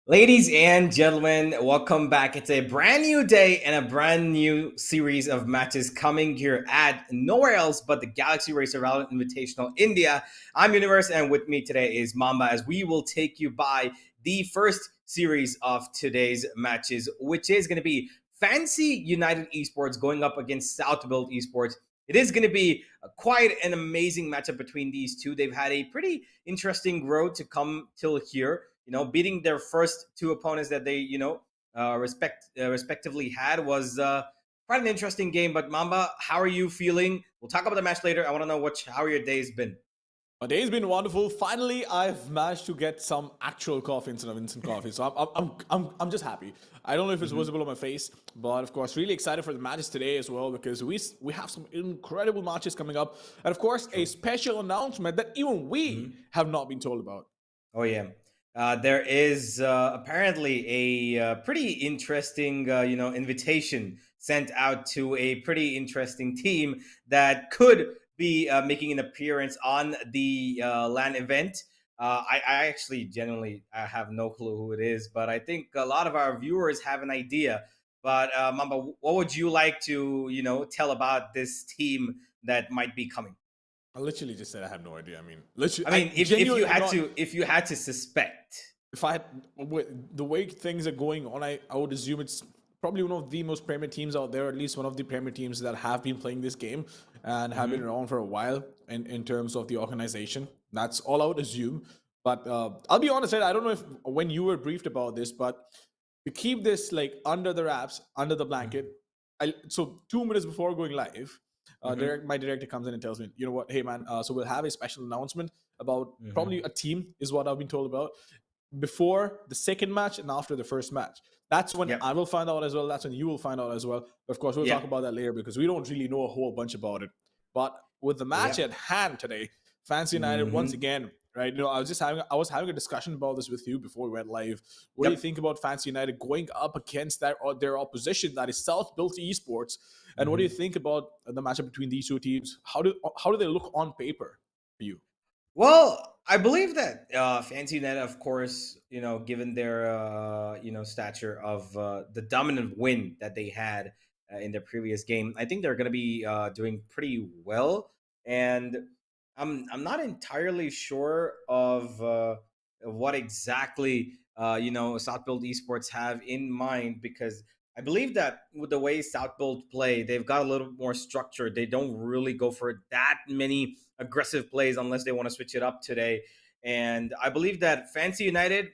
Ladies and gentlemen, welcome back. It's a brand new day and a brand new series of matches coming here at nowhere else but the Galaxy Racer Valorant Invitational India. I'm Universe, and with me today is Mamba, as we will take you by the first series of today's matches, which is going to be Fancy United Esports going up against South Build Esports. It is going to be quite an amazing matchup between these two. They've had a pretty interesting road to come till here. Beating their first two opponents that they, respectively had was quite an interesting game. But Mamba, how are you feeling? We'll talk about the match later. I want to know how your day's been. My day's been wonderful. Finally, I've managed to get some actual coffee instead of instant coffee. So I'm just happy. I don't know if it's visible on my face, but of course, really excited for the matches today as well, because we have some incredible matches coming up, and of course, a special announcement that even we have not been told about. Oh yeah. There is apparently a pretty interesting, invitation sent out to a pretty interesting team that could be making an appearance on the LAN event. I actually genuinely have no clue who it is, but I think a lot of our viewers have an idea. But Mamba, what would you like to, tell about this team that might be coming? I literally just said I have no idea. I mean, literally. I mean, if you had to suspect, if I had, the way things are going on, I would assume it's probably one of the most premier teams out there, at least one of the premier teams that have been playing this game and have been around for a while in terms of the organization. That's all I would assume. But I'll be honest, I don't know if when you were briefed about this, but to keep this like under the wraps, under the blanket, so 2 minutes before going live, my director comes in and tells me, you know what, hey man, so we'll have a special announcement about probably a team is what I've been told about before the second match and after the first match. That's when Yep. I will find out as well. That's when you will find out as well. But of course, we'll talk Yep. about that later because we don't really know a whole bunch about it. But with the match Yep. at hand today, Fancy United once Hmm. again, right? I was having a discussion about this with you before we went live. What do you Yep. think about Fancy United going up against their opposition that is South Built Esports? And what do you Hmm. think about the matchup between these two teams? How do they look on paper for you? Well, I believe that Fancy United, of course, given their stature of the dominant win that they had in their previous game, I think they're going to be doing pretty well. And I'm not entirely sure of what exactly Southbuild Esports have in mind, because I believe that with the way Southbuild play, they've got a little more structure. They don't really go for that many aggressive plays unless they want to switch it up today. And I believe that Fancy United,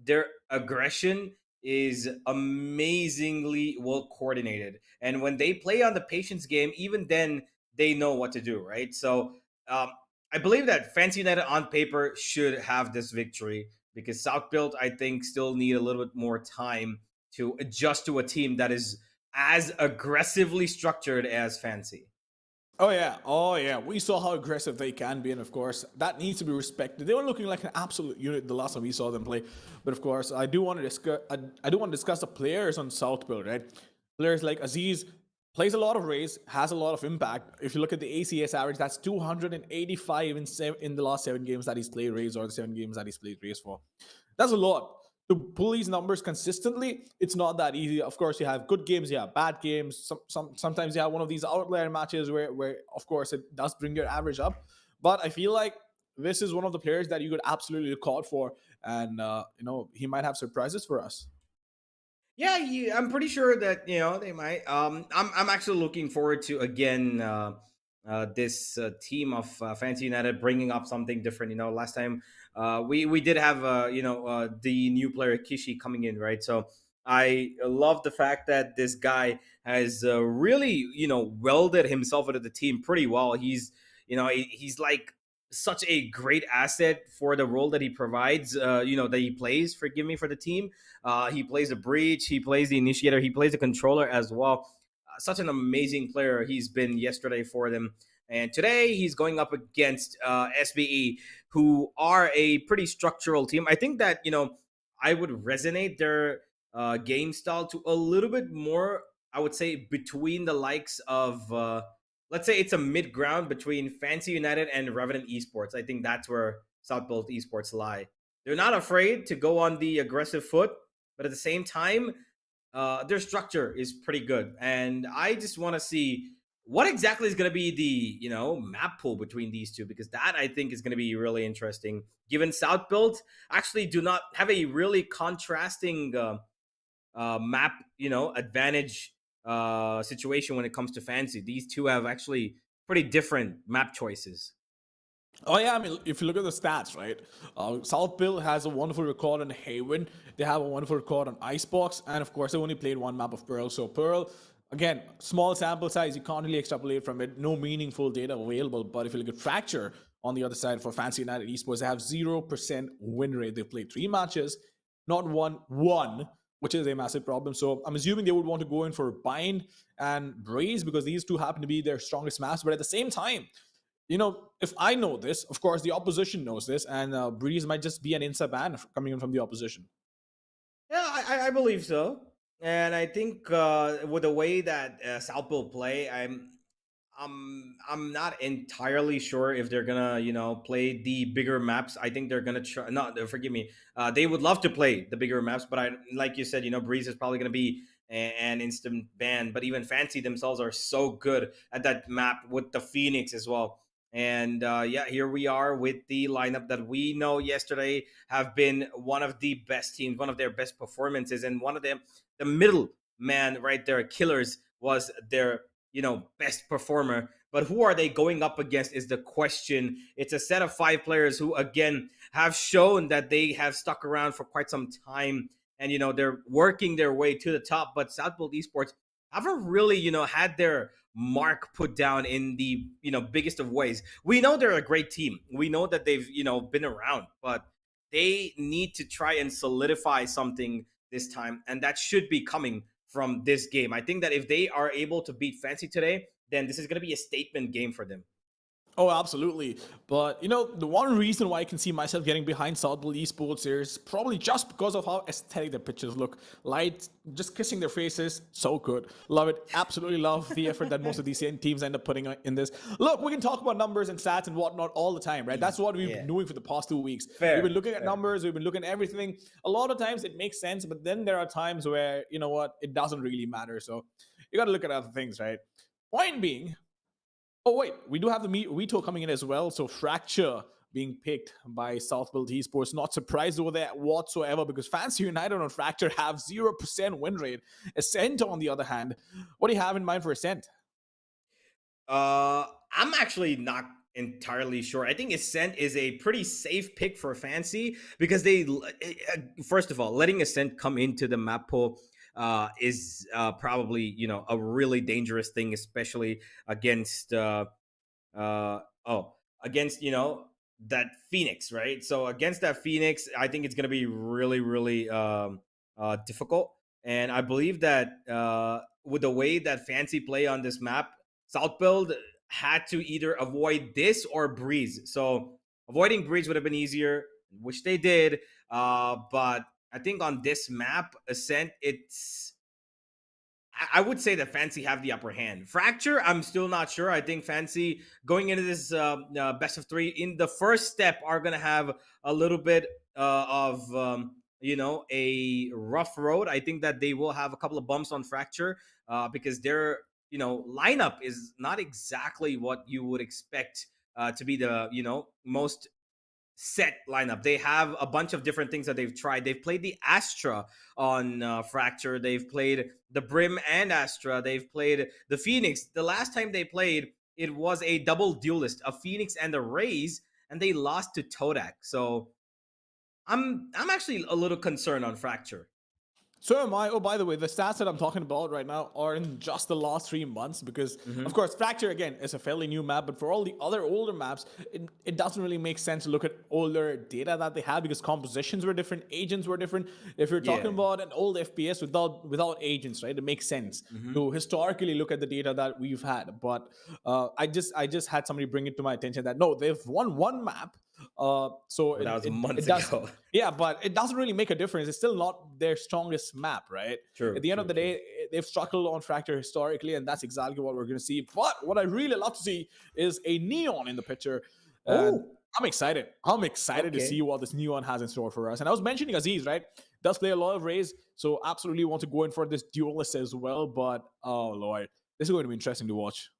their aggression is amazingly well coordinated. And when they play on the patience game, even then they know what to do, right? So um, I believe that Fancy United on paper should have this victory, because South Built, I think, still need a little bit more time to adjust to a team that is as aggressively structured as Fancy. Oh yeah. We saw how aggressive they can be, and of course that needs to be respected. They were looking like an absolute unit the last time we saw them play. But of course, I do want to discuss. I do want to discuss the players on Southbill, right? Players like Aziz plays a lot of race, has a lot of impact. If you look at the ACS average, that's 285 in the last 7 games that he's played race, or the 7 games that he's played race for. That's a lot. To pull these numbers consistently, it's not that easy. Of course, you have good games, you have bad games. Sometimes you have one of these outlier matches where of course it does bring your average up. But I feel like this is one of the players that you could absolutely look out for, and he might have surprises for us. Yeah, I'm pretty sure that they might. I'm actually looking forward to again this team of Fancy United bringing up something different. Last time we did have the new player Kishi coming in, right? So I love the fact that this guy has really welded himself into the team pretty well. He's like such a great asset for the role that he provides. That he plays. Forgive me, for the team. He plays a breach. He plays the initiator. He plays the controller as well. Such an amazing player he's been yesterday for them. And today he's going up against SBE, who are a pretty structural team. I think that I would resonate their game style to a little bit more. I would say between the likes of let's say it's a mid ground between Fancy United and Revenant Esports. I think that's where Southbolt Esports lie. They're not afraid to go on the aggressive foot, but at the same time, their structure is pretty good. And I just want to see what exactly is going to be the map pool between these two, because that I think is going to be really interesting. Given South Build actually do not have a really contrasting map advantage situation when it comes to Fancy. These two have actually pretty different map choices. Oh yeah, I mean, if you look at the stats, right? Southbill has a wonderful record on Haven. They have a wonderful record on Icebox, and of course, they only played one map of Pearl. So Pearl, again, small sample size. You can't really extrapolate from it. No meaningful data available. But if you look at Fracture on the other side for Fancy United Esports, they have 0% win rate. They've played 3 matches, not one, which is a massive problem. So I'm assuming they would want to go in for Bind and Braze because these two happen to be their strongest maps. But at the same time, if I know this, of course, the opposition knows this, and Breeze might just be an inside ban coming in from the opposition. Yeah, I believe so. And I think with the way that South will play, I'm not entirely sure if they're gonna play the bigger maps. I think they're gonna try. Not forgive me. They would love to play the bigger maps, but I like you said, Breeze is probably gonna be an instant ban. But even Fancy themselves are so good at that map with the Phoenix as well. And yeah, here we are with the lineup that we know yesterday have been one of the best teams, one of their best performances, and one of them, the middle man right there, Killers, was their best performer. But who are they going up against is the question. It's a set of 5 players who again have shown that they have stuck around for quite some time, and they're working their way to the top. But Southbolt Esports haven't really had their mark put down in the biggest of ways. We know they're a great team. We know that they've been around, but they need to try and solidify something this time, and that should be coming from this game. I think that if they are able to beat Fancy today, then this is going to be a statement game for them. Oh, absolutely. But the one reason why I can see myself getting behind Southwell Esports is probably just because of how aesthetic their pictures look. Light, just kissing their faces, so good. Love it. Absolutely love the effort that most of these teams end up putting in this. Look, we can talk about numbers and stats and whatnot all the time, right? That's what we've been doing for the past 2 weeks. Fair, we've been looking at numbers, we've been looking at everything. A lot of times it makes sense, but then there are times where, you know what, it doesn't really matter. So you got to look at other things, right? Point being, oh, wait, we do have the Veto coming in as well. So Fracture being picked by Southwell Esports. Not surprised over that whatsoever because Fancy United on Fracture have 0% win rate. Ascent, on the other hand, what do you have in mind for Ascent? I'm actually not entirely sure. I think Ascent is a pretty safe pick for Fancy because they, first of all, letting Ascent come into the map pool is probably a really dangerous thing, especially against against that Phoenix, right? So against that Phoenix, I think it's going to be really really difficult, and I believe that with the way that Fancy play on this map, South Build had to either avoid this or Breeze. So avoiding Breeze would have been easier, which they did, but I think on this map, Ascent, I would say that Fancy have the upper hand. Fracture, I'm still not sure. I think Fancy going into this best of three in the first step are going to have a little bit of a rough road. I think that they will have a couple of bumps on Fracture because their lineup is not exactly what you would expect to be the most set lineup. They have a bunch of different things that they've tried. They've played the Astra on Fracture. They've played the Brim and Astra. They've played the Phoenix. The last time they played, it was a double duelist, a Phoenix and a Raze, and they lost to Todak. So I'm actually a little concerned on Fracture. So am I. Oh, by the way, the stats that I'm talking about right now are in just the last 3 months because, of course, Fracture, again, is a fairly new map. But for all the other older maps, it doesn't really make sense to look at older data that they have because compositions were different, agents were different. If you're talking about an old FPS without agents, right, it makes sense to historically look at the data that we've had. But I just had somebody bring it to my attention that, no, they've won one map. So that was months does, ago. yeah, but it doesn't really make a difference. It's still not their strongest map, right? True. At the end of the day, they've struggled on Fracture historically, and that's exactly what we're going to see. But what I really love to see is a Neon in the picture. And I'm excited. I'm excited to see what this Neon has in store for us. And I was mentioning Aziz, right? Does play a lot of Raze, so absolutely want to go in for this duelist as well. But oh Lord, this is going to be interesting to watch.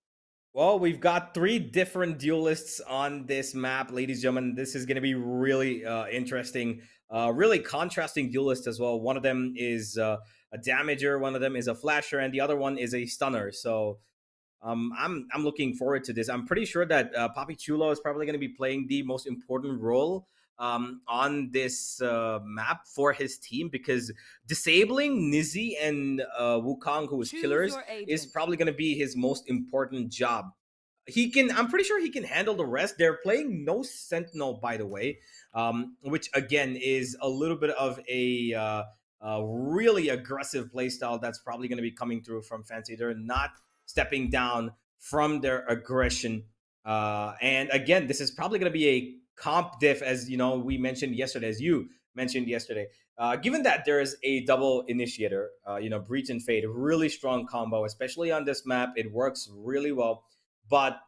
Well, we've got 3 different duelists on this map, ladies and gentlemen. This is going to be really interesting, really contrasting duelist as well. One of them is a damager, one of them is a flasher, and the other one is a stunner. So I'm looking forward to this. I'm pretty sure that Papi Chulo is probably going to be playing the most important role on this map for his team because disabling Nizzy and Wukong, who is killers, is probably going to be his most important job. I'm pretty sure he can handle the rest. They're playing no Sentinel, by the way, which again is a little bit of a really aggressive playstyle that's probably going to be coming through from Fancy. They're not stepping down from their aggression. And again, this is probably going to be a comp diff, as we mentioned yesterday, as you mentioned yesterday. Given that there is a double initiator, Breach and Fade, really strong combo, especially on this map. It works really well. But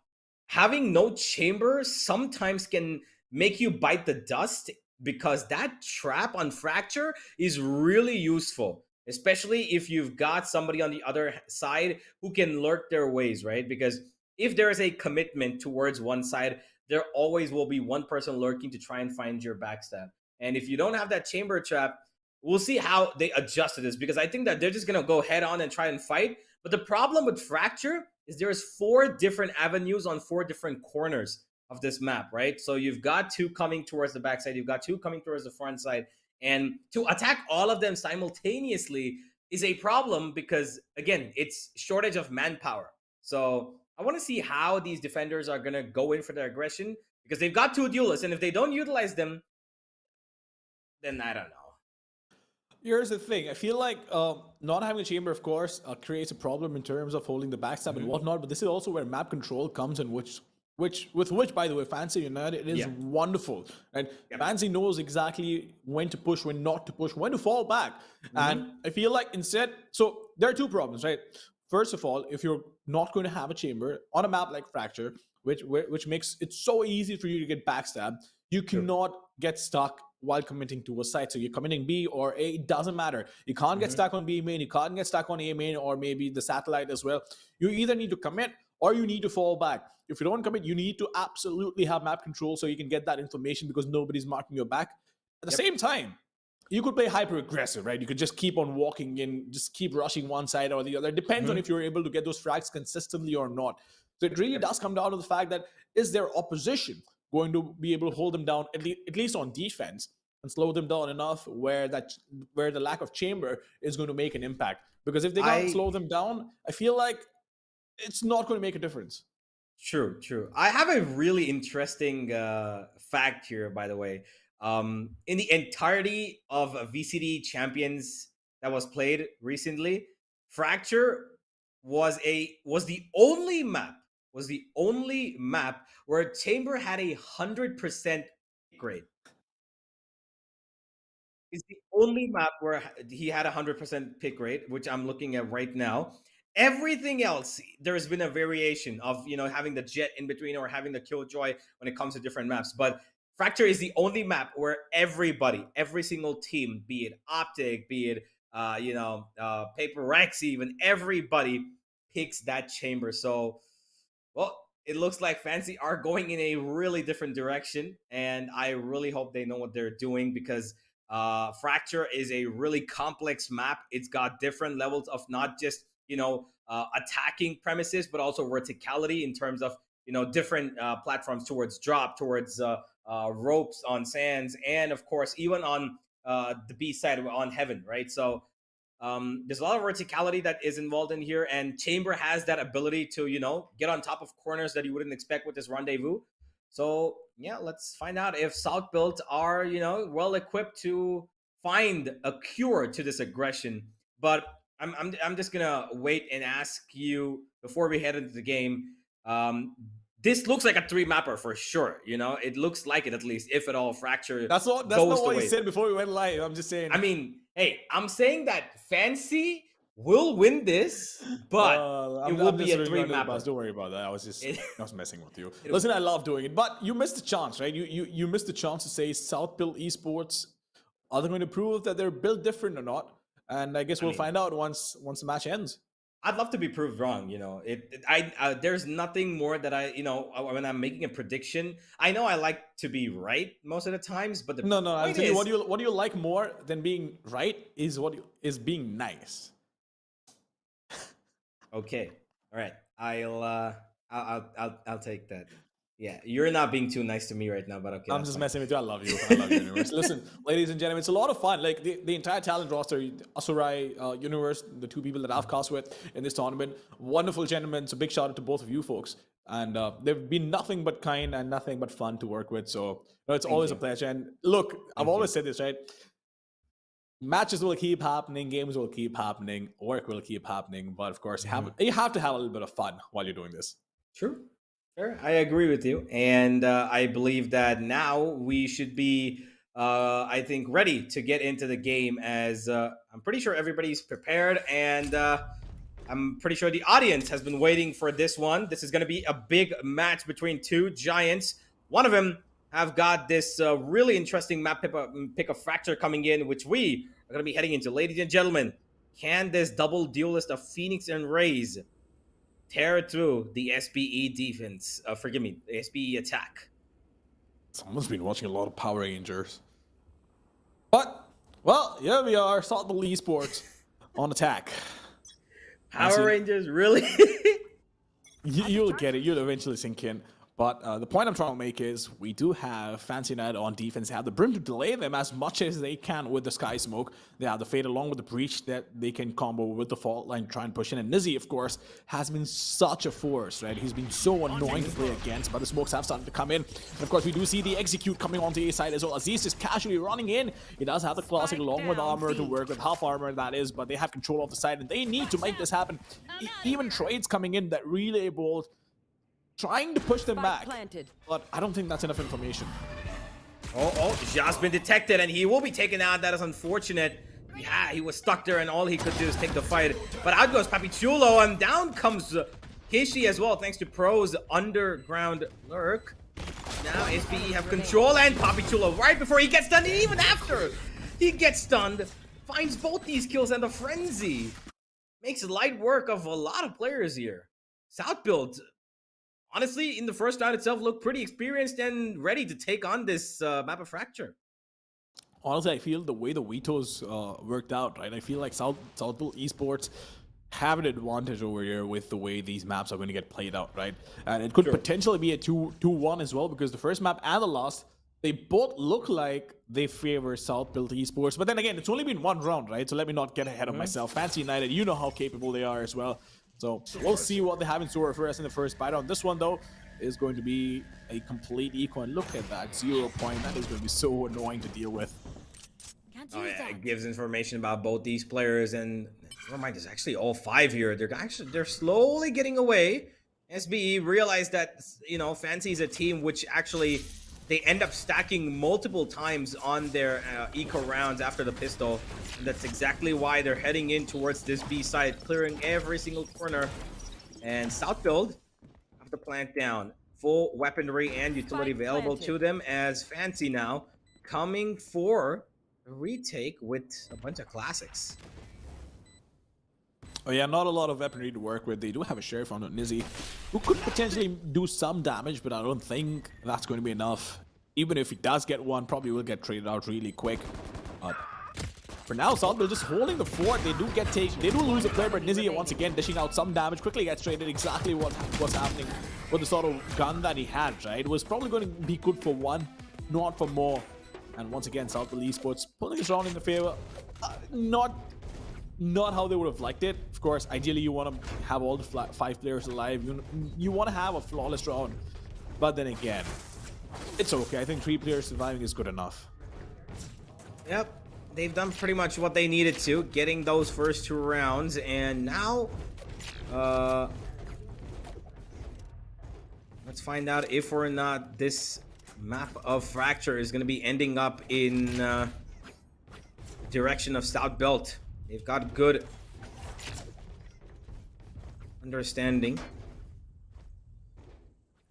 having no chamber sometimes can make you bite the dust because that trap on Fracture is really useful, especially if you've got somebody on the other side who can lurk their ways, right? Because if there is a commitment towards one side, there always will be one person lurking to try and find your backstab. And if you don't have that chamber trap, we'll see how they adjust to this because I think that they're just going to go head on and try and fight. But the problem with Fracture is there's 4 different avenues on 4 different corners of this map, right? So you've got 2 coming towards the backside, you've got 2 coming towards the front side, and to attack all of them simultaneously is a problem because, again, it's shortage of manpower. So I want to see how these defenders are going to go in for their aggression because they've got 2 duelists, and if they don't utilize them, then I don't know. Here's the thing. I feel like not having a chamber, of course, creates a problem in terms of holding the backstab and whatnot. But this is also where map control comes in, which, by the way, Fancy United is Yeah. wonderful. And Yep. Fancy knows exactly when to push, when not to push, when to fall back. And I feel like instead, so there are two problems, right? First of all, if you're not going to have a chamber on a map like Fracture, which makes it so easy for you to get backstabbed, you cannot get stuck while committing to a site. So you're committing B or A, it doesn't matter. You can't get stuck on B main, you can't get stuck on A main, or maybe the satellite as well. You either need to commit or you need to fall back. If you don't commit, you need to absolutely have map control so you can get that information because nobody's marking your back. At the same time, you could play hyper aggressive, right? You could just keep on walking in, just keep rushing one side or the other. It depends on if you're able to get those frags consistently or not. So it really does come down to the fact that is their opposition going to be able to hold them down at least on defense and slow them down enough where the lack of chamber is going to make an impact. Because if they can't slow them down, I feel like it's not going to make a difference. True, true. I have a really interesting fact here, by the way. In the entirety of VCD Champions that was played recently, Fracture was the only map where Chamber had 100% grade. It's the only map where he had 100% pick rate, which I'm looking at right now. Everything else, there's been a variation of having the jet in between or having the killjoy when it comes to different maps. But Fracture is the only map where everybody, every single team, be it Optic, be it Paper Rex, even everybody picks that chamber. So, well, it looks like Fancy are going in a really different direction, and I really hope they know what they're doing because Fracture is a really complex map. It's got different levels of not just attacking premises, but also verticality in terms of different platforms towards drop, towards ropes on sands, and of course even on the B side on heaven, right? So there's a lot of verticality that is involved in here, and Chamber has that ability to get on top of corners that you wouldn't expect with this rendezvous. So yeah, let's find out if South Built are well equipped to find a cure to this aggression. But I'm just gonna wait and ask you before we head into the game. This looks like a 3-mapper for sure. It looks like it, at least, if at all. Fracture. That's not what he said before we went live. I'm just saying. I mean, hey, I'm saying that Fancy will win this, but it will be a 3-mapper. Don't worry about that. I was messing with you. Listen, I love doing it, but you missed the chance, right? You missed the chance to say South Built Esports. Are they going to prove that they're built different or not? And I guess we'll find out once the match ends. I'd love to be proved wrong. There's nothing more that when I'm making a prediction, I know I like to be right most of the times, but no. I'll tell you what do you like more than being right is being nice. Okay, all right. I'll take that. Yeah, you're not being too nice to me right now, but okay. I'm just messing with you. I love you. I love you, Universe. Listen, ladies and gentlemen, it's a lot of fun. Like the entire talent roster, Asurai, Universe, the two people that I've cast with in this tournament, wonderful gentlemen. So big shout out to both of you folks. And they've been nothing but kind and nothing but fun to work with. So it's always a pleasure. And look, I've always said this, right? Matches will keep happening, games will keep happening, work will keep happening. But of course, you have to have a little bit of fun while you're doing this. True. Sure, I agree with you, and I believe that now we should be, I think, ready to get into the game. As I'm pretty sure everybody's prepared, and I'm pretty sure the audience has been waiting for this one. This is going to be a big match between two giants. One of them have got this really interesting map pick of Fracture coming in, which we are going to be heading into. Ladies and gentlemen, can this double duelist of Phoenix and Raze tear through the SPE defense? The SPE attack. Someone's been watching a lot of Power Rangers. But, well, here we are, South Built Esports on attack. Power Rangers, really? You'll get it. You'll eventually sink in. But the point I'm trying to make is we do have Fancy United on defense. They have the Brim to delay them as much as they can with the Sky Smoke. They have the Fade along with the Breach that they can combo with the Fault Line, try and push in. And Nizzy, of course, has been such a force, right? He's been so annoying to play against, but the smokes have started to come in. And of course, we do see the Execute coming onto A side as well. Aziz is casually running in. He does have the Classic along with armor to work with, half armor that is, but they have control of the side and they need to make this happen. Even trades coming in that really bold, trying to push them back, but I don't think that's enough information. Oh, Ja's been detected and he will be taken out. That is unfortunate. Yeah, he was stuck there and all he could do is take the fight. But out goes Papichulo and down comes Kishi as well, thanks to Pro's underground lurk. Now SBE have control and Papichulo right before he gets stunned, and even after he gets stunned, finds both these kills and the frenzy. Makes light work of a lot of players here. South build, honestly, in the first round itself, looked pretty experienced and ready to take on this map of Fracture. Honestly, I feel the way the vetoes worked out, right? I feel like Southville Esports have an advantage over here with the way these maps are going to get played out, right? And it could potentially be a 2-1 as well, because the first map and the last, they both look like they favor Southville Esports. But then again, it's only been one round, right? So let me not get ahead of myself. Fancy United, you know how capable they are as well. So we'll see what they have in store for us in the first fight. On this one, though, is going to be a complete eco. And look at that 0 point. That is going to be so annoying to deal with. Oh yeah, it gives information about both these players, and never mind, there's actually all 5 here. They're slowly getting away. SBE realized that, you know, Fancy is a team which actually they end up stacking multiple times on their eco rounds after the pistol. And that's exactly why they're heading in towards this B side, clearing every single corner. And South build have the plant down. Full weaponry and utility available to them, as Fancy now coming for a retake with a bunch of classics. Oh yeah, not a lot of weaponry to work with. They do have a Sheriff on Nizzy, who could potentially do some damage, but I don't think that's going to be enough. Even if he does get one, probably will get traded out really quick. For now, Southville just holding the fort. They do lose a player, but Nizzy once again dishing out some damage. Quickly gets traded. Exactly what's happening with the sort of gun that he had, right? It was probably going to be good for one, not for more. And once again, Southville Esports pulling this round in the favor. Not how they would have liked it. Of course, ideally you want to have all the 5 players alive. You want to have a flawless round. But then again, it's okay. I think 3 players surviving is good enough. Yep, they've done pretty much what they needed to, getting those first 2 rounds. And now, let's find out if or not this map of Fracture is going to be ending up in direction of South Belt. They've got good understanding.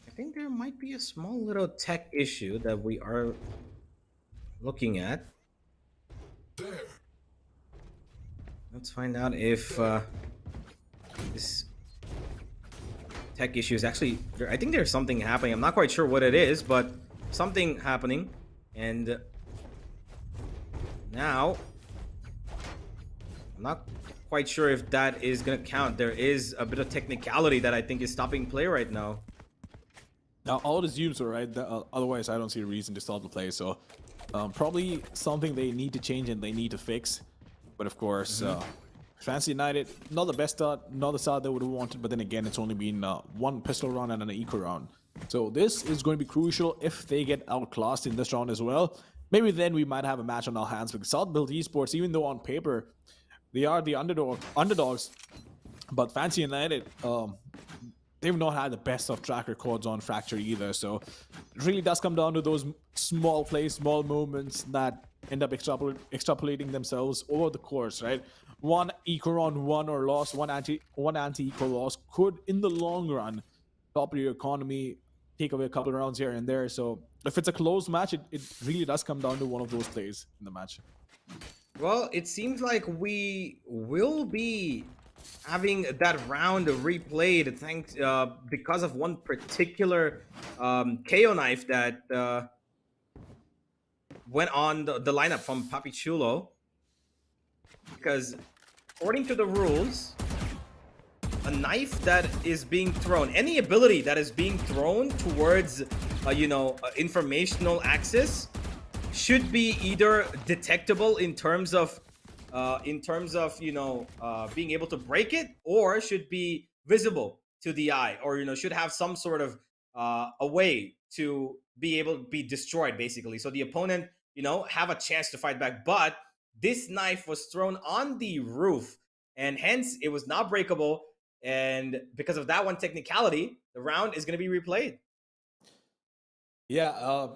I think there might be a small little tech issue that we are looking at. Let's find out if this tech issue is actually... I think there's something happening. I'm not quite sure what it is, but something happening. And now... I'm not quite sure if that is going to count. There is a bit of technicality that I think is stopping play right now. Now, all the zooms are right. Otherwise, I don't see a reason to stop the play. So, probably something they need to change and they need to fix. But of course, Fancy United, not the best start, not the start they would have wanted. But then again, it's only been 1 pistol round and an eco round. So this is going to be crucial if they get outclassed in this round as well. Maybe then we might have a match on our hands. Because Southville Esports, even though on paper they are the underdogs, but Fancy United, they've not had the best of track records on Fracture either. So it really does come down to those small plays, small moments that end up extrapolating themselves over the course, right? One eco round, one or loss, one anti-eco loss could, in the long run, topple your economy, take away a couple of rounds here and there. So if it's a close match, it really does come down to one of those plays in the match. Well, it seems like we will be having that round replayed thanks because of one particular KO knife that went on the lineup from Papichulo. Because according to the rules, a knife that is being thrown, any ability that is being thrown towards, informational access should be either detectable in terms of being able to break it, or should be visible to the eye, or should have some sort of a way to be able to be destroyed, basically, so the opponent have a chance to fight back. But this knife was thrown on the roof, and hence it was not breakable, and because of that one technicality, the round is going to be replayed. Yeah,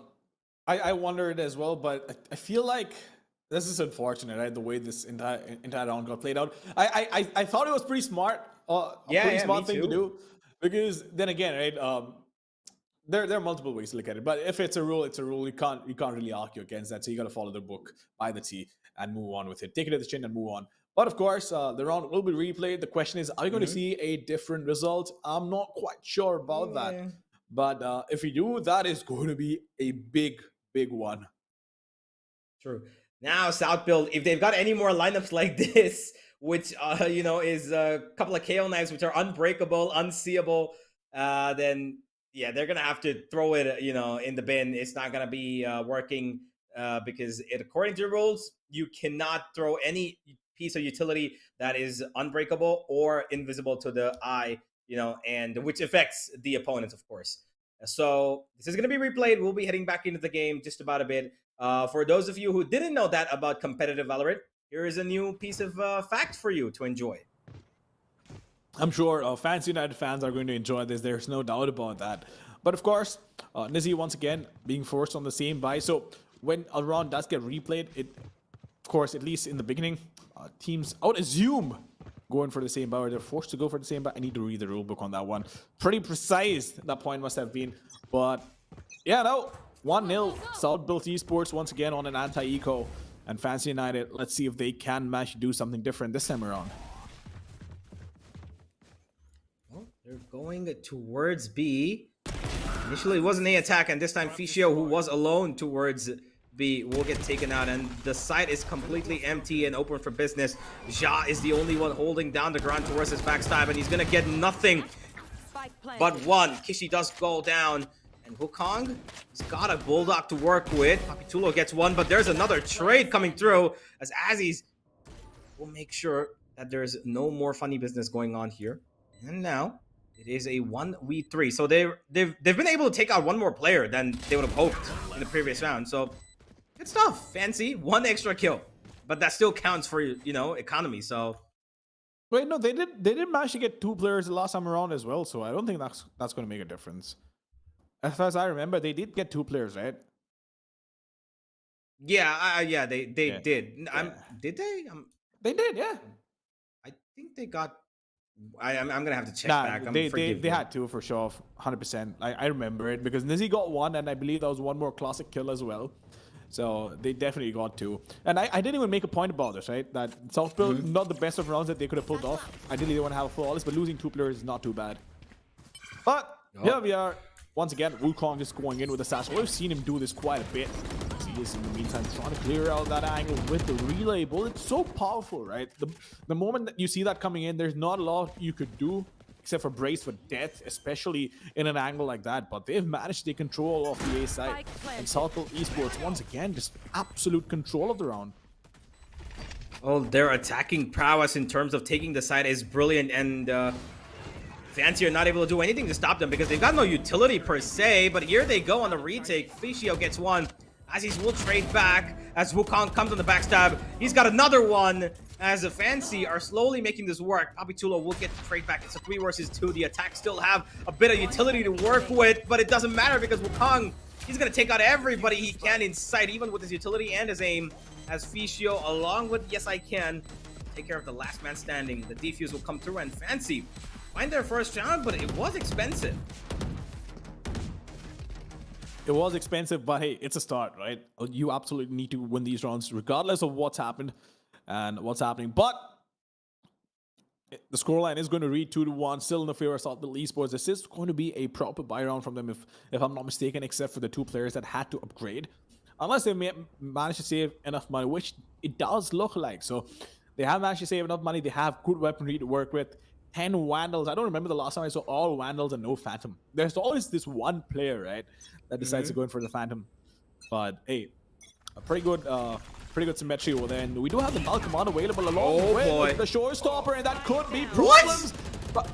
I wondered as well, but I feel like this is unfortunate, right? The way this entire round got played out. I thought it was pretty smart, a pretty smart thing to do, because then again, right? There are multiple ways to look at it, but if it's a rule, it's a rule. You can't really argue against that. So you got to follow the book by the T and move on with it. Take it to the chin and move on. But of course, the round will be replayed. The question is, are we going to see a different result? I'm not quite sure about that. But if we do, that is going to be a big one. True. Now, South Build, if they've got any more lineups like this, which is a couple of KO knives which are unbreakable, unseeable, then yeah, they're gonna have to throw it, in the bin. It's not gonna be working because according to the rules, you cannot throw any piece of utility that is unbreakable or invisible to the eye, and which affects the opponents, of course. So this is going to be replayed. We'll be heading back into the game just about a bit. For those of you who didn't know that about competitive Valorant, here is a new piece of fact for you to enjoy. I'm sure Fans United fans are going to enjoy this. There's no doubt about that. But of course, Nizzy once again being forced on the same buy. So when a round does get replayed, it, of course, at least in the beginning, teams, I would assume, going for the same buy, or they're forced to go for the same buy. I need to read the rulebook on that one. Pretty precise that point must have been. But yeah, no, 1-0 South Built Esports once again on an anti-eco. And Fancy United, let's see if they can manage to do something different this time around. Well, they're going towards B. Initially, it wasn't a attack, and this time Fischio, who was alone towards B, will get taken out, and the site is completely empty and open for business. Ja is the only one holding down the ground towards his backstab, and he's gonna get nothing but one. Kishi does go down, and Wukong has got a Bulldog to work with. Papitulo gets one, but there's another trade coming through, as Azzies will make sure that there's no more funny business going on here. And now it is a 1v3. So they've been able to take out one more player than they would have hoped in the previous round. So good stuff. Fancy. One extra kill. But that still counts for, economy. So wait, no, they did manage to get 2 players the last time around as well, so I don't think that's going to make a difference. As far as I remember, they did get 2 players, right? Yeah, they did. Yeah. Did they? They did, yeah. I think they got. I'm gonna have to check back. They had 2 for sure, 100%. I remember it because Nizzy got 1, and I believe there was 1 more classic kill as well. So they definitely got 2. And I didn't even make a point about this, right? That South Build, not the best of rounds that they could have pulled off. Ideally, they want to have a flawless, but losing 2 players is not too bad. But here we are. Once again, Wukong is going in with the Sash. We've seen him do this quite a bit. He is, in the meantime, trying to clear out that angle with the relay bullet. It's so powerful, right? The moment that you see that coming in, there's not a lot you could do except for brace for death, especially in an angle like that. But they've managed to take control of the A side. And Southfield Esports, once again, just absolute control of the round. Oh, their attacking prowess in terms of taking the side is brilliant, and Fancy are not able to do anything to stop them because they've got no utility per se. But here they go on the retake. Fischio gets one. Azzies will trade back as Wukong comes on the backstab. He's got another one as the Fancy are slowly making this work. Papitulo will get the trade back. It's a 3 versus 2. The attacks still have a bit of utility to work with, but it doesn't matter because Wukong, he's going to take out everybody he can in sight, even with his utility and his aim, as Fischio, along with Yes I Can, take care of the last man standing. The defuse will come through, and Fancy find their first round, but it was expensive. It was expensive, but hey, it's a start, right? You absolutely need to win these rounds regardless of what's happened and what's happening. But the scoreline is going to read 2-1, still in the favor of Southfield Esports. This is going to be a proper buy round from them, if I'm not mistaken, except for the 2 players that had to upgrade. Unless they manage to save enough money, which it does look like. So they have managed to save enough money. They have good weaponry to work with. 10 Vandals. I don't remember the last time I saw all Vandals and no Phantom. There's always this one player, right, that decides to go in for the Phantom. But hey, a pretty good symmetry over there. And we do have the Null Command available along with the Showstopper, and that could be problems. But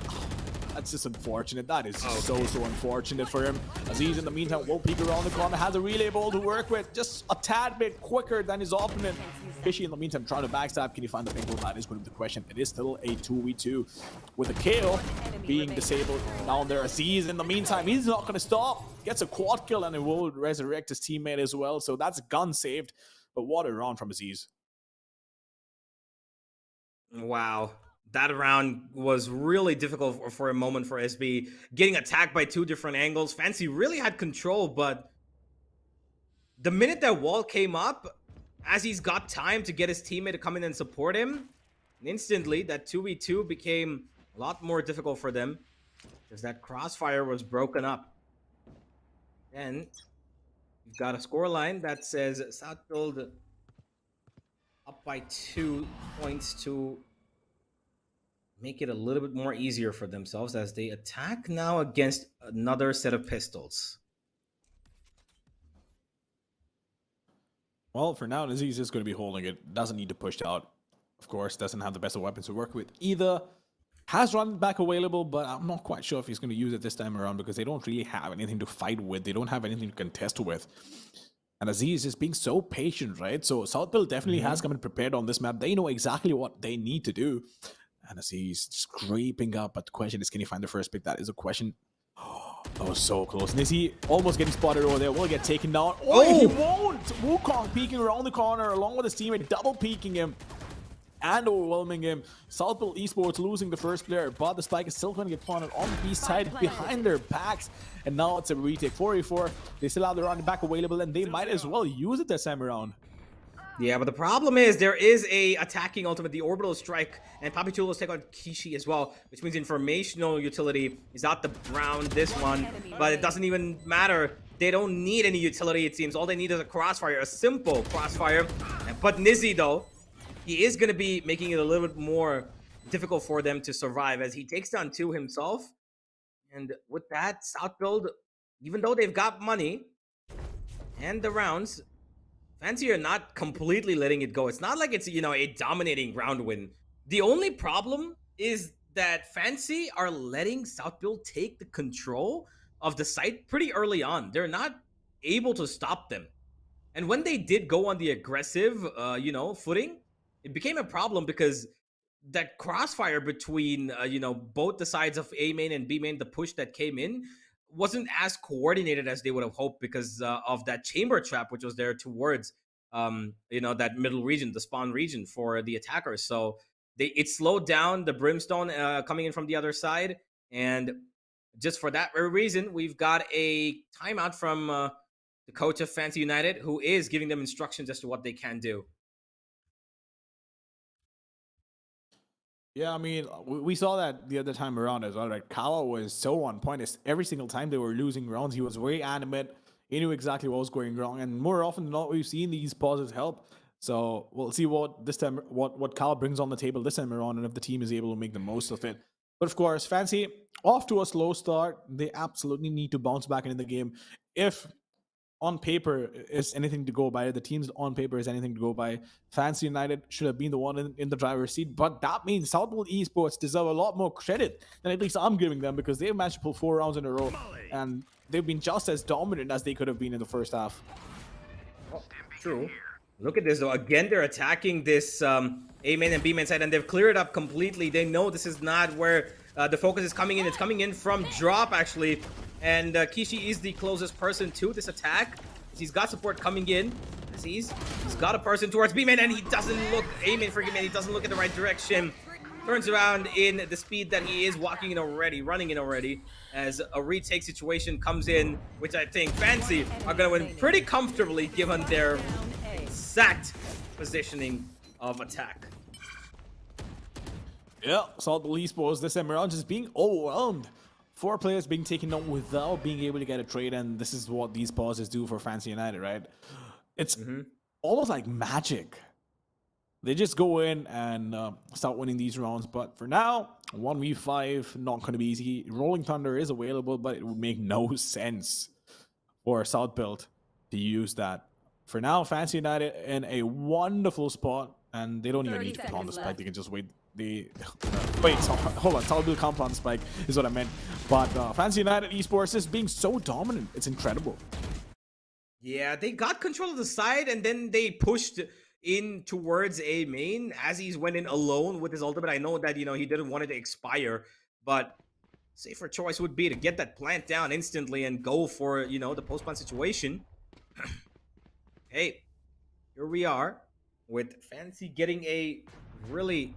that's just unfortunate. That is so unfortunate for him. Aziz, in the meantime, will peek around the corner, has a relay ball to work with, just a tad bit quicker than his opponent. Fishy, in the meantime, trying to backstab. Can he find the pink ball? That is going to be the question. It is still a 2v2 with the KO being disabled down there. Aziz, in the meantime, he's not going to stop. Gets a quad kill, and it will resurrect his teammate as well. So that's gun saved. But what a round from Aziz. Wow. That round was really difficult for a moment for SB. Getting attacked by two different angles. Fancy really had control, but the minute that wall came up, as he's got time to get his teammate to come in and support him, instantly that 2v2 became a lot more difficult for them because that crossfire was broken up. And you've got a scoreline that says Southfield up by 2 points to make it a little bit more easier for themselves as they attack now against another set of pistols. Well, for now, Aziz is going to be holding it. Doesn't need to push out. Of course, doesn't have the best of weapons to work with either. Has run back available, but I'm not quite sure if he's going to use it this time around because they don't really have anything to fight with. They don't have anything to contest with. And Aziz is being so patient, right? So Southfield definitely has come in prepared on this map. They know exactly what they need to do. And Aziz scraping up, but the question is, can he find the first pick? That is a question. Oh, that was so close. And is he almost getting spotted over there? Will get taken down? Oh, he won't! Wukong peeking around the corner along with his teammate, double peeking him and overwhelming him. Southfield Esports losing the first player, but the spike is still going to get planted on the B side behind their backs. And now it's a retake. 4v4. They still have the round back available, and they might as well use it this time around. Yeah, but the problem is there is a attacking ultimate, the orbital strike, and Papichulos take on Kishi as well, which means informational utility is out the round this one, but it doesn't even matter. They don't need any utility, it seems. All they need is a crossfire, a simple crossfire. But Nizzy, though, he is going to be making it a little bit more difficult for them to survive as he takes down 2 himself. And with that, Southfield, even though they've got money and the rounds, Fancy are not completely letting it go. It's not like it's, a dominating round win. The only problem is that Fancy are letting Southfield take the control of the site pretty early on. They're not able to stop them. And when they did go on the aggressive, footing, it became a problem because that crossfire between, both the sides of A main and B main, the push that came in, wasn't as coordinated as they would have hoped because of that chamber trap, which was there towards, that middle region, the spawn region for the attackers. So it slowed down the brimstone coming in from the other side. And just for that very reason, we've got a timeout from the coach of Fancy United, who is giving them instructions as to what they can do. Yeah, I mean, we saw that the other time around as well, right? Kawa was so on point. Every single time they were losing rounds, he was very animate. He knew exactly what was going wrong. And more often than not, we've seen these pauses help. So we'll see what this time, what Kawa brings on the table this time around, and if the team is able to make the most of it. But of course, Fancy, off to a slow start. They absolutely need to bounce back into the game. If on paper is anything to go by, the teams on paper is anything to go by, Fancy United should have been the one in the driver's seat. But that means Southfield Esports deserve a lot more credit than at least I'm giving them, because they've managed to pull 4 rounds in a row and they've been just as dominant as they could have been in the first half. Oh, true. Look at this though. Again, they're attacking this A main and B main side, and they've cleared it up completely. They know this is not where the focus is coming in. It's coming in from drop, actually. And Kishi is the closest person to this attack. He's got support coming in. He's got a person towards B-man, and he doesn't look, A-man for B-man, he doesn't look in the right direction. Turns around in the speed that he is walking in already, running in already, as a retake situation comes in, which I think Fancy are going to win pretty comfortably given their exact positioning of attack. Yeah, Southfield Esports this time around just being overwhelmed. 4 players being taken out without being able to get a trade, and this is what these pauses do for Fancy United, right? It's almost like magic. They just go in and start winning these rounds. But for now, 1v5, not going to be easy. Rolling Thunder is available, but it would make no sense for South Build to use that. For now, Fancy United in a wonderful spot, and they don't even need to plant the spike. They can just wait. Wait, so, hold on. South Build can't plant the spike is what I meant. But Fancy United Esports is being so dominant. It's incredible. Yeah, they got control of the side, and then they pushed in towards A main. Aziz went in alone with his ultimate. I know that, he didn't want it to expire, but safer choice would be to get that plant down instantly and go for, the post-plant situation. Hey, here we are with Fancy getting a really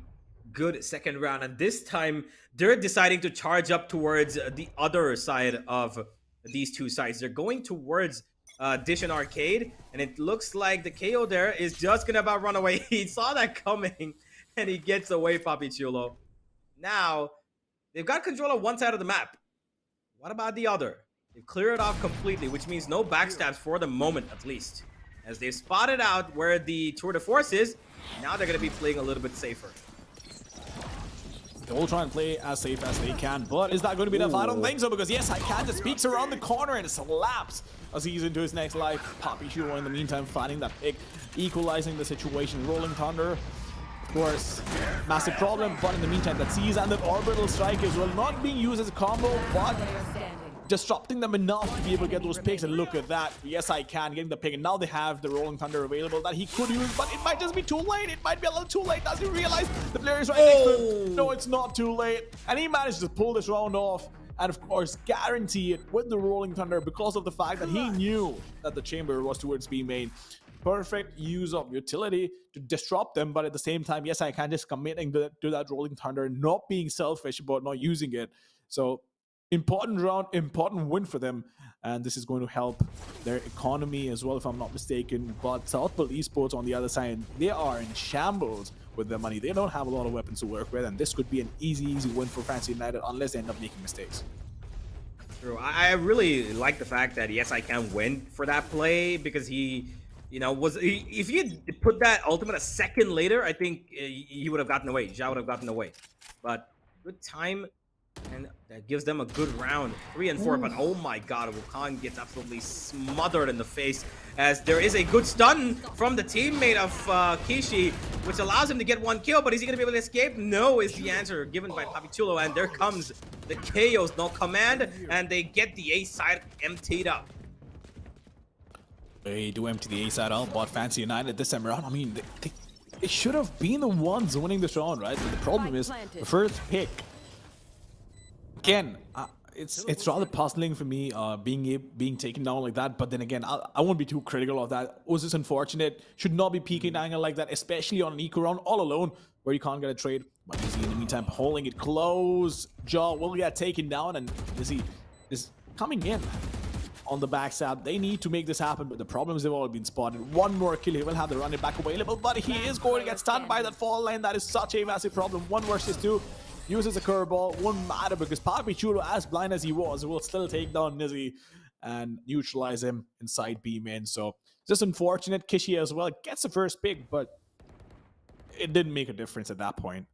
good second round, and this time they're deciding to charge up towards the other side of these two sides. They're going towards Dish and Arcade, and it looks like the KO there is just gonna about run away. He saw that coming, and he gets away, Papi Chulo. Now, they've got control of one side of the map. What about the other? They've cleared it off completely, which means no backstabs for the moment, at least. As they've spotted out where the tour de force is, now they're gonna be playing a little bit safer. They will try and play as safe as they can, but is that going to be enough? I don't think so, because yes, I can just peeks around the corner and slaps as he's into his next life. Papi Chulo in the meantime finding that pick, equalizing the situation. Rolling Thunder, of course, massive problem, but in the meantime that sees and the orbital strike as well, not being used as a combo, but disrupting them enough to be able to get those picks. And look at that. Yes, I can, getting the pick, and now they have the Rolling Thunder available that he could use, but it might just be too late. It might be a little too late. Does he realize the player is right next to him? No, it's not too late, and he managed to pull this round off, and of course guarantee it with the Rolling Thunder because of the fact that he knew that the chamber was towards B main. Perfect use of utility to disrupt them, but at the same time, yes, I can, just committing to that Rolling Thunder, not being selfish about not using it. So important round, important win for them, and this is going to help their economy as well, if I'm not mistaken. But Southbuild Esports on the other side, they are in shambles with their money. They don't have a lot of weapons to work with, and this could be an easy win for Fancy United unless they end up making mistakes. True. I really like the fact that yes, I can win for that play, because he, if he had put that ultimate a second later, I think he would have gotten away. Zhao would have gotten away. But good time, and that gives them a good round, 3 and 4. But oh my god, Wukong gets absolutely smothered in the face, as there is a good stun from the teammate of Kishi, which allows him to get 1 kill. But is he going to be able to escape? No is the answer given by Papi Chulo, and there comes the KOs. No command, and they get the A side emptied up. They do empty the A side out, but Fancy United this time around, I mean, they should have been the ones winning this round, right? But the problem is the first pick. Again, it's rather puzzling for me being taken down like that. But then again, I won't be too critical of that. It was just unfortunate. Should not be peeking angle like that, especially on an eco round all alone where you can't get a trade. But Lizzie in the meantime holding it close. Jaw will get taken down, and Lizzie is coming in on the backstab. They need to make this happen, but the problems have all been spotted. One more kill, he will have the running back available, but he is going to get stunned by that fall line. That is such a massive problem. 1 versus 2. Uses a curveball, won't matter, because Papi Chulo, as blind as he was, will still take down Nizzy and neutralize him inside B main. So just unfortunate. Kishi as well gets the first pick, but it didn't make a difference at that point.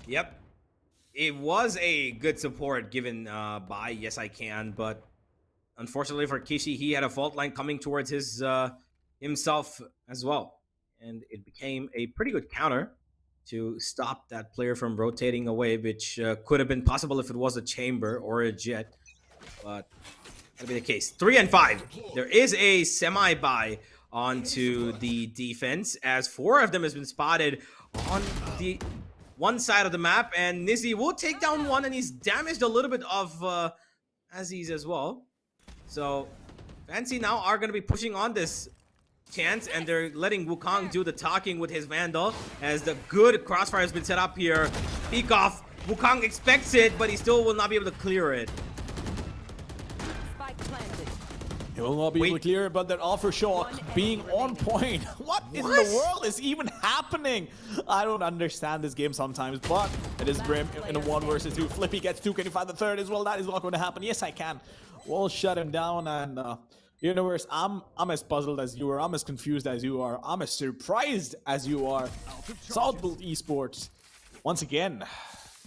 Yep. It was a good support given by Yes I Can, but unfortunately for Kishi, he had a fault line coming towards his himself as well. And it became a pretty good counter to stop that player from rotating away, which could have been possible if it was a chamber or a jet, but that'll be the case. 3 and 5. There is a semi-buy onto the defense, as 4 of them has been spotted on the one side of the map, and Nizzy will take down 1, and he's damaged a little bit of Aziz as well. So Fancy now are going to be pushing on this chance, and they're letting Wukong do the talking with his Vandal, as the good crossfire has been set up here. Peek off. Wukong expects it, but he still will not be able to clear it. He will not be able to clear it, but that offer shock being on point. What in the world is even happening? I don't understand this game sometimes, but it is Brim in a 1 versus 2. Flippy gets 2. Can he find the third as well? That is not going to happen. Yes, I can. We'll shut him down, and Universe, I'm as puzzled as you are. I'm as confused as you are. I'm as surprised as you are. Southbuild Esports, once again,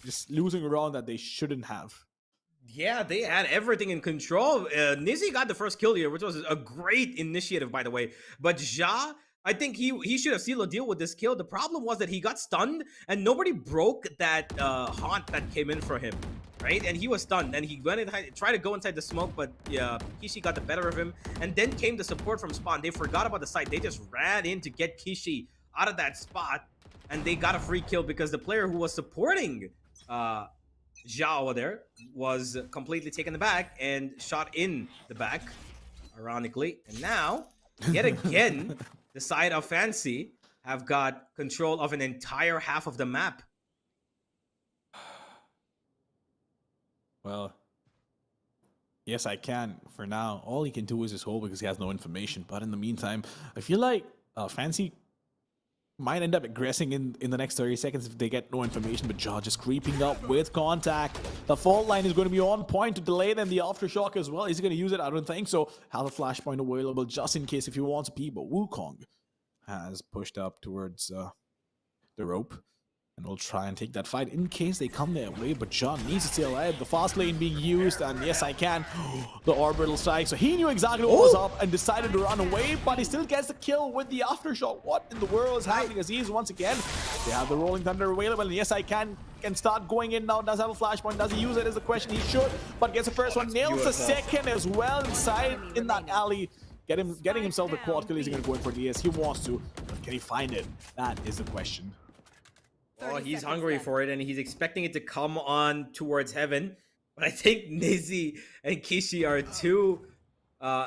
just losing a round that they shouldn't have. Yeah, they had everything in control. Nizzy got the first kill here, which was a great initiative, by the way. But Ja, I think he should have sealed a deal with this kill. The problem was that he got stunned, and nobody broke that haunt that came in for him, right? And he was stunned, and he went and tried to go inside the smoke, but yeah, Kishi got the better of him. And then came the support from Spawn. They forgot about the site. They just ran in to get Kishi out of that spot, and they got a free kill because the player who was supporting Zhao over there was completely taken aback and shot in the back, ironically. And now, yet again, the side of Fancy have got control of an entire half of the map. Well, yes, I can. For now, all he can do is just hold because he has no information. But in the meantime, I feel like Fancy might end up aggressing in the next 30 seconds if they get no information, but Ja just creeping up with contact. The fault line is going to be on point to delay them. The aftershock as well. Is he going to use it? I don't think so. Have a flashpoint available just in case if he wants to pee, but Wukong has pushed up towards the rope. And we'll try and take that fight in case they come their way. But John needs to stay alive. The fast lane being used. And yes, I can. The orbital strike. So he knew exactly what was up and decided to run away. But he still gets the kill with the aftershock. What in the world is happening? As he's once again. They have the Rolling Thunder available. And yes, I can start going in now. Does have a flashpoint. Does he use it is the question. He should. But gets the first one. Nails the second as well inside in that alley. Getting himself the quad kill. He's going to go in for DS. He wants to. But can he find it? That is the question. Oh, he's hungry for it, and he's expecting it to come on towards heaven. But I think Nizzy and Kishi are too...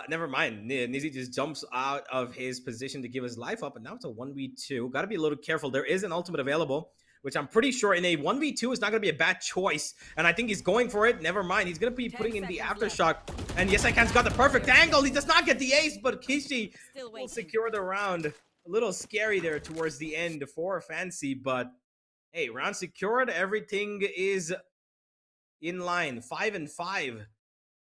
never mind. Nizzy just jumps out of his position to give his life up, and now it's a 1v2. Got to be a little careful. There is an ultimate available, which I'm pretty sure in a 1v2 is not going to be a bad choice. And I think he's going for it. Never mind. He's going to be putting in the aftershock. And yes, I can's got the perfect angle. He does not get the ace, but Kishi will secure the round. A little scary there towards the end for Fancy, but... hey, round secured. Everything is in line. 5-5.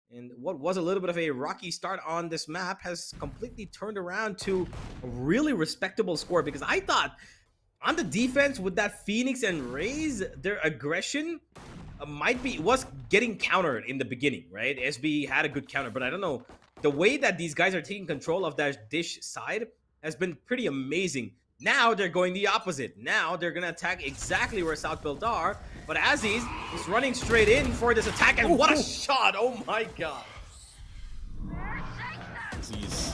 And what was a little bit of a rocky start on this map has completely turned around to a really respectable score. Because I thought on the defense with that Phoenix and Raze, their aggression was getting countered in the beginning, right? SB had a good counter, but I don't know. The way that these guys are taking control of that dish side has been pretty amazing. Now they're going the opposite. Now they're going to attack exactly where South Build are. But Aziz is running straight in for this attack. And what a shot. Oh my god. Aziz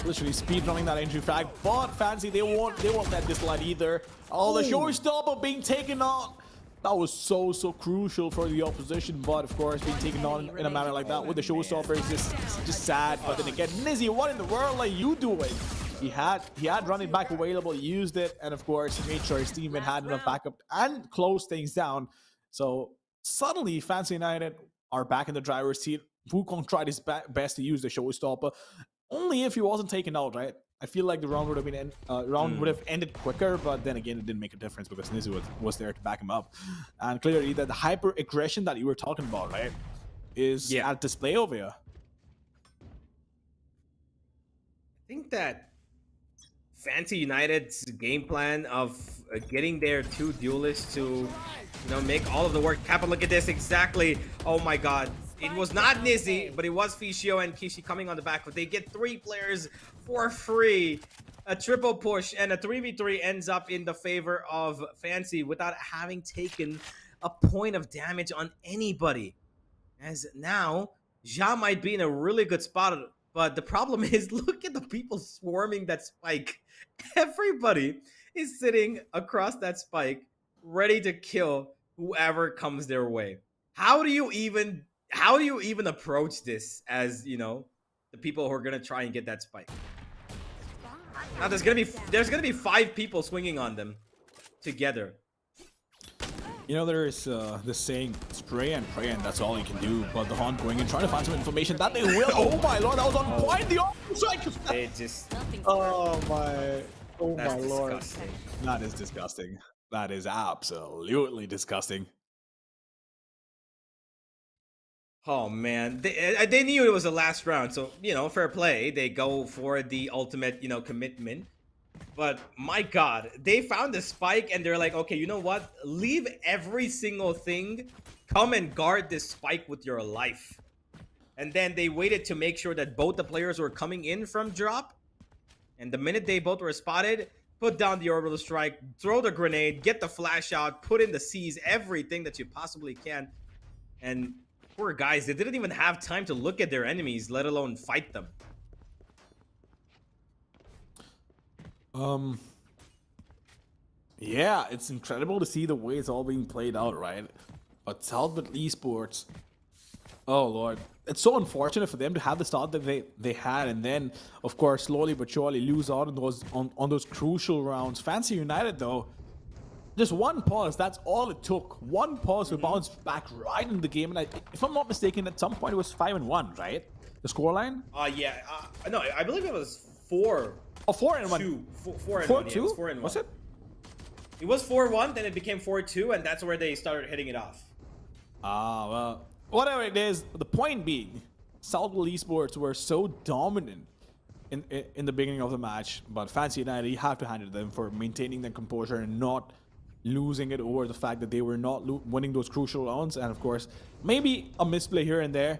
literally speedrunning that entry frag. But Fancy, they won't let this slide either. Oh, the showstopper being taken on. That was so crucial for the opposition. But of course, being taken on in a manner like that with the showstopper is just sad. But then again, Nizzy, what in the world are you doing? He had running back available, used it, and of course made sure his teammate had enough backup and closed things down. So suddenly Fancy United are back in the driver's seat. Wukong tried his best to use the showstopper, only if he wasn't taken out, right? I feel like the round would have been would have ended quicker, but then again it didn't make a difference because Nizzy was there to back him up. And clearly the hyper aggression that you were talking about, right, is at display over here. I think that Fancy United's game plan of getting their two duelists to, make all of the work happen. Look at this, exactly. Oh my god. It was not Nizzy, but it was Fischio and Kishi coming on the back. But they get 3 players for free. A triple push, and a 3v3 ends up in the favor of Fancy without having taken a point of damage on anybody. As now, Ja might be in a really good spot. But the problem is, look at the people swarming that spike. Everybody is sitting across that spike, ready to kill whoever comes their way. How do you even approach this as, the people who are gonna try and get that spike? Now there's gonna be 5 people swinging on them together. There is this saying, spray and pray, and that's all you can do. But the Haunt going and trying to find some information that they will. Oh my lord, that was on point. The It just. Oh my lord. Disgusting. That is disgusting. That is absolutely disgusting. Oh man, they knew it was the last round, so fair play. They go for the ultimate, commitment. But my God, they found the spike and they're like, okay, you know what? Leave every single thing. Come and guard this spike with your life. And then they waited to make sure that both the players were coming in from drop. And the minute they both were spotted, put down the orbital strike, throw the grenade, get the flash out, put in the C's, everything that you possibly can. And poor guys, they didn't even have time to look at their enemies, let alone fight them. Yeah, it's incredible to see the way it's all being played out, right? But Southwood Esports, oh lord, it's so unfortunate for them to have the start that they had, and then of course slowly but surely lose out on those crucial rounds. Fancy United though, just one pause, that's all it took. One pause to bounce back right in the game, and if I'm not mistaken, at some point it was 5-1, right? The scoreline? Yeah. No, I believe it was 4. Oh, 4-1. 4-1. 4-2? Yeah, it was 4-1. Was it? It was 4-1, then it became 4-2, and that's where they started hitting it off. Well, whatever it is, the point being, Southwood Esports were so dominant in the beginning of the match, but Fancy United, you have to hand it to them for maintaining their composure and not losing it over the fact that they were not winning those crucial rounds. And of course, maybe a misplay here and there.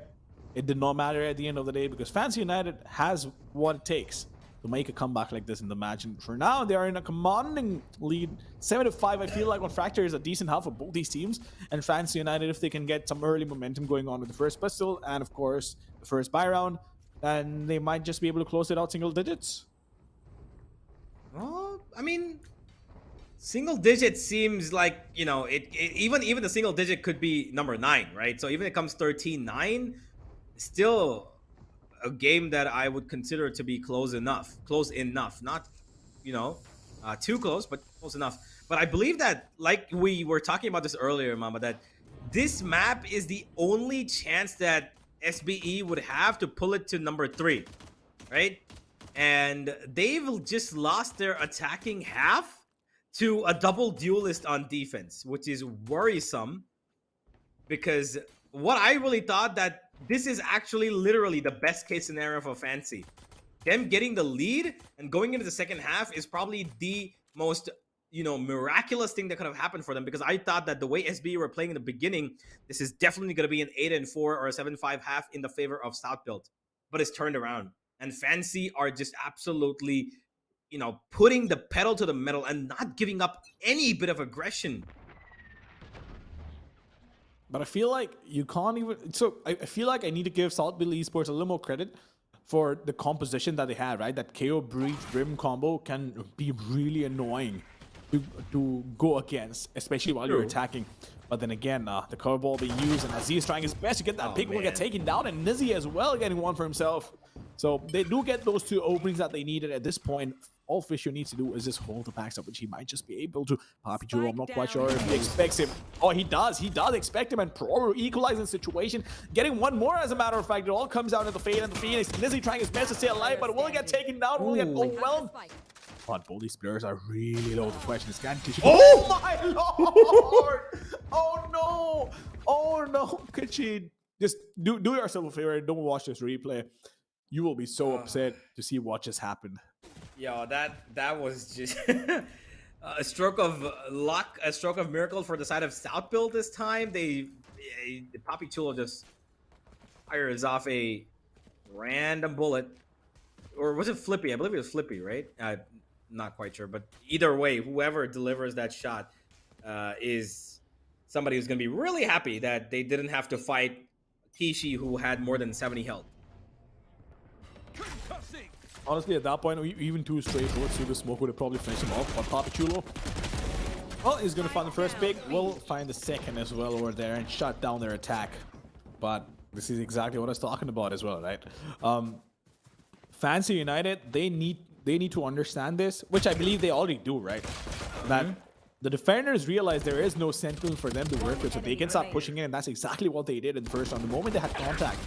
It did not matter at the end of the day because Fancy United has what it takes to make a comeback like this in the match. And for now, they are in a commanding lead, 7-5. I feel like on Fracture is a decent half for both these teams. And Fancy United, if they can get some early momentum going on with the first pistol and of course the first buy round, then they might just be able to close it out single digits. Well, I mean, single digit seems like, you know, even the single digit could be number 9, right? So even if it comes 13-9, still a game that I would consider to be close enough. Not, you know, too close, but close enough. But I believe that, like we were talking about this earlier, Mama, that this map is the only chance that SBE would have to pull it to number 3, right? And they've just lost their attacking half to a double duelist on defense, which is worrisome because what I really thought that this is actually literally the best case scenario for Fancy. Them getting the lead and going into the second half is probably the most, you know, miraculous thing that could have happened for them, because I thought that the way SB were playing in the beginning, this is definitely going to be an 8-4 or a 7-5 half in the favor of South Build, but it's turned around and Fancy are just absolutely, you know, putting the pedal to the metal and not giving up any bit of aggression. But I feel like you can't even... So I feel like I need to give Southwood Esports a little more credit for the composition that they had, right? That KO Breach Brim combo can be really annoying to go against, especially while you're attacking. But then again, the cover ball being used, and Aziz trying his best to get that big one get taken down, and Nizzy as well getting one for himself. So they do get those 2 openings that they needed at this point. All Fisher needs to do is just hold the backs up, which he might just be able to. Papi Chulo, I'm not quite sure if he expects him. Oh, he does. He does expect him, and Pro equalizing the situation. Getting one more, as a matter of fact. It all comes down to the fade and the Phoenix. Nizzy trying his best to stay alive, but will he get taken down? Will he get overwhelmed? But both these players are really low. The question is, can Kishi... Oh my lord! Oh no! Oh no, Kishi. Just do yourself a favor and don't watch this replay. You will be so upset to see what just happened. Yo, that was just a stroke of luck, a stroke of miracle for the side of South Build this time. The Papi Chulo just fires off a random bullet. Or was it Flippy? I believe it was Flippy, right? Not quite sure. But either way, whoever delivers that shot is somebody who's going to be really happy that they didn't have to fight Kishi, who had more than 70 health. Honestly, at that point, even 2 straight bullets through the smoke would have probably finished him off. But Papi Chulo, well, he's going to find the first pick. Will find the second as well over there and shut down their attack. But this is exactly what I was talking about as well, right? Fancy United, they need to understand this, which I believe they already do, right? That the defenders realize there is no sentinel for them to work with, so they can start pushing in, and that's exactly what they did in the first round. The moment they had contact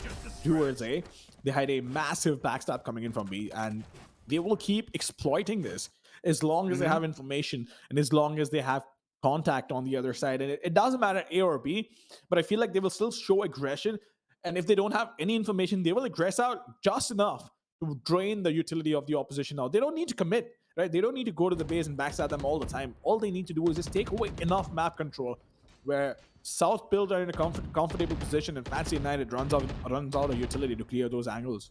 towards A, they had a massive backstab coming in from B, and they will keep exploiting this as long as they have information and as long as they have contact on the other side. And it doesn't matter A or B, but I feel like they will still show aggression, and if they don't have any information, they will aggress out just enough to drain the utility of the opposition out. They don't need to commit. right? They don't need to go to the base and backstab them all the time. All they need to do is just take away enough map control where South build are in a comfortable position and Fancy United runs out of utility to clear those angles.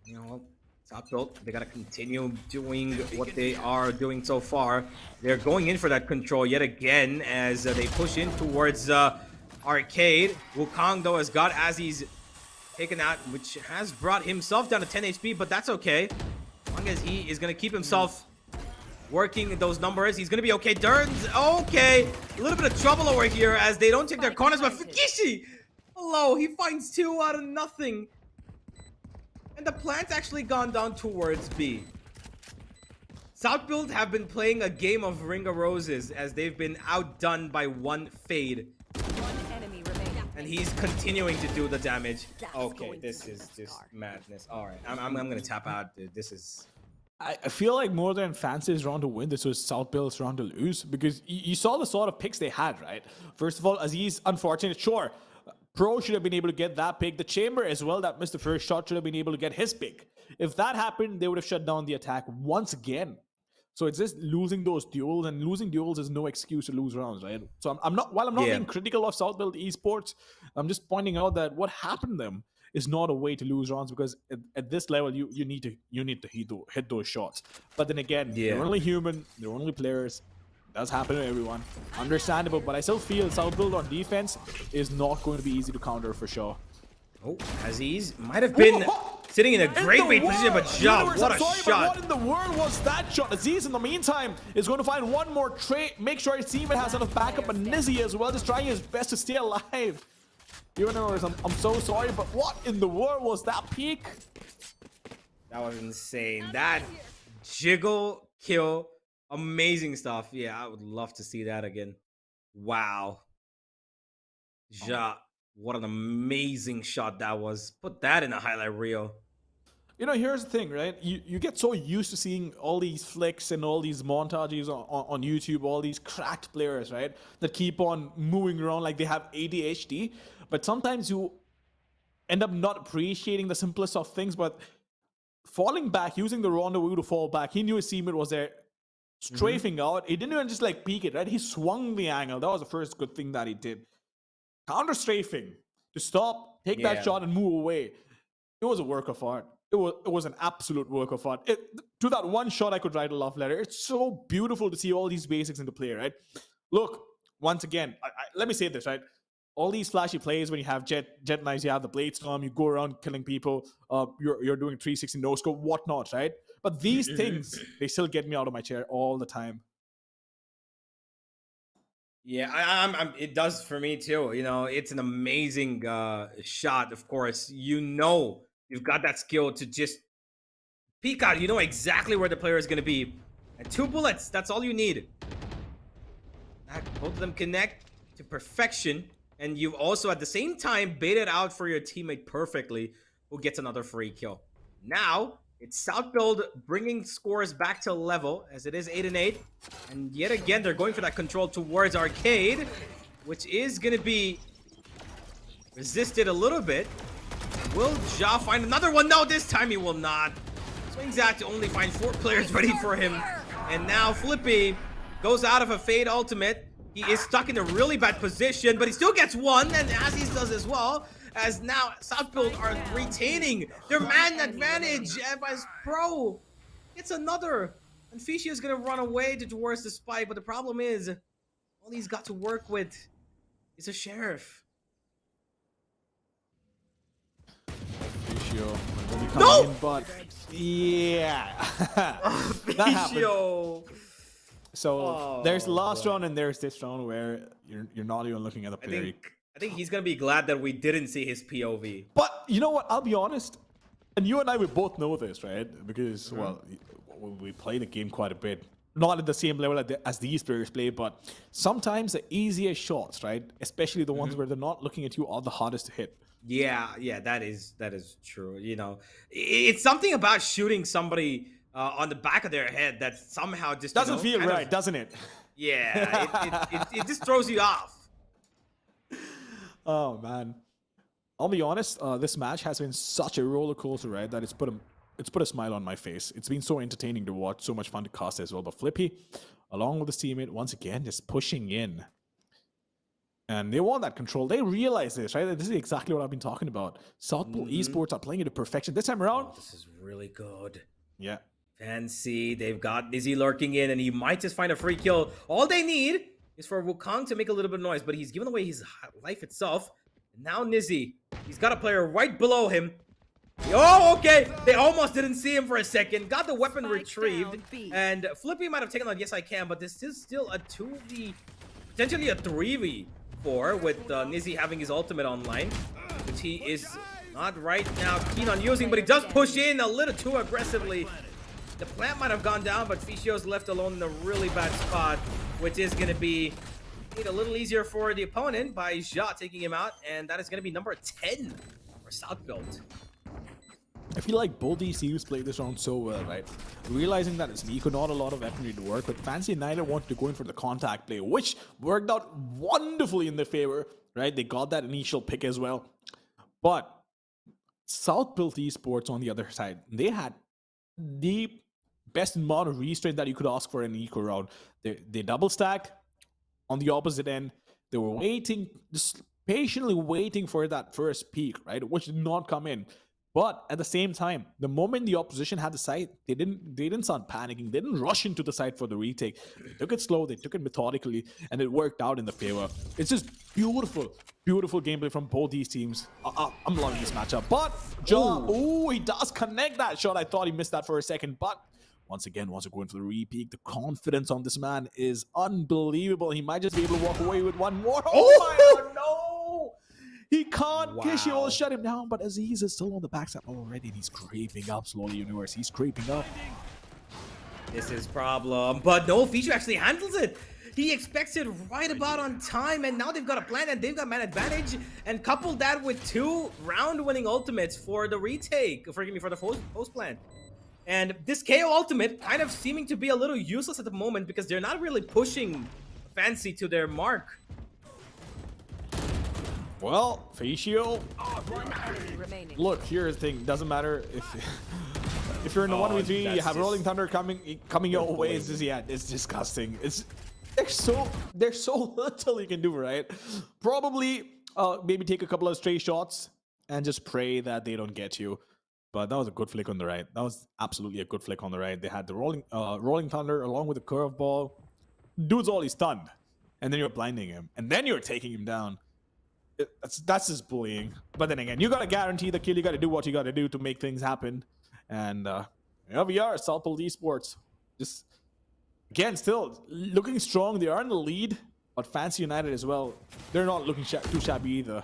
You know, South built. They gotta continue doing what they are doing so far. They're going in for that control yet again as they push in towards Arcade. Wukong though has got Azzy's taken out, which has brought himself down to 10 HP, but that's okay. As long as he is gonna keep himself working those numbers, he's gonna be okay. Dern's okay. A little bit of trouble over here as they don't take their corners, but Fukishi, hello, he finds 2 out of nothing. And the plant's actually gone down towards B. South Build have been playing a game of Ring of Roses as they've been outdone by 1 Fade. And he's continuing to do the damage. Okay, this is just madness. All right, I'm gonna tap out, dude. This is... I feel like more than Fancy's round to win, this was South Build's round to lose, because you saw the sort of picks they had, right? First of all, Aziz, unfortunate, sure. Pro should have been able to get that pick. The Chamber as well, that missed the first shot, should have been able to get his pick. If that happened, they would have shut down the attack once again. So it's just losing those duels, and losing duels is no excuse to lose rounds, right? So I'm not, while I'm not being critical of South Build Esports, I'm just pointing out that what happened to them is not a way to lose rounds, because at this level you need to hit those shots. But then again, they're only human, they're only players. It does happen to everyone. Understandable, but I still feel South Build on defense is not going to be easy to counter for sure. Oh, Aziz might have been sitting in a great position, but jump. What a shot. What in the world was that shot? Aziz, in the meantime, is going to find one more trade, make sure his teammate has enough backup, and Nizzy as well, just trying his best to stay alive. Universe, I'm so sorry, but what in the world was that peak? That was insane. That jiggle kill, amazing stuff. Yeah, I would love to see that again. Wow. Ja, what an amazing shot that was. Put that in a highlight reel. You know, here's the thing, right? You get so used to seeing all these flicks and all these montages on YouTube, all these cracked players, right? That keep on moving around like they have ADHD. But sometimes you end up not appreciating the simplest of things, but falling back, using the rendezvous to fall back. He knew his teammate was there, strafing out. He didn't even just like peek it, right? He swung the angle. That was the first good thing that he did. Counter strafing to stop, take that shot and move away. It was a work of art. It was an absolute work of art. To that one shot, I could write a love letter. It's so beautiful to see all these basics into play, right? Look, once again, let me say this, right? All these flashy plays, when you have Jet Knives, you have the Blade Storm, you go around killing people, you're doing 360 no scope, whatnot, right? But these things, they still get me out of my chair all the time. Yeah, it does for me too. You know, it's an amazing shot. Of course, you know you've got that skill to just peek out. You know exactly where the player is going to be. And 2 bullets, that's all you need. Both of them connect to perfection. And you've also, at the same time, baited out for your teammate perfectly, who gets another free kill. Now, it's South Build bringing scores back to level, as it is 8-8. And yet again, they're going for that control towards Arcade, which is going to be resisted a little bit. Will Ja find another one? No, this time he will not. Swings out to only find 4 players ready for him. And now Flippy goes out of a Fade ultimate. He is stuck in a really bad position, but he still gets one, and Aziz does as well, as now South Build are retaining their man advantage, as Pro gets another. And Fishy is going to run away towards the spike, but the problem is, all he's got to work with is a Sheriff. No! In, but yeah. That happened. So there's the last round and there's this round where you're not even looking at the player. I think he's gonna be glad that we didn't see his POV. But you know what? I'll be honest, and you and I, we both know this, right? Because well, we play the game quite a bit. Not at the same level as these players play, but sometimes the easiest shots, right? Especially the ones where they're not looking at you, are the hardest to hit. Yeah, that is true. You know, it's something about shooting somebody on the back of their head that somehow just doesn't feel right, doesn't it? Yeah, it just throws you off. Oh man, I'll be honest. This match has been such a roller coaster ride that it's put it's put a smile on my face. It's been so entertaining to watch, so much fun to cast as well. But Flippy, along with his teammate, once again, just pushing in. And they want that control. They realize this, right? This is exactly what I've been talking about. South Pole Esports are playing it to perfection. This time around, This is really good. yeah. Fancy. They've got Nizzy lurking in, and he might just find a free kill. All they need is for Wukong to make a little bit of noise, but he's given away his life itself. And now Nizzy, he's got a player right below him. Oh, okay. They almost didn't see him for a second. Got the weapon retrieved. And Flippy might have taken on Yes I Can, but this is still a 2v, potentially a 3v4 with Nizzy having his ultimate online, which he is not right now keen on using, but he does push in a little too aggressively. The plant might have gone down, but Ficio's left alone in a really bad spot, which is going to be made a little easier for the opponent by Ja taking him out, and that is going to be number 10 for South Build. I feel like both these teams played this round so well, right? Realizing that it's Nico, not a lot of weaponry to work with. Fancy United wanted to go in for the contact play, which worked out wonderfully in their favor, right? They got that initial pick as well. But South Built Esports on the other side, they had the best amount of restraint that you could ask for in an eco round. They double stacked on the opposite end. They were waiting, just patiently waiting for that first peak, right? Which did not come in. But at the same time, the moment the opposition had the site, they didn't start panicking. They didn't rush into the site for the retake. They took it slow, they took it methodically, and it worked out in the favor. It's just beautiful, beautiful gameplay from both these teams. I'm loving this matchup. But he does connect that shot. I thought he missed that for a second, but once again, wants to go in for the re-peak. The confidence on this man is unbelievable. He might just be able to walk away with one more. Oh my God, no! He can't. Wow. Kishi will shut him down, but Aziz is still on the backside already, and he's creeping up slowly, Universe. He's creeping up. This is problem, but no, Fichu actually handles it. He expects it right about on time, and now they've got a plan, and they've got man advantage, and couple that with 2 round-winning ultimates for the retake, forgive me, for the post plan. And this KO ultimate kind of seeming to be a little useless at the moment because they're not really pushing Fancy to their mark. Well, Facio, look, here's the thing. Doesn't matter if you're in the 1v3, you have Rolling Thunder coming your way. It's just, yeah, it's disgusting. There's so little you can do, right? Probably maybe take a couple of stray shots and just pray that they don't get you. But that was a good flick on the right. That was absolutely a good flick on the right. They had the Rolling Thunder along with the curveball. Dude's already stunned. And then you're blinding him. And then you're taking him down. That's just bullying. But then again, you got to guarantee the kill. You got to do what you got to do to make things happen. And here we are, South Pole Esports. Just, again, still looking strong. They are in the lead. But Fancy United as well. They're not looking too shabby either.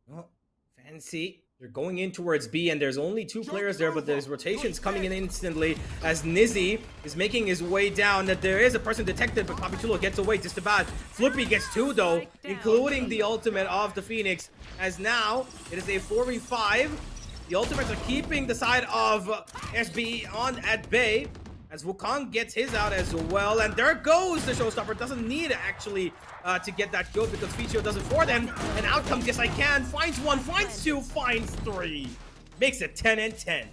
Well, Fancy, they're going in towards B, and there's only 2 players there, but there's rotations coming in instantly as Nizzy is making his way down. That there is a person detected, but Papichulo gets away just about. Flippy gets 2 though, including the ultimate of the Phoenix, as now it is a 4v5. The ultimates are keeping the side of SB on at bay, as Wukong gets his out as well, and there goes the showstopper. Doesn't need actually to get that kill because Ficho does it for them, and out comes Yes I Can, finds 1, finds 2, finds 3, makes it 10 and 10.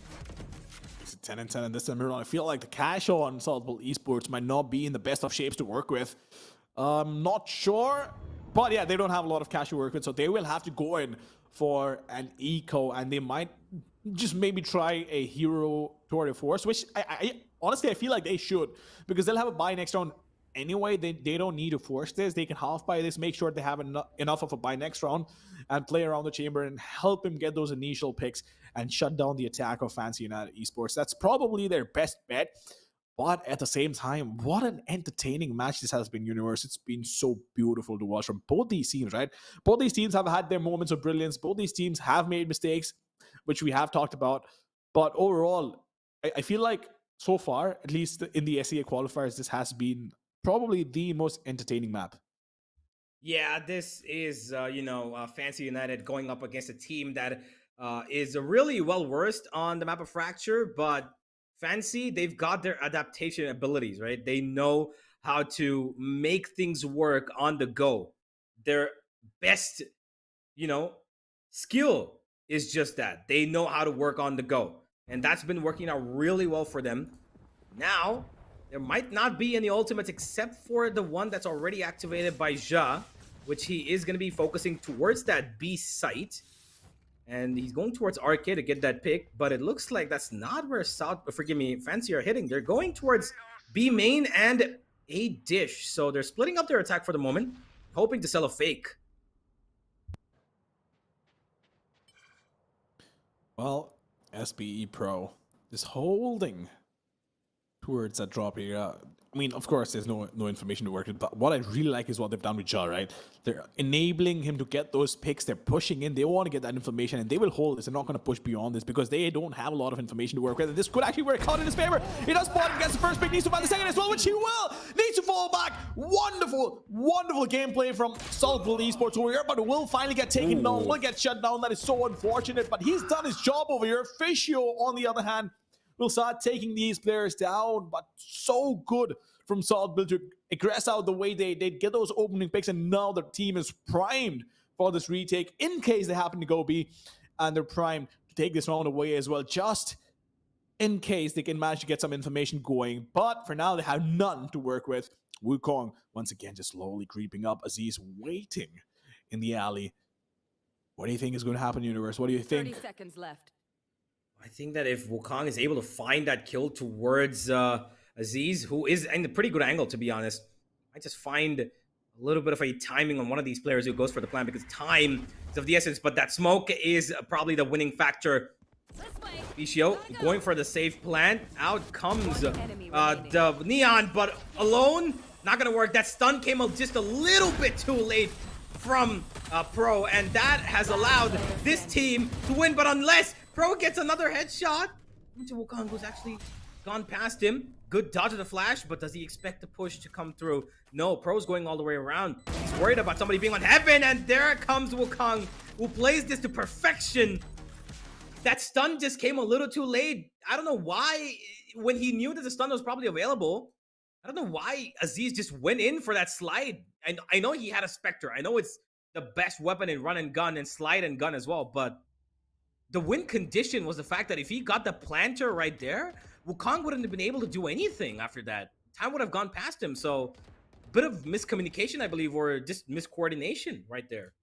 It's a 10 and 10 in this time around. I feel like the cash on South Pole Esports might not be in the best of shapes to work with. Not sure, but yeah, they don't have a lot of cash to work with, so they will have to go in for an eco, and they might just maybe try a hero tour de force, which I honestly, I feel like they should, because they'll have a buy next round anyway. They don't need to force this. They can half buy this, make sure they have enough of a buy next round, and play around the chamber and help him get those initial picks and shut down the attack of Fancy United Esports. That's probably their best bet. But at the same time, what an entertaining match this has been, Universe. It's been so beautiful to watch from both these teams, right? Both these teams have had their moments of brilliance. Both these teams have made mistakes, which we have talked about. But overall, I feel like so far, at least in the SEA Qualifiers, this has been probably the most entertaining map. Yeah, this is, Fancy United going up against a team that is really well-versed on the map of Fracture, but Fancy, they've got their adaptation abilities, right? They know how to make things work on the go. Their best, skill is just that. They know how to work on the go. And that's been working out really well for them. Now, there might not be any ultimates except for the one that's already activated by Ja, which he is going to be focusing towards that B site. And he's going towards Arcade to get that pick, but it looks like that's not where Fancy are hitting. They're going towards B main and A dish. So they're splitting up their attack for the moment, hoping to sell a fake. Well, SBE Pro is holding towards that drop here. I mean, of course, there's no information to work with, but what I really like is what they've done with Ja, right? They're enabling him to get those picks. They're pushing in. They want to get that information, and they will hold this. They're not going to push beyond this because they don't have a lot of information to work with. And this could actually work out in his favor. He does spot him, gets the first pick, needs to find the second as well, which he will. Needs to fall back. Wonderful, wonderful gameplay from Esports over here, but will finally get taken down. Will get shut down. That is so unfortunate, but he's done his job over here. Fisio, on the other hand, will start taking these players down, but so good from Saltbill to aggress out the way they get those opening picks, and now the team is primed for this retake in case they happen to go B, and they're primed to take this round away as well, just in case they can manage to get some information going. But for now, they have none to work with. Wukong, once again, just slowly creeping up. Aziz waiting in the alley. What do you think is going to happen, Universe? What do you think? 30 seconds left. I think that if Wukong is able to find that kill towards Aziz, who is in a pretty good angle, to be honest, I just find a little bit of a timing on one of these players who goes for the plan, because time is of the essence, but that smoke is probably the winning factor. Fischio going for the safe plant. Out comes the Neon, but alone, not going to work. That stun came just a little bit too late from Pro, and that has allowed this team to win, but unless Pro gets another headshot, Wukong who's actually gone past him. Good dodge of the flash, but does he expect the push to come through? No, Pro's going all the way around. He's worried about somebody being on heaven, and there comes Wukong, who plays this to perfection. That stun just came a little too late. I don't know why, when he knew that the stun was probably available, I don't know why Aziz just went in for that slide. I know he had a Spectre. I know it's the best weapon in run and gun and slide and gun as well, but the win condition was the fact that if he got the planter right there, Wukong wouldn't have been able to do anything after that. Time would have gone past him. So, a bit of miscommunication, I believe, or just miscoordination right there.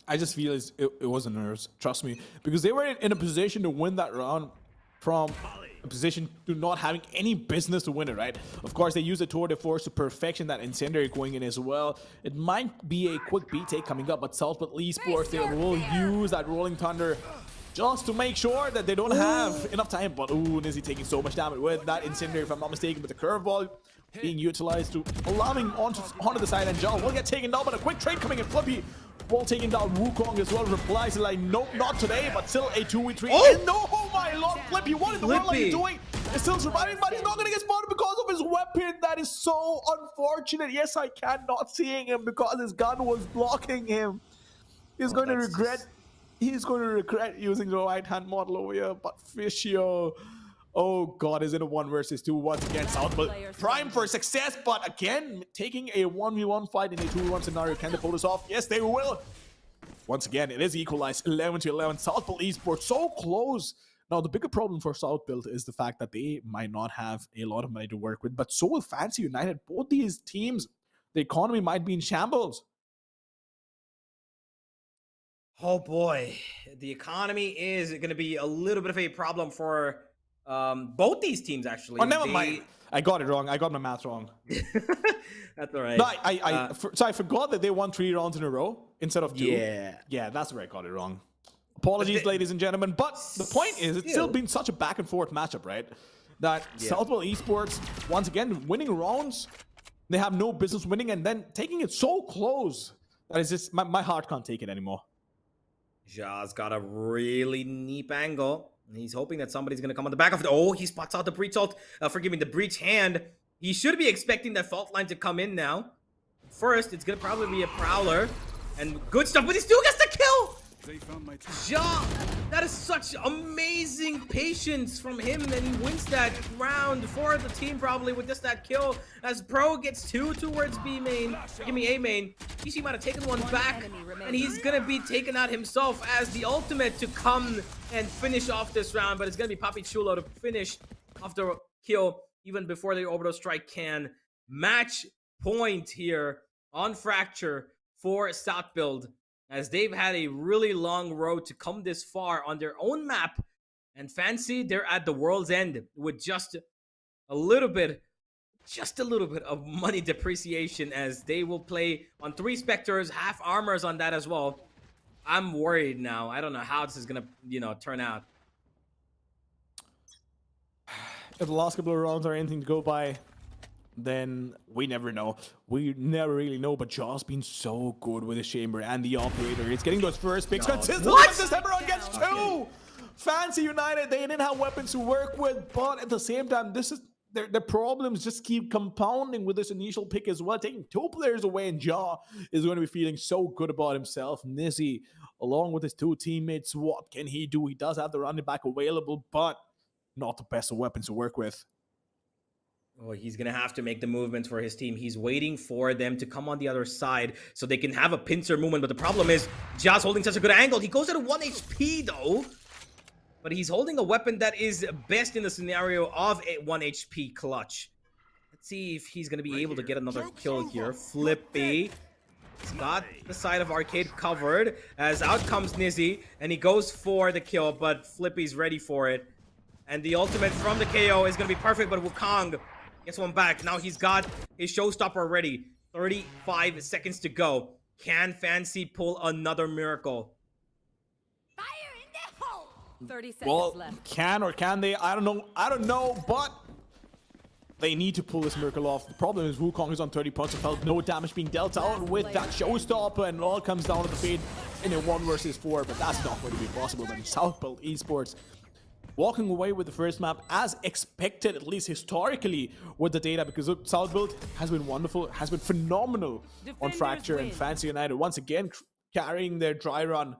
I just feel it was nerves, trust me, because they were in a position to win that round from a position to not having any business to win it, right? Of course, they use the tour de force to perfection, that incendiary going in as well. It might be a quick B take coming up, but Esports, they will use that Rolling Thunder just to make sure that they don't have enough time. But Nizzy taking so much damage with that incendiary, if I'm not mistaken, with the curveball being utilized to allowing onto the side, and John will get taken down, but a quick trade coming in. Flippy will taking down Wukong as well, replies like, nope, not today, but still a 2v3. And no, oh my lord, Flippy, what in the world are you doing? He's still surviving, but he's not gonna get spotted because of his weapon. That is so unfortunate. Yes, I cannot seeing him because his gun was blocking him. He's going to regret. He's going to regret using the right-hand model over here, but Fischio, oh god, is in a 1 versus 2 once again. Southwell prime for success, but again, taking a 1v1 fight in a 2v1 scenario. Can they pull this off? Yes, they will. Once again, it is equalized 11-11. Southwell Esports so close. Now, the bigger problem for Southwell is the fact that they might not have a lot of money to work with, but so will Fancy United. Both these teams, the economy might be in shambles. Oh boy, the economy is going to be a little bit of a problem for both these teams, actually. Oh, never mind. I got it wrong. I got my math wrong. That's all right. No, so I forgot that they won 3 rounds in a row instead of 2. Yeah, that's where I got it wrong. Apologies, ladies and gentlemen. But the point is, it's still been such a back and forth matchup, right? That Southwell Esports, once again, winning rounds, they have no business winning, and then taking it so close that is just, my heart can't take it anymore. Ja's got a really neat angle. He's hoping that somebody's going to come on the back of it. Oh, he spots out the breach ult. The breach hand. He should be expecting that fault line to come in now. First, it's going to probably be a Prowler. And good stuff, but he still gets the kill! Ja, that is such amazing patience from him, and he wins that round for the team probably with just that kill. As Bro gets 2 towards B main, give me A main. Kishi might have taken one back, and he's gonna be taken out himself as the ultimate to come and finish off this round. But it's gonna be Papi Chulo to finish off the kill even before the orbital strike can. Match point here on Fracture for South Build, as they've had a really long road to come this far on their own map. And Fancy, they're at the world's end with just a little bit of money depreciation, as they will play on 3 Spectres, half armors on that as well. I'm worried now. I don't know how this is gonna, turn out. If the last couple of rounds are anything to go by, then we never know. We never really know, but Jaw's been so good with his chamber and the operator. It's getting those first picks. Consistently, this time around gets 2! Fancy United, they didn't have weapons to work with, but at the same time, this is the problems just keep compounding with this initial pick as well. Taking 2 players away, and Jaw is going to be feeling so good about himself. Nizzy, along with his 2 teammates, what can he do? He does have the running back available, but not the best of weapons to work with. Well, he's going to have to make the movements for his team. He's waiting for them to come on the other side so they can have a pincer movement. But the problem is, Ja's holding such a good angle. He goes at a 1 HP, though. But he's holding a weapon that is best in the scenario of a 1 HP clutch. Let's see if he's going to be able to get another kill here. Flippy. He's got the side of Arcade covered, as out comes Nizzy, and he goes for the kill, but Flippy's ready for it. And the ultimate from the KO is going to be perfect, but Wukong gets one back. Now he's got his showstopper ready. 35 seconds to go. Can Fancy pull another miracle? Fire in the hole! 30 seconds left. Can or can they? I don't know, but they need to pull this miracle off. The problem is Wukong is on 30 points of health. No damage being dealt out with that showstopper, and it all comes down to the fate in a 1 versus 4, but that's not going to be possible. But South Build Esports walking away with the first map as expected, at least historically, with the data, because South Build has been wonderful, has been phenomenal on Fracture, and Fancy United once again carrying their dry run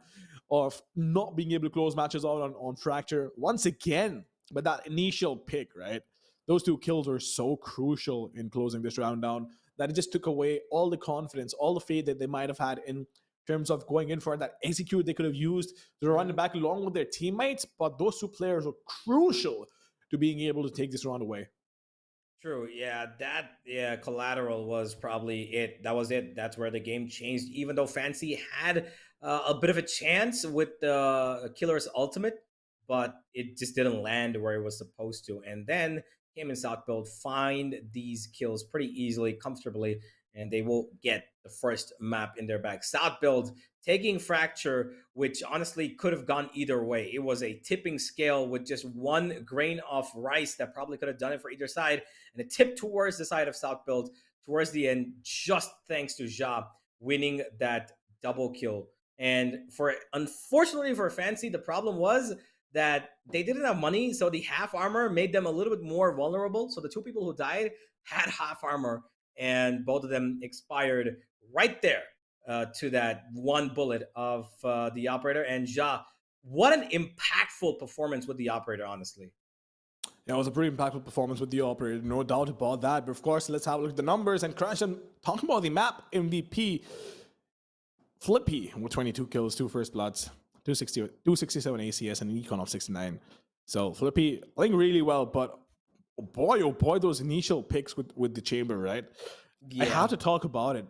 of not being able to close matches out on Fracture once again. But that initial pick, right? Those 2 kills were so crucial in closing this round down that it just took away all the confidence, all the faith that they might have had in terms of going in for that execute they could have used to run back along with their teammates. But those 2 players were crucial to being able to take this round away. True. Yeah, collateral was probably it. That was it. That's where the game changed. Even though Fancy had a bit of a chance with the Killer's ultimate, but it just didn't land where it was supposed to. And then Cam and South Build find these kills pretty easily, comfortably, and they will get the first map in their bag. South Build taking Fracture, which honestly could have gone either way. It was a tipping scale with just 1 grain of rice that probably could have done it for either side, and a tip towards the side of South Build towards the end, just thanks to Ja winning that double kill. And unfortunately for Fancy, the problem was that they didn't have money, so the half armor made them a little bit more vulnerable. So the 2 people who died had half armor, and both of them expired right there to that 1 bullet of the operator. And Ja, what an impactful performance with the operator, honestly. Yeah, it was a pretty impactful performance with the operator, no doubt about that. But of course, let's have a look at the numbers. And Crash, and talking about the map MVP, Flippy with 22 kills, 2 first bloods, 267 ACS, and an econ of 69. So Flippy playing really well, but oh boy, those initial picks with the chamber, right? Yeah. I have to talk about it.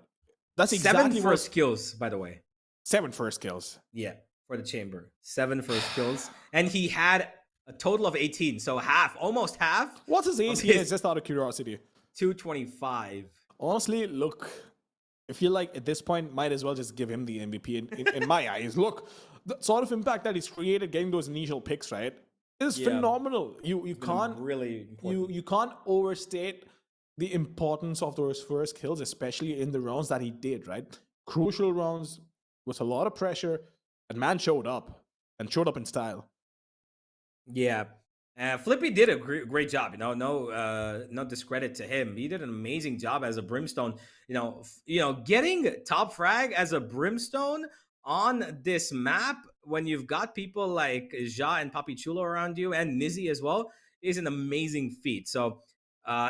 That's exactly 7 first kills, by the way. 7 first kills. Yeah, for the chamber. 7 first kills. And he had a total of 18, so almost half. What's his ACS, just out of curiosity? 225. Honestly, look, I feel like at this point, might as well just give him the MVP in my eyes. Look, the sort of impact that he's created getting those initial picks, right, is phenomenal. You can't really you can't overstate the importance of those first kills, especially in the rounds that he did, right? Crucial rounds with a lot of pressure, and man showed up in style. Yeah. Flippy did a great job, no discredit to him. He did an amazing job as a Brimstone. Getting top frag as a Brimstone on this map, when you've got people like Ja and Papi Chulo around you and Nizzy as well, is an amazing feat. So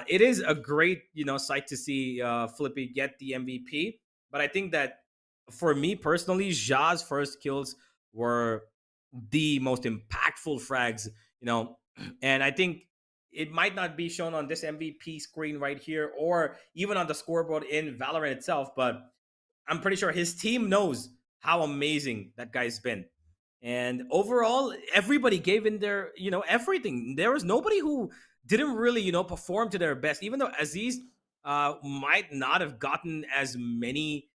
it is a great, sight to see Flippy get the MVP. But I think that for me personally, Ja's first kills were the most impactful frags, and I think it might not be shown on this MVP screen right here or even on the scoreboard in Valorant itself, but I'm pretty sure his team knows how amazing that guy's been. And overall, everybody gave in their, everything. There was nobody who didn't really, perform to their best. Even though Aziz might not have gotten as many,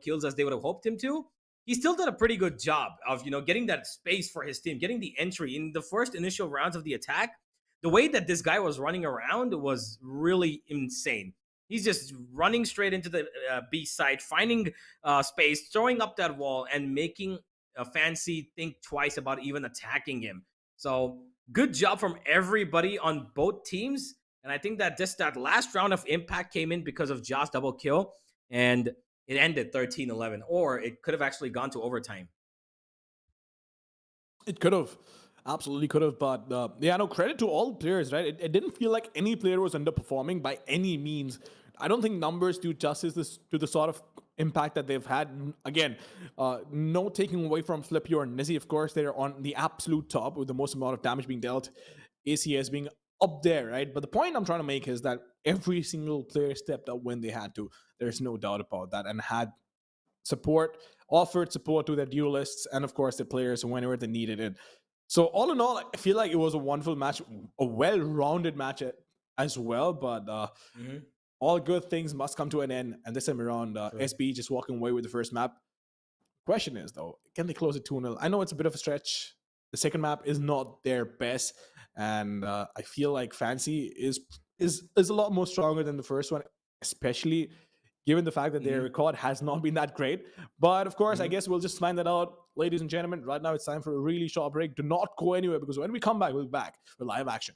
kills as they would have hoped him to, he still did a pretty good job of, getting that space for his team, getting the entry in the first initial rounds of the attack. The way that this guy was running around was really insane. He's just running straight into the B side, finding space, throwing up that wall, and making a Fancy think twice about even attacking him. So good job from everybody on both teams. And I think that just that last round of impact came in because of Josh double kill, and it ended 13-11, or it could have actually gone to overtime. It could have. Absolutely could have. But no, credit to all players, right? It didn't feel like any player was underperforming by any means. I don't think numbers do justice to the sort of impact that they've had. Again, no taking away from Flippy or Nizzy. Of course, they're on the absolute top with the most amount of damage being dealt. ACS being up there, right? But the point I'm trying to make is that every single player stepped up when they had to. There's no doubt about that. And had offered support to their duelists and, of course, the players whenever they needed it. So all in all, I feel like it was a wonderful match, a well-rounded match as well. But all good things must come to an end. And this time around, SB just walking away with the first map. Question is, though, can they close it 2-0? I know it's a bit of a stretch. The second map is not their best. And I feel like Fancy is a lot more stronger than the first one, especially given the fact that their record has not been that great. But of course, I guess we'll just find that out. Ladies and gentlemen, right now it's time for a really short break. Do not go anywhere, because when we come back, we'll be back with live action.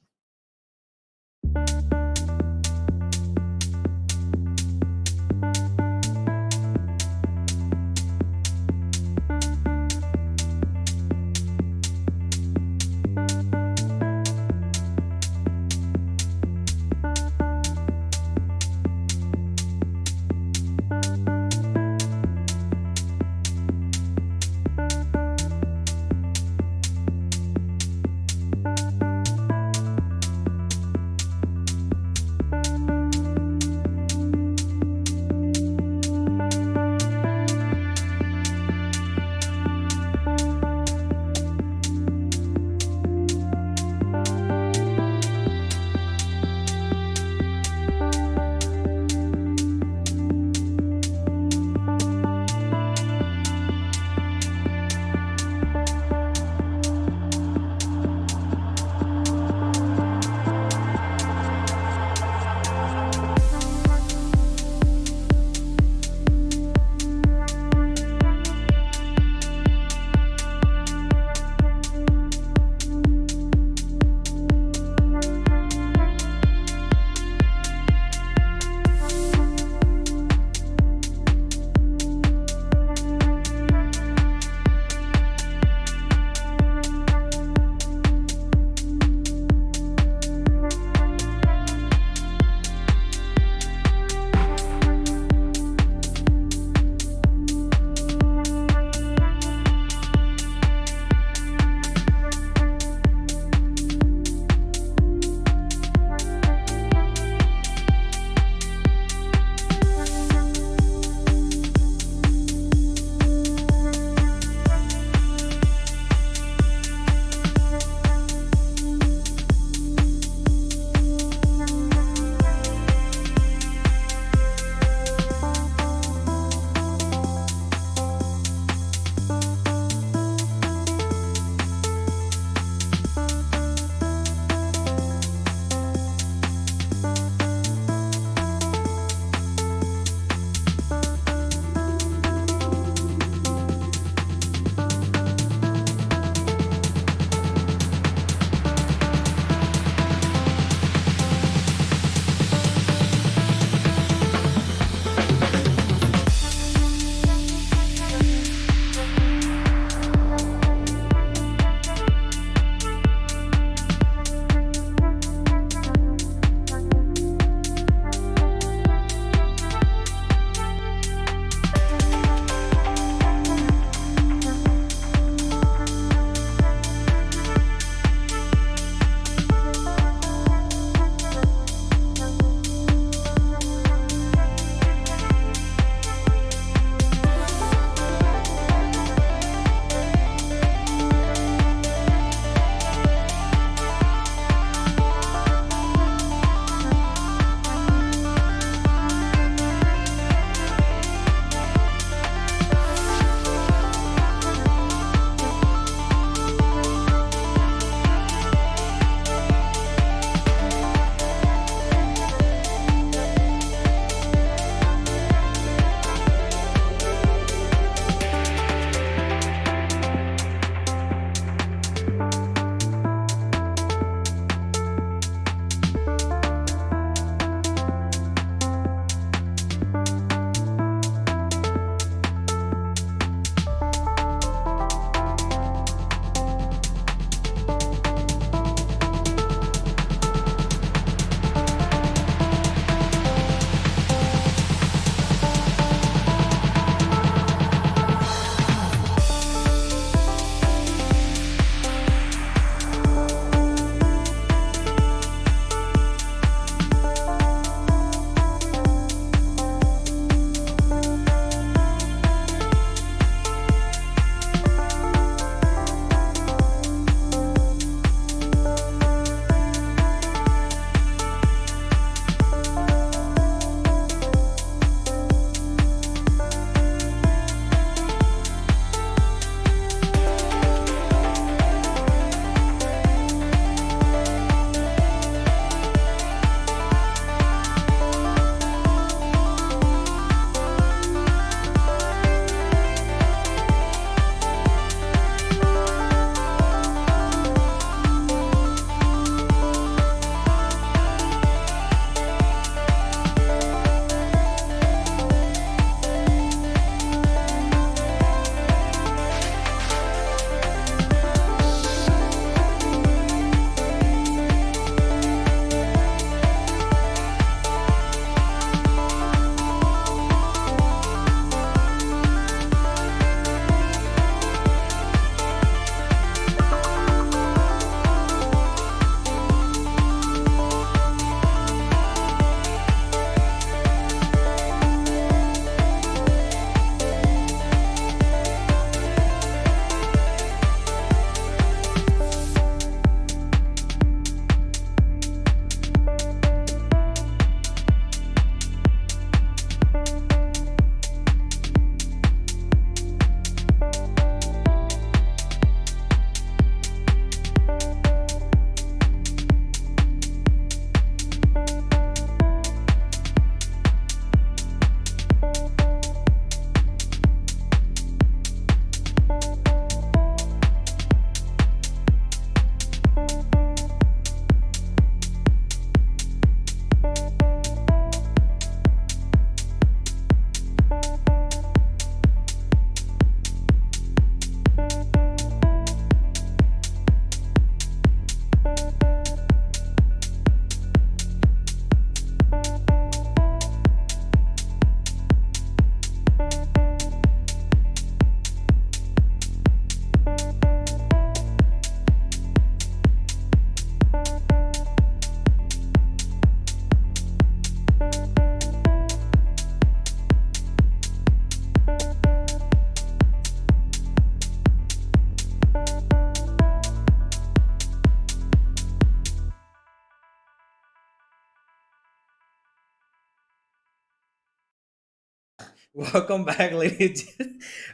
Welcome back, ladies. All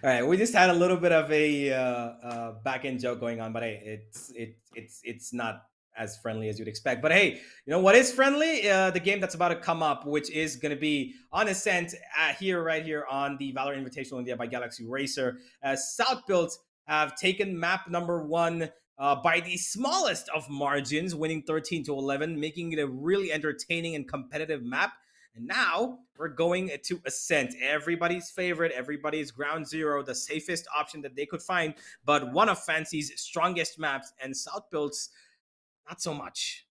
right, we just had a little bit of a back end joke going on, but hey, it's not as friendly as you'd expect. But hey, you know what is friendly? The game that's about to come up, which is going to be on Ascent here, right here on the Valorant Invitational India by Galaxy Racer, as South Built have taken map number one. By the smallest of margins, winning 13-11, making it a really entertaining and competitive map. And now we're going to Ascent, everybody's favorite, everybody's ground zero, the safest option that they could find, but one of Fancy's strongest maps, and South Built's not so much.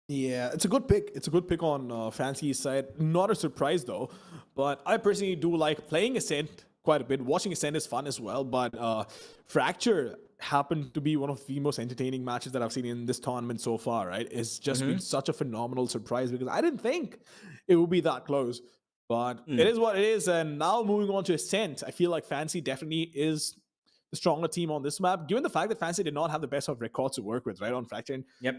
Yeah, it's a good pick. It's a good pick on Fancy's side. Not a surprise though, but I personally do like playing Ascent quite a bit. Watching Ascent is fun as well, but Fracture happened to be one of the most entertaining matches that I've seen in this tournament so far, right? It's just been such a phenomenal surprise because I didn't think it would be that close. But it is what it is. And now moving on to Ascent, I feel like Fancy definitely is the stronger team on this map, given the fact that Fancy did not have the best of records to work with, right, on Fracture. Yep.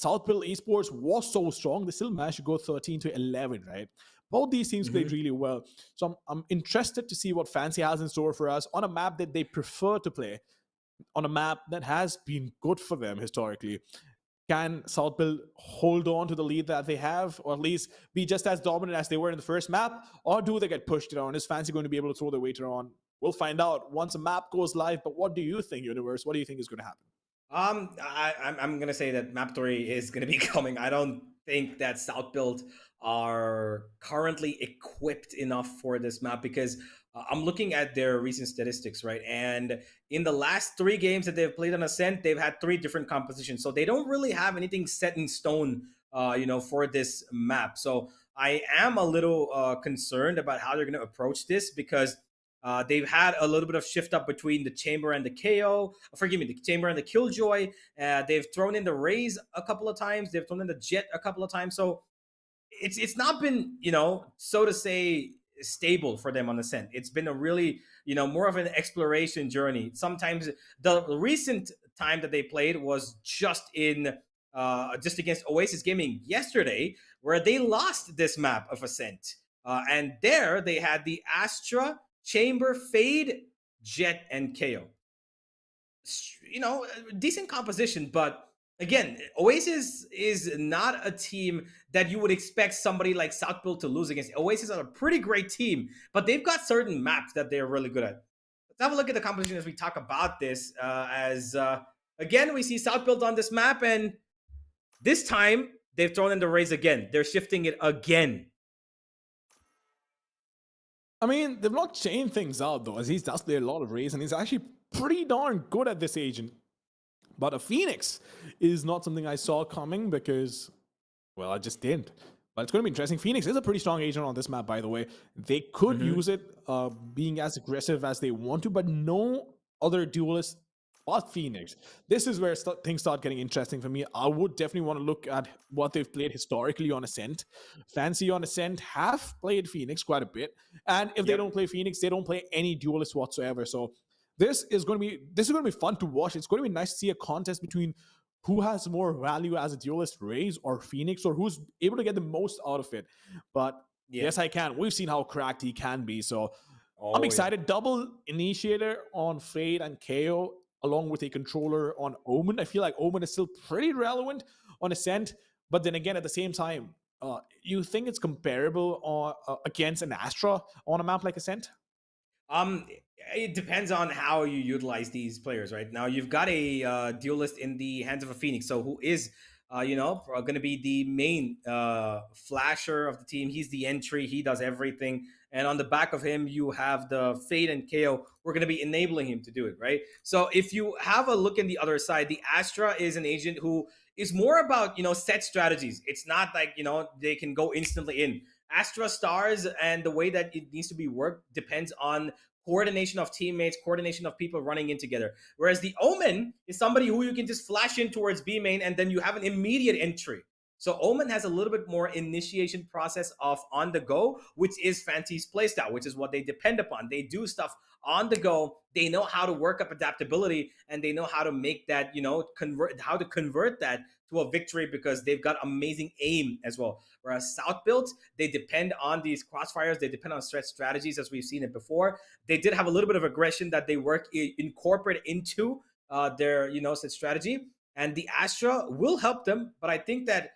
Southfield Esports was so strong, they still managed to go 13-11, right? Both these teams played really well. So I'm interested to see what Fancy has in store for us on a map that they prefer to play, on a map that has been good for them historically. Can Southfield hold on to the lead that they have, or at least be just as dominant as they were in the first map, or do they get pushed around? Is Fancy going to be able to throw their weight around? We'll find out once a map goes live. But what do you think, Universe? What do you think is going to happen? I'm gonna say that map 3 is gonna be coming. I don't think that South Build are currently equipped enough for this map because I'm looking at their recent statistics, right? And in the last 3 games that they've played on Ascent, they've had 3 different compositions, so they don't really have anything set in stone, for this map. So I am a little concerned about how they're gonna approach this because they've had a little bit of shift up between the Chamber and the KO. Forgive me, the Chamber and the Killjoy. They've thrown in the Raze a couple of times. They've thrown in the Jet a couple of times. So it's not been, so to say, stable for them on Ascent. It's been a really, more of an exploration journey. Sometimes the recent time that they played was just against Oasis Gaming yesterday, where they lost this map of Ascent. And there they had the Astra, Chamber, Fade, Jet, and KO. Decent composition, but again, Oasis is not a team that you would expect somebody like Southfield to lose against. Oasis are a pretty great team, but they've got certain maps that they're really good at. Let's have a look at the composition as we talk about this. Again, we see Southfield on this map, and this time they've thrown in the Raze again. They're shifting it again. I mean, they've not changed things out though, as he does play a lot of Raze, and he's actually pretty darn good at this agent. But a Phoenix is not something I saw coming because, well, I just didn't. But it's going to be interesting. Phoenix is a pretty strong agent on this map, by the way. They could use it being as aggressive as they want to, but no other duelist but Phoenix. This is where things start getting interesting for me. I would definitely want to look at what they've played historically on Ascent. Fancy on Ascent have played Phoenix quite a bit. And if they don't play Phoenix, they don't play any duelist whatsoever. So this is going to be fun to watch. It's going to be nice to see a contest between who has more value as a duelist, Raze or Phoenix, or who's able to get the most out of it. But yes, I can. We've seen how cracked he can be. So I'm excited. Double initiator on Fade and KO, along with a controller on Omen. I feel like Omen is still pretty relevant on Ascent. But then again, at the same time, you think it's comparable against an Astra on a map like Ascent? It depends on how you utilize these players, right? Now you've got a duelist in the hands of a Phoenix, so who is, going to be the main flasher of the team. He's the entry. He does everything. And on the back of him, you have the Fade and KO. We're going to be enabling him to do it, right? So if you have a look in the other side, the Astra is an agent who is more about, set strategies. It's not like, they can go instantly in. Astra stars and the way that it needs to be worked depends on coordination of teammates, coordination of people running in together. Whereas the Omen is somebody who you can just flash in towards B main and then you have an immediate entry. So Omen has a little bit more initiation process of on the go, which is Fancy's playstyle, which is what they depend upon. They do stuff on the go. They know how to work up adaptability, and they know how to make that, how to convert that to a victory, because they've got amazing aim as well. Whereas South builds, they depend on these crossfires, they depend on stretch strategies, as we've seen it before. They did have a little bit of aggression that they incorporate into their set strategy, and the Astra will help them. But I think that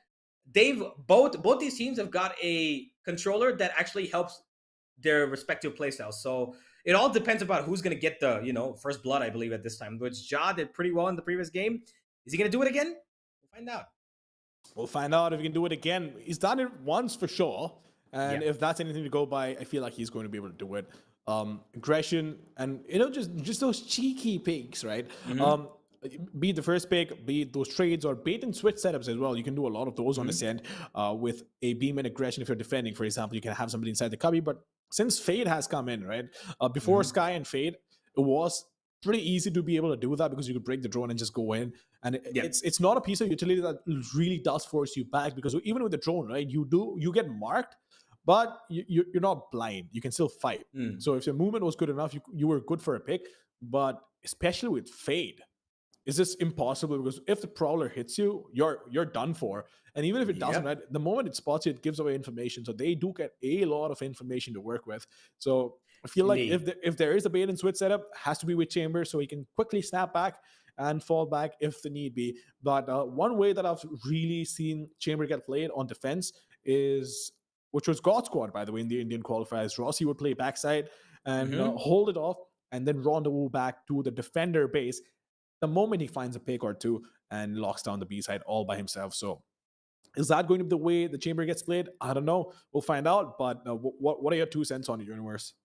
they've both these teams have got a controller that actually helps their respective playstyles. So it all depends about who's going to get the first blood, I believe, at this time, which Ja did pretty well in the previous game. Is he going to do it again? We'll find out. We'll find out if he can do it again. He's done it once for sure. And Yeah. if that's anything to go by, I feel like he's going to be able to do it. Aggression and, just those cheeky picks, right? Be it the first pick, be it those trades, or bait and switch setups as well. You can do a lot of those on Ascent with a beam and aggression. If you're defending, for example, you can have somebody inside the cubby. But since Fade has come in, right? Before Sky and Fade, it was pretty easy to be able to do that because you could break the drone and just go in. And it's not a piece of utility that really does force you back, because even with the drone, right, you get marked, but you're not blind. You can still fight. So if your movement was good enough, you were good for a pick. But especially with Fade, it's just impossible, because if the Prowler hits you, you're done for. And even if it doesn't, right, the moment it spots you, it gives away information. So they do get a lot of information to work with. So I feel like if there is a bait and switch setup, it has to be with Chamber, so he can quickly snap back and fall back if the need be. But one way that I've really seen Chamber get played on defense is, which was God Squad, by the way, in the Indian qualifiers. Rossi would play backside and hold it off, and then rendezvous back to the defender base the moment he finds a pick or two and locks down the B side all by himself. So is that going to be the way the Chamber gets played? I don't know. We'll find out. But what are your 2 cents on it, Universe?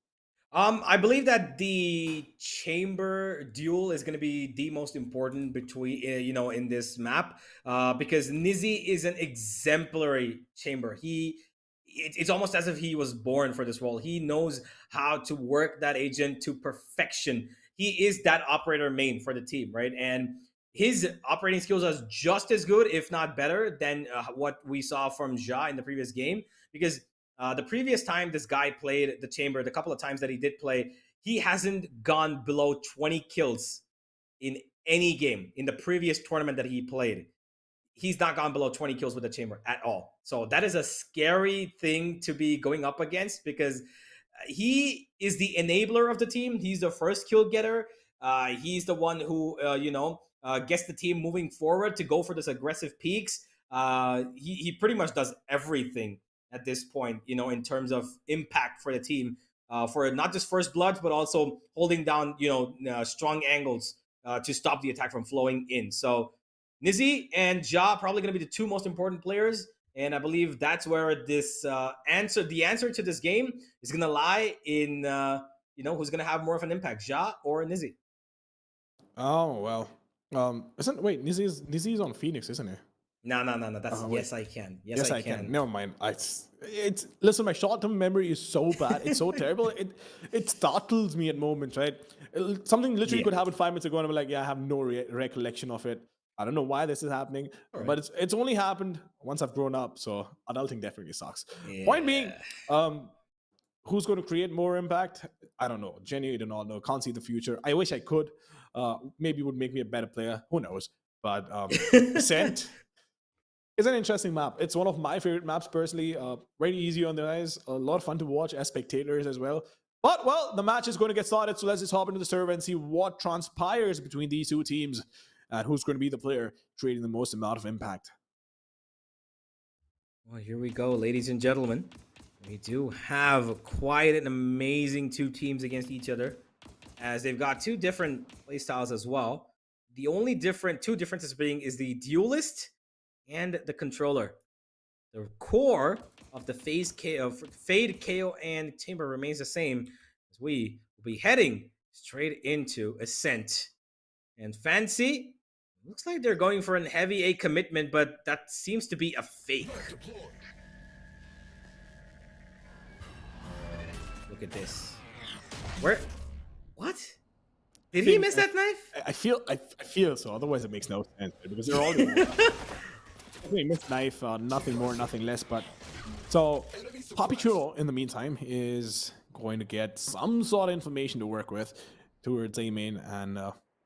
I believe that the Chamber duel is going to be the most important between in this map, because Nizzy is an exemplary Chamber. It's almost as if he was born for this role. He knows how to work that agent to perfection. He is that operator main for the team, right? And his operating skills are just as good, if not better, than what we saw from Ja in the previous game. Because the previous time this guy played the Chamber, the couple of times that he did play, he hasn't gone below 20 kills in any game in the previous tournament that he played. He's not gone below 20 kills with the Chamber at all. So that is a scary thing to be going up against, because he is the enabler of the team. He's the first kill getter. He's the one who, gets the team moving forward to go for this aggressive peaks. He pretty much does everything at this point, in terms of impact for the team, for not just first bloods, but also holding down, strong angles to stop the attack from flowing in. So Nizzy and Ja probably going to be the 2 most important players. And I believe that's where the answer to this game is going to lie in, who's going to have more of an impact, Ja or Nizzy. Oh, well. Nizzy's on Phoenix, isn't he? No. That's yes, I can. Yes, I can. Never mind. It's listen. My short-term memory is so bad. It's so terrible. It startles me at moments. Right, something literally could happen 5 minutes ago, and I'm like, yeah, I have no recollection of it. I don't know why this is happening, but it's only happened once I've grown up. So adulting definitely sucks. Yeah. Point being, who's going to create more impact? I don't know. Genuinely do not know. Can't see the future. I wish I could. Maybe it would make me a better player. Who knows? But Ascent is an interesting map. It's one of my favorite maps personally. Very easy on the eyes. A lot of fun to watch as spectators as well. But, well, the match is going to get started. So let's just hop into the server and see what transpires between these 2 teams and who's going to be the player creating the most amount of impact. Well, here we go, ladies and gentlemen. We do have quite an amazing 2 teams against each other, as they've got 2 different playstyles as well. The only 2 differences being is the duelist and the controller. The core of the Fade, KO, and Chamber remains the same, as we will be heading straight into Ascent. And Fancy, looks like they're going for an heavy A commitment, but that seems to be a fake. Look at this. What? Did he miss that knife? I feel so. Otherwise, it makes no sense, because they're all. Unfortunately, missed knife. Nothing more, nothing less. But so Poppy Chulo, in the meantime, is going to get some sort of information to work with towards A main, and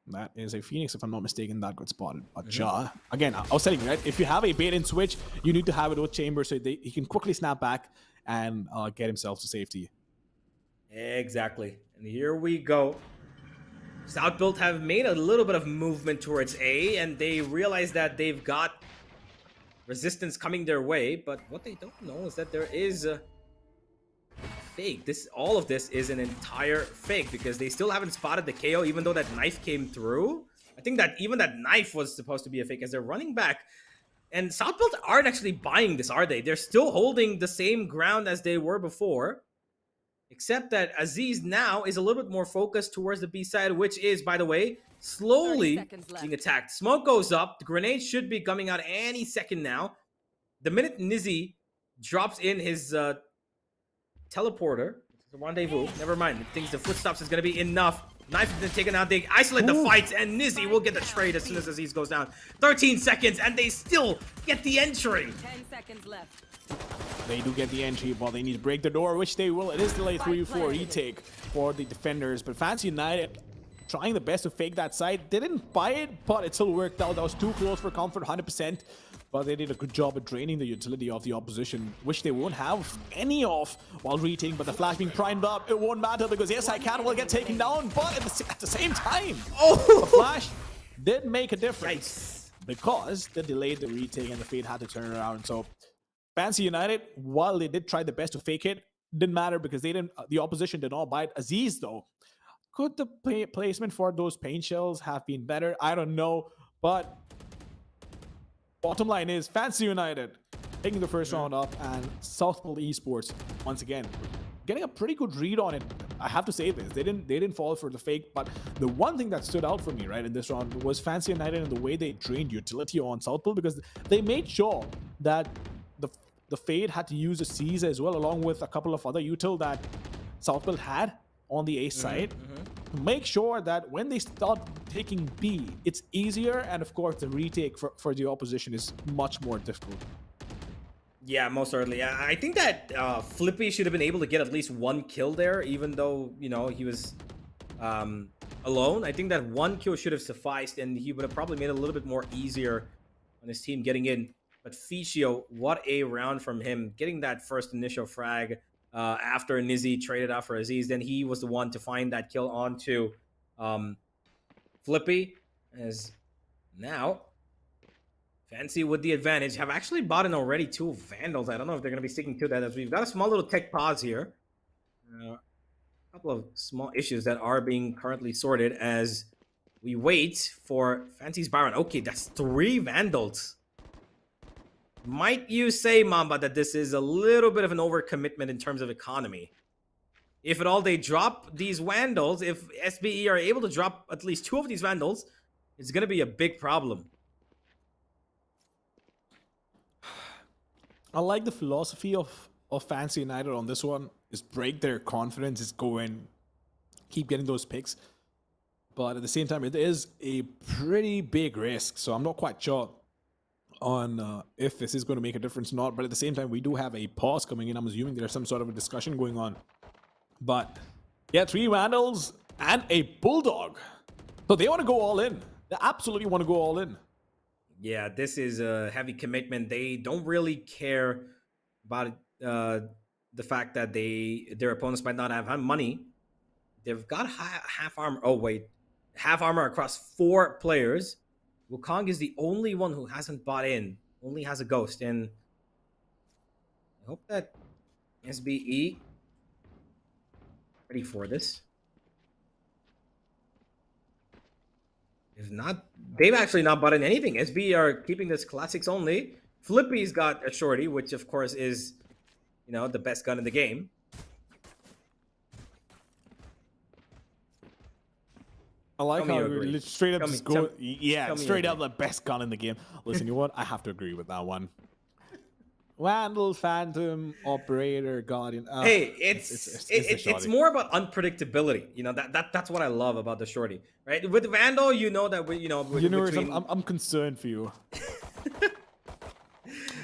that is a Phoenix, if I'm not mistaken, that got spotted. But Ja, again, I was saying, right, if you have a bait and switch, you need to have it with Chamber so he can quickly snap back and get himself to safety. Exactly. And here we go. South Built have made a little bit of movement towards A, and they realize that they've got resistance coming their way, but what they don't know is that there is a fake. All of this is an entire fake, because they still haven't spotted the KO, even though that knife came through. I think that even that knife was supposed to be a fake, as they're running back. And South Built aren't actually buying this, are they? They're still holding the same ground as they were before. Except that Aziz now is a little bit more focused towards the B side, which is, by the way, slowly being attacked. Smoke goes up. The grenade should be coming out any second now. The minute Nizzy drops in his teleporter, the rendezvous, never mind. It thinks the footsteps is going to be enough. Knife has been taken out. They isolate the fights, and Nizzy will get the trade as soon as Aziz goes down. 13 seconds, and they still get the entry. 10 seconds left. They do get the entry, but they need to break the door, which they will. It is delayed 3-4 retake for the defenders, but Fancy United trying the best to fake that side. They didn't buy it, but it still worked out. That was too close for comfort, 100%. But they did a good job at draining the utility of the opposition, which they won't have any of while retaking. But the flash being primed up, it won't matter, because yes, I can will get taken down, but at the same time, the flash did make a difference because they delayed the retake and the Fade had to turn around. So Fancy United, while they did try the best to fake it, didn't matter because they didn't. The opposition did not buy it. Aziz, though, could the placement for those paint shells have been better? I don't know, but bottom line is Fancy United taking the first round up, and Southfield Esports once again getting a pretty good read on it. I have to say this: they didn't fall for the fake, but the one thing that stood out for me right in this round was Fancy United and the way they drained utility on Southfield, because they made sure that the Fade had to use the C's as well, along with a couple of other util that Southfield had on the A side. To make sure that when they start taking B, it's easier, and of course the retake for the opposition is much more difficult. Yeah, most certainly. I think that Flippy should have been able to get at least one kill there, even though, you know, he was alone. I think that one kill should have sufficed, and he would have probably made it a little bit more easier on his team getting in. But Ficio, what a round from him, getting that first initial frag after Nizzy traded out for Aziz. Then he was the one to find that kill onto Flippy. As now, Fancy with the advantage have actually bought in already 2 Vandals. I don't know if they're going to be sticking to that, as we've got a small little tech pause here. A couple of small issues that are being currently sorted as we wait for Fancy's Byron. Okay, that's 3 Vandals. Might you say, Mamba, that this is a little bit of an overcommitment in terms of economy? If at all they drop these Vandals, if SBE are able to drop at least 2 of these Vandals, it's going to be a big problem. I like the philosophy of Fancy United on this one. Is break their confidence, is go in, keep getting those picks. But at the same time, it is a pretty big risk. So I'm not quite sure on if this is going to make a difference or not. But at the same time, we do have a pause coming in. I'm assuming there's some sort of a discussion going on. But yeah, 3 Vandals and a Bulldog. So they want to go all in. They absolutely want to go all in. Yeah, this is a heavy commitment. They don't really care about the fact that their opponents might not have money. They've got half armor. Oh, wait. Half armor across 4 players. Wukong is the only one who hasn't bought in. Only has a ghost. And I hope that SBE ready for this. If not, they've actually not bought in anything. SBE are keeping this classics only. Flippy's got a shorty, which of course is, you know, the best gun in the game. I like how we straight up just go, straight up agree. the best gun in the game. Listen, you know what? I have to agree with that one. Vandal, Phantom, Operator, Guardian. Hey, it's more about unpredictability. You know, that's what I love about the shorty, right? With Vandal, you know that we, between... I'm concerned for you.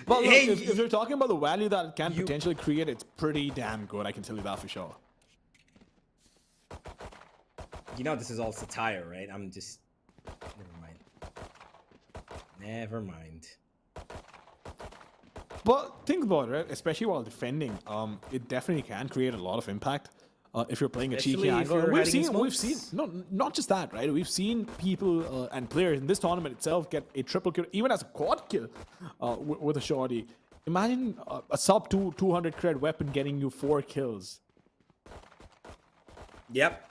But look, Hey, if you're talking about the value that it can potentially create, it's pretty damn good. I can tell you that for sure. you know this is all satire, right? I'm just... Never mind. Never mind. But think about it, right? Especially while defending, it definitely can create a lot of impact if you're playing a cheeky Especially if angle. you're And hiding in we've seen, smokes. no, not just that, right? We've seen people and players in this tournament itself get a triple kill, even as a quad kill with a shorty. Imagine a sub 200 cred weapon getting you 4 kills. Yep.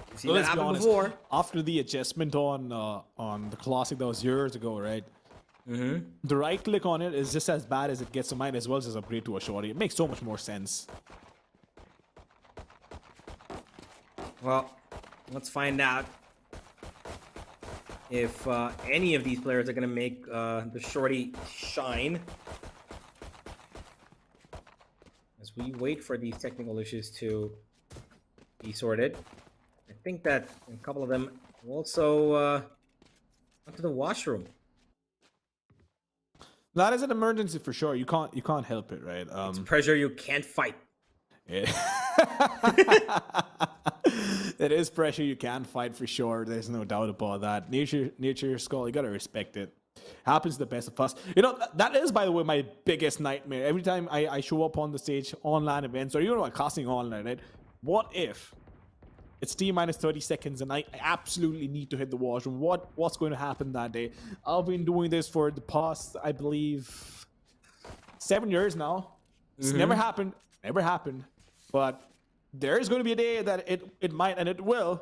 We've seen So that let's be happen honest. before. After the adjustment on the classic that was years ago, right? The right click on it is just as bad as it gets to mine, as well as upgrade to a shorty. It makes so much more sense. Well, let's find out if any of these players are going to make the shorty shine. As we wait for these technical issues to be sorted. I think that a couple of them will also went to the washroom. That is an emergency for sure. You can't help it, right? It's pressure you can't fight. Yeah. It is pressure you can fight for sure. There's no doubt about that. Nature skull, you gotta respect it. Happens to the best of us. You know, that is, by the way, my biggest nightmare. Every time I show up on the stage, online events, or even like casting online, right? What if it's T minus 30 seconds and I absolutely need to hit the washroom? What's going to happen that day? I've been doing this for the past, I believe, 7 years now. It's never happened. Never happened. But there is going to be a day that it might, and it will.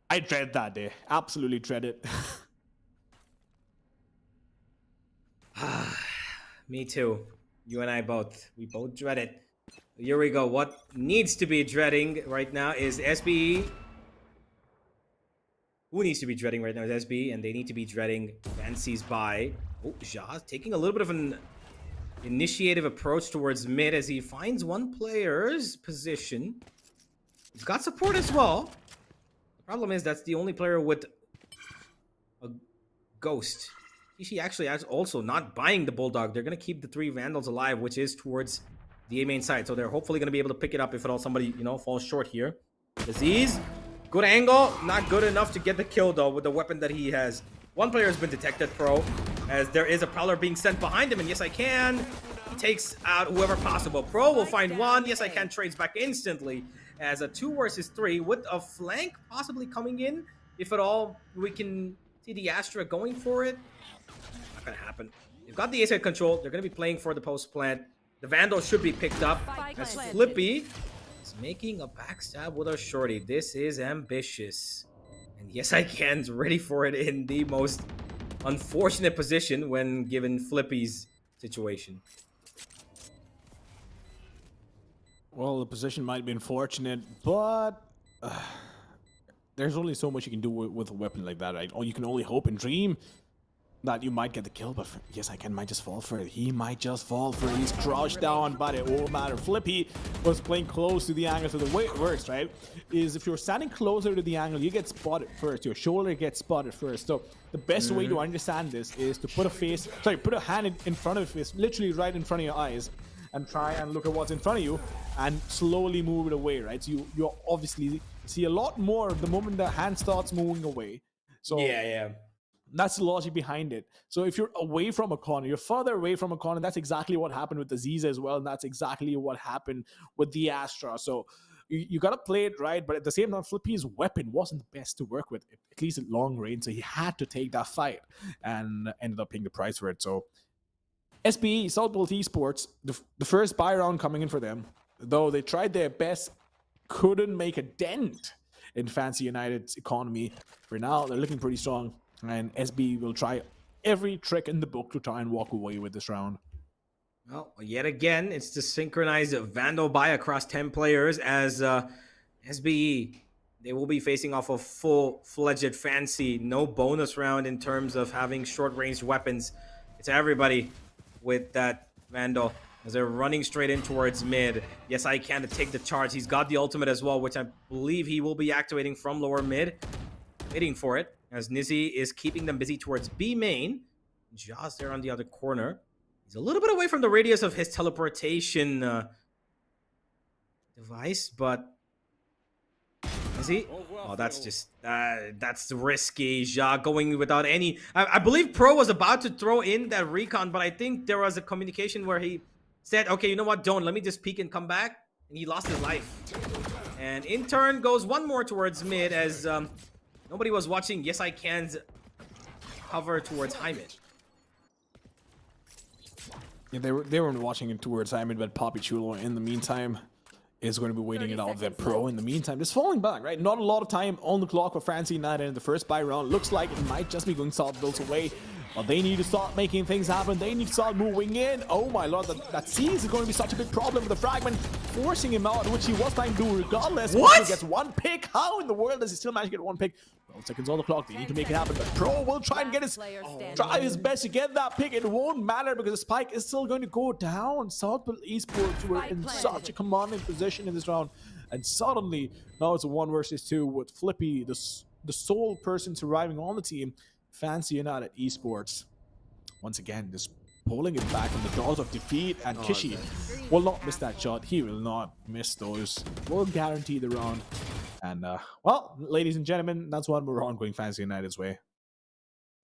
I dread that day. Absolutely dread it. Me too. You and I both. We both dread it. Here we go. What needs to be dreading right now is SBE. Who needs to be dreading right now is SBE, and they need to be dreading Fancy's buy. Oh, Ja's taking a little bit of an initiative approach towards mid as he finds one player's position. He's got support as well. The problem is that's the only player with a ghost. He actually is also not buying the Bulldog. They're going to keep the 3 Vandals alive, which is towards the A main side. So they're hopefully going to be able to pick it up if at all somebody, falls short here. Disease, good angle. Not good enough to get the kill, though, with the weapon that he has. One player has been detected, Pro, as there is a Prowler being sent behind him. And yes, I can. He takes out whoever possible. Pro will find one. Yes, I can. Trades back instantly as a 2 versus 3 with a flank possibly coming in. If at all, we can see the Astra going for it. Not going to happen. They've got the A-side control. They're going to be playing for the post plant. The Vandal should be picked up as Flippy is making a backstab with a shorty. This is ambitious. And yes, I can's ready for it in the most unfortunate position when given Flippy's situation. Well, the position might be unfortunate, but there's only so much you can do with a weapon like that, right? Or you can only hope and dream that you might get the kill, but yes, I can might just fall for it. He might just fall for it. He's crouched down, but it won't matter. Flippy was playing close to the angle, so the way it works, right, is if you're standing closer to the angle, you get spotted first. Your shoulder gets spotted first. So the best way to understand this is to put a hand in front of your face, literally right in front of your eyes, and try and look at what's in front of you and slowly move it away, right? So you obviously see a lot more the moment the hand starts moving away. So yeah. That's the logic behind it. So if you're away from a corner, you're further away from a corner. That's exactly what happened with the Ziza as well. And that's exactly what happened with the Astra. So you got to play it right. But at the same time, Flippy's weapon wasn't the best to work with, at least at long range. So he had to take that fight and ended up paying the price for it. So SBE, Southbolt Esports, the first buy round coming in for them, though they tried their best, couldn't make a dent in Fancy United's economy. For now, they're looking pretty strong. And SB will try every trick in the book to try and walk away with this round. Well, yet again, it's the synchronized Vandal buy across 10 players as SBE, they will be facing off a full-fledged Fancy. No bonus round in terms of having short-range weapons. It's everybody with that Vandal as they're running straight in towards mid. Yes, I can to take the charge. He's got the ultimate as well, which I believe he will be activating from lower mid. Waiting for it, as Nizzy is keeping them busy towards B main. Jaws there on the other corner. He's a little bit away from the radius of his teleportation device, but is he? Oh, that's just that's risky. Ja going without any. I believe Pro was about to throw in that recon, but I think there was a communication where he said, "Okay, you know what? Don't let me just peek and come back," and he lost his life. And in turn goes one more towards mid as nobody was watching. Yes, I Can's cover towards high mid. Yeah, they weren't watching it towards Simon, but Poppy Chulo in the meantime is going to be waiting it out. Their Pro in the meantime just falling back, right? Not a lot of time on the clock for Fancy United in the first buy round. Looks like it might just be going South Bills away. But they need to start making things happen. They need to start moving in. Oh my lord, that seems is going to be such a big problem with the fragment forcing him out, which he was trying to do regardless. What? He gets one pick. How in the world does he still manage to get one pick? 12 seconds on the clock. They need to make it happen. But Pro will try and get try his best to get that pick. It won't matter because the spike is still going to go down. Southport Esports were in such a commanding position in this round. And suddenly, now it's a 1 versus 2 with Flippy, the sole person surviving on the team. Fancy United Esports once again just pulling it back in the jaws of defeat, and Kishi will not miss that shot. He will not miss those. Will guarantee the round. And well, ladies and gentlemen, that's one more round going Fancy United's way.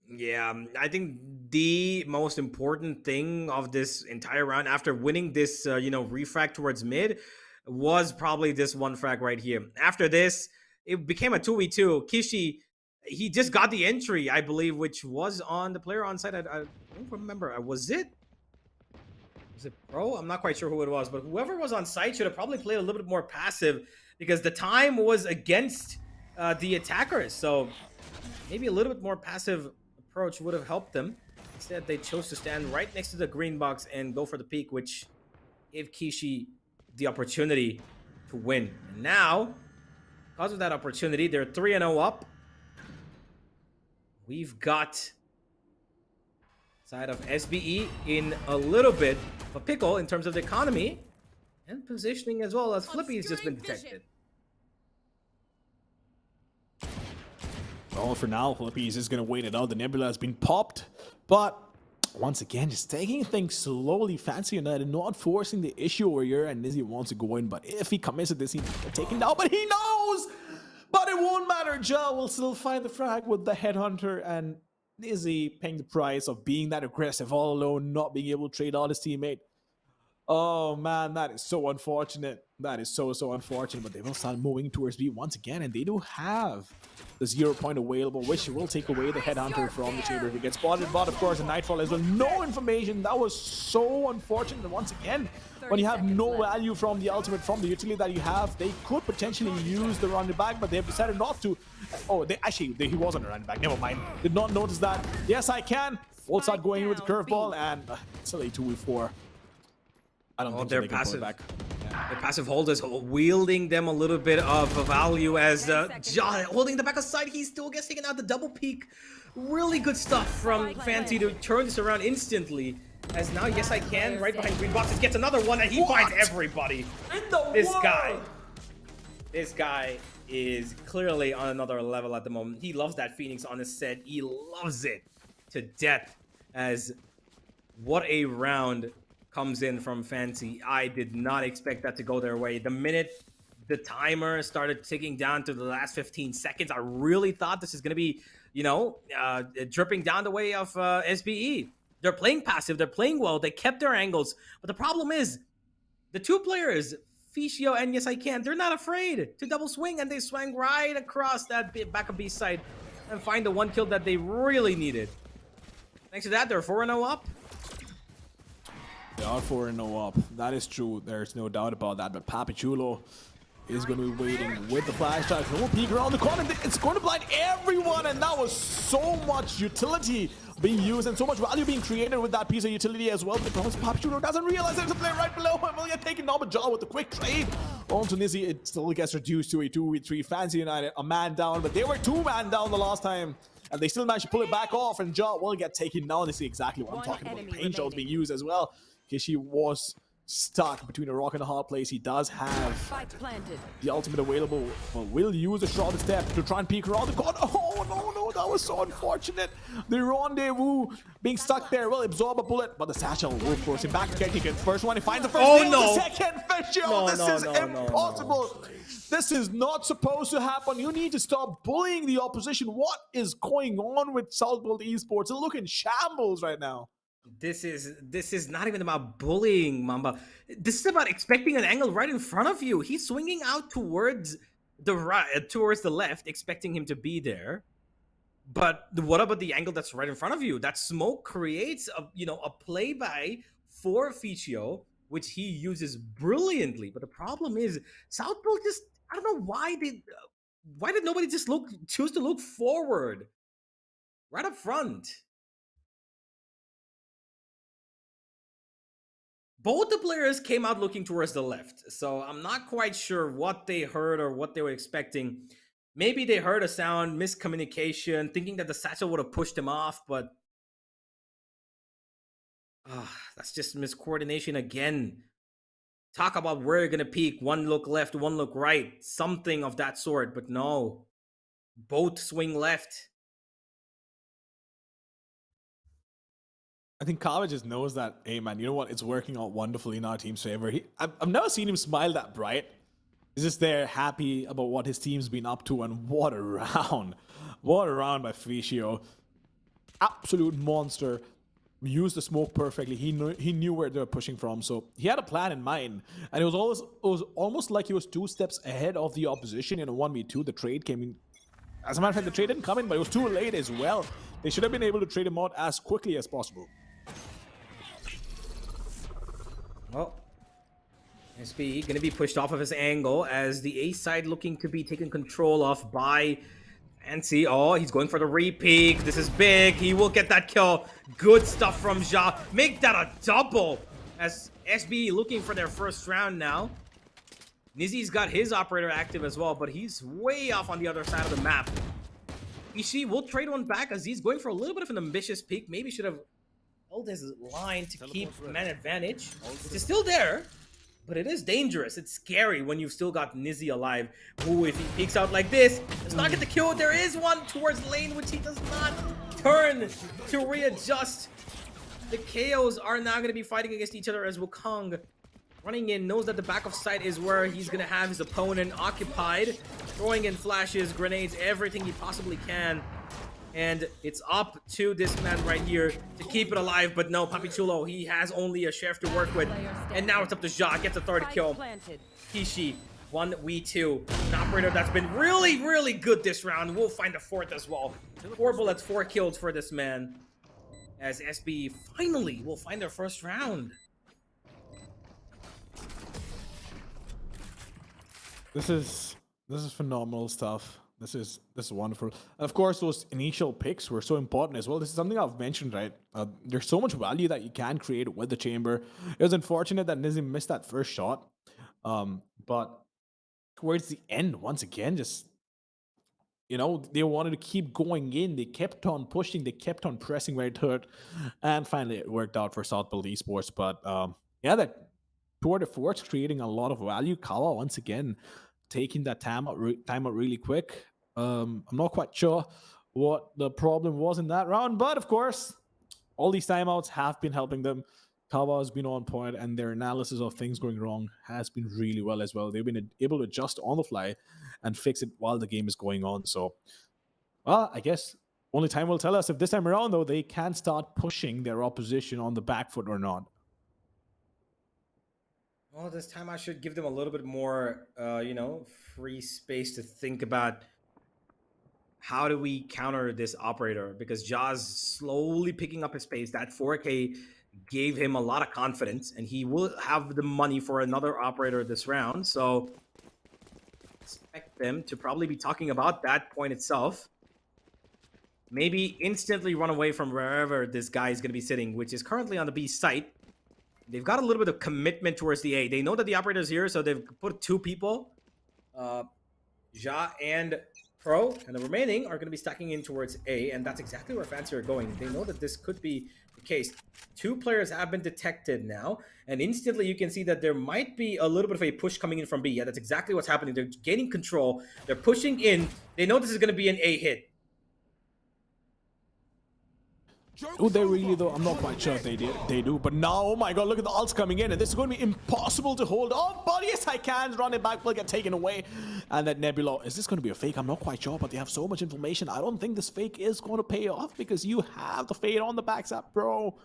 Yeah, I think the most important thing of this entire round after winning this refrag towards mid was probably this one frag right here. After this, it became a 2v2. Kishi, he just got the entry, I believe, which was on the player on site. I don't remember. Was it Pro? I'm not quite sure who it was, but whoever was on site should have probably played a little bit more passive because the time was against the attackers. So maybe a little bit more passive approach would have helped them. Instead, they chose to stand right next to the green box and go for the peak, which gave Kishi the opportunity to win. And now, because of that opportunity, they're 3-0 up. We've got side of SBE in a little bit of a pickle in terms of the economy and positioning as well, as Flippy has just been detected. Well, for now, Flippy's is going to wait it out. The Nebula has been popped, but once again, just taking things slowly. Fancy United not forcing the issue over here, and Nizzy wants to go in, but if he commits to this, he's taken down, but he knows! But it won't matter. Ja will still find the frag with the headhunter, and Nizzy paying the price of being that aggressive all alone, not being able to trade out his teammate. Oh man, that is so unfortunate. That is so unfortunate. But they will start moving towards B once again, and they do have the 0 point available, which will take away the headhunter from the chamber if he gets spotted. But of course, the Nightfall as well. No information. That was so unfortunate. And once again, when you have no value from the ultimate, from the utility that you have, they could potentially use the rounded back, but they have decided not to. Oh, he wasn't a rounded back. Never mind. Did not notice that. Yes, I can. We'll start going in with the curveball, and it's a 2v4. I don't think they're passive. Back. Yeah. Their passive hold is wielding them a little bit of value as Ja holding the back aside. He still gets taken out the double peak. Really good stuff from Fancy to turn this around instantly. As now, yes, I can, right behind green boxes, gets another one, and he finds everybody. This guy is clearly on another level at the moment. He loves that Phoenix on his set. He loves it to death. As what a round comes in from Fancy. I did not expect that to go their way. The minute the timer started ticking down to the last 15 seconds, I really thought this is going to be, dripping down the way of SBE. They're playing passive. They're playing well. They kept their angles. But the problem is, the two players, Fischio and Yes I Can, they're not afraid to double swing, and they swang right across that back of B side and find the one kill that they really needed. Thanks to that, they're 4-0 up. They are 4-0 up. That is true. There's no doubt about that. But Papichulo is going to be waiting with the flash drive. No peek around the corner. It's going to blind everyone, and that was so much utility being used and so much value being created with that piece of utility as well. Because Papichulo doesn't realize there's a player right below him. Will get taken down, but Ja with the quick trade onto Nizzy. It still gets reduced to a 2v3. Fancy United a man down, but they were 2-man down the last time. And they still managed to pull it back off, and Ja will get taken down. They see exactly what I'm talking about. Paint shots being used as well. Kishi was stuck between a rock and a hard place. He does have Spike planted. the ultimate available, but will use a short step to try and peek around the corner. Oh, no, that was so unfortunate. The rendezvous being stuck there will absorb a bullet, but the satchel will force him back. First one, he finds the first Oh, nail, no. the second fish. This is impossible. This is not supposed to happen. You need to stop bullying the opposition. What is going on with Esports? They look in shambles right now. This is not even about bullying, Mamba. This is about expecting an angle right in front of you. He's swinging out towards the right, towards the left, expecting him to be there. But what about the angle that's right in front of you? That smoke creates a play by for Fichio, which he uses brilliantly. But the problem is South Pole just, I don't know why did nobody just choose to look forward right up front. Both the players came out looking towards the left, so I'm not quite sure what they heard or what they were expecting. Maybe they heard a sound, miscommunication, thinking that the satchel would have pushed him off, but that's just miscoordination again. Talk about where you're going to peek, one look left, one look right, something of that sort, but no. Both swing left. I think Kava just knows that, hey man, you know what? It's working out wonderfully in our team's favor. I've never seen him smile that bright. He's just there happy about what his team's been up to, and what a round. What a round by Fichio. Absolute monster. Used the smoke perfectly. He knew where they were pushing from, so he had a plan in mind. And it was almost like he was 2 steps ahead of the opposition in a 1v2. The trade came in. As a matter of fact, the trade didn't come in, but it was too late as well. They should have been able to trade him out as quickly as possible. Well, SB going to be pushed off of his angle as the A side looking to be taken control of by Fancy. Oh, he's going for the re-peek. This is big. He will get that kill. Good stuff from Ja. Make that a double as SB looking for their first round now. Nizzy's got his operator active as well, but he's way off on the other side of the map. Ishii will trade one back as he's going for a little bit of an ambitious peek. Maybe should have held his line to keep man advantage. It's still there, but it is dangerous. It's scary when you've still got Nizzy alive. Ooh, if he peeks out like this, does not get the kill. There is one towards lane, which he does not turn to readjust. The KOs are now going to be fighting against each other as Wukong running in, knows that the back of sight is where he's going to have his opponent occupied. Throwing in flashes, grenades, everything he possibly can. And it's up to this man right here to keep it alive. But no, Papichulo, he has only a chef to work with. And now it's up to Ja. Gets a third kill. Kishi, 1v2. An operator that's been really, really good this round. We'll find a fourth as well. 4 bullets, 4 kills for this man. As SB finally will find their first round. This is phenomenal stuff. This is wonderful. And of course, those initial picks were so important as well. This is something I've mentioned, right? There's so much value that you can create with the chamber. It was unfortunate that Nizzy missed that first shot. But towards the end, once again, just, they wanted to keep going in. They kept on pushing. They kept on pressing where it hurt. And finally, it worked out for South Pole Esports. But that toward the force, creating a lot of value. Kawa, once again, taking that time out really quick. I'm not quite sure what the problem was in that round, but of course, all these timeouts have been helping them. Kawa has been on point, and their analysis of things going wrong has been really well as well. They've been able to adjust on the fly and fix it while the game is going on. So, well, I guess only time will tell us if this time around, though, they can start pushing their opposition on the back foot or not. Well, this time I should give them a little bit more, free space to think about how do we counter this operator, because Ja's slowly picking up his pace. That 4K gave him a lot of confidence, and he will have the money for another operator this round. So expect them to probably be talking about that point itself. Maybe instantly run away from wherever this guy is going to be sitting, which is currently on the B site. They've got a little bit of commitment towards the A. They know that the operator's here, so they've put 2 people. Ja and Pro and the remaining are going to be stacking in towards A, and that's exactly where Fancy are going. They know that this could be the case. 2 players have been detected now, and instantly you can see that there might be a little bit of a push coming in from B. Yeah, that's exactly what's happening. They're gaining control. They're pushing in. They know this is going to be an A hit. Oh, they really though? I'm not quite sure if they do. But now, oh my god, look at the ults coming in, and this is going to be impossible to hold on. But yes, I can run it back, will get taken away. And that Nebula, is this going to be a fake? I'm not quite sure, but they have so much information. I don't think this fake is going to pay off because you have the fade on the backside, bro.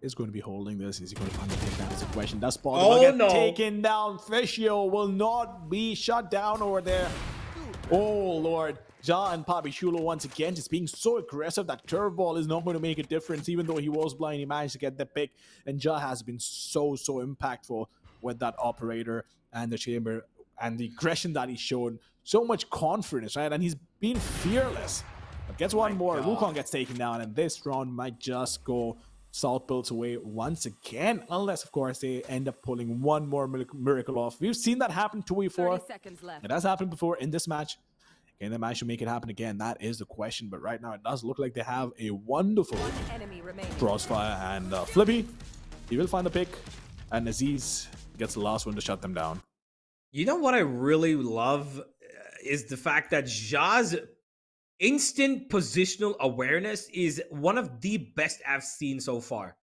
Is going to be holding this. Is he going to find the pick? That is a question. That spot will get taken down. Fishio will not be shut down over there. Oh lord. Ja and Papichulo once again just being so aggressive that curve ball is not going to make a difference. Even though he was blind, he managed to get the pick. And Ja has been so impactful with that operator and the chamber and the aggression that he's shown. So much confidence, right? And he's been fearless. But gets one more. Wukong gets taken down, and this round might just go South Builds away once again, unless of course they end up pulling one more miracle off. We've seen that happen 2v4. 30 seconds left. It has happened before in this match. Can they manage to make it happen again? That is the question. But right now, it does look like they have a wonderful crossfire. And Flippy, he will find the pick. And Aziz gets the last one to shut them down. You know what I really love is the fact that Ja's instant positional awareness is one of the best I've seen so far.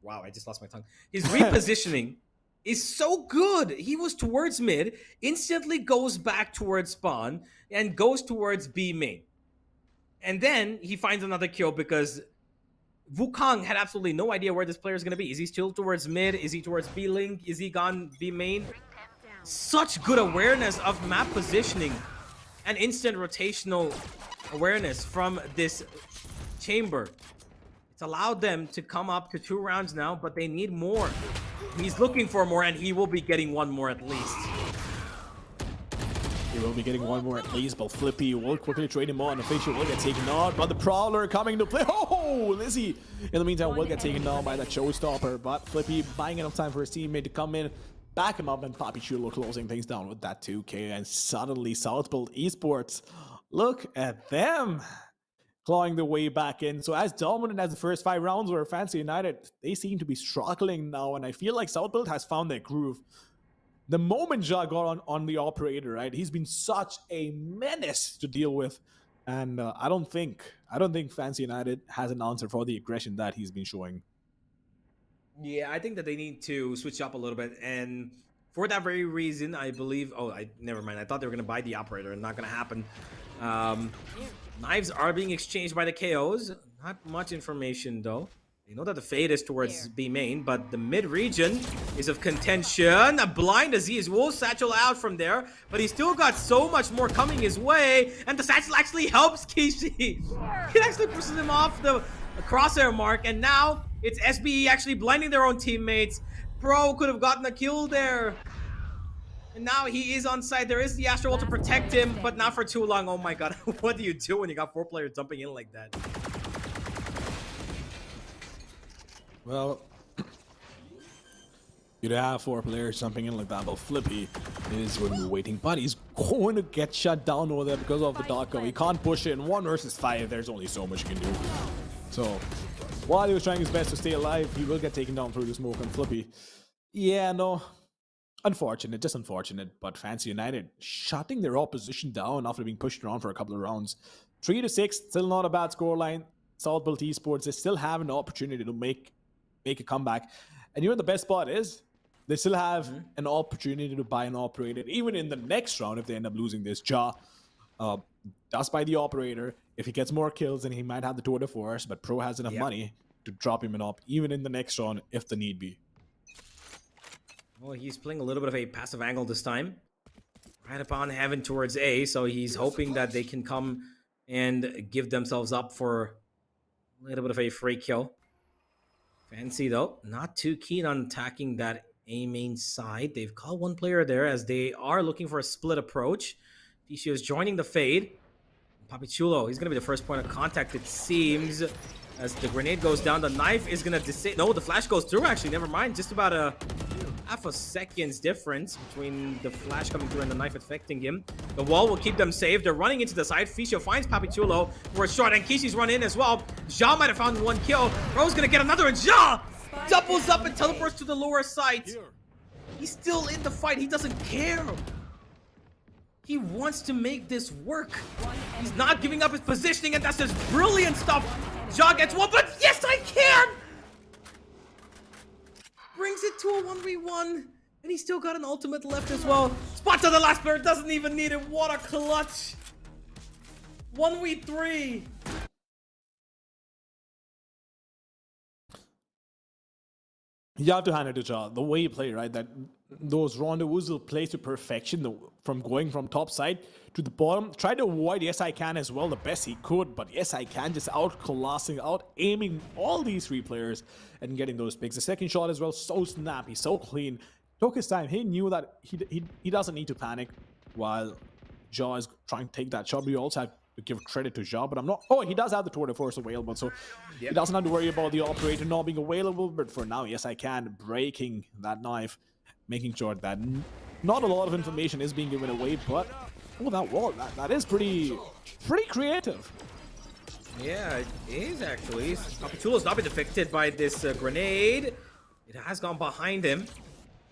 Wow, I just lost my tongue. His repositioning is so good. He was towards mid, instantly goes back towards spawn, and goes towards B main. And then he finds another kill because Wukong had absolutely no idea where this player is going to be. Is he still towards mid? Is he towards B link? Is he gone B main? Such good awareness of map positioning and instant rotational awareness from this chamber. It's allowed them to come up to 2 rounds now, but they need more. He's looking for more, and he will be getting one more at least. He will be getting one more at least, but Flippy will quickly trade him on. Official will get taken on, but the Prowler coming to play. Oh, Lizzie! In the meantime, will get taken down by that Showstopper, but Flippy buying enough time for his teammate to come in, back him up, and Papichulo closing things down with that 2K. And suddenly, Southbuild Esports, look at them clawing their way back in. So as dominant as the first 5 rounds were, Fancy United, they seem to be struggling now, and I feel like Southbuild has found their groove. The moment Ja got on the operator, right, he's been such a menace to deal with, and I don't think Fancy United has an answer for the aggression that he's been showing. Yeah, I think that they need to switch up a little bit, and for that very reason, I believe... never mind. I thought they were going to buy the operator, and not going to happen. Knives are being exchanged by the KOs. Not much information, though. They know that the fade is towards B main, but the mid region is of contention. A blind Aziz will satchel out from there, but he's still got so much more coming his way, and the satchel actually helps Kishi. It actually pushes him off the crosshair mark, and now it's SBE actually blinding their own teammates. Pro could have gotten a kill there. And now he is on site. There is the Astro Wall to protect him, but not for too long. Oh my god, what do you do when you got 4 players jumping in like that? Well, you'd have 4 players jumping in like that, but Flippy is going to be waiting. But he's going to get shut down over there because of the dark cover. He can't push it in 1 versus 5. There's only so much you can do. So, while he was trying his best to stay alive, he will get taken down through the smoke. And Flippy, yeah, no, unfortunate, just unfortunate. But Fancy United shutting their opposition down after being pushed around for a couple of rounds. 3-6, still not a bad scoreline. Southbuild Esports, they still have an opportunity to make a comeback. And you know the best part is they still have an opportunity to buy an operator. Even in the next round, if they end up losing this, Ja does buy the operator. If he gets more kills, then he might have the tour de force, but Pro has enough money to drop him an op, even in the next round, if the need be. Well, he's playing a little bit of a passive angle this time. Right upon heaven towards A, so he's hoping that they can come and give themselves up for a little bit of a free kill. Fancy, though, not too keen on attacking that A main side. They've called 1 player there as they are looking for a split approach. Tishu is joining the fade. Papichulo, he's going to be the first point of contact, it seems. As the grenade goes down, the knife is going to disable... No, the flash goes through, actually. Never mind. Just about a half a second's difference between the flash coming through and the knife affecting him. The wall will keep them safe. They're running into the side. Ficio finds Papichulo for a shot, and Kishi's run in as well. Ja might have found one kill. Ro's gonna get another, and Ja doubles up and teleports to the lower side. He's still in the fight. He doesn't care. He wants to make this work. He's not giving up his positioning, and that's just brilliant stuff. Ja gets one, but yes, I can! Brings it to a 1v1, and he's still got an ultimate left as well. Spot to the last player, doesn't even need it. What a clutch. 1v3. You have to hand it to Ja. The way you play, right? That those rendezvous will play to perfection, from going from top side to the bottom. Try to avoid Yes I Can as well the best he could, but Yes I Can just out-classing, out-aiming all these three players and getting those picks. The second shot as well, so snappy, so clean. Took his time. He knew that he doesn't need to panic while Ja is trying to take that shot. We also have to give credit to Ja, but I'm not... Oh, he does have the Tour de Force available, so he doesn't have to worry about the operator not being available. But for now, Yes I Can breaking that knife, making sure that not a lot of information is being given away, but oh, that wall, that is pretty creative. Yeah, it is actually. Papichulo's not been affected by this grenade. It has gone behind him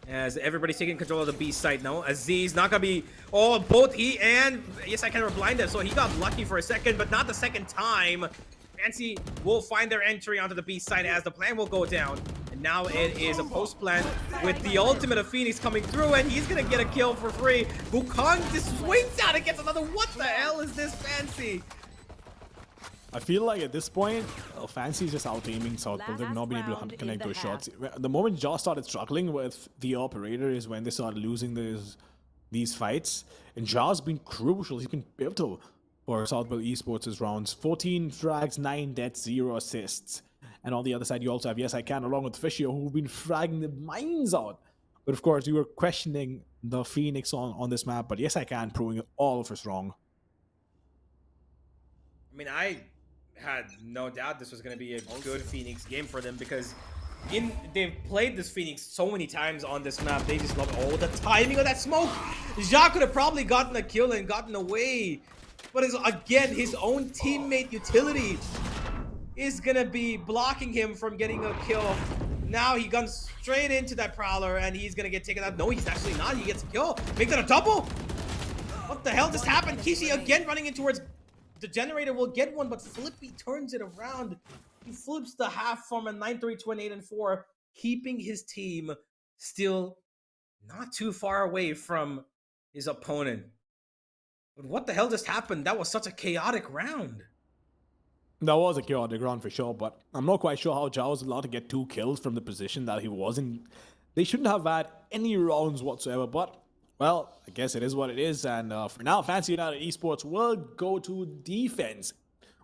as everybody's taking control of the B site now. Aziz not gonna be... Oh, both he and Yes I Can were blinded, so he got lucky for a second, but not the second time. Fancy will find their entry onto the B site as the plan will go down. And now it is a post plan with the ultimate of Phoenix coming through, and he's gonna get a kill for free. Wukong just swings out and gets another. What the hell is this, Fancy? I feel like at this point, Fancy's just out-aiming South Pole. They've not been able to connect those shots. The moment Ja started struggling with the operator is when they started losing these fights. And Ja's been crucial. He's been pivotal for South Pole Esports' rounds. 14 frags, 9 deaths, 0 assists. And on the other side, you also have Yes I Can along with Ficio, who've been fragging the minds out. But of course, you were questioning the Phoenix on this map, but Yes I Can proving all of us wrong. I mean, I had no doubt this was going to be a good Phoenix game for them because they've played this Phoenix so many times on this map. They just love all the timing of that smoke. Ja could have probably gotten a kill and gotten away. But again, his own teammate utility is going to be blocking him from getting a kill. Now he guns straight into that Prowler and he's going to get taken out. No, he's actually not. He gets a kill. Make that a double. What the hell just happened? Kishi again running in towards... The generator will get one, but Flippy turns it around. He flips the half from a 9-3 to an 8-4, keeping his team still not too far away from his opponent. But what the hell just happened? That was such a chaotic round. That was a chaotic round for sure, but I'm not quite sure how Ja was allowed to get 2 kills from the position that he was in. They shouldn't have had any rounds whatsoever, but... well, I guess it is what it is, and for now, Fancy United Esports will go to defense,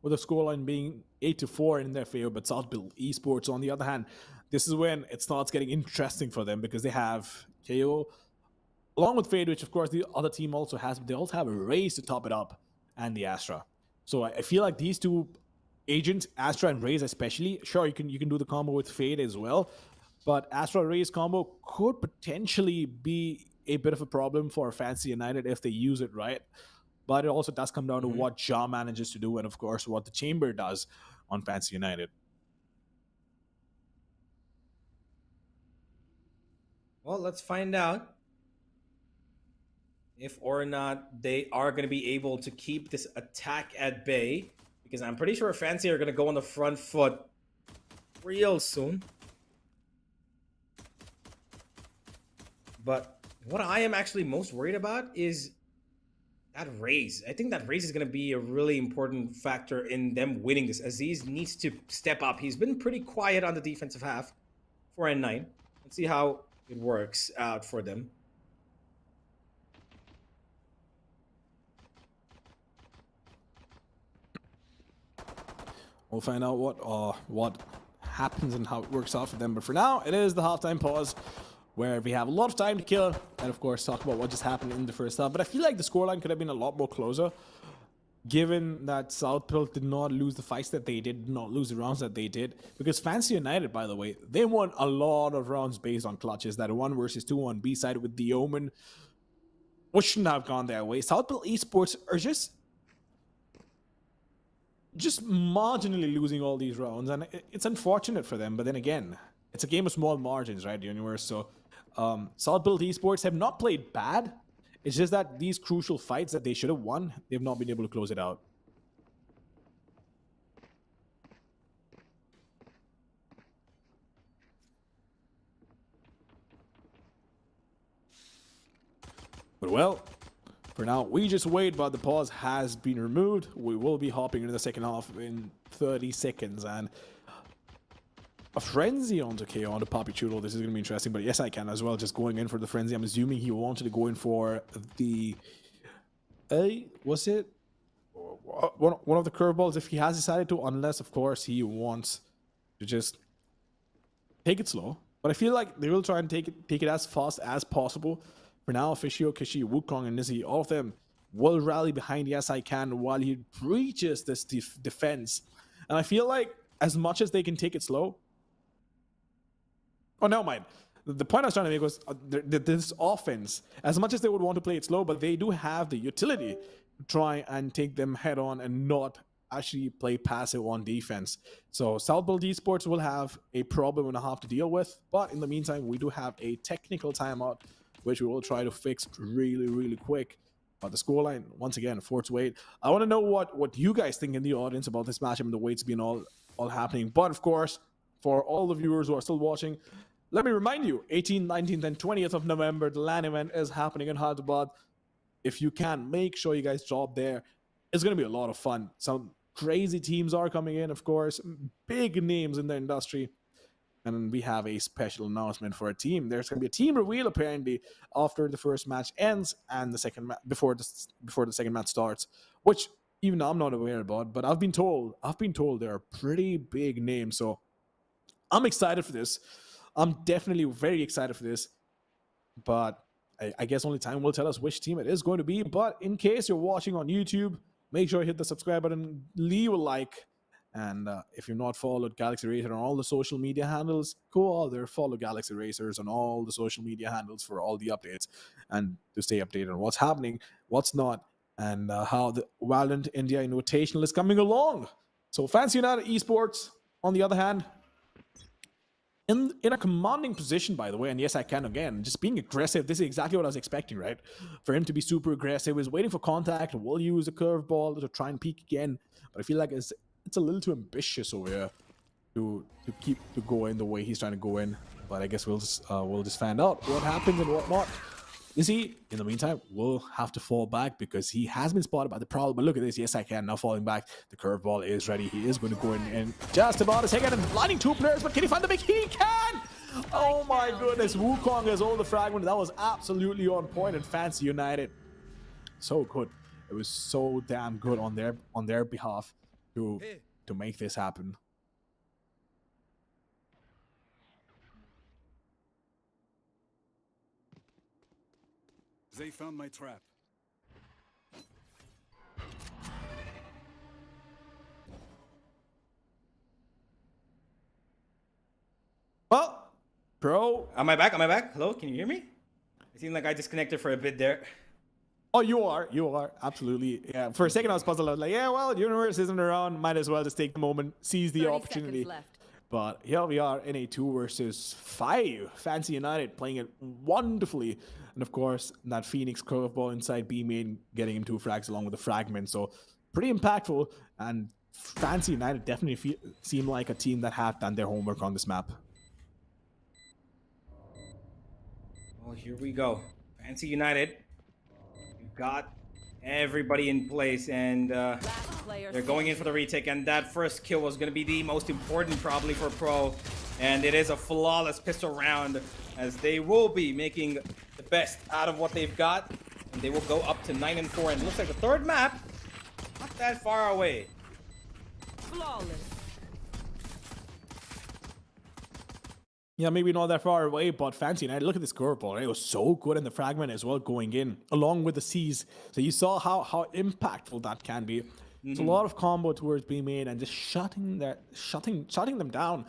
with the scoreline being 8-4 in their favor, but South Pole Esports, on the other hand, this is when it starts getting interesting for them, because they have KO, along with Fade, which of course the other team also has, but they also have a Raze to top it up, and the Astra. So I feel like these two agents, Astra and Raze especially, sure, you can do the combo with Fade as well, but Astra-Raze combo could potentially be a bit of a problem for Fancy United if they use it right. But it also does come down to what Ja manages to do and, of course, what the Chamber does on Fancy United. Well, let's find out if or not they are going to be able to keep this attack at bay. Because I'm pretty sure Fancy are going to go on the front foot real soon. But what I am actually most worried about is that Raze. I think that Raze is going to be a really important factor in them winning this. Aziz needs to step up. He's been pretty quiet on the defensive half for N9. Let's see how it works out for them. We'll find out what happens and how it works out for them. But for now, it is the halftime pause, where we have a lot of time to kill and, of course, talk about what just happened in the first half. But I feel like the scoreline could have been a lot more closer. given that South Pill did not lose the fights that they did not lose the rounds that they did, because Fancy United, by the way, they won a lot of rounds based on clutches. That 1 versus 2 on B side with the Omen, which shouldn't have gone their way. South Pill Esports are just marginally losing all these rounds, and it's unfortunate for them. But then again, it's a game of small margins, right, Universe? So South Pill Esports have not played bad. It's just that these crucial fights that they should have won, they've not been able to close it out. But well, for now, we just wait, but the pause has been removed. We will be hopping into the second half in 30 seconds, and a frenzy onto KO onto Papi Chulo. This is going to be interesting, but yes, I can as well. Just going in for the frenzy. I'm assuming he wanted to go in for the... was it? One of the curveballs, if he has decided to, unless, of course, he wants to just take it slow. But I feel like they will try and take it as fast as possible. For now, Fishio, Kishi, Wukong, and Nizzy, all of them will rally behind Yes I Can while he breaches this defense. And I feel like as much as they can take it slow... Oh, never mind. The point I was trying to make was this offense, as much as they would want to play it slow, but they do have the utility to try and take them head on and not actually play passive on defense. So South Build Esports will have a problem and a half to deal with, but in the meantime, we do have a technical timeout, which we will try to fix really, really quick. But the scoreline, once again, 4-8. I want to know what you guys think in the audience about this matchup and the way it's been all happening. But of course, for all the viewers who are still watching, let me remind you, 18th, 19th, and 20th of November, the LAN event is happening in Hyderabad. If you can, make sure you guys drop there. It's going to be a lot of fun. Some crazy teams are coming in, of course. Big names in the industry. And we have a special announcement for a team. There's going to be a team reveal, apparently, after the first match ends and the second before the second match starts, which even I'm not aware about, but I've been told they're pretty big names. So I'm excited for this. I'm definitely very excited for this, but I guess only time will tell us which team it is going to be. But in case you're watching on YouTube, make sure you hit the subscribe button, leave a like, and if you've not followed Galaxy Racer on all the social media handles, go out there, follow Galaxy Racers on all the social media handles for all the updates and to stay updated on what's happening, what's not, and how the Valorant India Invitational is coming along. So Fancy United Esports, on the other hand, in a commanding position, by the way, and yes, I can again, just being aggressive. This is exactly what I was expecting, right? For him to be super aggressive, is waiting for contact, will use a curveball to try and peek again. But I feel like it's a little too ambitious over here to go in the way he's trying to go in. But I guess we'll just find out what happens and what not. Is he, in the meantime, will have to fall back because he has been spotted by the Prowl. But look at this. Yes, I can. Now falling back. The curveball is ready. He is going to go in just about a second and blinding 2 players. But can he find the big? He can! Oh my goodness. Wukong has all the fragment. That was absolutely on point and Fancy United. So good. It was so damn good on their behalf to make this happen. They found my trap. Well, bro. Am I back? Hello, can you hear me? It seemed like I disconnected for a bit there. Oh, you are. Absolutely. Yeah, for a second I was puzzled. I was like, yeah, well, Universe isn't around. Might as well just take the moment, seize the opportunity. But here we are in a 2 versus 5. Fancy United playing it wonderfully. And of course, that Phoenix curveball inside B main, getting him 2 frags along with the fragment. So pretty impactful. And Fancy United definitely seem like a team that have done their homework on this map. Well, here we go. Fancy United. You've got everybody in place, and they're going in for the retake, and that first kill was going to be the most important probably for Pro, and it is a flawless pistol round as they will be making the best out of what they've got, and they will go up to 9-4, and it looks like the third map not that far away. Flawless. Yeah, maybe not that far away, but Fancy United, look at this curveball. Right? It was so good in the fragment as well going in, along with the C's. So you saw how impactful that can be. It's a lot of combo towards being made and just shutting them down.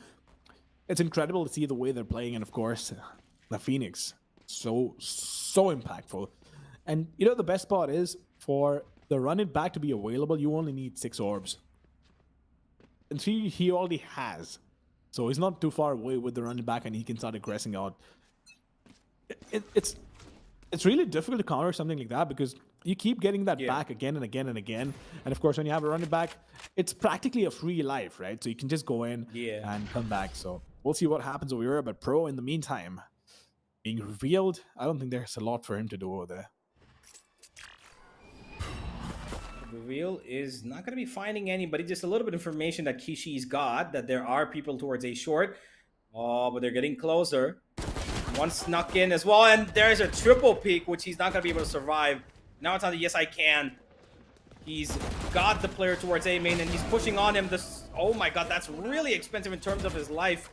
It's incredible to see the way they're playing, and of course, the Phoenix. So impactful. And you know the best part is for the run it back to be available, you only need 6 orbs. And 3 he already has. So he's not too far away with the run it back and he can start aggressing out. It's really difficult to counter something like that because you keep getting that back again and again and again. And of course, when you have a run it back, it's practically a free life, right? So you can just go in and come back. So we'll see what happens over here. But Pro, in the meantime, being revealed, I don't think there's a lot for him to do over there. Reveal is not going to be finding anybody. Just a little bit of information that Kishi's got, that there are people towards A short. Oh, but they're getting closer. One snuck in as well, and there's a triple peek, which he's not going to be able to survive. Now it's on the Yes I Can. He's got the player towards A main, and he's pushing on him. Oh my god, that's really expensive in terms of his life.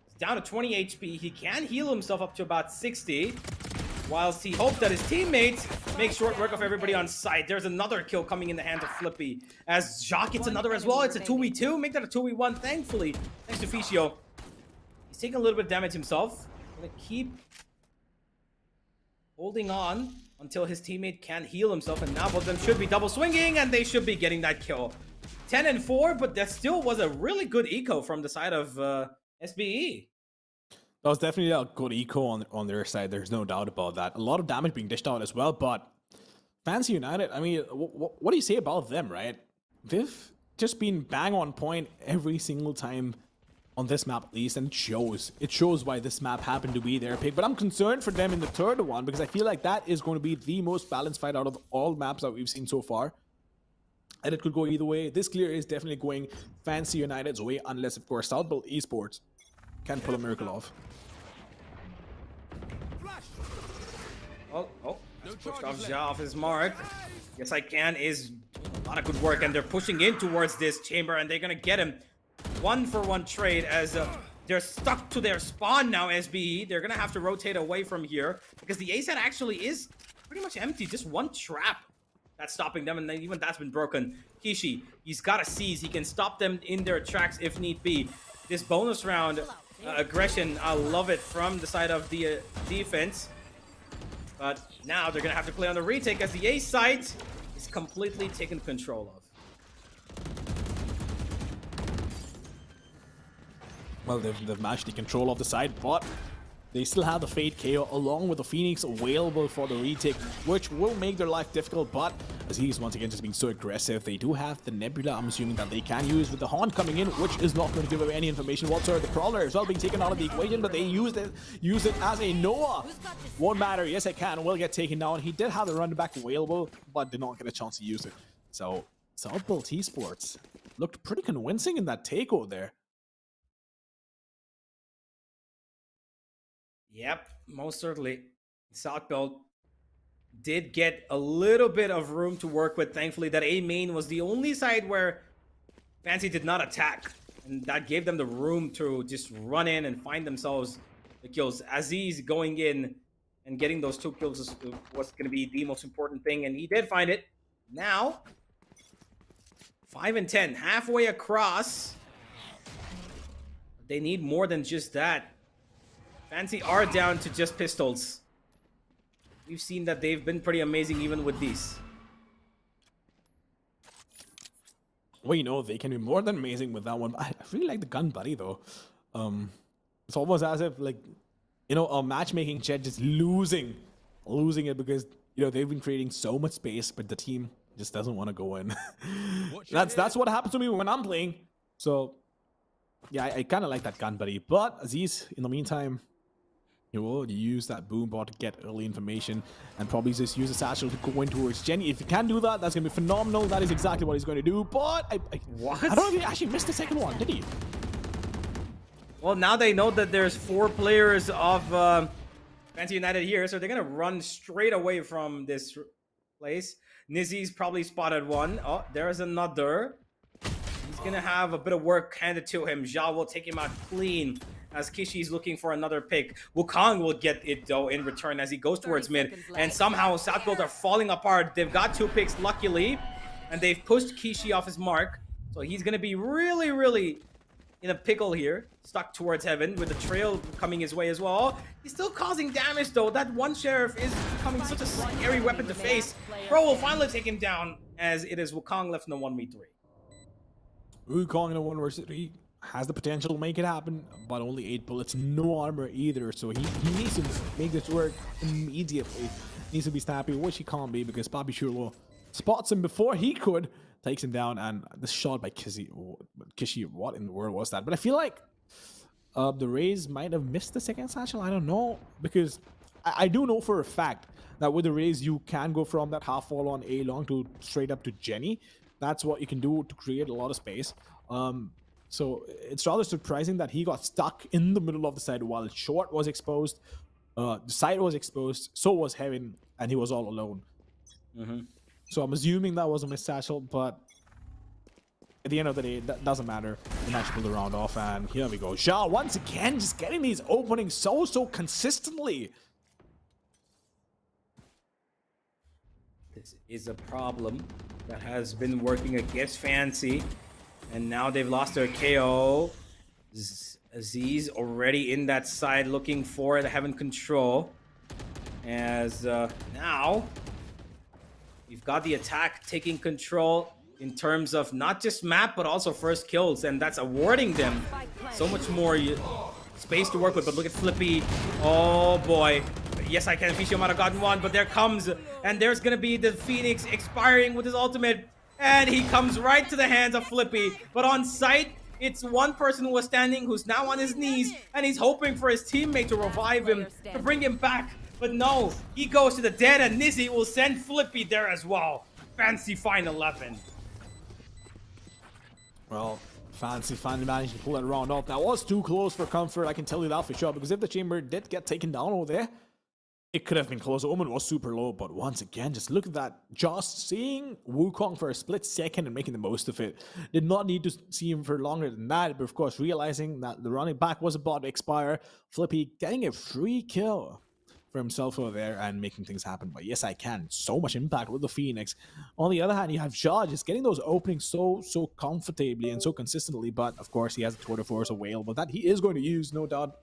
He's down to 20 HP. He can heal himself up to about 60. Whilst he hopes that his teammates make short work of everybody on site. There's another kill coming in the hands of Flippy. As Jacques gets another as well. It's a 2v2. Make that a 2v1, thankfully. Thanks to Ficio. He's taking a little bit of damage himself. Gonna keep holding on until his teammate can heal himself. And now both of them should be double swinging. And they should be getting that kill. 10 and 4, but that still was a really good eco from the side of SBE. That was definitely a good eco on their side. There's no doubt about that. A lot of damage being dished out as well, but Fancy United, I mean, what do you say about them, right? They've just been bang on point every single time on this map at least, and it shows. It shows why this map happened to be their pick, but I'm concerned for them in the third one because I feel like that is going to be the most balanced fight out of all maps that we've seen so far. And it could go either way. This clear is definitely going Fancy United's way, unless, of course, Southbolt Esports can pull a miracle off. Oh, pushed off his mark. Yes, I Can is a lot of good work, and they're pushing in towards this chamber, and they're gonna get him. 1-for-1 trade as they're stuck to their spawn now, SBE. They're gonna have to rotate away from here because the A set actually is pretty much empty. Just one trap that's stopping them, and then even that's been broken. Kishi, he's got a seize. He can stop them in their tracks if need be. This bonus round aggression, I love it from the side of the defense. But now they're going to have to play on the retake as the A site is completely taken control of. Well, they've managed the control of the side, but they still have the Fate KO along with the Phoenix available for the retake, which will make their life difficult, but Aziz once again just being so aggressive. They do have the Nebula, I'm assuming, that they can use with the Haunt coming in, which is not going to give away any information whatsoever. The Prowler as well being taken out of the equation, but they use it as a Noah. Won't matter. Yes, I can. Will get taken down. He did have the run back available, but did not get a chance to use it. So Southbolt Esports looked pretty convincing in that takeover there. Yep, most certainly. Southbolt did get a little bit of room to work with. Thankfully, that A main was the only side where Fancy did not attack. And that gave them the room to just run in and find themselves the kills. Aziz going in and getting those 2 kills was going to be the most important thing. And he did find it. Now, 5 and 10, halfway across. They need more than just that. Fancy are down to just pistols. We've seen that they've been pretty amazing even with these. Well, you know, they can be more than amazing with that one. I really like the gun buddy, though. It's almost as if, like, you know, a matchmaking chat just losing it because, you know, they've been creating so much space, but the team just doesn't want to go in. That's what happens to me when I'm playing. So, yeah, I kind of like that gun buddy. But Aziz, in the meantime, he will use that boom bot to get early information and probably just use a satchel to go in towards Jenny. If he can do that, that's going to be phenomenal. That is exactly what he's going to do. But I don't know if he actually missed the second one, did he? Well, now they know that there's 4 players of Fancy United here, so they're going to run straight away from this place. Nizzy's probably spotted one. Oh, there's another. He's going to have a bit of work handed to him. Ja will take him out clean as Kishi's looking for another pick. Wukong will get it though in return as he goes towards mid. And somehow South Gold are falling apart. They've got 2 picks luckily, and they've pushed Kishi off his mark. So he's going to be really, really in a pickle here, stuck towards heaven with the trail coming his way as well. He's still causing damage though. That one sheriff is becoming such a scary weapon to face. Pro will finally take him down as it is Wukong left in the 1v3. Wukong in a 1 versus 3 has the potential to make it happen, but only 8 bullets, no armor either. So he needs to make this work immediately. Needs to be snappy, which he can't be because Papi Chulo spots him before he could. Takes him down, and the shot by Kishi, what in the world was that? But I feel like the Rays might have missed the second satchel. I don't know, because I do know for a fact that with the Rays, you can go from that half wall on A long to straight up to Jenny. That's what you can do to create a lot of space. So it's rather surprising that he got stuck in the middle of the side while short was exposed, the side was exposed, so was heaven, and he was all alone. So I'm assuming that was a missed satchel, but at the end of the day, that doesn't matter. The match pulled the round off, and here we go. Sha once again just getting these openings so consistently. This is a problem that has been working against Fancy, and now they've lost their KO. Aziz already in that side looking for the heaven control, as now we've got the attack taking control in terms of not just map, but also first kills, and that's awarding them so much more space to work with. But look at Flippy. Oh boy. Yes, I can. Fischio might have gotten one, but there comes, and there's gonna be the Phoenix expiring with his ultimate, and he comes right to the hands of Flippy. But on site, it's one person who was standing, who's now on his knees, and he's hoping for his teammate to revive him, to bring him back. But no, he goes to the dead, and Nizzy will send Flippy there as well. Fancy fine 11. Well, Fancy finally managed to pull that round off. That was too close for comfort, I can tell you that for sure, because if the chamber did get taken down over there, it could have been close. Omen was super low, but once again, just look at that. Just seeing Wukong for a split second and making the most of it. Did not need to see him for longer than that, but of course, realizing that the running back was about to expire, Flippy getting a free kill for himself over there and making things happen. But yes, I can. So much impact with the Phoenix. On the other hand, you have Shaw just getting those openings so comfortably and so consistently. But of course, he has a Twitter Force available that he is going to use, no doubt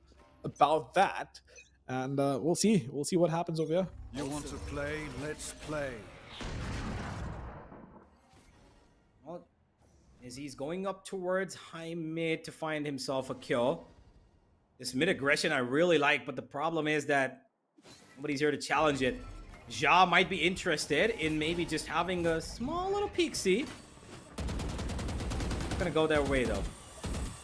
about that. And we'll see what happens over here. You want to play? Let's play. Well, as he's going up towards high mid to find himself a kill. This mid aggression I really like, but the problem is that nobody's here to challenge it. Ja might be interested in maybe just having a small little peek-see. Not gonna go their way though.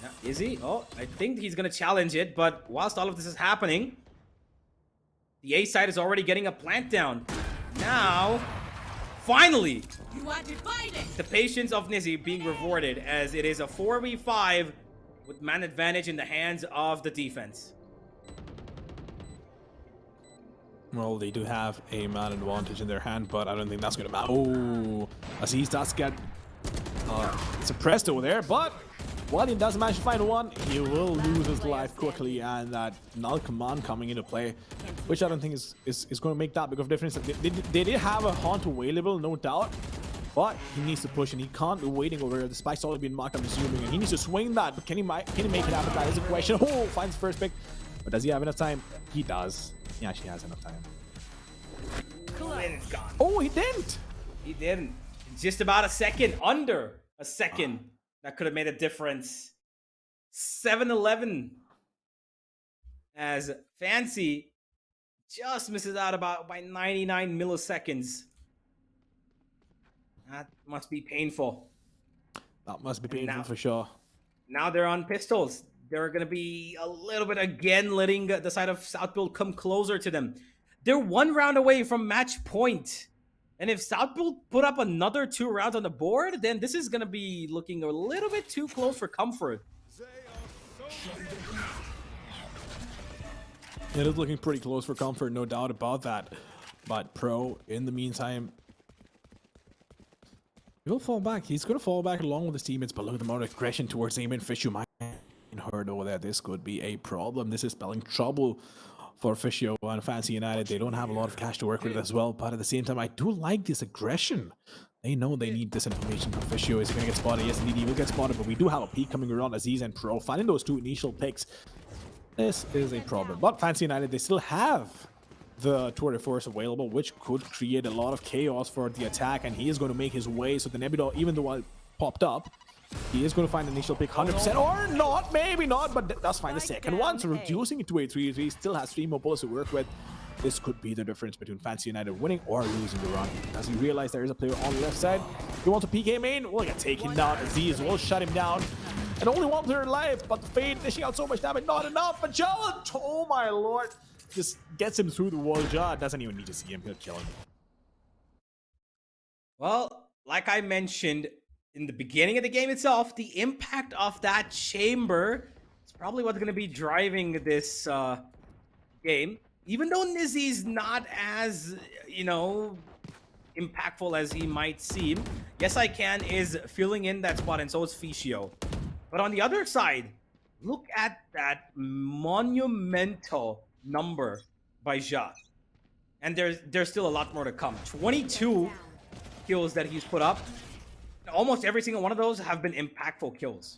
Now, is he? Oh, I think he's gonna challenge it, but whilst all of this is happening, the A side is already getting a plant down. Now, finally, the patience of Nizzy being rewarded as it is a 4v5 with man advantage in the hands of the defense. Well, they do have a man advantage in their hand, but I don't think that's going to matter. Oh, Aziz does get suppressed over there, but while he does manage to find one, he will lose his life quickly, and that null command coming into play, which I don't think is going to make that big of a difference. They did have a haunt available, no doubt, but he needs to push, and he can't be waiting over there. The spike's already been marked, I'm assuming, and he needs to swing that, but can he make it happen? That is a question. Oh, finds first pick, but does he have enough time? He does. He actually has enough time. And it's gone. Oh, he didn't! He didn't. Just about a second, under a second. That could have made a difference. 7-11. As Fancy just misses out by 99 milliseconds. That must be painful. That must be painful for sure. Now they're on pistols. They're going to be a little bit again letting the side of South Build come closer to them. They're 1 round away from match point. And if South Build put up another 2 rounds on the board, then this is going to be looking a little bit too close for comfort. It is looking pretty close for comfort, no doubt about that. But Pro, in the meantime, he will fall back. He's going to fall back along with his teammates, but look at the amount of aggression towards Aim and Fishu. heard over there. This could be a problem. This is spelling trouble for Fisio and Fancy United. They don't have a lot of cash to work with as well, but at the same time, I do like this aggression. They know they need this information from Fisio. Is he going to get spotted? Yes, indeed, he will get spotted, but we do have a peak coming around. Aziz and Pro finding those two initial picks. This is a problem, but Fancy United, they still have the Tour de Force available, which could create a lot of chaos for the attack, and he is going to make his way. So the Nebula, even though it popped up, he is going to find the initial pick 100% or not, maybe not, but does find the second one. So reducing it to a 3-3, still has 3 more bullets to work with. This could be the difference between Fancy United winning or losing the run. As he realized there is a player on the left side, he wants a PK main, will get taken down. Aziz will shut him down. And only one player alive, but the Fade dishing out so much damage, not enough. But Jawa, oh my lord, just gets him through the wall. Jawa doesn't even need to see him, he'll kill him. Well, like I mentioned in the beginning of the game itself, the impact of that chamber is probably what's going to be driving this game. Even though Nizzy's not as, impactful as he might seem, Yes I Can is filling in that spot, and so is Fischio. But on the other side, look at that monumental number by Ja. And there's still a lot more to come. 22 kills that he's put up. Almost every single one of those have been impactful kills.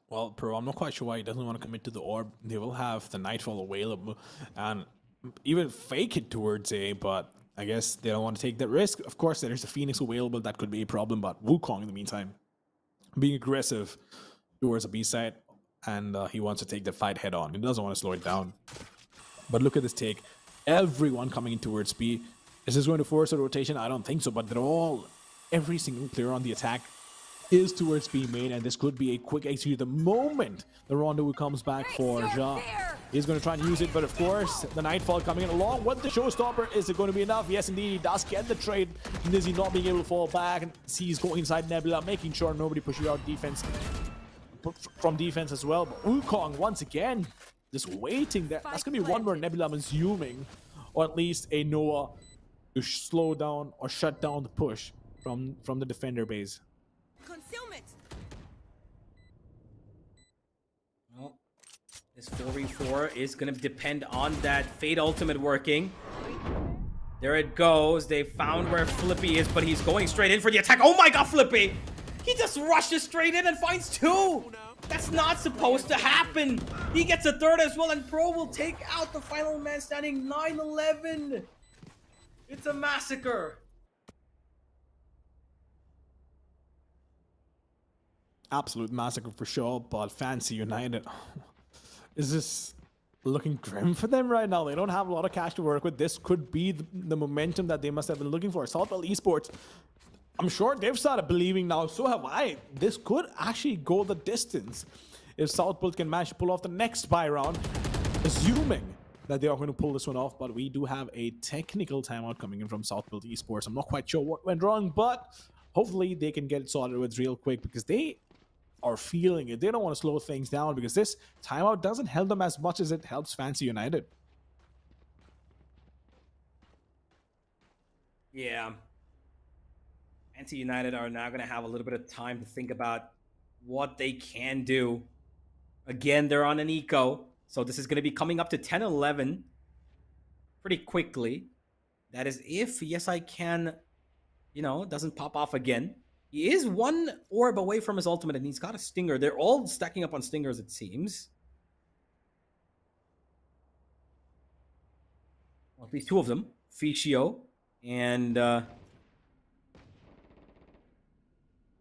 Well, Pro, I'm not quite sure why he doesn't want to commit to the orb. They will have the Nightfall available and even fake it towards A, but I guess they don't want to take that risk. Of course, there's the Phoenix available. That could be a problem, but Wukong, in the meantime, being aggressive towards a B side, and he wants to take the fight head on. He doesn't want to slow it down. But look at this take. Everyone coming in towards B. Is this going to force a rotation? I don't think so, but every single player on the attack is towards B main, and this could be a quick execute the moment the rendezvous comes back for Ja. He's going to try and use it, but of course, the Nightfall coming in along with the Showstopper. Is it going to be enough? Yes, indeed, he does get the trade. Nizzy not being able to fall back, and sees going inside Nebula, making sure nobody pushes out defense from defense as well. But Wukong, once again, just waiting there. That's going to be one more Nebula, I'm assuming, or at least a Noah to slow down or shut down the push from the defender base. Concealment. Well, this 4v4 is going to depend on that Fate ultimate working. There it goes. They found where Flippy is, but he's going straight in for the attack. Oh my god, Flippy! He just rushes straight in and finds 2! That's not supposed to happen! He gets a 3rd as well, and Pro will take out the final man standing 9-11! It's a massacre! Absolute massacre for sure, but Fancy United, is this looking grim for them right now? They don't have a lot of cash to work with. This could be the momentum that they must have been looking for. Southwell Esports, I'm sure they've started believing now, so have I. This could actually go the distance if Southwell can manage to pull off the next buy round, assuming that they are going to pull this one off. But we do have a technical timeout coming in from Southwell Esports. I'm not quite sure what went wrong, but hopefully they can get it sorted with real quick, because they are feeling it. They don't want to slow things down, because this timeout doesn't help them as much as it helps Fancy United. Yeah. Fancy United are now going to have a little bit of time to think about what they can do. Again, they're on an eco, so this is going to be coming up to 10-11 pretty quickly. That is if Yes I Can, doesn't pop off again. He is 1 orb away from his ultimate, and he's got a stinger. They're all stacking up on stingers, it seems. Well, at least 2 of them. Fischio and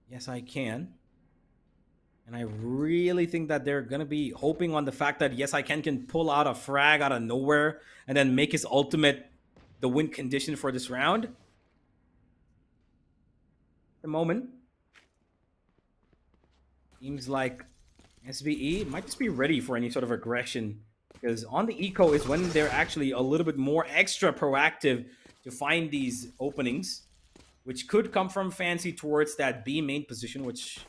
Yes I Can. And I really think that they're going to be hoping on the fact that Yes I Can pull out a frag out of nowhere and then make his ultimate the win condition for this round. The moment, seems like SBE might just be ready for any sort of aggression, because on the eco is when they're actually a little bit more extra proactive to find these openings, which could come from Fancy towards that B main position, which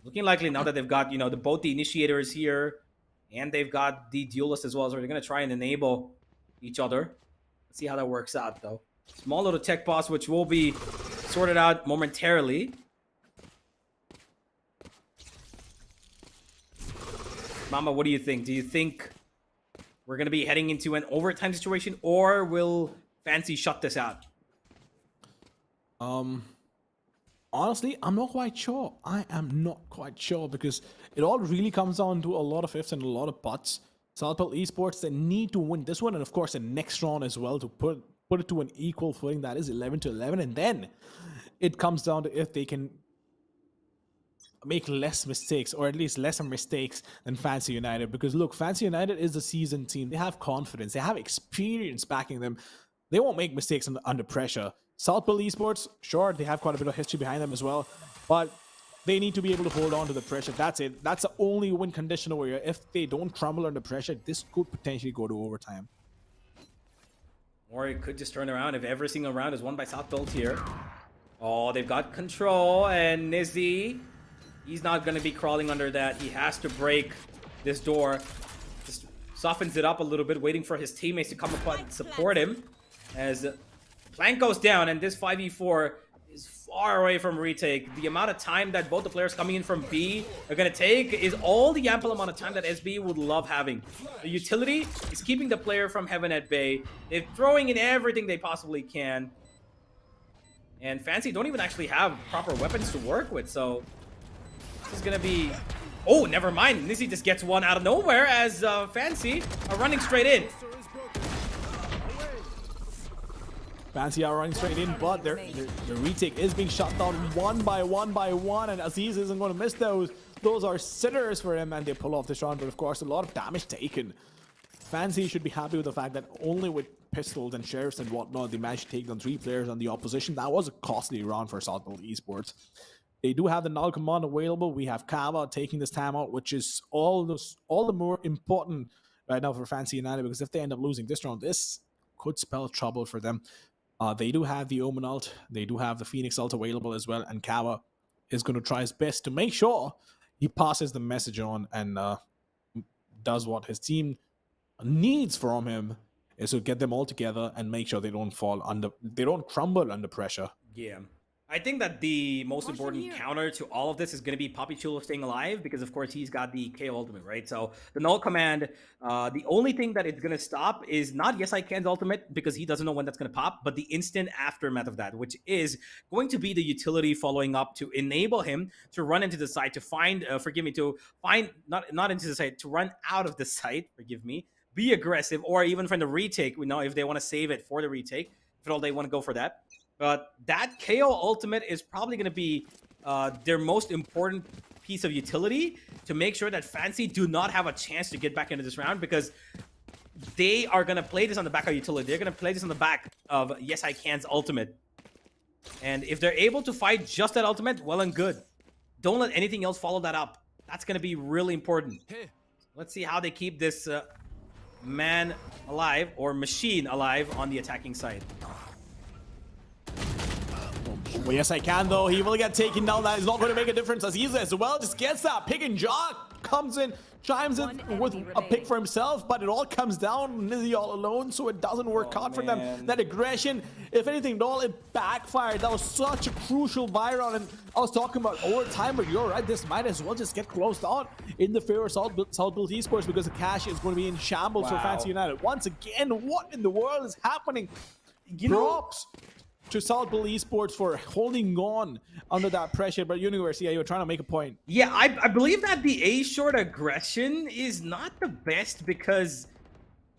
looking likely now that they've got both the initiators here and they've got the duelist as well, so they're going to try and enable each other. Let's see how that works out though. Small little tech boss, which will be sorted out momentarily. Mama, what do you think? Do you think we're going to be heading into an overtime situation, or will Fancy shut this out? Honestly, I'm not quite sure. I am not quite sure because it all really comes down to a lot of ifs and a lot of buts. Southport Esports, they need to win this one and of course the next round as well to put it to an equal footing, that is 11-11, and then it comes down to if they can make less mistakes, or at least lesser mistakes than Fancy United. Because look, Fancy United is a seasoned team. They have confidence. They have experience backing them. They won't make mistakes under pressure. Southport Esports, sure, they have quite a bit of history behind them as well, but they need to be able to hold on to the pressure. That's it. That's the only win condition over here. If they don't crumble under pressure, this could potentially go to overtime. Or it could just turn around if every single round is won by Southport here. Oh, they've got control, and Nizzy, he's not going to be crawling under that. He has to break this door. Just softens it up a little bit, waiting for his teammates to come up and support him. As the plank goes down, and this 5v4 is far away from retake. The amount of time that both the players coming in from B are going to take is all the ample amount of time that SB would love having. The utility is keeping the player from Heaven at bay. They're throwing in everything they possibly can. And Fancy don't even actually have proper weapons to work with, so this is going to be... Oh, never mind. Nizzy just gets one out of nowhere as Fancy are running straight in. Fancy are running straight in, but the retake is being shut down one by one, and Aziz isn't going to miss those. Those are sitters for him, and they pull off this round, but of course, a lot of damage taken. Fancy should be happy with the fact that only with pistols and sheriffs and whatnot, they managed to take down 3 players on the opposition. That was a costly round for Southport Esports. They do have the null command available. We have Kava taking this time out, which is all the more important right now for Fancy United, because if they end up losing this round, this could spell trouble for them. They do have the Omen ult, they do have the Phoenix ult available as well, and Kava is going to try his best to make sure he passes the message on and does what his team needs from him, is to get them all together and make sure they don't crumble under pressure. Yeah. I think that the most important counter to all of this is going to be Poppy Chulo staying alive, because of course he's got the KO ultimate, right? So the null command, the only thing that it's going to stop is not Yes I Can's ultimate, because he doesn't know when that's going to pop, but the instant aftermath of that, which is going to be the utility following up to enable him to run into the site, to find, not into the site, to run out of the site, be aggressive, or even from the retake, we know if they want to save it for the retake, if at all they want to go for that. But that KO ultimate is probably going to be their most important piece of utility to make sure that Fancy do not have a chance to get back into this round, because they are going to play this on the back of utility. They're going to play this on the back of Yes I Can's ultimate. And if they're able to fight just that ultimate, well and good. Don't let anything else follow that up. That's going to be really important. Let's see how they keep this man alive, or machine alive, on the attacking side. Well, Yes I Can, though, he will get taken down. That is not going to make a difference. Aziz as well just gets that pick and Jock comes in, chimes in with a pick for himself, but it all comes down Nizzy all alone, so it doesn't work out for them. That aggression, if anything, all it backfired. That was such a crucial buy round, and I was talking about overtime, but you're right, this might as well just get closed out in the favor of Southport Esports, because the cash is going to be in shambles for Fancy United. Once again, what in the world is happening? Props to Southport Esports for holding on under that pressure, but Universe, yeah, you were trying to make a point. Yeah, I believe that the A-short aggression is not the best, because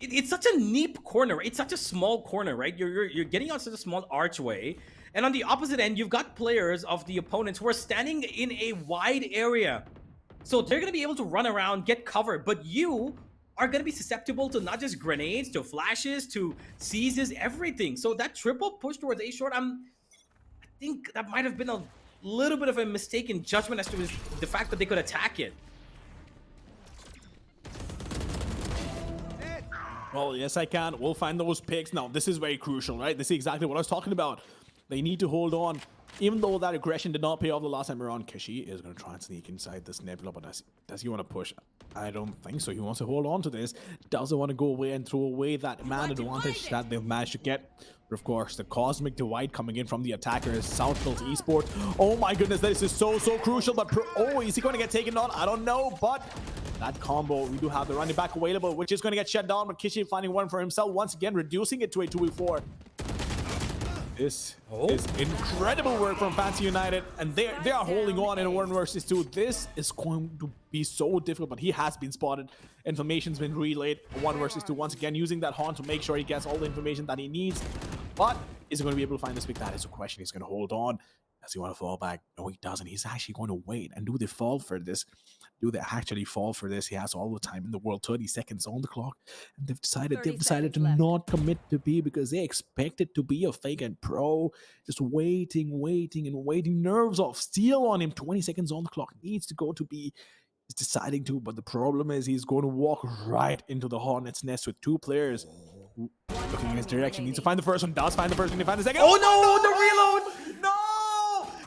it's such a neat corner. It's such a small corner, right? You're getting out such a small archway, and on the opposite end, you've got players of the opponents who are standing in a wide area. So they're going to be able to run around, get cover, but you are going to be susceptible to not just grenades, to flashes, to seizes, everything. So that triple push towards A-short, I think that might have been a little bit of a mistaken judgment as to the fact that they could attack it. Well, Yes I Can. We'll find those picks. Now, this is very crucial, right? This is exactly what I was talking about. They need to hold on. Even though that aggression did not pay off the last time around, Kishi is going to try and sneak inside this nebula, but does he want to push? I don't think so. He wants to hold on to this. Doesn't want to go away and throw away that man advantage that they've managed to get. But of course, the cosmic divide coming in from the attacker is Southport Esports. Oh my goodness, this is so crucial. But oh, is he going to get taken on? I don't know, but that combo. We do have the running back available, which is going to get shut down, but Kishi finding one for himself, once again reducing it to a 2v4. This is incredible work from Fancy United, and they are holding on in a 1 versus 2. This is going to be so difficult, but he has been spotted. Information's been relayed. 1 versus 2, once again using that haunt to make sure he gets all the information that he needs. But is he going to be able to find this pick? That is a question. He's going to hold on. Does he want to fall back? No, he doesn't. He's actually going to wait. And do they fall for this? Do they actually fall for this? He has all the time in the world, 30 seconds on the clock. And they've decided to not commit to B because they expect it to be a fake, and Pro just waiting. Nerves of steel on him. 20 seconds on the clock. Needs to go to B. He's deciding to, but the problem is he's going to walk right into the Hornet's nest with 2 players. Looking in his direction. Needs to find the first one. Does find the first one. He finds the second. Oh no, the reload! No!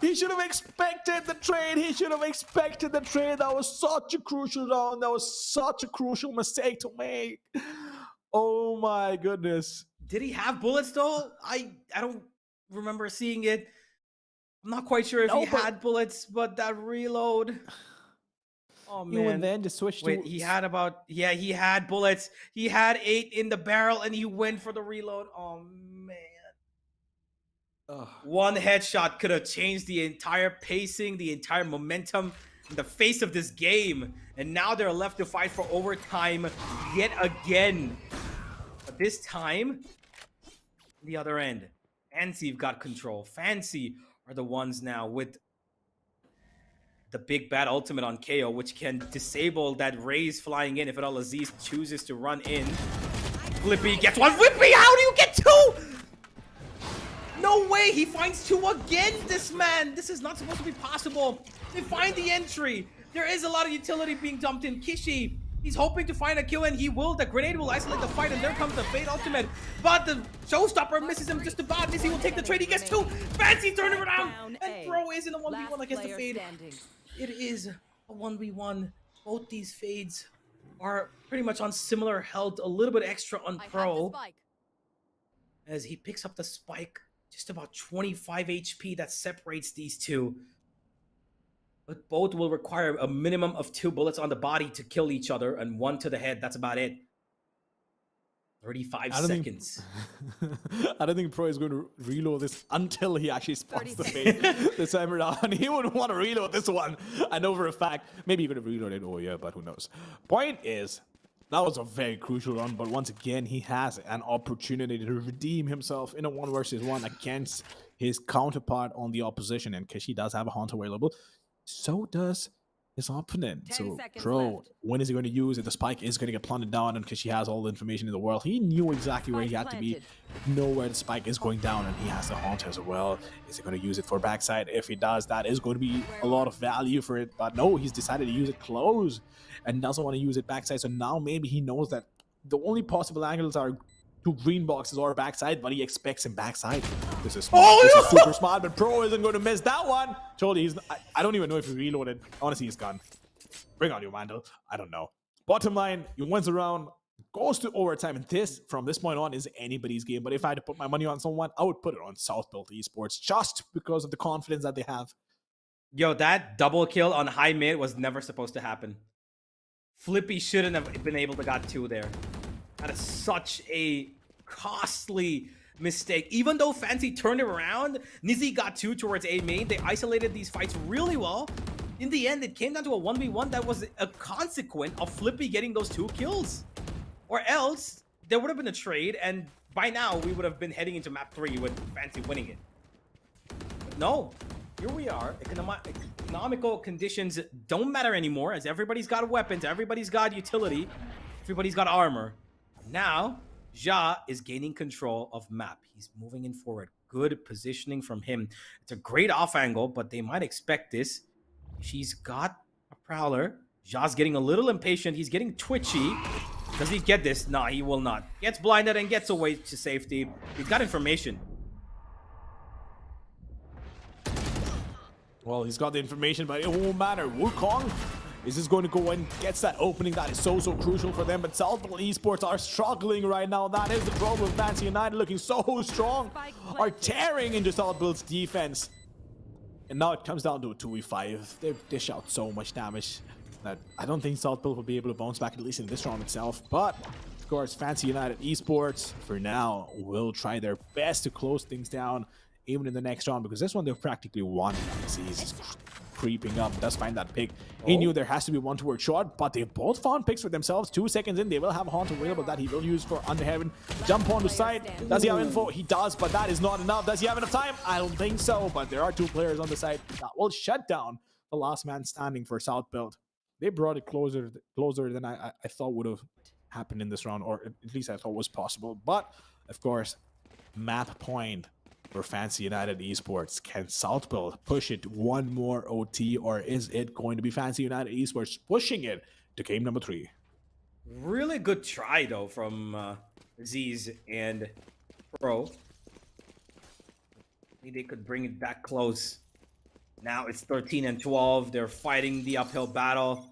He should have expected the trade. That was such a crucial round. That was such a crucial mistake to make. Oh my goodness. Did he have bullets though? I don't remember seeing it. I'm not quite sure if he had bullets, but that reload. Oh man. And then just switch Wait, he had bullets. He had 8 in the barrel and he went for the reload. Oh man. One headshot could have changed the entire pacing, the entire momentum, the face of this game. And now they're left to fight for overtime yet again. But this time, the other end, Fancy have got control. Fancy are the ones now with the big bad ultimate on KO, which can disable that raise flying in if at all Aziz chooses to run in. Flippy gets one. Flippy, how do you get 2? No way, he finds 2 again, this man. This is not supposed to be possible. They find the entry. There is a lot of utility being dumped in. Kishi, he's hoping to find a kill, and he will. The grenade will isolate the fight, and there comes the Fade ultimate. But the showstopper misses him just about. Missy will take the trade. He gets 2. Fancy turn it around. And Pro is in a 1v1 against the Fade. It is a 1v1. Both these Fades are pretty much on similar health, a little bit extra on Pro. As he picks up the spike. Just about 25 HP that separates these two. But both will require a minimum of 2 bullets on the body to kill each other, and 1 to the head. That's about it. 35 seconds. I don't think Pro is going to reload this until he actually spots the Fade this time around. He wouldn't want to reload this one. I know for a fact. Maybe he could have reloaded it. Oh yeah, but who knows. Point is, that was a very crucial run, but once again, he has an opportunity to redeem himself in a 1 versus 1 against his counterpart on the opposition. And Kishi does have a haunt available. So does his opponent. So Pro, when is he going to use it? The spike is going to get planted down, and Kishi has all the information in the world. He knew exactly where he had to be, know where the spike is going down, and he has the haunt as well. Is he going to use it for backside? If he does, that is going to be a lot of value for it. But no, he's decided to use it close and doesn't want to use it backside. So now maybe he knows that the only possible angles are 2 green boxes or backside, but he expects him backside. This is smart. This is super smart, but Pro isn't going to miss that one. Totally, I don't even know if he reloaded. Honestly, he's gone. Bring on your Vandal. I don't know. Bottom line, he wins the round, goes to overtime, and this, from this point on, is anybody's game. But if I had to put my money on someone, I would put it on South-Built Esports, just because of the confidence that they have. Yo, that double kill on high mid was never supposed to happen. Flippy shouldn't have been able to got 2 there. That is such a costly mistake. Even though Fancy turned it around, Nizzy got 2 towards A main. They isolated these fights really well. In the end, it came down to a 1v1 that was a consequence of Flippy getting those 2 kills. Or else, there would have been a trade, and by now, we would have been heading into map 3 with Fancy winning it. But no, here we are. Economical conditions don't matter anymore, as everybody's got weapons, everybody's got utility, everybody's got armor. Now, Ja is gaining control of map. He's moving in forward. Good positioning from him. It's a great off angle, but they might expect this. She's got a Prowler. Ja's getting a little impatient. He's getting twitchy. Does he get this? Nah, he will not. Gets blinded and gets away to safety. He's got information. Well, he's got the information, but it won't matter. Wukong is just going to go and gets that opening that is so crucial for them. But South-Built Esports are struggling right now. That is the problem. Fancy United looking so strong, are tearing into South-Built's defense. And now it comes down to a 2v5. They dish out so much damage. that I don't think South Bill will be able to bounce back, at least in this round itself. But of course, Fancy United Esports for now will try their best to close things down even in the next round, because this one they've practically won. He's creeping up, does find that pick. He knew there has to be one towards short, but they both found picks for themselves. 2 seconds in, they will have Haunt available that he will use for Underheaven. Jump on the side. Does he have info? He does, but that is not enough. Does he have enough time? I don't think so, but there are 2 players on the side that will shut down the last man standing for South Build. They brought it closer than I thought would have happened in this round, or at least I thought was possible. But of course, map point for Fancy United Esports. Can South Build push it one more OT, or is it going to be Fancy United Esports pushing it to game number 3? Really good try though from Z's and Pro. Maybe they could bring it back close. Now it's 13 and 12. They're fighting the uphill battle,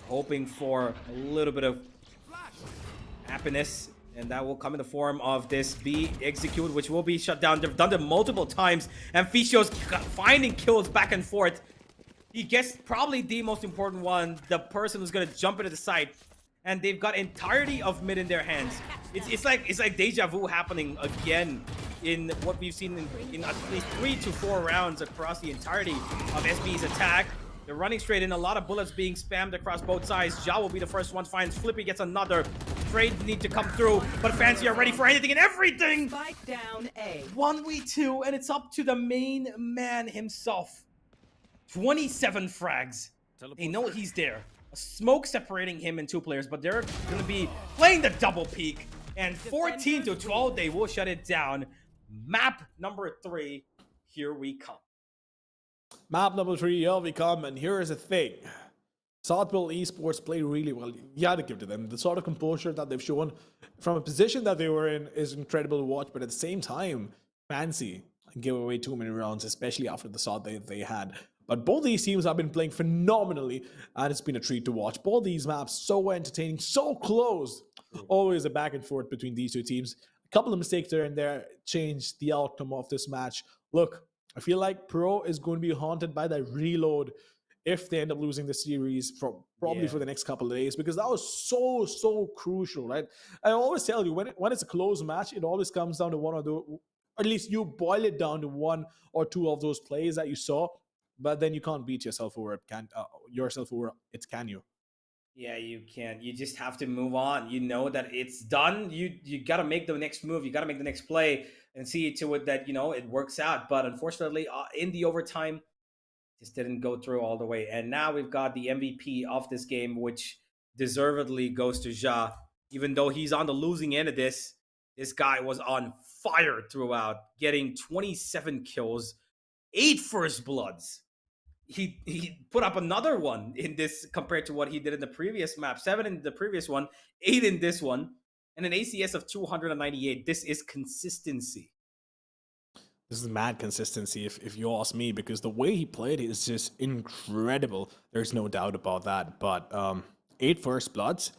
hoping for a little bit of happiness, and that will come in the form of this B execute, which will be shut down. They've done it multiple times, and Fischio's finding kills back and forth. He gets probably the most important one, the person who's gonna jump into the site, and they've got entirety of mid in their hands. It's like deja vu happening again in what we've seen in at least 3 to 4 rounds across the entirety of SB's attack. They're running straight in, a lot of bullets being spammed across both sides. Ja will be the first one, finds Flippy, gets another. Trade need to come through, but Fancy are ready for anything and everything! Spike down A. 1v2, and it's up to the main man himself. 27 frags. They know he's there. A smoke separating him and 2 players, but they're gonna be playing the double peak. And 14 to 12, they will shut it down. Map number 3, here we come. Map number 3, here we come, and here is the thing. Southville Esports play really well. You had to give to them. The sort of composure that they've shown from a position that they were in is incredible to watch, but at the same time, Fancy give away too many rounds, especially after the start they had. But both these teams have been playing phenomenally, and it's been a treat to watch. Both these maps so entertaining, so close. Always a back and forth between these 2 teams. A couple of mistakes there and there changed the outcome of this match. Look, I feel like Pro is going to be haunted by that reload if they end up losing the series for probably for the next couple of days, because that was so crucial, right? I always tell you, when it's a close match, it always comes down to one or two, at least you boil it down to 1 or 2 of those plays that you saw, but then you can't beat yourself over it. Can you? Yeah, you can. You just have to move on. You know that it's done. You got to make the next move. You got to make the next play and see to it that, it works out. But unfortunately, in the overtime, just didn't go through all the way. And now we've got the MVP of this game, which deservedly goes to Ja. Even though he's on the losing end of this guy was on fire throughout, getting 27 kills, 8 first bloods. He put up another one in this compared to what he did in the previous map. 7 in the previous one, 8 in this one, and an ACS of 298. This is consistency. This is mad consistency, if you ask me, because the way he played is just incredible. There's no doubt about that. But 8 first bloods,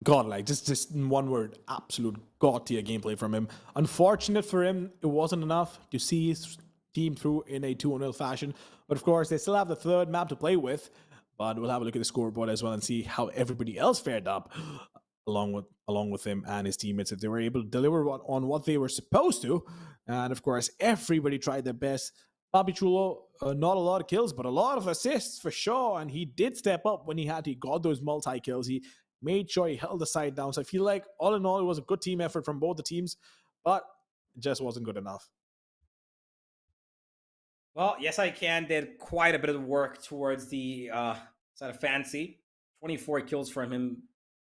godlike. Just in one word, absolute god tier gameplay from him. Unfortunate for him, it wasn't enough to see his team through in a 2-0 fashion. But of course, they still have the 3rd map to play with. But we'll have a look at the scoreboard as well and see how everybody else fared up along with him and his teammates, if they were able to deliver on what they were supposed to. And of course, everybody tried their best. Bobby Chulo, not a lot of kills, but a lot of assists for sure. And he did step up when he had. He got those multi-kills. He made sure he held the side down. So I feel like, all in all, it was a good team effort from both the teams, but it just wasn't good enough. Well, Yes I Can did quite a bit of work towards the side of Fancy. 24 kills from him,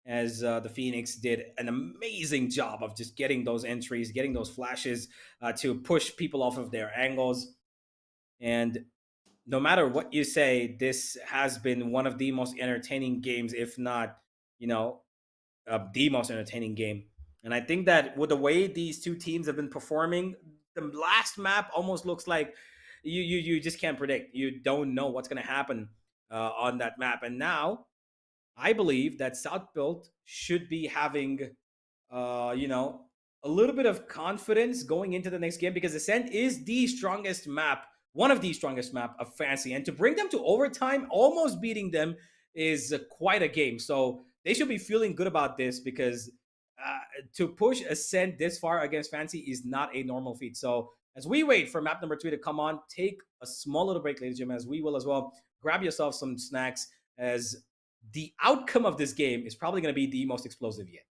as the Phoenix did an amazing job of just getting those entries, getting those flashes to push people off of their angles. And no matter what you say, this has been one of the most entertaining games, if not, the most entertaining game. And I think that with the way these 2 teams have been performing, the last map almost looks like you just can't predict. You don't know what's going to happen on that map. And now I believe that South Built should be having, a little bit of confidence going into the next game, because Ascent is the strongest map one of the strongest map of Fancy. And to bring them to overtime, almost beating them, is quite a game. So they should be feeling good about this, because to push Ascent this far against Fancy is not a normal feat. So as we wait for map number 3 to come on, take a small little break, ladies and gentlemen, as we will as well. Grab yourself some snacks, as the outcome of this game is probably going to be the most explosive yet.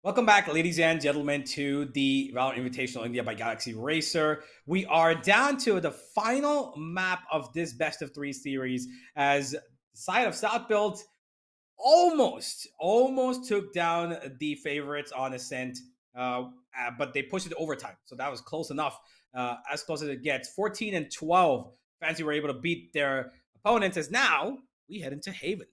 Welcome back, ladies and gentlemen, to the Valorant Invitational India by Galaxy Racer. We are down to the final map of this best of three series as the side of South Build almost took down the favorites on Ascent, but they pushed it overtime. So that was close enough, as close as it gets. 14 and 12. Fancy were able to beat their opponents as now we head into Haven.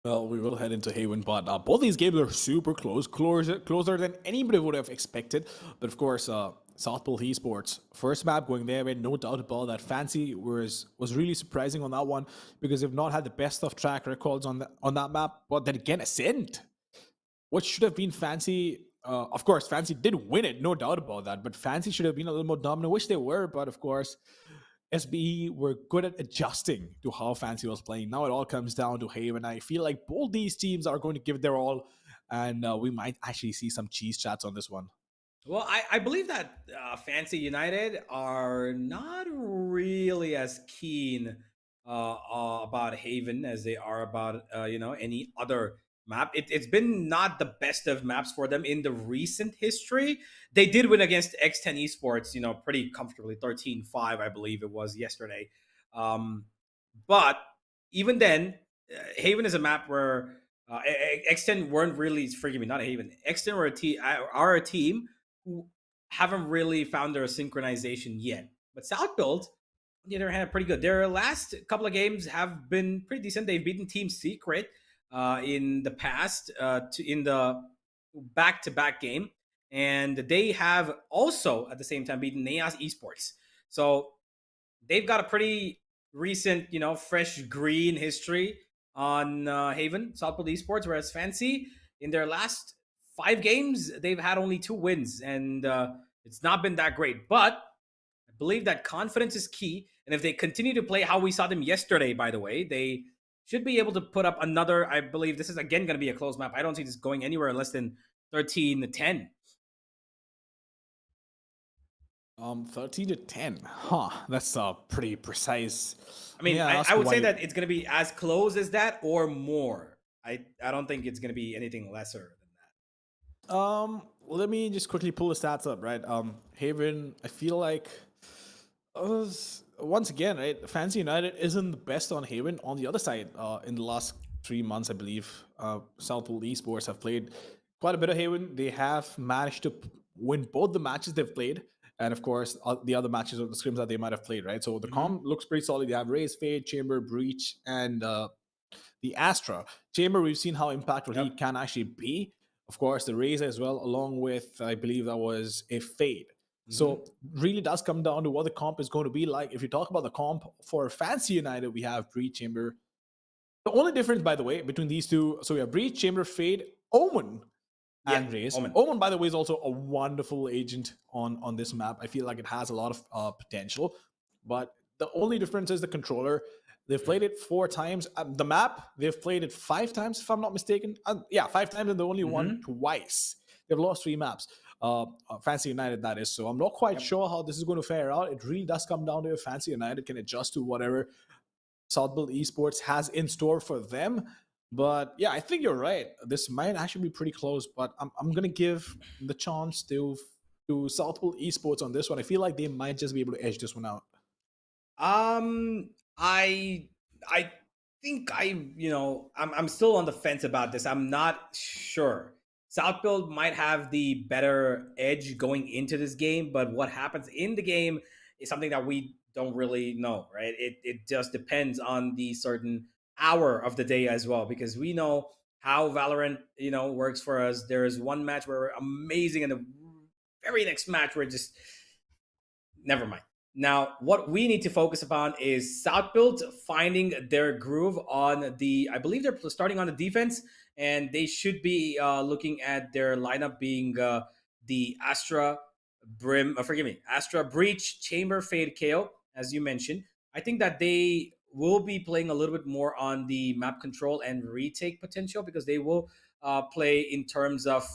Well, we will head into Haven, but both these games are super closer than anybody would have expected. But of course, Southpool Esports first map going their way, no doubt about that. Fancy was really surprising on that one because they've not had the best of track records on that map. But then again, Ascent, what should have been Fancy. Of course, Fancy did win it, no doubt about that. But Fancy should have been a little more dominant, which they were. But of course, SBE were good at adjusting to how Fancy was playing. Now it all comes down to Haven. I feel like both these teams are going to give their all, and we might actually see some cheese chats on this one. Well, I believe that Fancy United are not really as keen about Haven as they are about any other map. It's been not the best of maps for them in the recent history. They did win against X10 Esports, pretty comfortably, 13-5, I believe it was yesterday. But even then, Haven is a map where X10 weren't really, forgive me, not Haven. X10 are a team who haven't really found their synchronization yet. But South Build, on the other hand, pretty good. Their last couple of games have been pretty decent. They've beaten Team Secret in the past, in the back-to-back game. And they have also, at the same time, beaten NAEAS Esports. So they've got a pretty recent, fresh green history on Haven, Southpool Esports, whereas Fancy, in their last 5 games, they've had only 2 wins, and it's not been that great. But I believe that confidence is key, and if they continue to play how we saw them yesterday, by the way, they should be able to put up another. I believe this is again going to be a close map. I don't see this going anywhere less than 13-10. 13-10. Huh. That's pretty precise. I mean, I would say that it's going to be as close as that or more. I don't think it's going to be anything lesser than that. Let me just quickly pull the stats up, right? Haven, I feel like once again, right, Fancy United isn't the best on Haven. On the other side, in the last 3 months, I believe, Southpool Esports have played quite a bit of Haven. They have managed to win both the matches they've played, and of course, the other matches or the scrims that they might have played, right? So the comp looks pretty solid. They have Raze, Fade, Chamber, Breach, and the Astra. Chamber, we've seen how impactful he can actually be. Of course, the Raze as well, along with, I believe that was a Fade. So really does come down to what the comp is going to be like. If you talk about the comp for Fancy United, we have Breach, Chamber. The only difference, by the way, between these two, so we have Breach, Chamber, Fade, Omen, and Raze. Omen, by the way, is also a wonderful agent on this map. I feel like it has a lot of potential, but the only difference is the controller. They've played it 4 times. The map, they've played it 5 times, if I'm not mistaken. 5 times, and they only won twice. They've lost 3 maps. Fancy United, that is. So I'm not quite sure how this is going to fare out. It really does come down to if Fancy United can adjust to whatever Southpool Esports has in store for them. But yeah, I think you're right. This might actually be pretty close, but I'm going to give the chance to Southpool Esports on this one. I feel like they might just be able to edge this one out. I think I'm still on the fence about this. I'm not sure. Southfield might have the better edge going into this game, but what happens in the game is something that we don't really know, right? It just depends on the certain hour of the day as well, because we know how Valorant, works for us. There's one match where we're amazing, and the very next match we're just never mind. Now, what we need to focus upon is Southbuild finding their groove on I believe they're starting on the defense, and they should be looking at their lineup being the Astra Breach, Chamber, Fade, KO, as you mentioned. I think that they will be playing a little bit more on the map control and retake potential, because they will play in terms of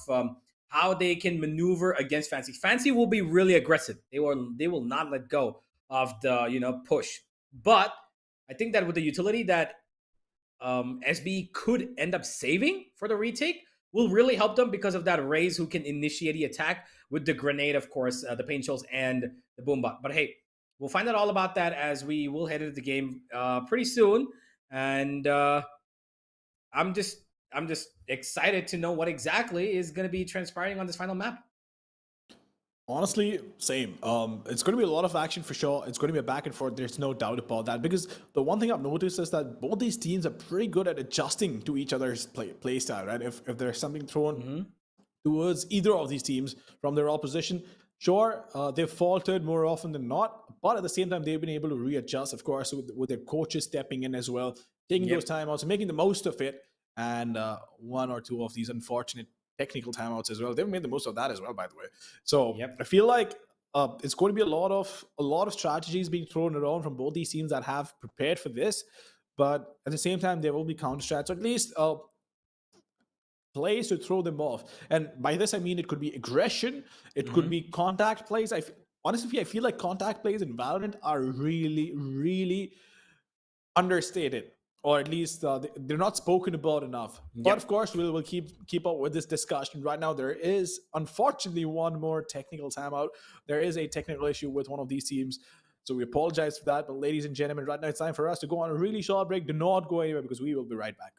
how they can maneuver against Fancy. Fancy will be really aggressive. They will not let go of the push. But I think that with the utility that SB could end up saving for the retake, will really help them because of that Raze who can initiate the attack with the grenade, of course, the pain shells and the boombot. But hey, we'll find out all about that as we will head into the game pretty soon. And I'm just excited to know what exactly is going to be transpiring on this final map. Honestly, same. It's going to be a lot of action for sure. It's going to be a back and forth. There's no doubt about that. Because the one thing I've noticed is that both these teams are pretty good at adjusting to each other's play style, right? If there's something thrown towards either of these teams from their opposition, sure, they've faltered more often than not. But at the same time, they've been able to readjust, of course, with their coaches stepping in as well, taking those timeouts and making the most of it. And one or two of these unfortunate technical timeouts as well. They've made the most of that as well, by the way. So I feel like it's going to be a lot of strategies being thrown around from both these teams that have prepared for this. But at the same time, there will be counter strats, or at least plays to throw them off. And by this, I mean it could be aggression, it could be contact plays. Honestly, I feel like contact plays in Valorant are really, really understated. Or at least they're not spoken about enough. But of course, we'll keep up with this discussion. Right now, there is unfortunately one more technical timeout. There is a technical issue with one of these teams. So we apologize for that. But ladies and gentlemen, right now it's time for us to go on a really short break. Do not go anywhere because we will be right back.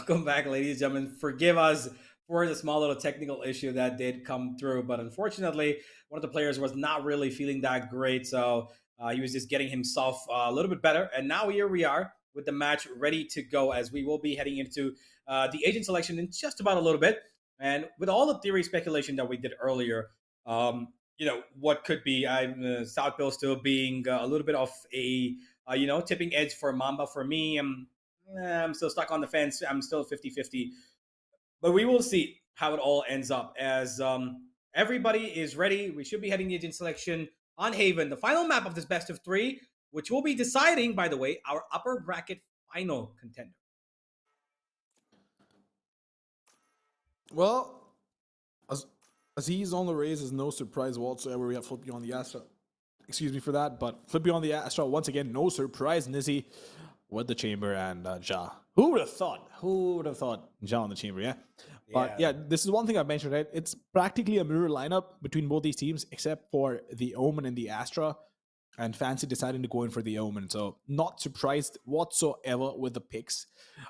Welcome back, ladies and gentlemen. Forgive us for the small little technical issue that did come through, but unfortunately, one of the players was not really feeling that great, so he was just getting himself a little bit better. And now here we are with the match ready to go, as we will be heading into the agent selection in just about a little bit. And with all the theory speculation that we did earlier, what could be South Bill still being a little bit of a tipping edge for Mamba. For me, I'm still stuck on the fence. I'm still 50-50. But we will see how it all ends up as everybody is ready. We should be heading the agent selection on Haven, the final map of this best of three, which will be deciding, by the way, our upper bracket final contender. Well, Aziz on the Rays is no surprise whatsoever. We have Flippy on the Astra. Excuse me for that, but Flippy on the Astra, once again, no surprise. Nizzy with the Chamber and Ja. Who would have thought? Who would have thought Ja on the Chamber, yeah? But yeah, this is one thing I mentioned, right? It's practically a mirror lineup between both these teams, except for the Omen and the Astra, and Fancy deciding to go in for the Omen. So not surprised whatsoever with the picks.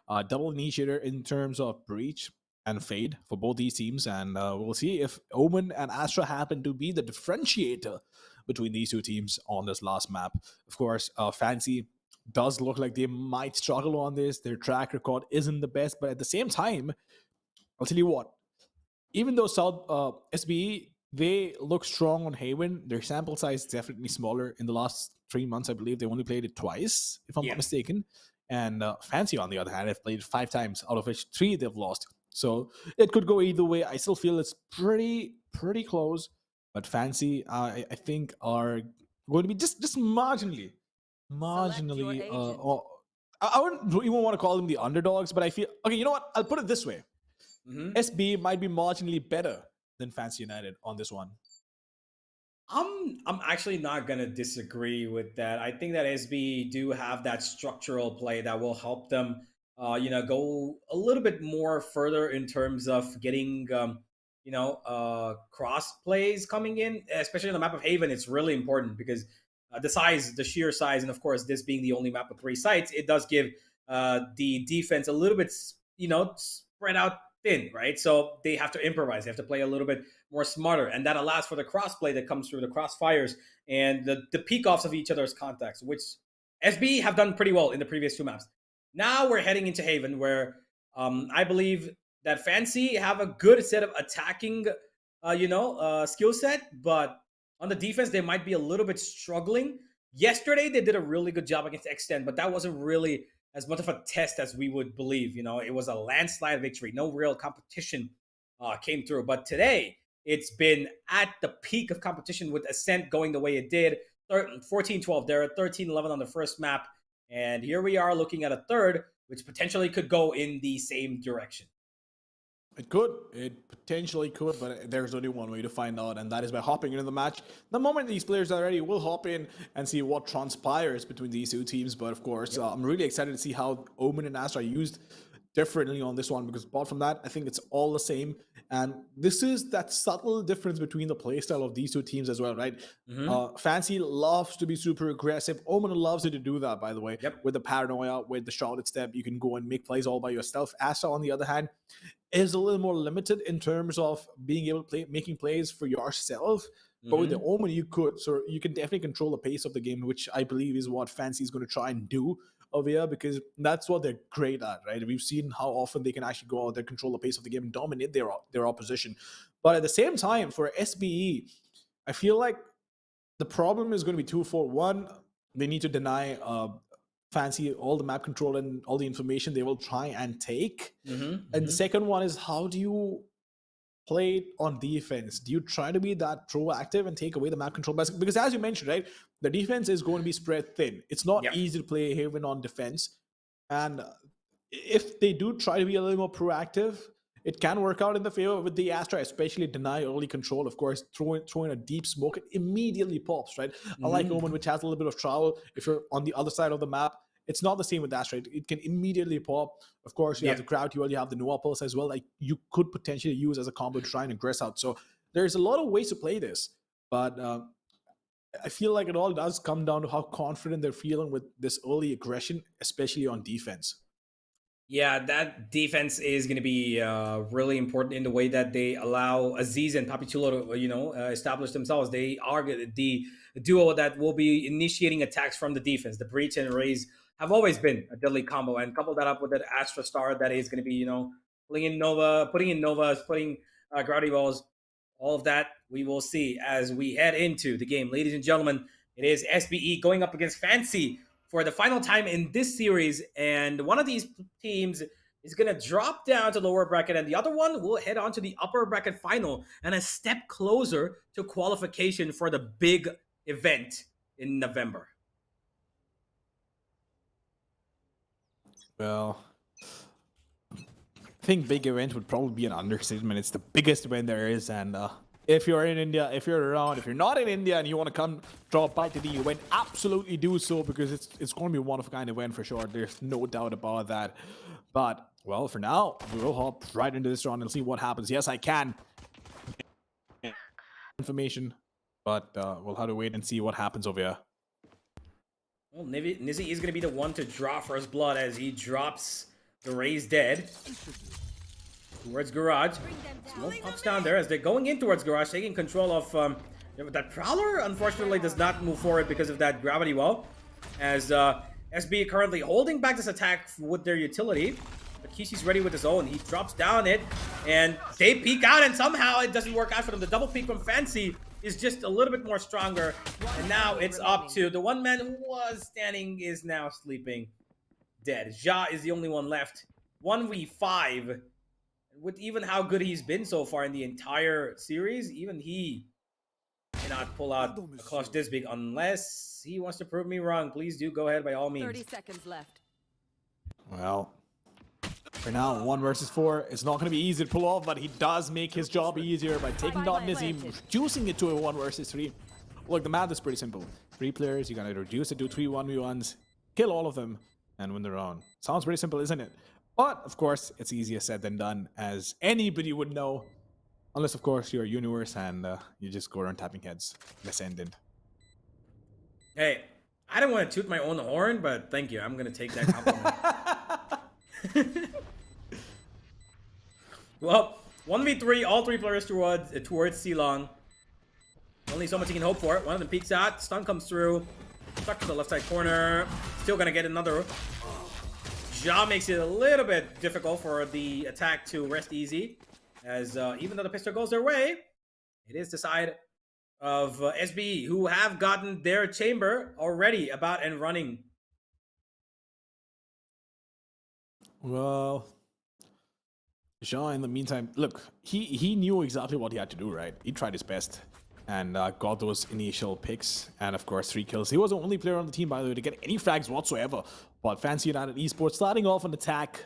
Double initiator in terms of Breach and Fade for both these teams, and we'll see if Omen and Astra happen to be the differentiator between these two teams on this last map. Of course, Fancy does look like they might struggle on this. Their track record isn't the best, but at the same time, I'll tell you what, even though South SBE, they look strong on Haven, their sample size is definitely smaller. In the last 3 months, I believe they only played it twice, if I'm not mistaken. And Fancy, on the other hand, have played it 5 times, out of which 3 they've lost. So it could go either way. I still feel it's pretty close, but Fancy, I think, are going to be just marginally. I wouldn't even want to call them the underdogs, but I feel okay. You know what? I'll put it this way: SB might be marginally better than Fancy United on this one. I'm actually not gonna disagree with that. I think that SB do have that structural play that will help them, go a little bit more further in terms of getting, cross plays coming in, especially on the map of Haven. It's really important because the sheer size, and of course, this being the only map with 3 sites, it does give the defense a little bit, spread out thin, right? So they have to improvise. They have to play a little bit more smarter, and that allows for the crossplay that comes through the crossfires and the peak offs of each other's contacts, which SB have done pretty well in the previous 2 maps. Now we're heading into Haven, where I believe that Fancy have a good set of attacking, skill set, but on the defense, they might be a little bit struggling. Yesterday, they did a really good job against Extend, but that wasn't really as much of a test as we would believe. It was a landslide victory. No real competition came through. But today, it's been at the peak of competition with Ascent going the way it did. 14-12 there, 13-11 on the first map. And here we are looking at a third, which potentially could go in the same direction. It could. It potentially could, but there's only one way to find out, and that is by hopping into the match. The moment these players are ready, we'll hop in and see what transpires between these 2 teams. But of course, I'm really excited to see how Omen and Astra are used differently on this one, because apart from that, I think it's all the same. And this is that subtle difference between the playstyle of these 2 teams as well, right? Fancy loves to be super aggressive. Omen loves to do that, by the way. With the paranoia, with the Charlotte step, you can go and make plays all by yourself. Astra, on the other hand, is a little more limited in terms of being able to making plays for yourself. But with the Omen, you could. So you can definitely control the pace of the game, which I believe is what Fancy is going to try and do over here, because that's what they're great at, right? We've seen how often they can actually go out there, control the pace of the game, and dominate their opposition. But at the same time, for SBE, I feel like the problem is going to be twofold. One, they need to deny Fancy all the map control and all the information they will try and take. And the second one is, how do you play it on defense? Do you try to be that proactive and take away the map control? Because as you mentioned, right, the defense is going to be spread thin. It's not easy to play Haven on defense. And if they do try to be a little more proactive, it can work out in the favor with the Astra, especially deny early control. Of course, throwing a deep smoke, it immediately pops, right? Unlike Omen, which has a little bit of travel, if you're on the other side of the map, it's not the same with Astra. It can immediately pop. Of course, you have the crowd duel, you have the Noah Pulse as well. Like, you could potentially use as a combo to try and aggress out. So there's a lot of ways to play this. But I feel like it all does come down to how confident they're feeling with this early aggression, especially on defense. Yeah, that defense is going to be really important in the way that they allow Aziz and Papichulo to, establish themselves. They are the duo that will be initiating attacks from the defense. The Breach and Raze have always been a deadly combo, and couple that up with that Astra Star that is going to be, putting in Novas, putting Gravity Balls, all of that we will see as we head into the game. Ladies and gentlemen, it is SBE going up against Fancy for the final time in this series, and one of these teams is going to drop down to lower bracket, and the other one will head on to the upper bracket final and a step closer to qualification for the big event in November. Well, I think big event would probably be an understatement. It's the biggest event there is, and if you're in India, if you're around, if you're not in India and you want to come drop by to the event, absolutely do so, because it's going to be a one-of-a-kind event for sure. There's no doubt about that. But, well, for now, we'll hop right into this round and see what happens. Yes, I can. Information, but we'll have to wait and see what happens over here. Well, Nizzy is going to be the one to draw first blood as he drops the Raze dead towards Garage. Smoke pops down there as they're going in towards Garage, taking control of that Prowler. Unfortunately, does not move forward because of that gravity well, as SB currently holding back this attack with their utility. But Kishi's ready with his own. He drops down it, and they peek out, and somehow it doesn't work out for them. The double peek from Fancy is just a little bit more stronger, and now it's up to the one man who was standing is now sleeping dead. Ja is the only one left. 1v5. With even how good he's been so far in the entire series, even he cannot pull out a clutch this big unless he wants to prove me wrong. Please do go ahead by all means. 30 seconds left. Well, for now, 1 versus 4. It's not going to be easy to pull off, but he does make his job easier by taking down Nizzy, reducing it to a 1 versus 3. Look, the math is pretty simple. 3 players, you're going to reduce it to 3 1v1s, kill all of them, and win the round. Sounds pretty simple, isn't it? But, of course, it's easier said than done, as anybody would know. Unless, of course, you're a universe and you just go around tapping heads. Ascendant. Hey, I don't want to toot my own horn, but thank you. I'm going to take that compliment. Well, 1v3, all 3 players towards Silong. Only so much you can hope for. One of them peeks out, stun comes through. Stuck to the left side corner. Still going to get another. Ja makes it a little bit difficult for the attack to rest easy, as even though the pistol goes their way, it is the side of SBE who have gotten their chamber already about and running. Well, Ja, in the meantime, look, he knew exactly what he had to do, right? He tried his best and got those initial picks and, of course, 3 kills. He was the only player on the team, by the way, to get any frags whatsoever. But Fancy United Esports starting off an attack.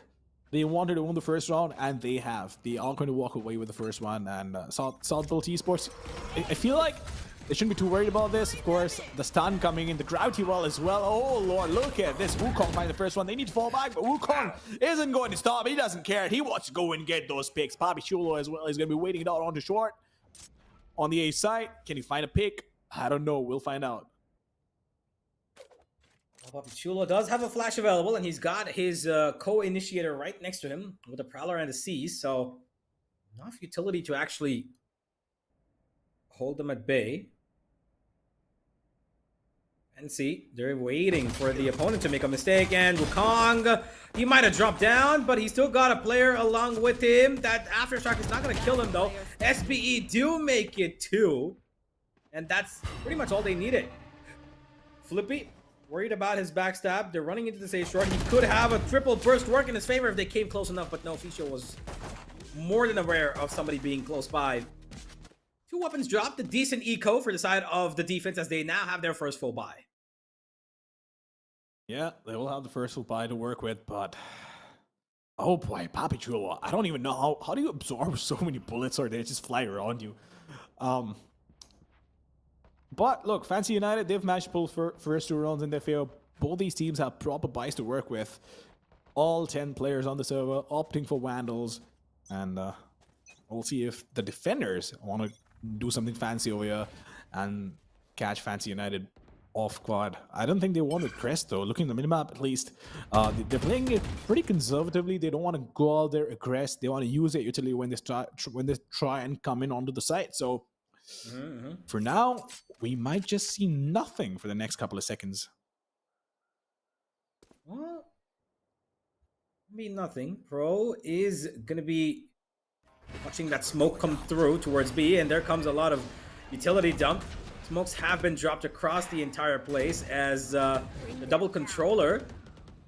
They wanted to win the first round, and they have. They are going to walk away with the first one. And South Built Esports, I feel like they shouldn't be too worried about this. Of course, the stun coming in, the gravity well as well. Oh, Lord, look at this. Wukong finds the first one. They need to fall back, but Wukong isn't going to stop. He doesn't care. He wants to go and get those picks. Papi Chulo as well is going to be waiting it out onto short. On the A side, can he find a pick? I don't know. We'll find out. Well, Papi Chulo does have a flash available, and he's got his co-initiator right next to him with the Prowler and the Seas, so enough utility to actually hold them at bay. And see, they're waiting for the opponent to make a mistake, and Wukong, he might have dropped down, but he still got a player along with him. That Aftershock is not going to kill him, though. SBE do make it 2, and that's pretty much all they needed. Flippy, worried about his backstab. They're running into the stage short. He could have a triple burst work in his favor if they came close enough, but no, Fisho was more than aware of somebody being close by. 2 weapons dropped, a decent eco for the side of the defense as they now have their first full buy. Yeah, they will have the first full buy to work with, but oh boy, Papi Chulo, I don't even know how do you absorb so many bullets or they just fly around you. But look, Fancy United, they've managed to pull first 2 rounds in their favor. Both these teams have proper buys to work with. All 10 players on the server opting for Vandals, and we'll see if the defenders want to do something fancy over here and catch Fancy United off quad. I don't think they want to press though. Looking at the minimap at least, they're playing it pretty conservatively. They don't want to go out there aggress. They want to use their utility when they try and come in onto the site. So for now, we might just see nothing for the next couple of seconds. Well, nothing. Pro is gonna be watching that smoke come through towards B, and there comes a lot of utility dump. Smokes have been dropped across the entire place as the double controller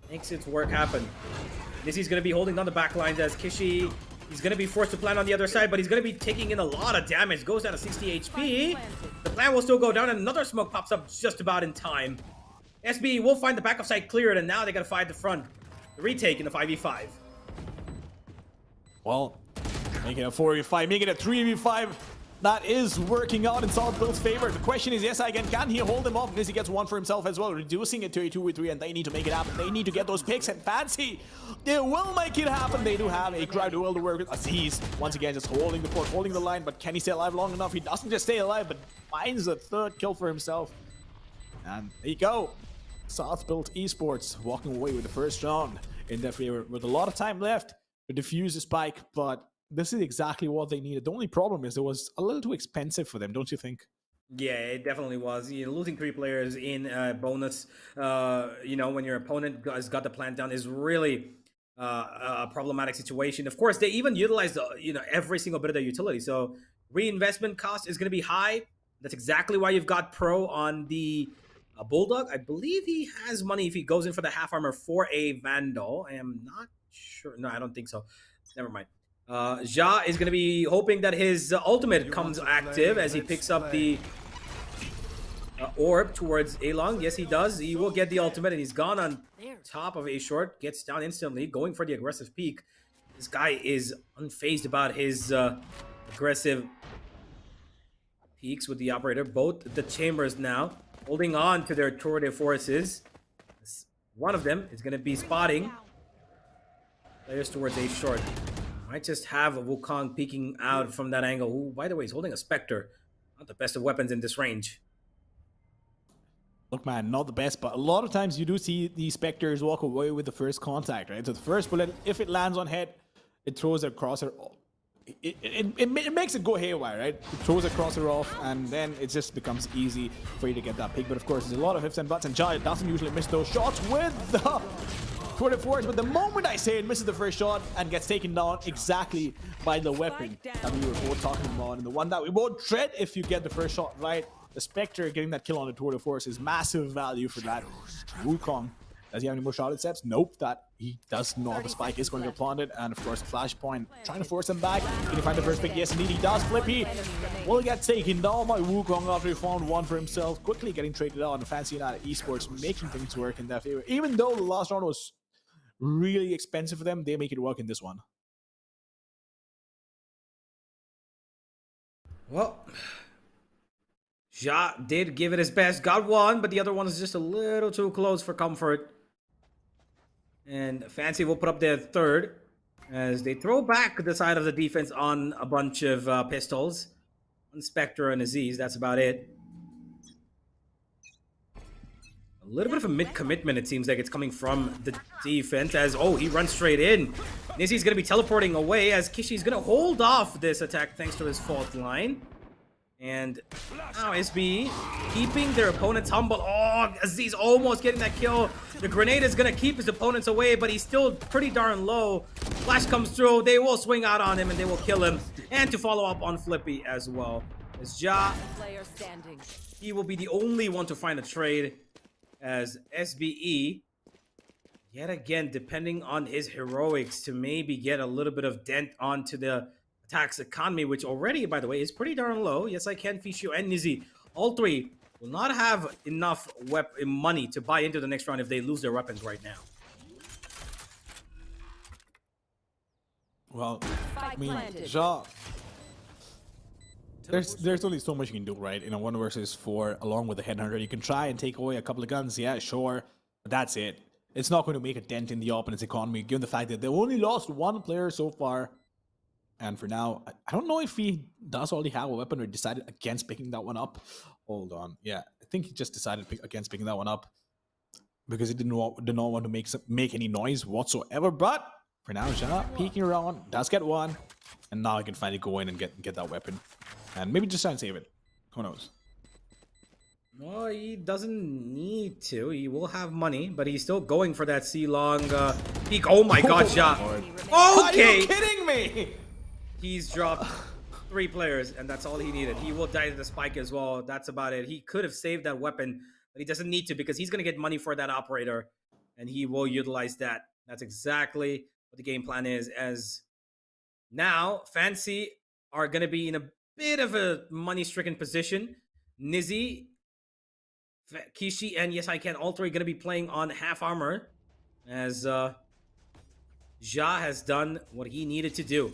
makes its work happen. Nizzy's going to be holding down the back lines as Kishi, he's going to be forced to plant on the other side, but he's going to be taking in a lot of damage. Goes down to 60 HP. The plant will still go down, and another smoke pops up just about in time. SB will find the backup side cleared, and now they got to fight the front. The retake in the 5v5. Well, making a 4v5, making a 3v5. That is working out in Solid Build's favor. The question is, yes, again, can he hold him off? Because he gets one for himself as well, reducing it to a 2v3, and they need to make it happen. They need to get those picks, and Fancy, they will make it happen. They do have a crowd duel to work with. Aziz, once again, just holding the fort, holding the line, but can he stay alive long enough? He doesn't just stay alive, but finds a third kill for himself. And there you go. South Built Esports walking away with the first round in their favor with a lot of time left to defuse the spike, but this is exactly what they needed. The only problem is it was a little too expensive for them, don't you think? Yeah, it definitely was. Losing 3 players in bonus, when your opponent has got the plant down is really a problematic situation. Of course, they even utilized, every single bit of their utility. So reinvestment cost is going to be high. That's exactly why you've got Pro on the Bulldog. I believe he has money if he goes in for the half armor for a Vandal. I am not sure. No, I don't think so. Never mind. Ja is going to be hoping that his ultimate comes active as he picks up the orb towards A-Long. Yes, he does. He will get the ultimate, and he's gone on top of A-Short. Gets down instantly, going for the aggressive peek. This guy is unfazed about his aggressive peaks with the operator. Both the chambers now holding on to their tour de forces. One of them is going to be spotting players towards A-Short. Might just have a Wukong peeking out from that angle. Who, by the way, is holding a Spectre. Not the best of weapons in this range. Look, man, not the best, but a lot of times you do see these Spectres walk away with the first contact, right? So the first bullet, if it lands on head, it throws a crosser. It makes it go haywire, right? It throws a crosser off, and then it just becomes easy for you to get that pick. But of course, there's a lot of ifs and buts, and Jai doesn't usually miss those shots with the tour de force, but the moment I say it, misses the first shot and gets taken down exactly by the weapon that we were both talking about, and the one that we both dread if you get the first shot right. The Spectre getting that kill on the tour de force is massive value for that. Wukong, does he have any more shot steps? Nope, that he does not. The spike is going to get planted, and of course, Flashpoint trying to force him back. Can he find the first pick? Yes, indeed, he does. Flippy will get taken down by Wukong after he found one for himself. Quickly getting traded out, and Fancy United Esports making things work in their favor. Even though the last round was really expensive for them, they make it work in this one. Well, Ja did give it his best, got one, but the other one is just a little too close for comfort. And Fancy will put up their third as they throw back the side of the defense on a bunch of pistols. On Spectre and Aziz, that's about it. A little bit of a mid-commitment, it seems like it's coming from the defense as, he runs straight in. Nizzy's going to be teleporting away as Kishi's going to hold off this attack thanks to his fault line. And now SB keeping their opponents humble. Aziz almost getting that kill. The grenade is going to keep his opponents away, but he's still pretty darn low. Flash comes through. They will swing out on him and they will kill him. And to follow up on Flippy as well. As Ja, he will be the only one to find a trade. As SBE, yet again, depending on his heroics to maybe get a little bit of dent onto the attacks economy, which already, by the way, is pretty darn low. Yes, I can. Fishu and Nizzy, all three will not have enough money to buy into the next round if they lose their weapons right now. Well, I mean, Ja, there's only so much you can do, right? In a 1 versus 4, along with the Headhunter, you can try and take away a couple of guns, yeah, sure, but that's it. It's not going to make a dent in the opponent's economy, given the fact that they've only lost one player so far. And for now, I don't know if he does already have a weapon or decided against picking that one up. Hold on. Yeah, I think he just decided against picking that one up because he did not want to make any noise whatsoever. But for now, Ja peeking around, does get one, and now he can finally go in and get that weapon, and maybe just try and save it. Who knows? Well, he doesn't need to. He will have money, but he's still going for that C-long peek. Oh my god, Ja. Are Okay. you kidding me? He's dropped 3 players, and that's all he needed. He will die to the spike as well. That's about it. He could have saved that weapon, but he doesn't need to because he's going to get money for that operator, and he will utilize that. That's exactly what the game plan is, as now Fancy are going to be in a bit of a money-stricken position. Nizzy, Kishi, and Yes I Can, all 3 going to be playing on half armor, as Ja has done what he needed to do.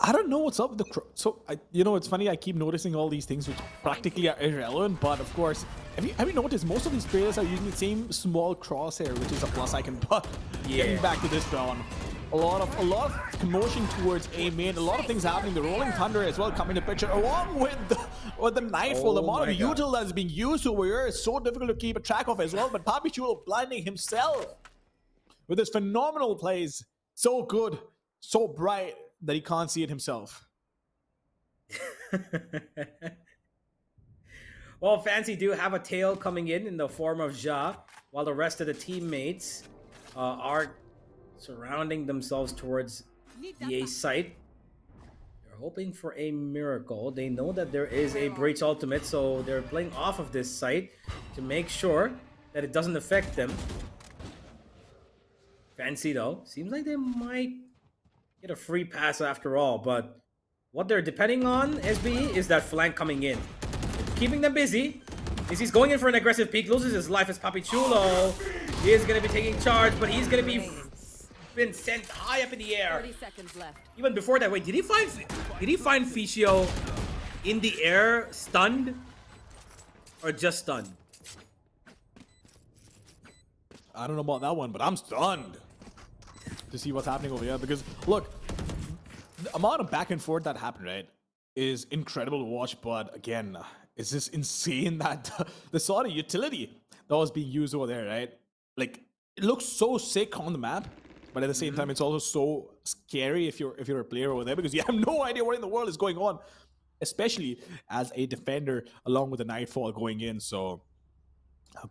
I don't know what's up with the it's funny. I keep noticing all these things which practically are irrelevant, but of course, have you noticed most of these players are using the same small crosshair, which is a plus icon. But getting back to this round, a lot of commotion towards A main, a lot of things happening. The Rolling Thunder as well coming to picture, along with the Nightfall. The amount of util that's being used over here is so difficult to keep a track of as well. But Papi Chulo blinding himself with his phenomenal plays, so good, so bright that he can't see it himself. Well, Fancy do have a tail coming in the form of Ja, while the rest of the teammates are surrounding themselves towards the A site. They're hoping for a miracle. They know that there is a Breach ultimate, so they're playing off of this site to make sure that it doesn't affect them. Fancy, though, seems like they might get a free pass after all, but what they're depending on, SB, is that flank coming in. Keeping them busy. He's going in for an aggressive peek, loses his life as Papi Chulo. He is going to be taking charge, but he's going to be been sent high up in the air. 30 seconds left. Even before that, wait, did he find Ficio in the air, stunned? Or just stunned? I don't know about that one, but I'm stunned to see what's happening over here, because look, the amount of back and forth that happened, right, is incredible to watch. But again, it's just insane that the sort of utility that was being used over there, right? Like, it looks so sick on the map, but at the same time, it's also so scary if you're a player over there, because you have no idea what in the world is going on, especially as a defender along with the Nightfall going in. So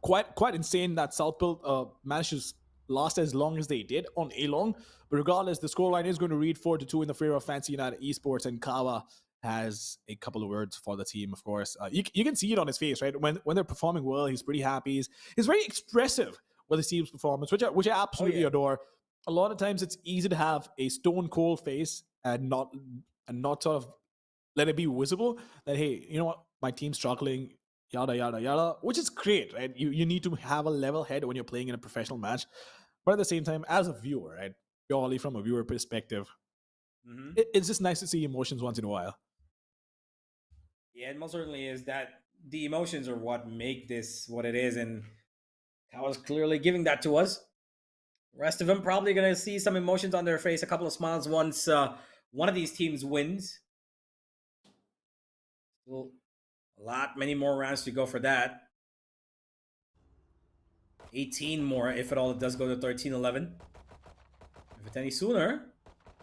quite insane that South Build managed to last as long as they did on A-Long. But regardless, the scoreline is going to read 4-2 in the favor of Fancy United Esports, and Kawa has a couple of words for the team, of course. You can see it on his face, right? When they're performing well, he's pretty happy. He's very expressive with his team's performance, which I absolutely adore. A lot of times it's easy to have a stone cold face and not sort of let it be visible that, hey, you know what, my team's struggling, yada yada yada, which is great, right? You need to have a level head when you're playing in a professional match. But at the same time, as a viewer, right, purely from a viewer perspective, it's just nice to see emotions once in a while. Yeah, it most certainly is that the emotions are what make this what it is, and Kawa's clearly giving that to us. The rest of them probably going to see some emotions on their face, a couple of smiles once one of these teams wins. Still many more rounds to go for that. 18 more, if at all it does go to 13-11. If it's any sooner,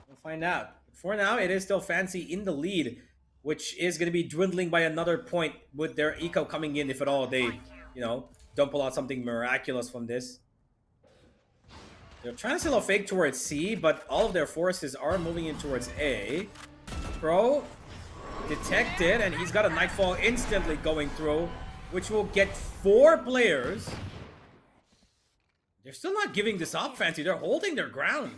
we'll find out. But for now, it is still Fancy in the lead, which is going to be dwindling by another point with their eco coming in, if at all they, don't pull out something miraculous from this. They're trying to sell a fake towards C, but all of their forces are moving in towards A. Pro detected, and he's got a Nightfall instantly going through, which will get 4 players. They're still not giving this up, Fancy. They're holding their ground.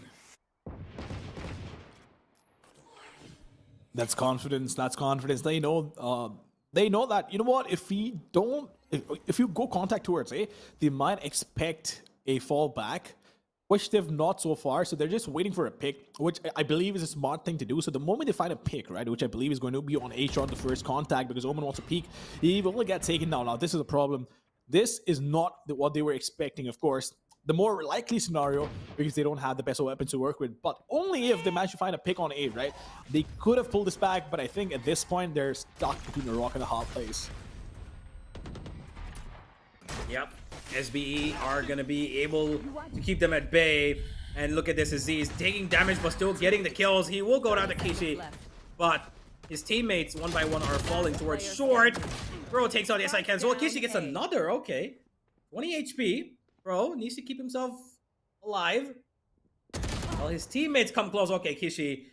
That's confidence. That's confidence. They know that, you know what, if you go contact towards A, they might expect a fall back, which they've not so far. So they're just waiting for a pick, which I believe is a smart thing to do. So the moment they find a pick, right, which I believe is going to be on A shot, the first contact, because Omen wants to peek, he will get taken down. Now, this is a problem. This is not what they were expecting, of course. the more likely scenario because they don't have the best weapons to work with. But only if they manage to find a pick on A, right? They could have pulled this back, but I think at this point they're stuck between a rock and a hard place. Yep. SBE are going to be able to keep them at bay. And look at this, as he's taking damage but still getting the kills. He will go down to Kishi, but his teammates one by one are falling towards short. Bro takes out the SI as well. Kishi gets another, okay. 20 HP. Bro needs to keep himself alive. Well, his teammates come close. Okay, Kishi,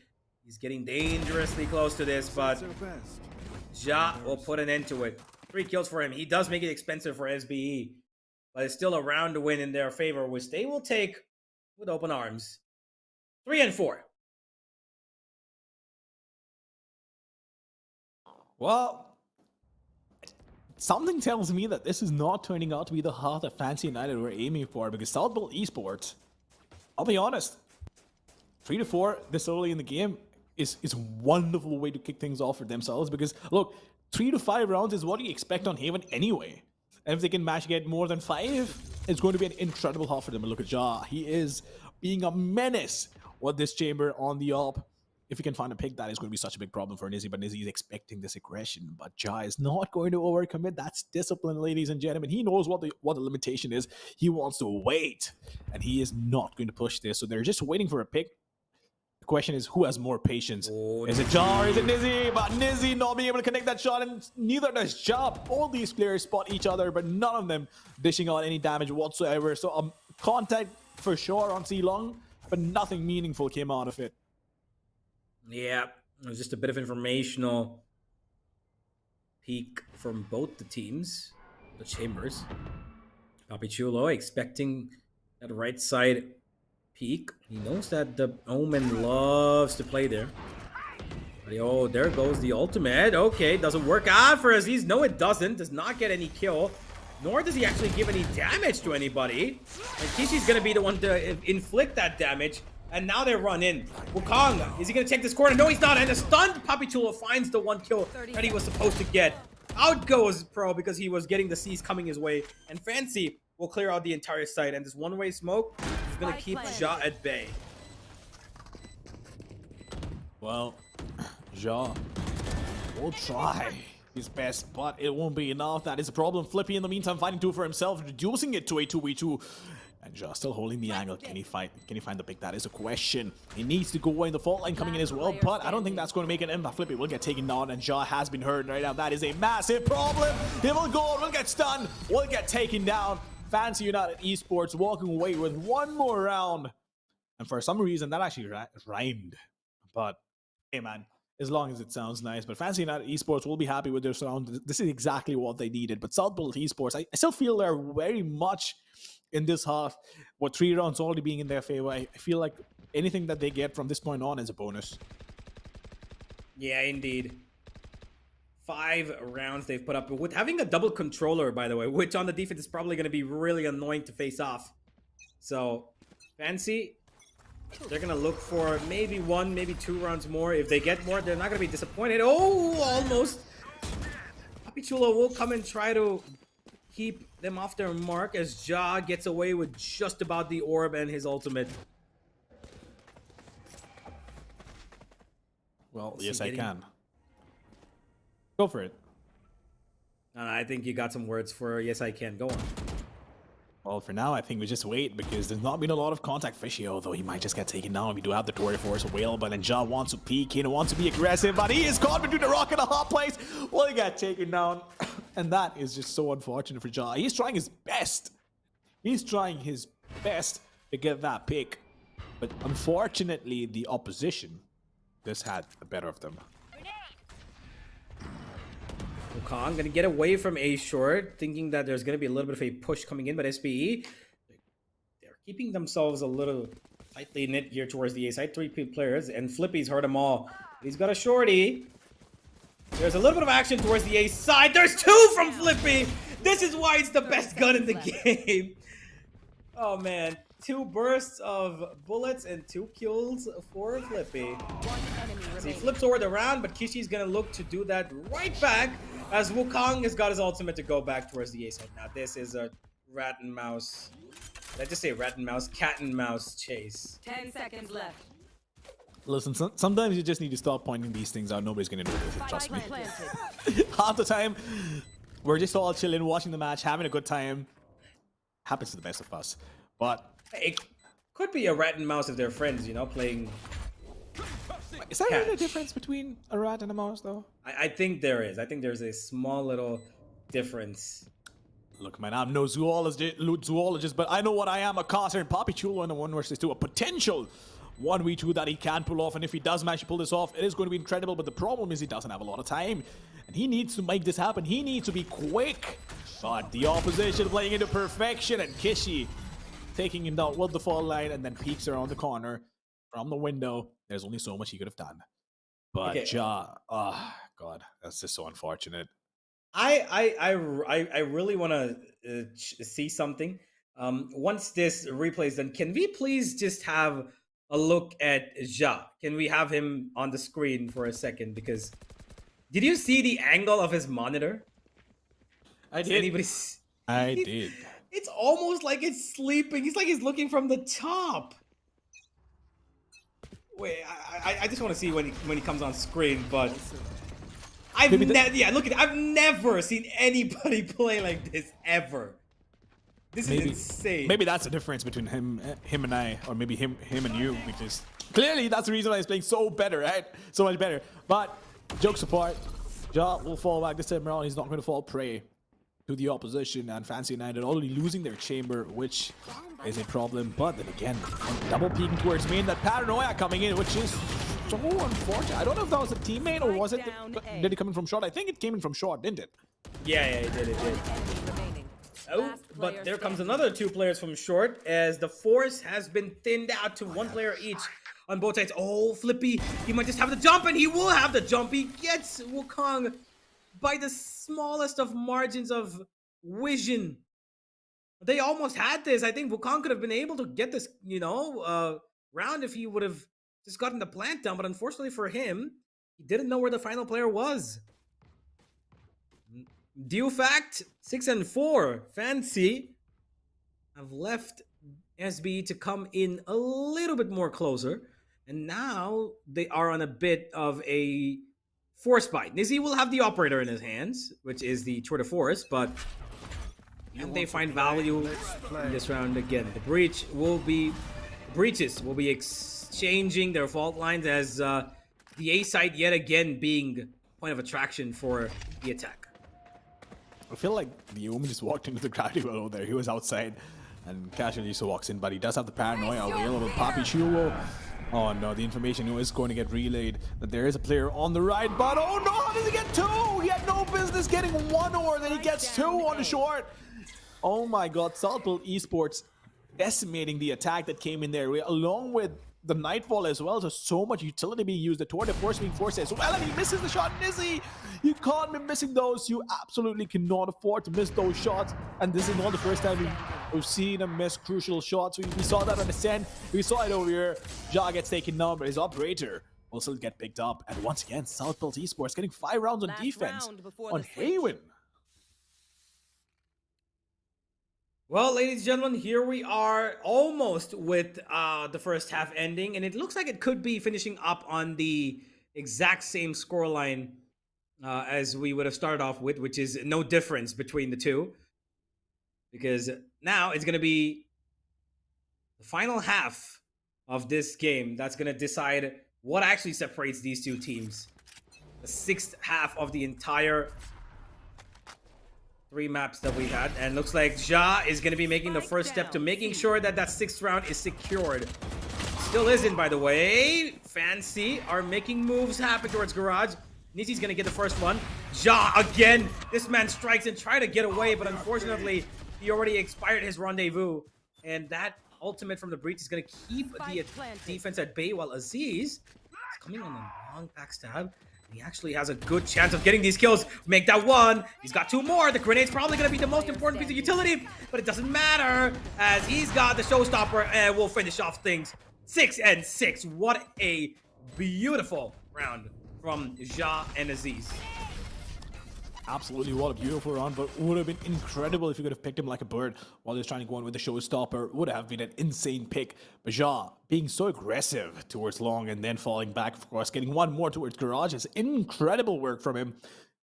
he's getting dangerously close to this, but Ja will put an end to it. 3 kills for him. He does make it expensive for SBE, but it's still a round to win in their favor, which they will take with open arms. 3 and 4. Well, something tells me that this is not turning out to be the heart that Fancy United were aiming for, because Esports, I'll be honest, 3-4 this early in the game is a wonderful way to kick things off for themselves, because look, 3 to 5 rounds is what you expect on Haven anyway. And if they can manage to get more than 5, it's going to be an incredible half for them. And look at Ja. He is being a menace with this chamber on the AWP. If he can find a pick, that is going to be such a big problem for Nizzy. But Nizzy is expecting this aggression. But Ja is not going to overcommit. That's discipline, ladies and gentlemen. He knows what the limitation is. He wants to wait. And he is not going to push this. So they're just waiting for a pick. The question is, who has more patience? Is it Ja or is it Nizzy? But Nizzy not being able to connect that shot, and neither does Ja. All these players spot each other, but none of them dishing out any damage whatsoever. So contact for sure on C-Long, but nothing meaningful came out of it. Yeah, it was just a bit of informational peek from both the teams, the chambers. Papichulo expecting that right side peek. He knows that the Omen loves to play there. But oh, there goes the ultimate. Okay, doesn't work out for Aziz. No, it doesn't. Does not get any kill. Nor does he actually give any damage to anybody. And Kishi's going to be the one to inflict that damage. And now they run in. Wukong, is he going to take this corner? No, he's not. And a stunned Papichulo finds the 1 kill that he was supposed to get. Out goes Pro because he was getting the C's coming his way. And Fancy will clear out the entire site. And this one-way smoke is going to keep Ja at bay. Well, Ja will try his best, but it won't be enough. That is a problem. Flippy, in the meantime, fighting 2 for himself, reducing it to a 2v2. And Ja still holding the angle. Can he find the pick? That is a question. He needs to go away in the fault line coming in as well, but I don't think that's going to make an impact. Flippy will get taken down, and Ja has been hurt right now. That is a massive problem. He will go, will get stunned, will get taken down. Fancy United Esports walking away with 1 more round. And for some reason, that actually rhymed. But hey, man, as long as it sounds nice. But Fancy United Esports will be happy with their round. This is exactly what they needed. But Esports, I still feel they're very much in this half, with 3 rounds already being in their favor. I feel like anything that they get from this point on is a bonus. Yeah, indeed. 5 rounds they've put up with having a double controller, by the way, which on the defense is probably going to be really annoying to face off. So, Fancy, they're going to look for maybe 1, maybe 2 rounds more. If they get more, they're not going to be disappointed. Oh, almost. Papichulo will come and try to keep them off their mark as Ja gets away with just about the orb and his ultimate. Well, yes, I can. Go for it. I think you got some words for yes, I can. Go on. Well, for now, I think we just wait because there's not been a lot of contact. Fishy, although he might just get taken down. We do have the Tory Force available, and Ja wants to peek. He wants to be aggressive, but he is caught between the rock and a hot place. Well, he got taken down, and that is just so unfortunate for Ja. He's trying his best. He's trying his best to get that pick, but unfortunately, the opposition just had the better of them. Wukong gonna get away from A short, thinking that there's gonna be a little bit of a push coming in, but SBE, they're keeping themselves a little tightly knit here towards the A side. 3 players, and Flippy's heard them all. He's got a shorty. There's a little bit of action towards the A side. There's 2 from Flippy. This is why it's the best gun in the game. Oh man, 2 bursts of bullets and 2 kills for Flippy. So he flips over the round, but Kishi's gonna look to do that right back as Wukong has got his ultimate to go back towards the A side. Now this is a rat and mouse Let's just say rat and mouse, cat and mouse chase. 10 seconds left. Listen, sometimes you just need to stop pointing these things out. Nobody's gonna notice it, trust me. Planted. Half the time, we're just all chilling, watching the match, having a good time. Happens to the best of us. But It could be a rat and mouse if they're friends, you know, playing. is there really a Catch. difference between a rat and a mouse, though? I think there is. I think there's a small little difference. Look, man, I'm no zoologist, but I know what I am, a caster, and Papi Chulo in a 1 versus 2, a potential 1v2 that he can pull off, and if he does manage to pull this off, it is going to be incredible, but the problem is he doesn't have a lot of time, and he needs to make this happen. He needs to be quick, but the opposition playing into perfection, and Kishi taking him down with the fall line, and then peeks around the corner from the window. There's only so much he could have done. But Okay. Ja, oh, God, that's just so unfortunate. I really want to see something. Once this replay is done, can we please just have a look at Ja? Can we have him on the screen for a second? Because did you see the angle of his monitor? I Did anybody? I did. It's almost like it's sleeping. He's like he's looking from the top. Wait, I just want to see when he comes on screen, but Maybe yeah, look at it. I've never seen anybody play like this ever. This is insane. Maybe that's the difference between him and I, or maybe him and you, because clearly that's the reason why he's playing so better, right? So much better. But jokes apart, Ja will fall back this time around. He's not going to fall prey to the opposition, and Fancy United already losing their chamber, which is a problem. But then again, double peeking towards main, that paranoia coming in, which is so unfortunate. I don't know if that was a teammate or was it? Did it come in from short? I think it came in from short, didn't it? Yeah, it did. Enemy remaining. Oh, Last but player there comes standing. another 2 players from short as the force has been thinned out to 1 player each on both sides. Oh, Flippy, he might just have the jump, and he will have the jump. He gets Wukong by the smallest of margins of vision. They almost had this. I think Wukong could have been able to get this, round if he would have just gotten the plant down, but unfortunately for him, he didn't know where the final player was. Due fact, 6 and 4. Fancy have left SB to come in a little bit more closer, and now they are on a bit of a force bite. Nizzy will have the operator in his hands, which is the tour de force, but can they find value in this round again? The breaches will be exchanging their fault lines as the A side yet again being point of attraction for the attack. I feel like the Omen just walked into the crowd over there. He was outside, and casually just walks in, but he does have the paranoia available. Papi Chulo. Oh no, the information is going to get relayed that there is a player on the right, but oh no, how does he get 2? He had no business getting 1 or then he gets 2 on the short. Oh my God, Saltpool Esports decimating the attack that came in there, along with the Nightfall as well. So much utility being used, the Tour de Force being forced as well, and he misses the shot. Nizzy, you can't be missing those. You absolutely cannot afford to miss those shots, and this is not the first time we've seen him miss crucial shots. We saw that on Ascent, we saw it over here. Ja gets taken down, but his operator will still get picked up, and once again, Southport Esports getting 5 rounds on Last defense round before on the switch. Haven. Well, ladies and gentlemen, here we are almost with the first half ending, and it looks like it could be finishing up on the exact same scoreline as we would have started off with, which is no difference between the two. Because now it's going to be the final half of this game that's going to decide what actually separates these two teams. The 6th half of the entire 3 maps that we had, and looks like Ja is going to be making the first step to making sure that that 6th round is secured. Still isn't, by the way. Fancy are making moves happen towards Garage. Nizzy's going to get the first one. Ja again. This man strikes and try to get away, but unfortunately, he already expired his rendezvous. And that ultimate from the breach is going to keep the defense at bay, while Aziz is coming on a long backstab. He actually has a good chance of getting these kills. Make that 1. He's got 2 more. The grenade's probably going to be the most important piece of utility, but it doesn't matter as he's got the showstopper and will finish off things. 6 and 6. What a beautiful round from Ja and Aziz. Absolutely, what a beautiful round, but would have been incredible if you could have picked him like a bird while he was trying to go in with the showstopper. Would have been an insane pick. But Ja being so aggressive towards long and then falling back, of course, getting one more towards garage is incredible work from him.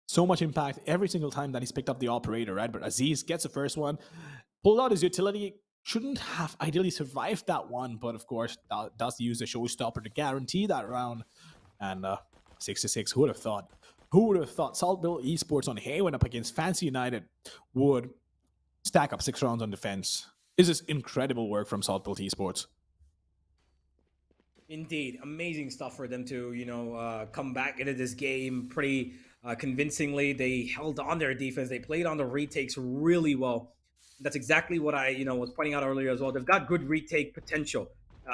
So much impact every single time that he's picked up the operator, right? But Aziz gets the first one, pulled out his utility, shouldn't have ideally survived that one, but of course, does use the showstopper to guarantee that round. And 6-6, who would have thought? Who would have thought Saltbill Esports on Haven up against Fancy United would stack up 6 rounds on defense? This is incredible work from Saltbill Esports. Indeed, amazing stuff for them to, come back into this game pretty convincingly. They held on their defense. They played on the retakes really well. That's exactly what I, was pointing out earlier as well. They've got good retake potential,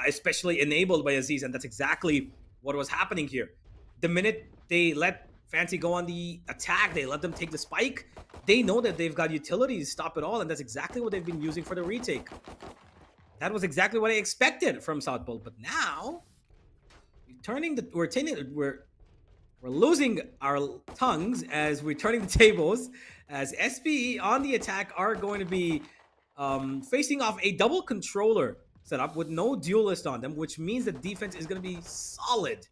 especially enabled by Aziz, and that's exactly what was happening here. The minute they let Fancy go on the attack, they let them take the spike, they know that they've got utilities to stop it all, and that's exactly what they've been using for the retake. That was exactly what I expected from South Pole, but now we're losing our tongues as we're turning the tables, as SPE on the attack are going to be facing off a double controller setup with no duelist on them, which means the defense is going to be solid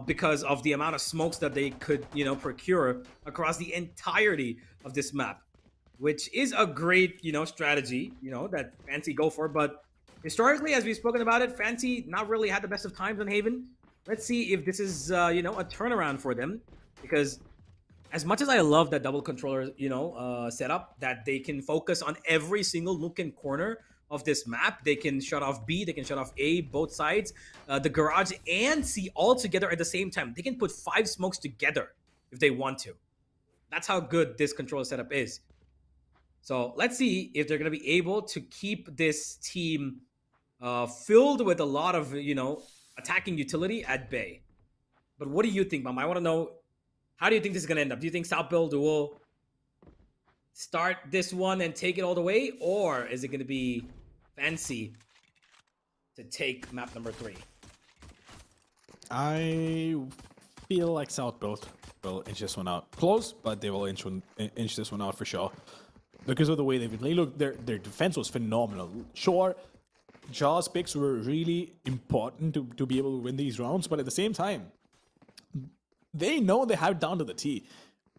because of the amount of smokes that they could, procure across the entirety of this map, which is a great, strategy, that Fancy go for. But historically, as we've spoken about it, Fancy not really had the best of times on Haven. Let's see if this is, a turnaround for them, because as much as I love that double controller, setup, that they can focus on every single nook and corner of this map. They can shut off B, they can shut off A, both sides, the garage and C all together at the same time. They can put 5 smokes together if they want to. That's how good this controller setup is. So let's see if they're going to be able to keep this team filled with a lot of, attacking utility at bay. But what do you think, Mom? I want to know, how do you think this is going to end up? Do you think South Build will start this one and take it all the way? Or is it going to be Fancy to take map number 3? I feel like South Build will inch this one out. Close, but they will inch this one out for sure. Because of the way they've been playing. Look, their defense was phenomenal. Sure, Jaw's picks were really important to be able to win these rounds, but at the same time, they know they have it down to the T.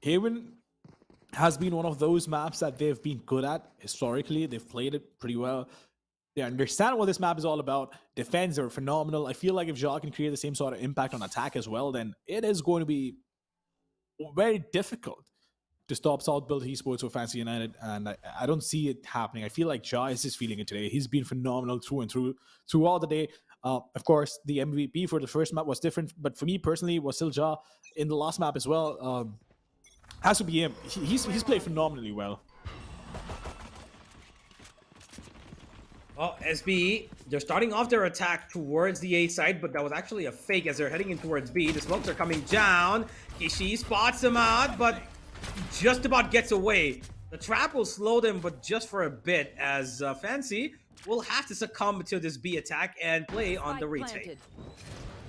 Haven has been one of those maps that they've been good at historically. They've played it pretty well. They understand what this map is all about. Defense are phenomenal. I feel like if Jaw can create the same sort of impact on attack as well, then it is going to be very difficult to stop South Build Esports or Fancy United, and I don't see it happening. I feel like Ja is just feeling it today. He's been phenomenal through and through throughout the day. Of course, the MVP for the first map was different, but for me personally, was still Ja in the last map as well. Has to be him. He's played phenomenally well. Well, SBE, they're starting off their attack towards the A side, but that was actually a fake as they're heading in towards B. The smokes are coming down. Kishi spots him out, but just about gets away. The trap will slow them, but just for a bit, as Fancy will have to succumb to this B attack and play on the retake.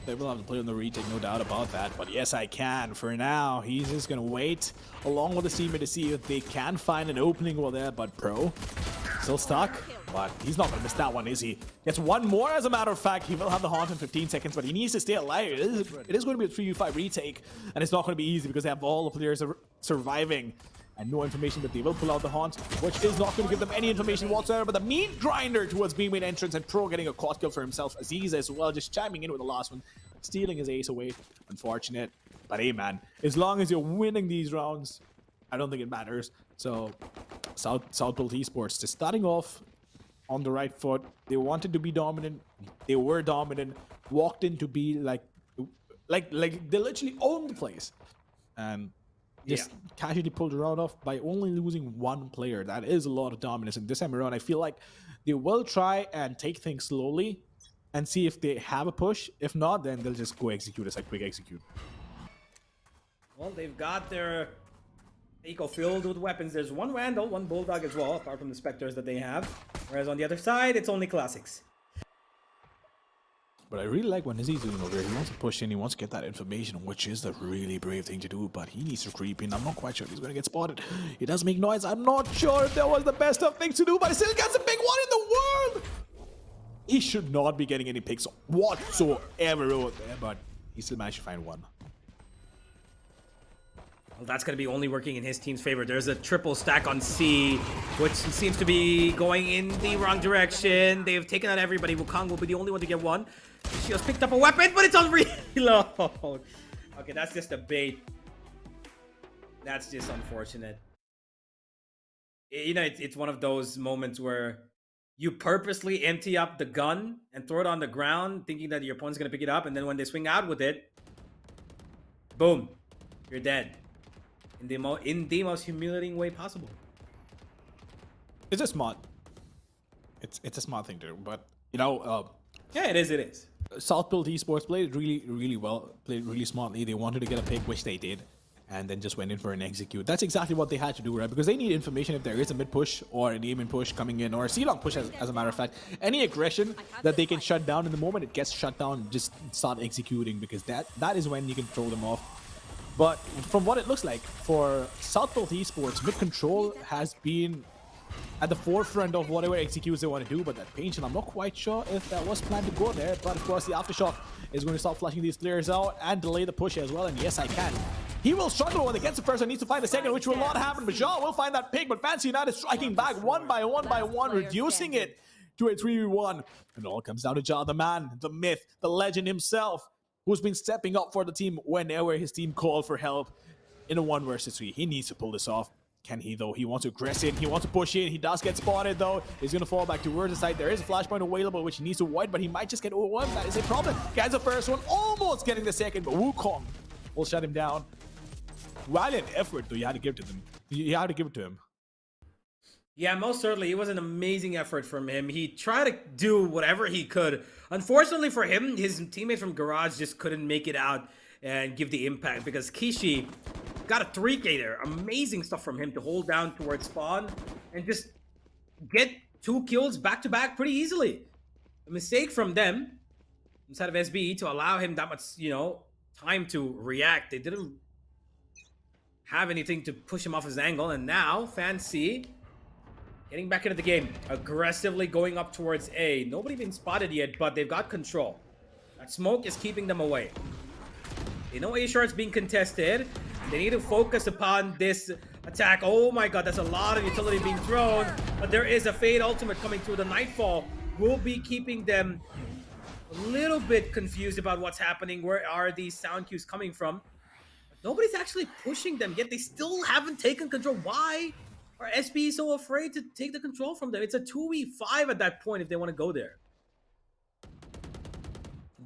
They will have to play on the retake, no doubt about that. But yes, I can. For now, he's just going to wait along with the teammate to see if they can find an opening while there. But Pro still stuck. But he's not going to miss that one, is he? Gets one more, as a matter of fact. He will have the haunt in 15 seconds, but he needs to stay alive. It is going to be a 3v5 retake, and it's not going to be easy because they have all the players surviving. And no information that they will pull out the haunt, which is not going to give them any information whatsoever. But the meat grinder towards B-main entrance, and Pro getting a quad kill for himself. Aziz as well, just chiming in with the last one, stealing his ace away. Unfortunate. But hey, man, as long as you're winning these rounds, I don't think it matters. So, Southpool Esports just starting off on the right foot. They wanted to be dominant. They were dominant. Walked in to be like they literally owned the place. And just casually pulled the round off by only losing one player. That is a lot of dominance. And this time around, I feel like they will try and take things slowly and see if they have a push. If not, then they'll just go execute as a quick execute. Well, they've got their eco filled with weapons. There's one Vandal, one Bulldog as well, apart from the Spectres that they have. Whereas on the other side, it's only Classics. But I really like what Nizzy's doing over here. He wants to push in, he wants to get that information, which is the really brave thing to do, but he needs to creep in. I'm not quite sure if he's going to get spotted. He does make noise. I'm not sure if that was the best of things to do, but he still gets a big one in the world! He should not be getting any picks whatsoever over there, but he still managed to find one. Well, that's going to be only working in his team's favor. There's a triple stack on C, which seems to be going in the wrong direction. They've taken out everybody. Wukong will be the only one to get one. She has picked up a weapon, but it's on reload. Okay, that's just a bait. That's just unfortunate. You know, it's one of those moments where you purposely empty up the gun and throw it on the ground, thinking that your opponent's going to pick it up, and then when they swing out with it, boom, you're dead. In the most humiliating way possible. It's a smart. It's a smart thing to do, but you know, yeah, it is. Southbuilt Esports played really well, played really smartly. They wanted to get a pick, which they did, and then just went in for an execute. That's exactly what they had to do, right? Because they need information if there is a mid push or an aim in push coming in, or a C-long push, as a matter of fact. Any aggression that they can shut down in the moment it gets shut down, just start executing, because that is when you can throw them off. But from what it looks like, for Southbuilt Esports, mid-control has been at the forefront of whatever executes they want to do, but that paint, and I'm not quite sure if that was planned to go there, but of course the Aftershock is going to start flushing these players out and delay the push as well, and yes, I can. He will struggle when he gets the first and needs to find the second, which will not happen, but Shaw will find that pick, but Fancy United striking back one by one, reducing it to a 3v1. And it all comes down to Ja, the man, the myth, the legend himself, who's been stepping up for the team whenever his team called for help in a 1 versus 3. He needs to pull this off. Can he, though? He wants to aggress in. He wants to push in. He does get spotted, though. He's going to fall back towards the side. There is a flashpoint available, which he needs to avoid, but he might just get overwhelmed. That is a problem. Gets the first one, almost getting the second, but Wukong will shut him down. Valiant effort, though, you had to give to them. You had to give it to him. Yeah, most certainly. It was an amazing effort from him. He tried to do whatever he could. Unfortunately for him, his teammates from Garage just couldn't make it out and give the impact, because Kishi got a 3K there. Amazing stuff from him to hold down towards spawn and just get 2 kills back-to-back pretty easily. A mistake from them, inside of SBE, to allow him that much, you know, time to react. They didn't have anything to push him off his angle, and now Fancy getting back into the game, aggressively going up towards A. Nobody been spotted yet, but they've got control. That smoke is keeping them away. They know A short's being contested. They need to focus upon this attack. Oh my god, that's a lot of utility being thrown. But there is a Fade ultimate coming through. The Nightfall will be keeping them a little bit confused about what's happening. Where are these sound cues coming from? Nobody's actually pushing them yet. They still haven't taken control. Why are SB so afraid to take the control from them? It's a 2v5 at that point if they want to go there.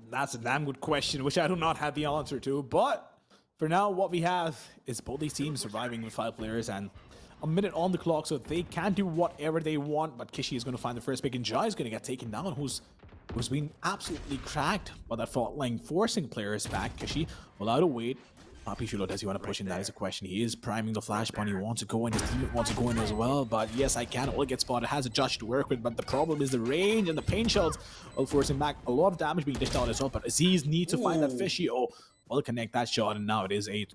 That's a damn good question, which I do not have the answer to. But for now, what we have is both these teams surviving with 5 players and a minute on the clock, so they can do whatever they want. But Kishi is going to find the first pick, and Jai is going to get taken down, who's been absolutely cracked by that fault line, forcing players back. Kishi will out of wait. Papi Chulo, does he want to push in? That is a question. He is priming the flashpoint. He wants to go in. His teammate wants to go in as well. But yes, I can. All get spotted. Has a judge to work with. But the problem is the range and the pain shells will force him back. A lot of damage being dished out as well. But Aziz needs to find that fishy. Oh, will connect that shot. And now it is a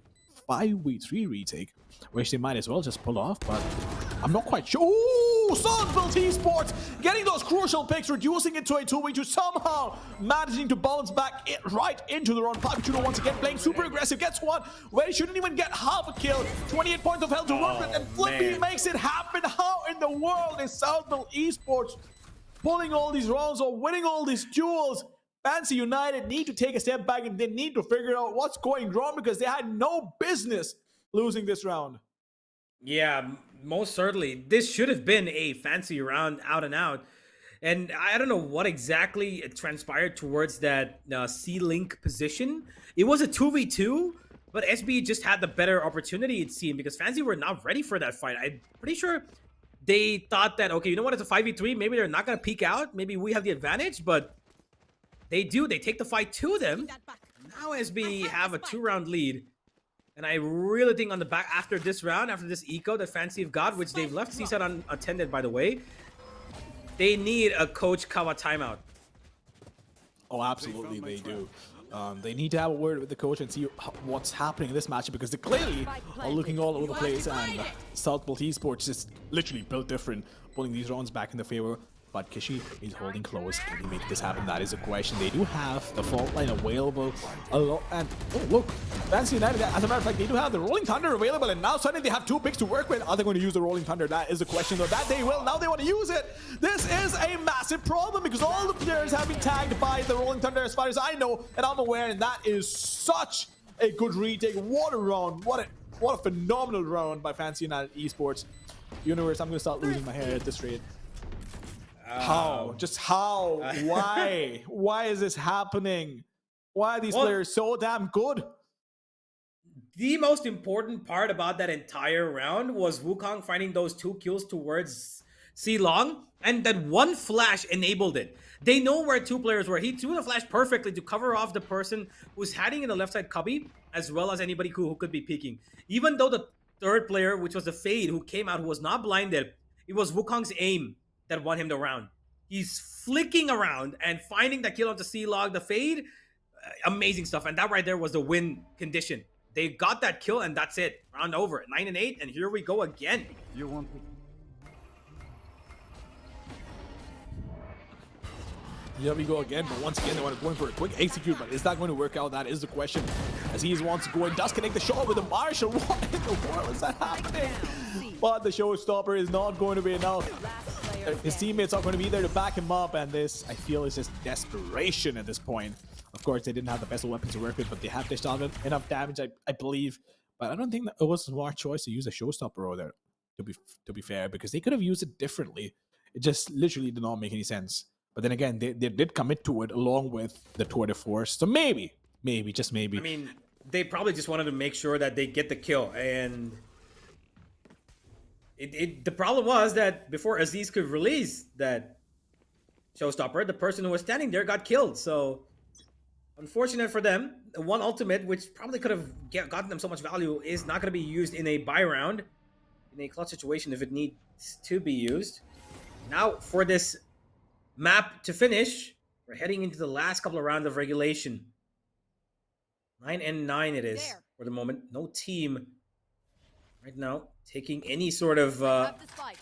5v3 retake, which they might as well just pull off. But I'm not quite sure. Ooh, Southbuilt Esports getting those crucial picks, reducing it to a 2v2, somehow managing to bounce back right into the round. Papi Chulo once again playing super aggressive, gets one where he shouldn't even get half a kill. 28 points of health to work with, and Flippy makes it happen. How in the world is Southbuilt Esports pulling all these rounds or winning all these duels? Fancy United need to take a step back, and they need to figure out what's going wrong, because they had no business losing this round. Yeah, most certainly. This should have been a Fancy round out and out. And I don't know what exactly transpired towards that C-Link position. It was a 2v2, but SB just had the better opportunity, it seemed, because Fancy were not ready for that fight. I'm pretty sure they thought that, okay, you know what, it's a 5v3. Maybe they're not going to peek out. Maybe we have the advantage, but they do. They take the fight to them. Now SB have a 2-round lead. And I really think on the back after this round, after this eco that Fancy have got, which they've left CSAT unattended, by the way, they need a Coach Kawa timeout. Oh, absolutely, they do. They need to have a word with the coach and see what's happening in this matchup because they clearly are looking all over the place. And Southbolt Esports is literally built different, pulling these rounds back in the favor. But Kishi is holding close. Can he make this happen? That is a question. They do have the fault line available a lot. And oh, look, Fancy United, as a matter of fact, they do have the Rolling Thunder available. And now suddenly they have 2 picks to work with. Are they going to use the Rolling Thunder? That is the question, though. That they will. Now they want to use it. This is a massive problem because all the players have been tagged by the Rolling Thunder as far as I know and I'm aware. And that is such a good retake. What a round. What a phenomenal round by Fancy United Esports. Universe, I'm going to start losing my hair at this rate. How? Just how? Why? Why is this happening? Why are these players so damn good? The most important part about that entire round was Wukong finding those 2 kills towards C-Long, and that one flash enabled it. They know where 2 players were. He threw the flash perfectly to cover off the person who's hiding in the left side cubby, as well as anybody who could be peeking. Even though the 3rd player, which was the Fade, who came out, who was not blinded, it was Wukong's aim that won him the round. He's flicking around and finding that kill onto C-Log, the Fade. Amazing stuff. And that right there was the win condition. They got that kill and that's it. Round over. 9-8, and here we go again. You want to... Here we go again, but once again they want to go in for a quick execute, but is that going to work out? That is the question. As he wants to go and does connect the shot with the Marshall. What in the world is that happening? But the showstopper is not going to be enough. His teammates are going to be there to back him up, and this, I feel, is just desperation at this point. Of course, they didn't have the best of weapons to work with, but they have dished out enough damage, I believe. But I don't think that it was a smart choice to use a showstopper over there, to be fair, because they could have used it differently. It just literally did not make any sense. But then again, they did commit to it along with the tour de force. So maybe, just maybe. I mean, they probably just wanted to make sure that they get the kill. And the problem was that before Aziz could release that showstopper, the person who was standing there got killed. So unfortunate for them. The one ultimate, which probably could have gotten them so much value, is not going to be used in a buy round, in a clutch situation if it needs to be used. Now for this map to finish, we're heading into the last couple of rounds of regulation. 9-9 it is for the moment. No team right now taking any sort of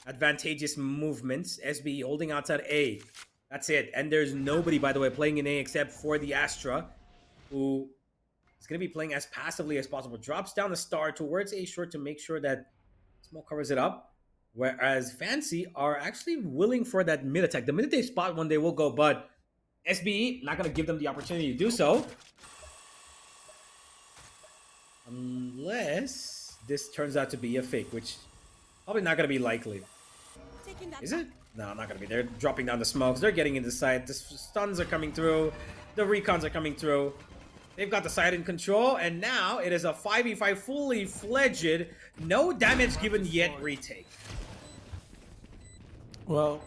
advantageous movements. SB holding outside A. That's it. And there's nobody, by the way, playing in A except for the Astra, who is going to be playing as passively as possible. Drops down the star towards A short to make sure that Smoke covers it up. Whereas Fancy are actually willing for that mid attack. The minute they spot one, they will go, but SBE not going to give them the opportunity to do so. Unless this turns out to be a fake, which probably not going to be likely. Is it? No, not going to be. They're dropping down the smokes. They're getting into sight. The stuns are coming through. The recons are coming through. They've got the side in control, and now it is a 5v5 fully fledged, no damage given yet retake. Well,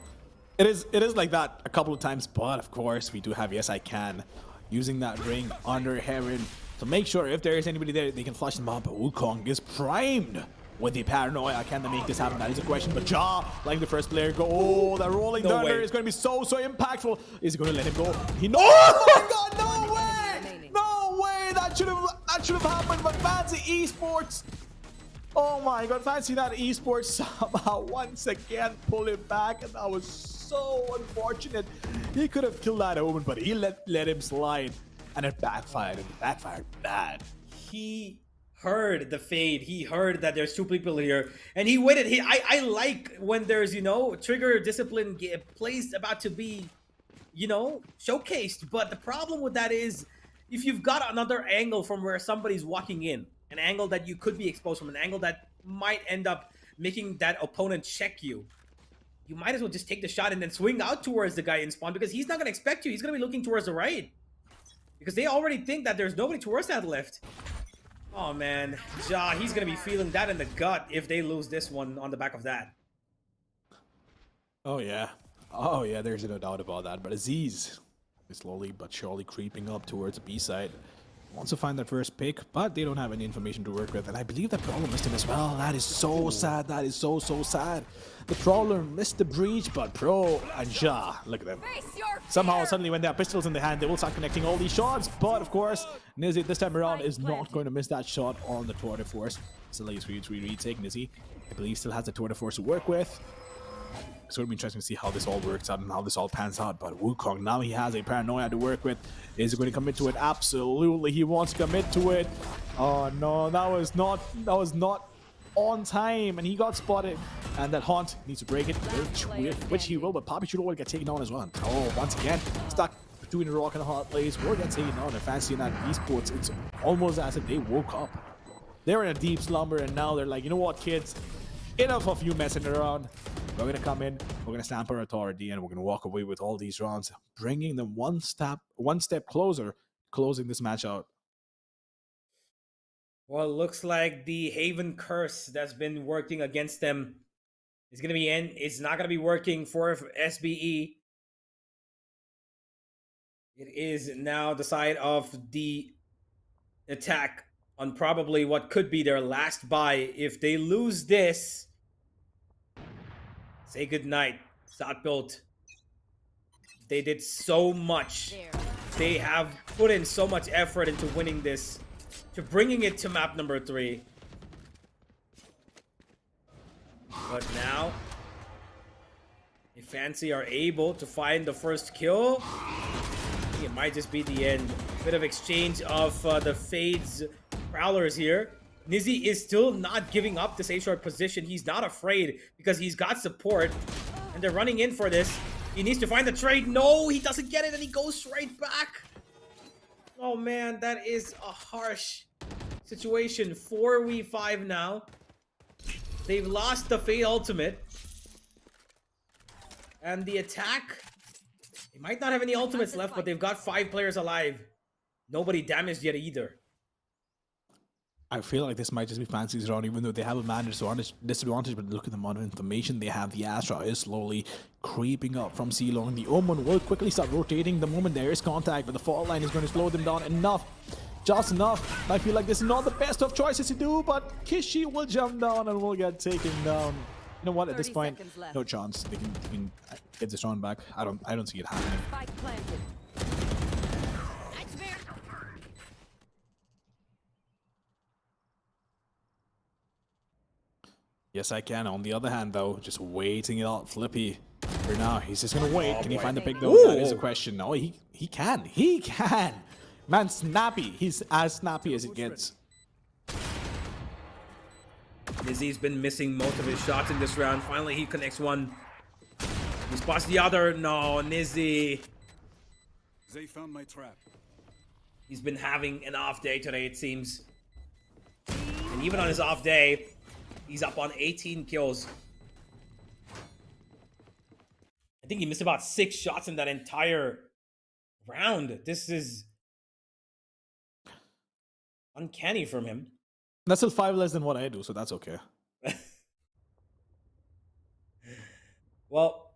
it is like that a couple of times, but of course we do have Yes I Can using that ring under Heron to make sure if there is anybody there they can flush them out. But Wukong is primed with the paranoia. Can they make this happen? That is a question. But Ja, like the first player, go. Oh, that rolling thunder is going to be so impactful. Is he going to let him go? He knows. Oh my God! No way! No way! That should have happened. But Fancy Esports. Oh my God, Fancy that Esports somehow once again pull it back, and that was so unfortunate. He could have killed that Omen, but he let him slide, and it backfired, and it backfired bad. He heard the fade. He heard that there's 2 people here, and he waited. I like when there's, you know, trigger discipline plays about to be, you know, showcased. But the problem with that is if you've got another angle from where somebody's walking in, an angle that you could be exposed from, an angle that might end up making that opponent check you, you might as well just take the shot and then swing out towards the guy in spawn, because he's not going to expect you. He's going to be looking towards the right because they already think that there's nobody towards that left. Oh man, Ja, he's going to be feeling that in the gut if they lose this one on the back of that. Oh yeah, there's no doubt about that. But Aziz is slowly but surely creeping up towards the B side. wants to find that first pick, but they don't have any information to work with. And I believe that Brawler missed him as well. That is so sad. That is so sad. The Brawler missed the breach, but Pro and Ja, look at them. Face your Somehow, fear. suddenly, when they have pistols in their hand, they will start connecting all these shots. But of course, Nizzy this time around is not going to miss that shot on the Tour de Force. Still a 3-3 retake. Nizzy, I believe, still has the Tour de Force to work with. It's going to be interesting to see how this all works out and how this all pans out. But Wukong, now he has a paranoia to work with. Is he going to commit to it? Absolutely, he wants to commit to it. Oh no, that was not on time, and he got spotted. And that Haunt needs to break it, which he will. But Poppy should already get taken on as well. Oh, once again, stuck between a rock and a hard place. Will get taken on. And fancy in that esports, it's almost as if they woke up. They're in a deep slumber, and now they're like, you know what, kids? Enough of you messing around. We're going to come in, we're going to stamp our authority, and we're going to walk away with all these rounds, bringing them one step closer, closing this match out. Well, it looks like the Haven curse that's been working against them is going to be in. It's not going to be working for SBE. It is now the side of the attack on probably what could be their last buy. If they lose this, say goodnight, Start Built. They did so much. They have put in so much effort into winning this, to bringing it to map number 3. But now, if Fancy are able to find the first kill, I think it might just be the end. Bit of exchange of the Fades Prowlers here. Nizzy is still not giving up this A-short position. He's not afraid because he's got support. And they're running in for this. He needs to find the trade. No, he doesn't get it and he goes right back. Oh man, that is a harsh situation. 4v5 now. They've lost the Fade Ultimate. And the attack, they might not have any ultimates left, but they've got 5 players alive. Nobody damaged yet either. I feel like this might just be Fancy's round, even though they have a man disadvantage, but look at the amount of information they have. The Astra is slowly creeping up from C-Long. The Omen will quickly start rotating the moment there is contact, but the fall line is going to slow them down enough. Just enough. I feel like this is not the best of choices to do, but Kishi will jump down and will get taken down. You know what? At this point, no chance. They can get this round back. I don't see it happening. Spike planted. Yes, I can. On the other hand, though, just waiting it out. Flippy. For now, he's just gonna wait. Can he find the pick, though? Ooh. That is a question. No, he can. He can. Man, snappy. He's as snappy as it gets. Nizzy's been missing most of his shots in this round. Finally, he connects one. He spots the other. No, Nizzy. They found my trap. He's been having an off day today, it seems. And even on his off day, he's up on 18 kills. I think he missed about 6 shots in that entire round. This is uncanny from him. That's still 5 less than what I do, so that's okay. Well,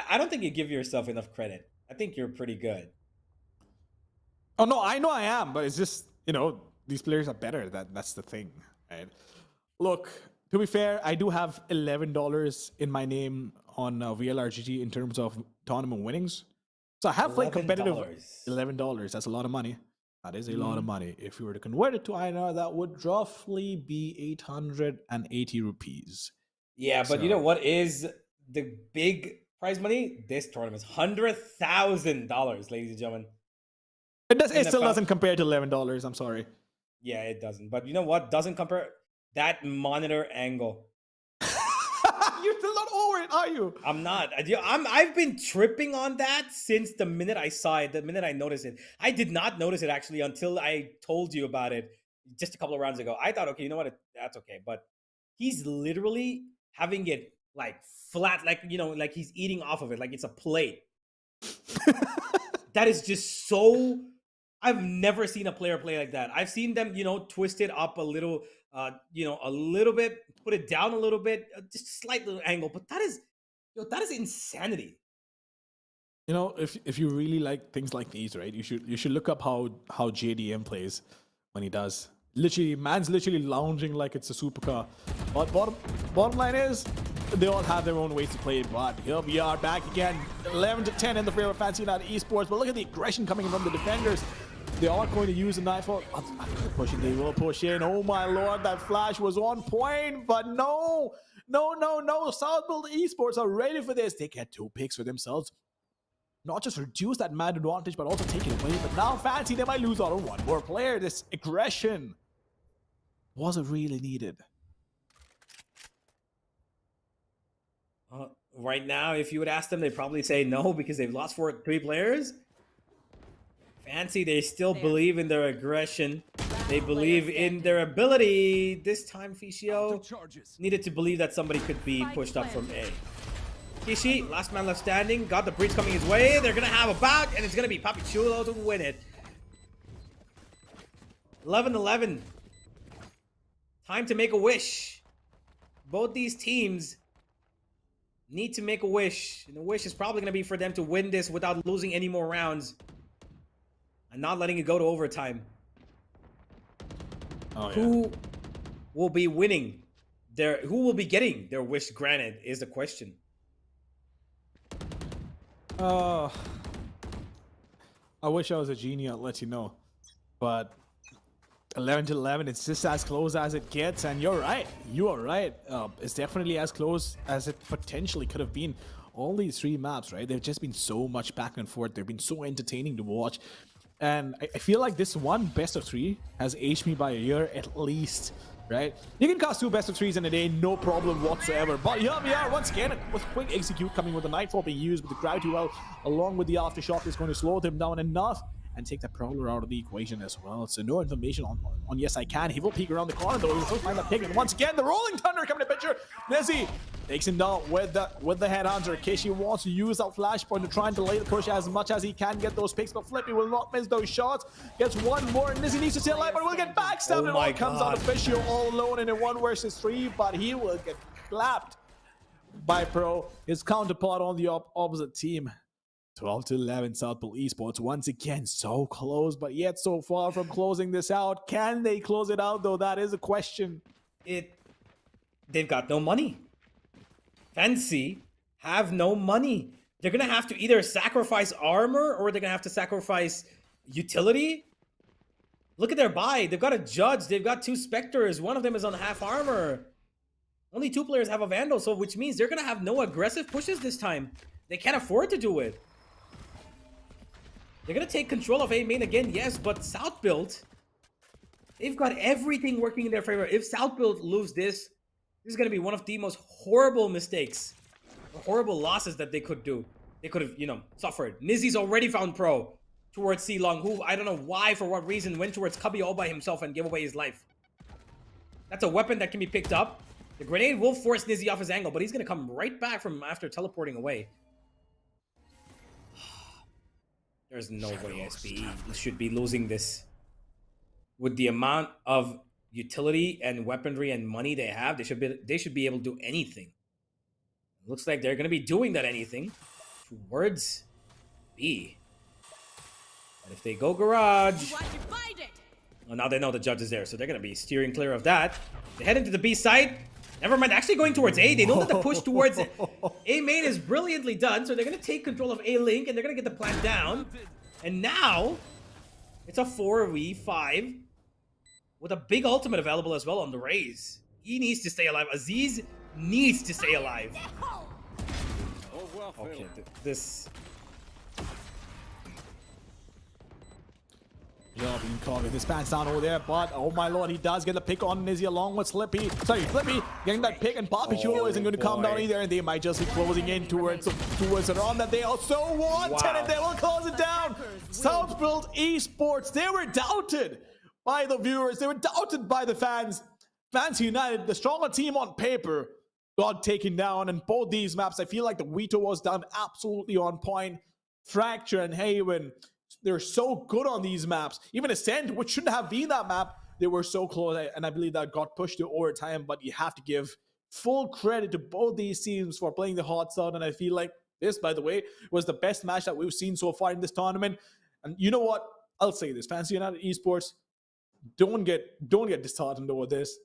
I don't think you give yourself enough credit. I think you're pretty good. Oh, no, I know I am, but it's just, you know, these players are better. That's the thing, right? Look, to be fair, I do have $11 in my name on VLRGG in terms of tournament winnings. So I have played competitive. $11. That's a lot of money. That is a lot of money. If we were to convert it to INR, that would roughly be 880 rupees. Yeah, but you know what is the big prize money? This tournament is $100,000, ladies and gentlemen. It still doesn't compare to $11. I'm sorry. Yeah, it doesn't. But you know what doesn't compare? That monitor angle. You're still not over it, are you? I'm not. I've been tripping on that since the minute I saw it, the minute I noticed it. I did not notice it actually until I told you about it just a couple of rounds ago. I thought, okay, you know what? That's okay. But he's literally having it like flat, like, you know, like he's eating off of it, like it's a plate. That is just so... I've never seen a player play like that. I've seen them, you know, twist it up a little, you know, a little bit, put it down a little bit, just a slight little angle. But that is insanity. You know, if you really like things like these, right? You should look up how JDM plays when he does. Literally, man's literally lounging like it's a supercar. But bottom line is, they all have their own ways to play. But here we are back again, 11-10 in the favor of Fancy United Esports. But look at the aggression coming from the defenders. They are going to use a knife. Pushing, they will push in. Oh my lord, that flash was on point. But no. Southfield Esports are ready for this. They get 2 picks for themselves. Not just reduce that man advantage, but also take it away. But now Fancy, they might lose out on 1 more player. This aggression, was it really needed? Right now, if you would ask them, they'd probably say no because they've lost 3 players. Fancy, they still believe in their aggression. They believe in their ability. This time, Ficio needed to believe that somebody could be pushed up from A. Kishi, last man left standing, got the breach coming his way. They're going to have a bout, and it's going to be Papi Chulo to win it. 11-11. Time to make a wish. Both these teams need to make a wish. And the wish is probably going to be for them to win this without losing any more rounds. And not letting it go to overtime. Oh, yeah. Who will be winning who will be getting their wish granted is the question. I wish I was a genie, I'll let you know. But 11-11, it's just as close as it gets, and you're right. You are right. It's definitely as close as it potentially could have been. All these 3 maps, right? They've just been so much back and forth. They've been so entertaining to watch. And I feel like this one best of 3 has aged me by a year at least, right? You can cast 2 best of 3s in a day, no problem whatsoever. But here we are once again with quick execute coming with the Nightfall being used with the gravity well, along with the aftershock is going to slow them down enough and take the Prowler out of the equation as well. So no information on Yes I Can. He will peek around the corner though. He'll still find that pig. And once again, the Rolling Thunder coming to picture. Nezzy takes him down with the headhunter. Kishi wants to use that flashpoint to try and delay the push as much as he can, get those picks, but Flippy will not miss those shots. Gets 1 more, and Nezzy needs to stay alive, but will get backstabbed. It all comes out of Ficio all alone in a 1 versus 3, but he will get clapped by Pro, his counterpart on the opposite team. 12-11 Southfield Esports once again so close, but yet so far from closing this out. Can they close it out though? That is a question. They've got no money. Fancy have no money. They're gonna have to either sacrifice armor or they're gonna have to sacrifice utility. Look at their buy. They've got a Judge. They've got 2 Spectres. One of them is on half armor. Only 2 players have a Vandal, so which means they're gonna have no aggressive pushes this time. They can't afford to do it. They're going to take control of A main again, yes, but Southfield, they've got everything working in their favor. If Southfield lose this is going to be one of the most horrible mistakes, horrible losses that they could do. They could have, suffered. Nizzy's already found Pro towards C Long, who, I don't know why, for what reason, went towards Cubby all by himself and gave away his life. That's a weapon that can be picked up. The grenade will force Nizzy off his angle, but he's going to come right back from after teleporting away. There's no way SPE should be losing this. With the amount of utility and weaponry and money they have, they should be able to do anything. Looks like they're going to be doing that anything towards B. But if they go garage, well, now they know the Judge is there, so they're going to be steering clear of that. They head into the B side. Never mind, actually going towards A. They know that the push towards A main is brilliantly done, so they're going to take control of A link, and they're going to get the plant down. And now, it's a 4v5 with a big ultimate available as well on the Raze. He needs to stay alive. Aziz needs to stay alive. Okay, this... Yeah, being caught with his pants down over there, but oh my lord, he does get the pick on Nizzy along with Flippy getting that pick, and Papi Chulo isn't going to come down either, and they might just be closing in towards a round that they also want, and they will close it down. Southfield Esports, they were doubted by the viewers, they were doubted by the fans. Fancy United, the stronger team on paper, got taken down, and both these maps, I feel like the veto was done absolutely on point. Fracture and Haven, they're so good on these maps. Even Ascent, which shouldn't have been that map, they were so close, and I believe that got pushed to overtime, but you have to give full credit to both these teams for playing the hot start, and I feel like This, by the way, was the best match that we've seen so far in this tournament. And you know what? I'll say this: Fancy United Esports, don't get disheartened over this.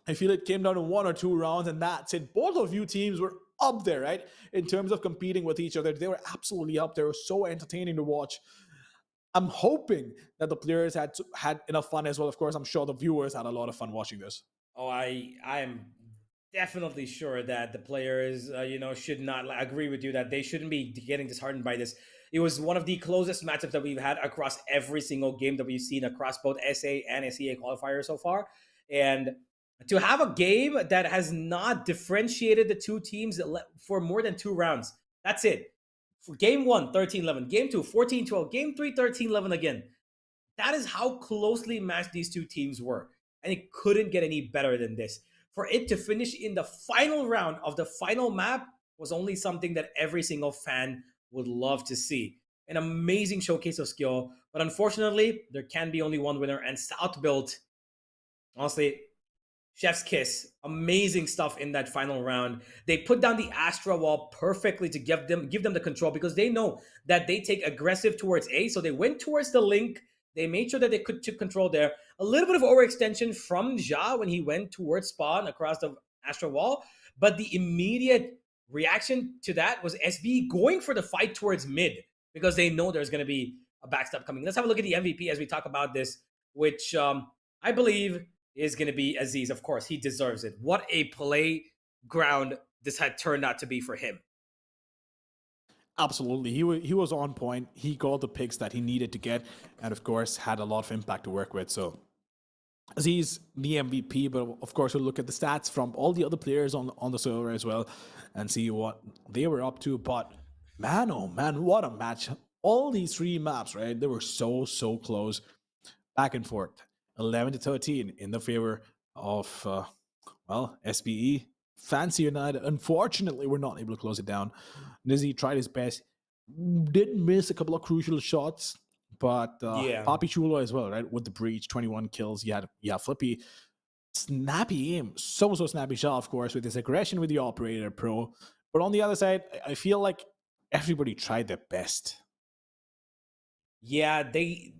I feel it came down to 1 or 2 rounds, and that's it. Both of you teams were up there, right? In terms of competing with each other, they were absolutely up there. It was so entertaining to watch. I'm hoping that the players had enough fun as well. Of course, I'm sure the viewers had a lot of fun watching this. Oh, I am definitely sure that the players, should not agree with you that they shouldn't be getting disheartened by this. It was one of the closest matchups that we've had across every single game that we've seen across both SA and SEA qualifiers so far. And to have a game that has not differentiated the two teams for more than 2 rounds, that's it. For game 1, 13-11. Game 2, 14-12. Game 3, 13-11 again. That is how closely matched these two teams were. And it couldn't get any better than this. For it to finish in the final round of the final map was only something that every single fan would love to see. An amazing showcase of skill. But unfortunately, there can be only one winner. And South built, honestly, chef's kiss. Amazing stuff in that final round. They put down the Astra wall perfectly to give them the control, because they know that they take aggressive towards A. So they went towards the link. They made sure that they could take control there. A little bit of overextension from Ja when he went towards spawn across the Astra wall. But the immediate reaction to that was SB going for the fight towards mid, because they know there's going to be a backstep coming. Let's have a look at the MVP as we talk about this, which I believe is going to be Aziz. Of course, he deserves it. What a playground this had turned out to be for him. Absolutely. He was on point. He got the picks that he needed to get, and of course had a lot of impact to work with. So Aziz, the MVP, but of course we'll look at the stats from all the other players on the server as well and see what they were up to. But man, oh man, what a match. All these 3 maps, right? They were so close, back and forth. 11-13 in the favor of, SBE. Fancy United, unfortunately, we're not able to close it down. Nizzy tried his best, did miss a couple of crucial shots, but Papi Chulo as well, right? With the breach, 21 kills. You had Flippy. Snappy aim. So snappy shot, of course, with his aggression with the Operator Pro. But on the other side, I feel like everybody tried their best. Yeah, they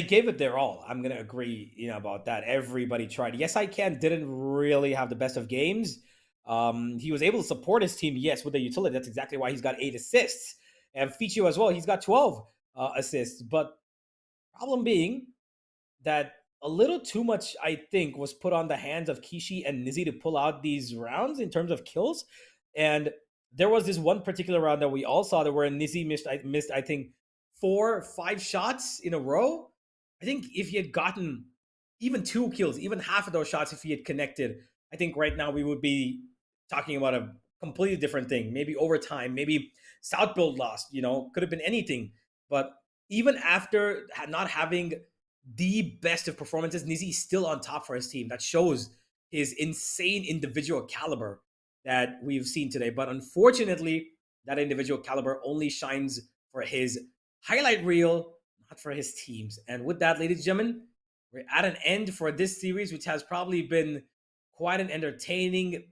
gave it their all. I'm gonna agree, about that. Everybody tried. Yes, I Can didn't really have the best of games. He was able to support his team, yes, with the utility. That's exactly why he's got 8 assists. And Fichu as well, he's got 12 assists. But problem being that a little too much, I think, was put on the hands of Kishi and Nizzy to pull out these rounds in terms of kills. And there was this one particular round that we all saw that where Nizzy missed, I think, 4 or 5 shots in a row. I think if he had gotten even 2 kills, even half of those shots, if he had connected, I think right now we would be talking about a completely different thing. Maybe overtime, maybe South build lost, could have been anything. But even after not having the best of performances, Nizzy's still on top for his team. That shows his insane individual caliber that we've seen today. But unfortunately, that individual caliber only shines for his highlight reel, not for his teams. And with that, ladies and gentlemen, we're at an end for this series, which has probably been quite an entertaining,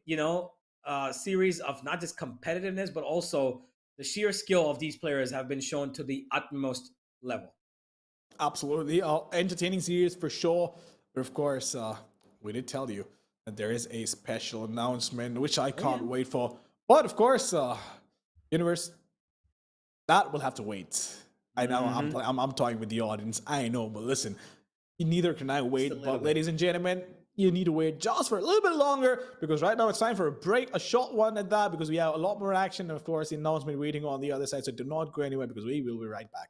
series of not just competitiveness, but also the sheer skill of these players have been shown to the utmost level. Absolutely. Entertaining series for sure. But of course, we did tell you that there is a special announcement, which I can't wait for. But of course, Universe, that will have to wait. I know I'm talking with the audience. I know, but listen, neither can I wait. But ladies and gentlemen, you need to wait just for a little bit longer, because right now it's time for a break, a short one at that, because we have a lot more action. And of course, the announcement waiting on the other side. So do not go anywhere, because we will be right back.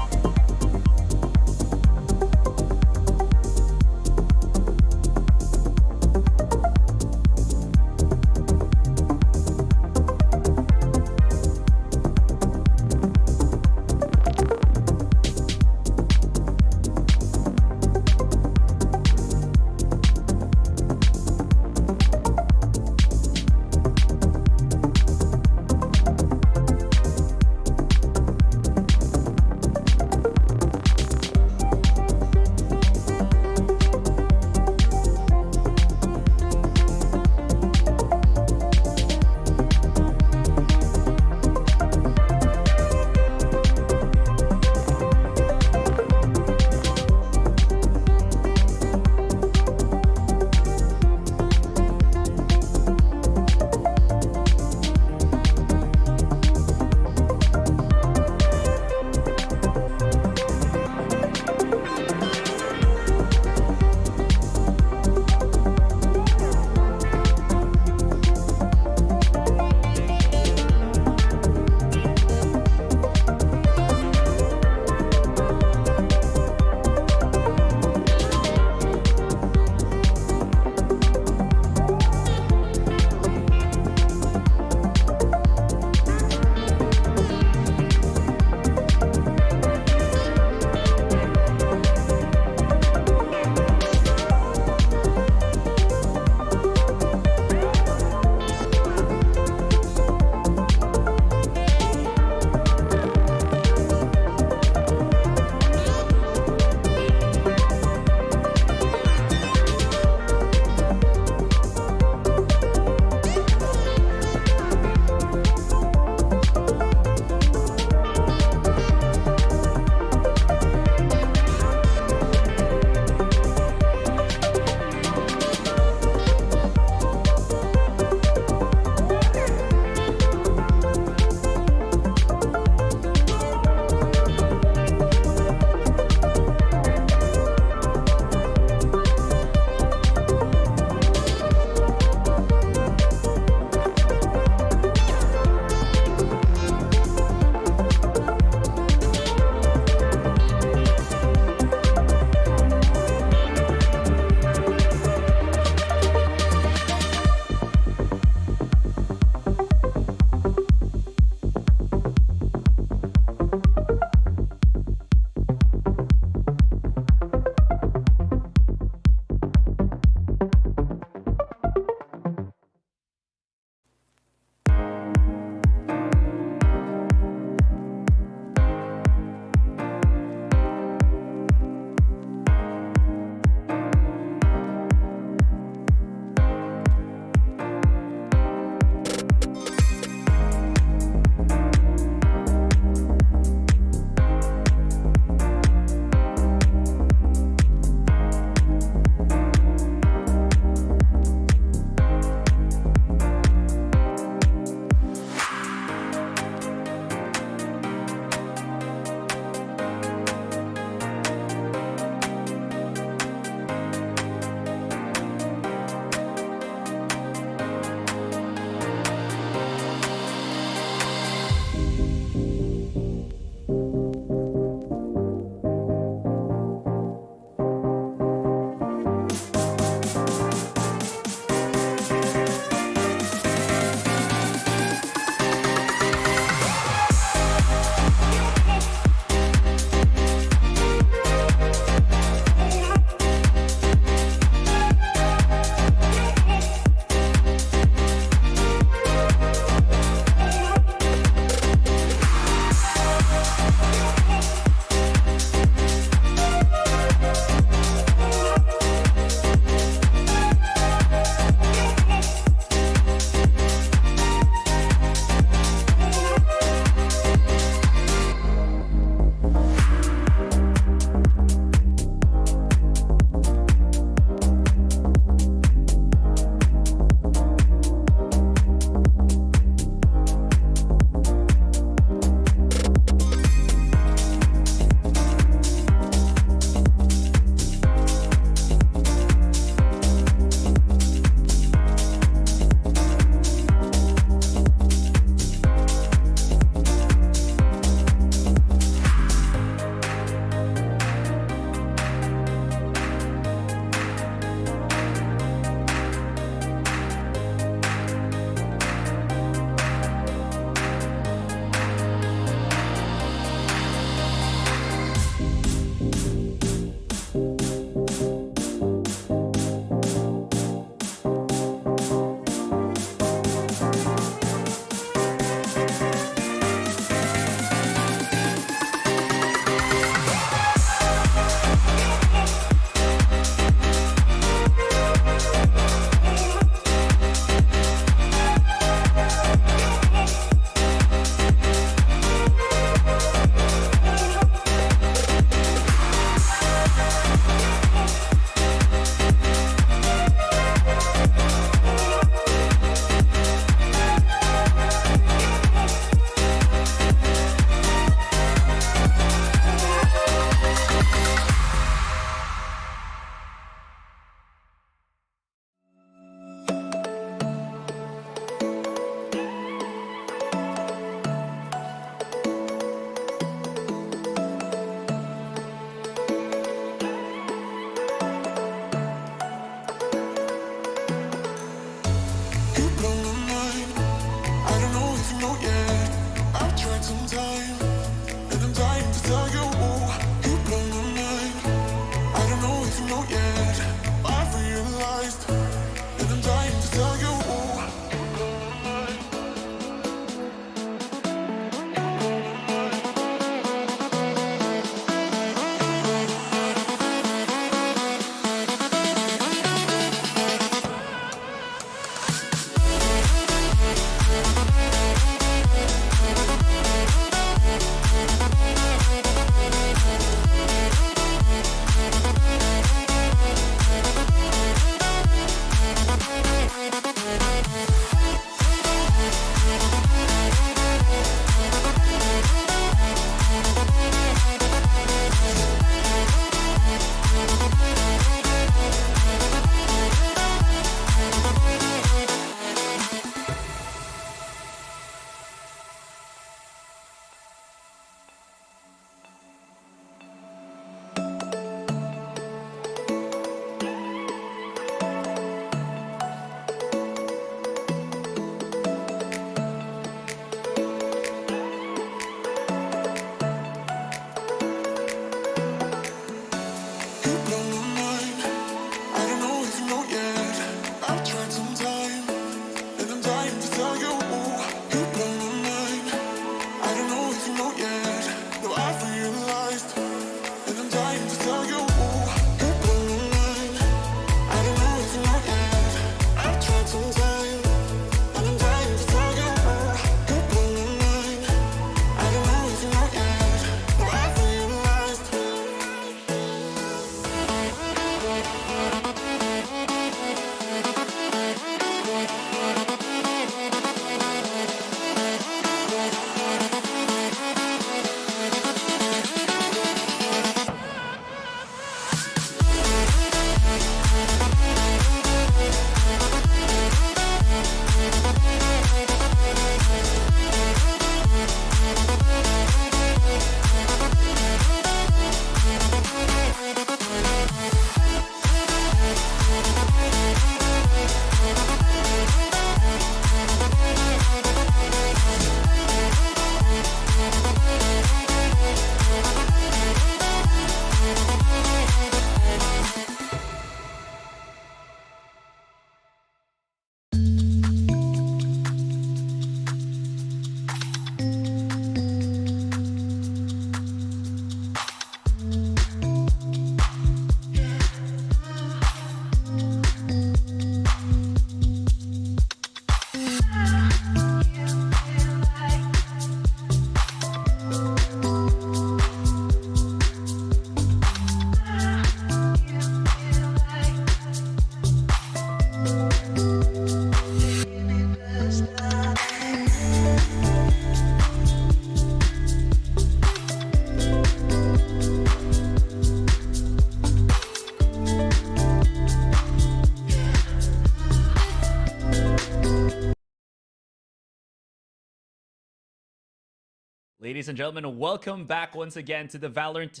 Ladies and gentlemen, welcome back once again to the Valorant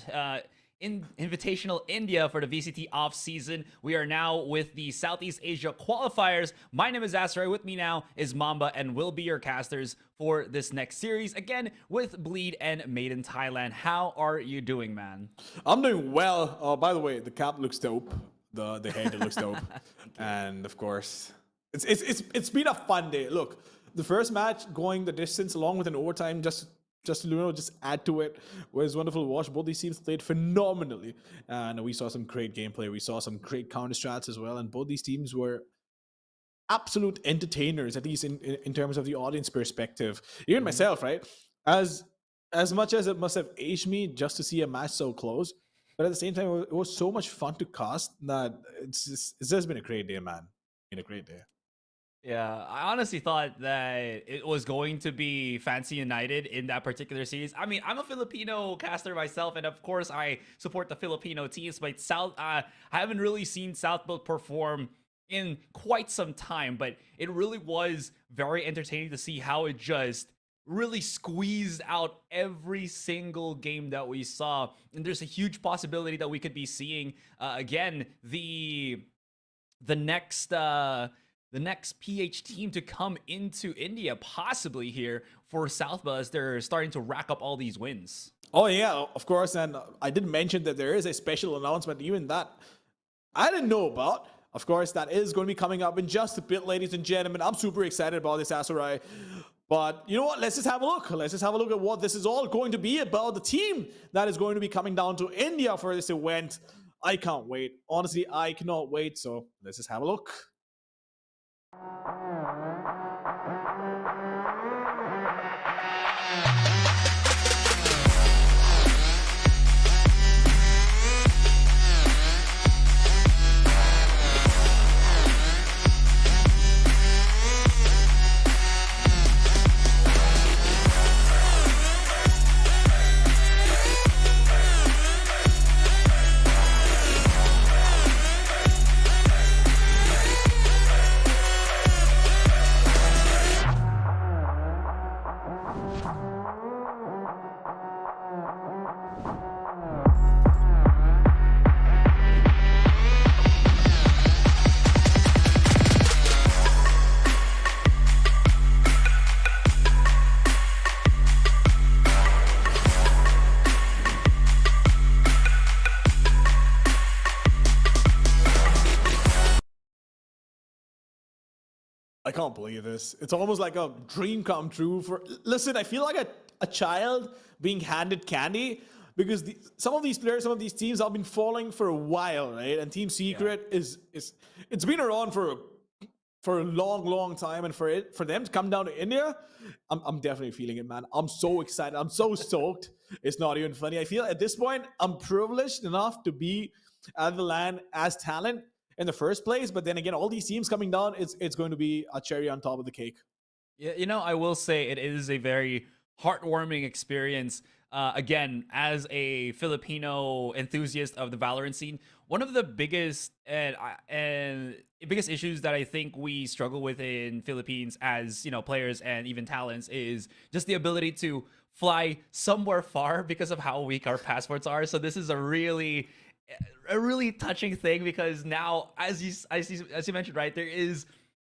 Invitational India for the VCT off season. We are now with the Southeast Asia qualifiers. My name is Azrai. With me now is Mamba, and we'll be your casters for this next series. Again, with Bleed and Made in Thailand. How are you doing, man? I'm doing well. By the way, the cap looks dope. The head looks dope, and of course, it's been a fun day. Look, the first match going the distance along with an overtime just to just add to it was wonderful to watch. Both these teams played phenomenally, and we saw some great gameplay. We saw some great counter strats as well, and both these teams were absolute entertainers, at least in terms of the audience perspective. Even myself, right? As much as it must have aged me just to see a match so close, but at the same time, it was so much fun to cast that it's just been a great day, man. Been a great day. Yeah, I honestly thought that it was going to be Fancy United in that particular series. I mean, I'm a Filipino caster myself, and of course, I support the Filipino teams. But I haven't really seen Southbuild perform in quite some time. But it really was very entertaining to see how it just really squeezed out every single game that we saw. And there's a huge possibility that we could be seeing again the next PH team to come into India, possibly here for Southbuild, as they're starting to rack up all these wins. Oh yeah, of course. And I did mention that there is a special announcement, even that I didn't know about. Of course, that is going to be coming up in just a bit, ladies and gentlemen. I'm super excited about this, Asurai. But you know what? Let's just have a look. Let's just have a look at what this is all going to be about. The team that is going to be coming down to India for this event. I can't wait. Honestly, I cannot wait. So let's just have a look. I can't believe this. It's almost like a dream come true for... Listen, I feel like a child being handed candy because some of these players, some of these teams have been following for a while, right? And Team Secret is it's been around for a long time, and for them to come down to India, I'm definitely feeling it, man. I'm so excited. I'm so stoked. It's not even funny. I feel at this point I'm privileged enough to be at the land as talent in the first place, but then again, all these teams coming down, it's going to be a cherry on top of the cake. Yeah, I will say it is a very heartwarming experience. Again, as a Filipino enthusiast of the Valorant scene, one of the biggest and biggest issues that I think we struggle with in Philippines as players and even talents is just the ability to fly somewhere far because of how weak our passports are. So this is a really touching thing, because now, as you mentioned, right, there is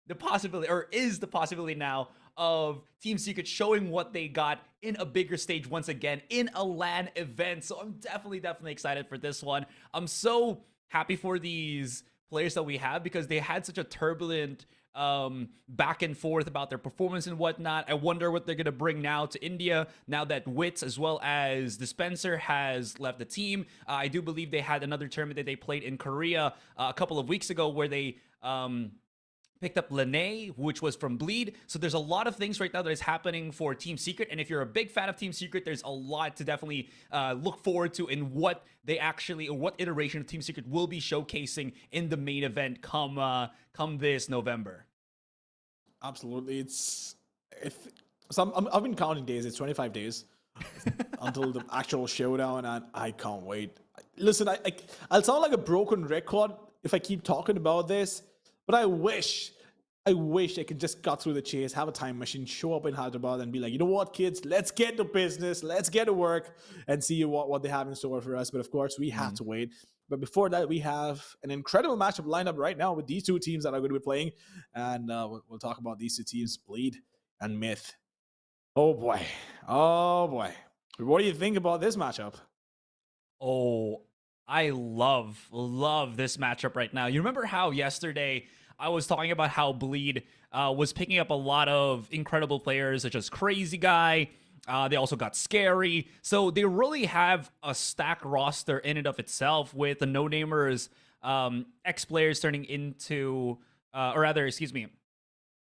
the possibility now of Team Secret showing what they got in a bigger stage once again in a LAN event. So I'm definitely excited for this one. I'm so happy for these players that we have, because they had such a turbulent back and forth about their performance and whatnot. I wonder what they're going to bring now to India, now that Wits as well as Dispenser has left the team. I do believe they had another tournament that they played in Korea a couple of weeks ago where they picked up Lene, which was from Bleed. So there's a lot of things right now that is happening for Team Secret. And if you're a big fan of Team Secret, there's a lot to definitely look forward to in what they actually, or what iteration of Team Secret will be showcasing in the main event come this November. Absolutely. I've been counting days. It's 25 days until the actual showdown, and I can't wait. Listen, I'll sound like a broken record if I keep talking about this, but I wish I wish they could just cut through the chase, have a time machine, show up in Hyderabad and be like, you know what, kids, let's get to business, let's get to work and see what they have in store for us. But of course, we have to wait. But before that, we have an incredible matchup lined up right now with these two teams that are going to be playing. And we'll talk about these two teams, Bleed and Myth. Oh boy. Oh boy. What do you think about this matchup? Oh, I love this matchup right now. You remember how yesterday I was talking about how Bleed was picking up a lot of incredible players such as Crazy Guy. They also got Scary. So they really have a stacked roster in and of itself with the no-namers, ex-players turning into, or rather, excuse me,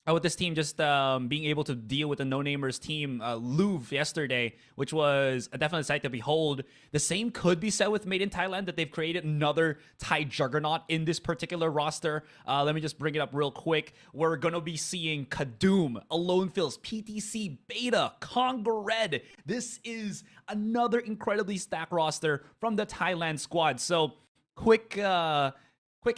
with this team just being able to deal with the no-namers team, Louvre yesterday, which was a definite sight to behold. The same could be said with Made in Thailand, that they've created another Thai juggernaut in this particular roster. Let me just bring it up real quick. We're going to be seeing Kadoom, Alone Fills, PTC, Beta, Congo Red. This is another incredibly stacked roster from the Thailand squad. So quick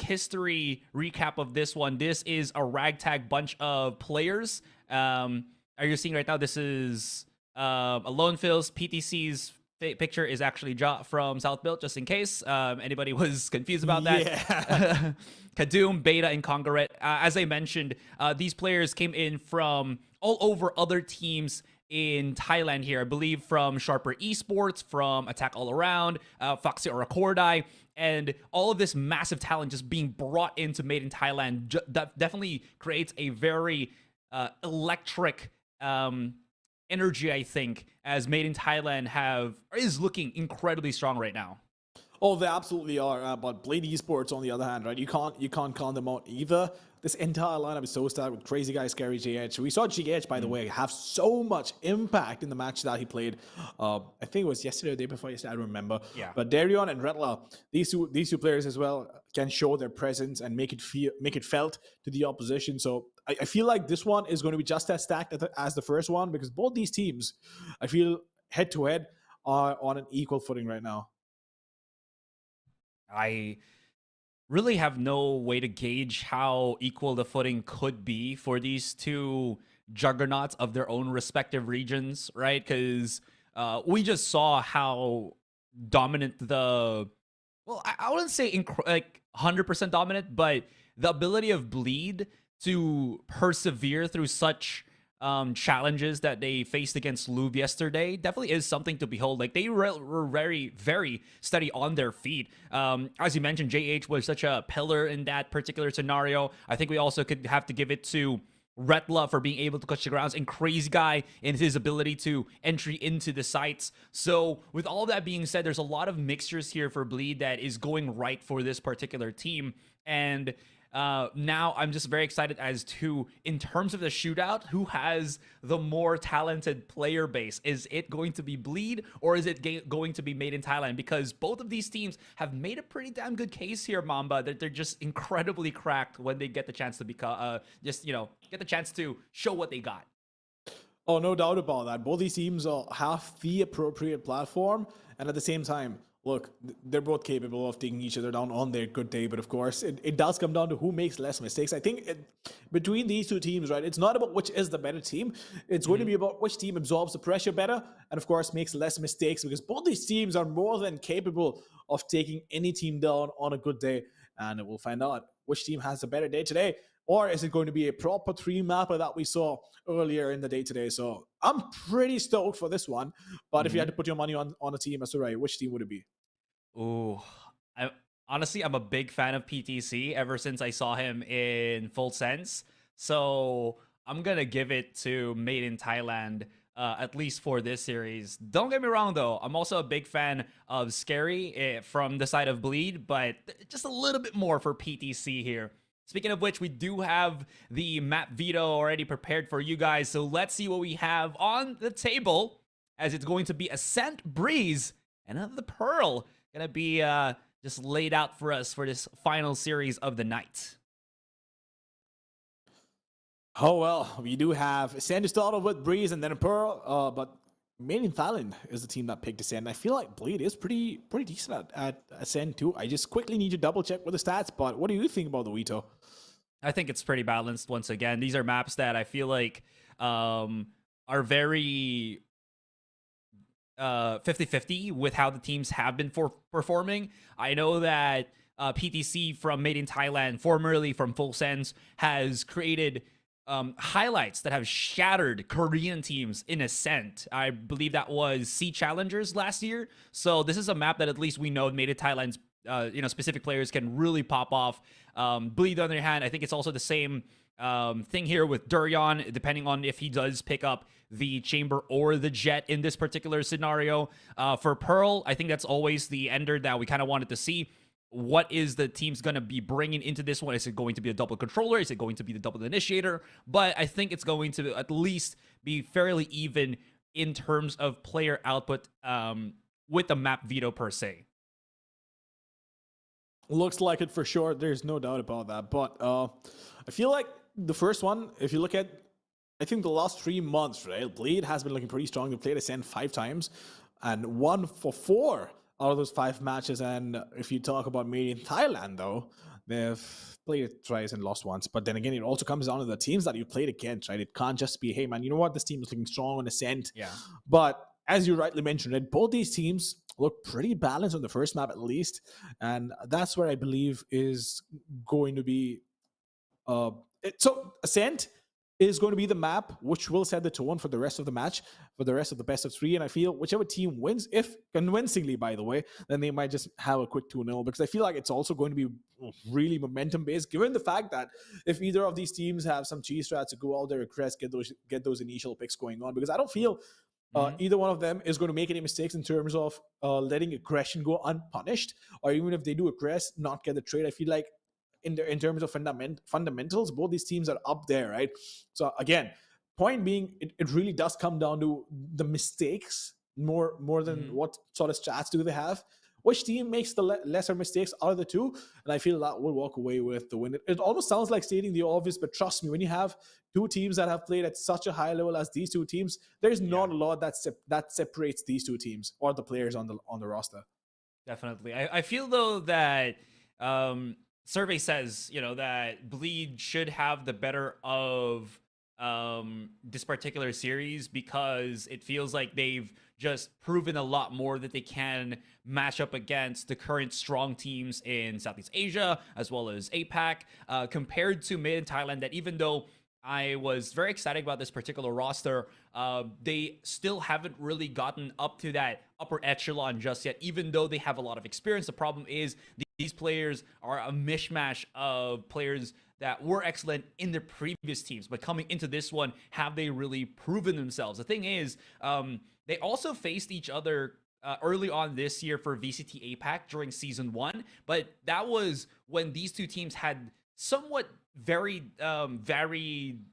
history recap of this one. This is a ragtag bunch of players. Are you seeing right now? This is Alone Fills. PTC's picture is actually from South Built, just in case anybody was confused about that. Yeah. Kadoom, Beta, and Congaret. As I mentioned, these players came in from all over other teams in Thailand here. I believe from Sharper Esports, from Attack All Around, Foxy or Recordai, and all of this massive talent just being brought into Made in Thailand that definitely creates a very electric energy, I think, as Made in Thailand is looking incredibly strong right now. Oh, they absolutely are. But Blade Esports, on the other hand, right? You can't count them out either. This entire lineup is so stacked with Crazy Guy, Scary, GH. We saw GH, by the way, have so much impact in the match that he played. I think it was yesterday or the day before yesterday. I don't remember. Yeah. But Darion and Redla, these two players as well can show their presence and make it felt to the opposition. So I feel like this one is going to be just as stacked as the first one, because both these teams, I feel, head to head are on an equal footing right now. I really have no way to gauge how equal the footing could be for these two juggernauts of their own respective regions, right? Because we just saw how dominant I wouldn't say like 100% dominant, but the ability of Bleed to persevere through such challenges that they faced against Louvre yesterday definitely is something to behold. Like, they were very, very steady on their feet. As you mentioned, JH was such a pillar in that particular scenario. I think we also could have to give it to Retla for being able to clutch the grounds, and Crazy Guy in his ability to entry into the sites. So with all that being said, there's a lot of mixtures here for Bleed that is going right for this particular team. And now I'm just very excited as to, in terms of the shootout, who has the more talented player base. Is it going to be Bleed, or is it going to be Made in Thailand? Because both of these teams have made a pretty damn good case here, Mamba, that they're just incredibly cracked when they get the chance to become, get the chance to show what they got. Oh, no doubt about that. Both these teams have the appropriate platform, and at the same time, look, they're both capable of taking each other down on their good day, but of course, it does come down to who makes less mistakes. I think between these two teams, right, it's not about which is the better team. It's going to be about which team absorbs the pressure better and, of course, makes less mistakes, because both these teams are more than capable of taking any team down on a good day, and we'll find out which team has a better day today. Or is it going to be a proper 3-mapper that we saw earlier in the day today? So I'm pretty stoked for this one. But if you had to put your money on a team, that's right, which team would it be? Ooh, honestly, I'm a big fan of PTC ever since I saw him in Full Sense. So I'm going to give it to Made in Thailand, at least for this series. Don't get me wrong, though. I'm also a big fan of Scary from the side of Bleed, but just a little bit more for PTC here. Speaking of which, we do have the map veto already prepared for you guys. So let's see what we have on the table, as it's going to be Ascent, Breeze, and the Pearl going to be just laid out for us for this final series of the night. Oh, well, we do have Ascent to start off with, Breeze, and then a Pearl. But Made in Thailand is the team that picked Ascent. I feel like Bleed is pretty decent at Ascent too. I just quickly need to double check with the stats, but what do you think about the veto? I think it's pretty balanced once again. These are maps that I feel like are very 50-50 with how the teams have been performing. I know that PTC from Made in Thailand, formerly from Full Sense, has created highlights that have shattered Korean teams in Ascent. I believe that was SEA Challengers last year. So this is a map that at least we know Made in Thailand's specific players can really pop off. Bleed, on the other hand, I think it's also the same thing here with Durian, depending on if he does pick up the Chamber or the Jet in this particular scenario. For Pearl, I think that's always the ender that we kind of wanted to see. What is the team's going to be bringing into this one? Is it going to be a double controller? Is it going to be the double initiator? But I think it's going to at least be fairly even in terms of player output with the map veto per se. Looks like it for sure. There's no doubt about that. But I feel like the first one, if you look at, I think the last 3 months, right? Blade has been looking pretty strong. They played Ascent 5 times and won for 4 out of those 5 matches. And if you talk about Made in Thailand, though, they've played it twice and lost once. But then again, it also comes down to the teams that you played against, right? It can't just be, hey, man, you know what? This team is looking strong on Ascent. Yeah. But as you rightly mentioned, right, both these teams look pretty balanced on the first map at least. And that's where I believe is going to be... so Ascent is going to be the map which will set the tone for the rest of the match, for the rest of the best of 3. And I feel whichever team wins, if convincingly, by the way, then they might just have a quick 2-0, because I feel like it's also going to be really momentum based, given the fact that if either of these teams have some cheese strats to go out there, regress, get those initial picks going on, because I don't feel either one of them is going to make any mistakes in terms of letting aggression go unpunished, or even if they do aggress, not get the trade. I feel like in terms of fundamentals, both these teams are up there, right? So again, point being, it really does come down to the mistakes more than what sort of stats do they have. Which team makes the lesser mistakes out of the two? And I feel that will walk away with the win. It almost sounds like stating the obvious, but trust me, when you have 2 teams that have played at such a high level as these 2 teams, there's not a lot that separates these 2 teams or the players on the roster. Definitely. I feel though that survey says, that Bleed should have the better of this particular series, because it feels like they've just proven a lot more that they can match up against the current strong teams in Southeast Asia as well as APAC, compared to Made in Thailand, that even though I was very excited about this particular roster, they still haven't really gotten up to that upper echelon just yet, even though they have a lot of experience. The problem is these players are a mishmash of players that were excellent in their previous teams, but coming into this one, have they really proven themselves? The thing is, they also faced each other early on this year for VCT APAC during Season 1, but that was when these 2 teams had somewhat very varied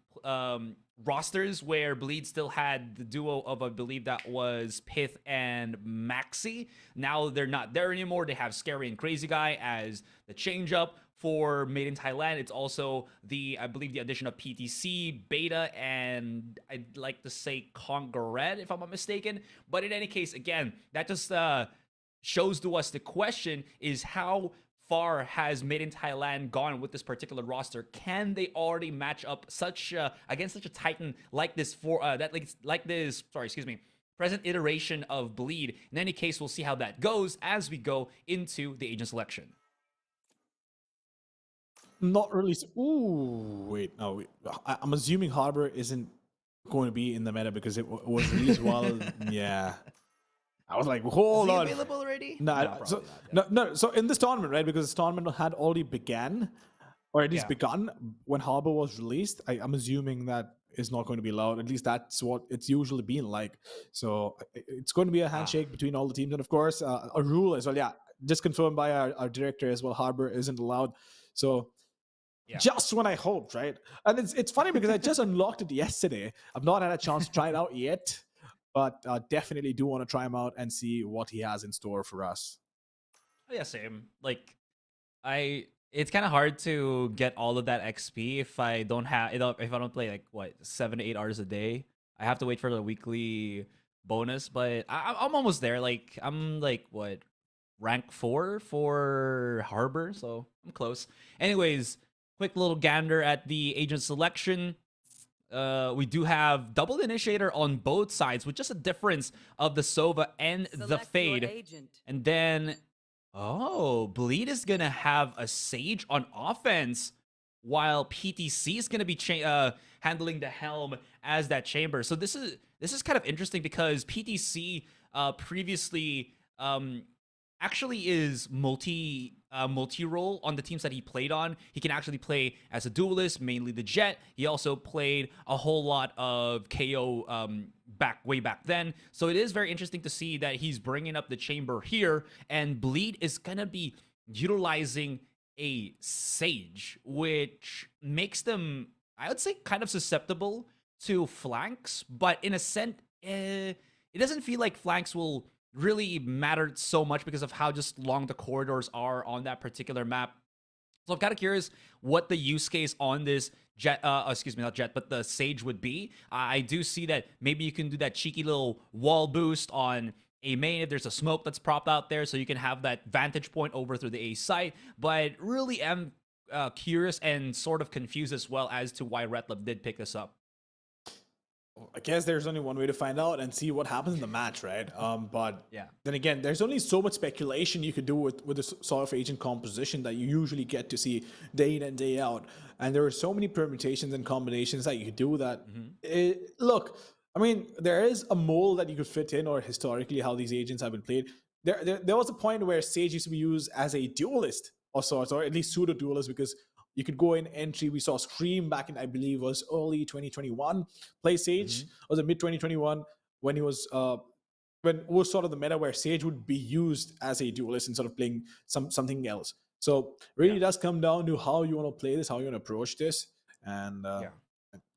rosters, where Bleed still had the duo of, I believe that was Pith and Maxi. Now they're not there anymore. They have Scary and Crazy Guy as the change up. For Made in Thailand, it's also I believe the addition of PTC, Beta, and I'd like to say Congared, if I'm not mistaken. But in any case, again, that just shows to us the question is, how far has Made in Thailand gone with this particular roster? Can they already match up against such a titan like this present iteration of Bleed? In any case, we'll see how that goes as we go into the agent selection. Not really. Ooh, wait. No, I'm assuming Harbor isn't going to be in the meta because it was released while. Yeah. I was like, hold on. Available already? No, no. So in this tournament, right? Because this tournament had already began, or at least begun when Harbor was released. I'm assuming that is not going to be allowed. At least that's what it's usually been like. So it's going to be a handshake between all the teams, and of course, a rule as well. Yeah, just confirmed by our director as well. Harbor isn't allowed. So. Yeah. Just when I hoped, right? And it's funny because I just unlocked it yesterday. I've not had a chance to try it out yet, but definitely do want to try him out and see what he has in store for us. Yeah, same. Like, it's kind of hard to get all of that XP if I don't play like 7 to 8 hours a day. I have to wait for the weekly bonus, but I'm almost there. Like, I'm like rank 4 for Harbor, so I'm close. Anyways. quick little gander at the agent selection. We do have double initiator on both sides with just a difference of the Sova and the Select your Fade. agent. And then, Bleed is going to have a Sage on offense, while PTC is going to be handling the Helm as that chamber. So this is kind of interesting because PTC previously actually is multi-role on the teams that he played on. He can actually play as a duelist, mainly the Jet. He also played a whole lot of KO way back then. So it is very interesting to see that he's bringing up the chamber here, and Bleed is gonna be utilizing a Sage, which makes them, I would say, kind of susceptible to flanks, but in a sense, it doesn't feel like flanks will really matter so much because of how just long the corridors are on that particular map. So I'm kind of curious what the use case on this Jet, excuse me, not Jet, but the Sage would be. I do see that maybe you can do that cheeky little wall boost on A main if there's a smoke that's propped out there, so you can have that vantage point over through the A site. But really am curious and sort of confused as well as to why Retlab did pick this up. I guess there's only one way to find out and see what happens in the match, right? But Yeah. then again, there's only so much speculation you could do with this sort of agent composition that you usually get to see day in and day out. And there are so many permutations and combinations that you could do that. Look, I mean, there is a mold that you could fit in, or historically how these agents have been played. There was a point where Sage used to be used as a duelist of sorts, or at least pseudo duelist, because you could go in entry. We saw Scream back in, I believe, was early 2021. Play Sage. Was it mid 2021 when he was when it was sort of the meta where Sage would be used as a duelist instead of playing something else. So really does come down to how you want to play this, how you want to approach this, and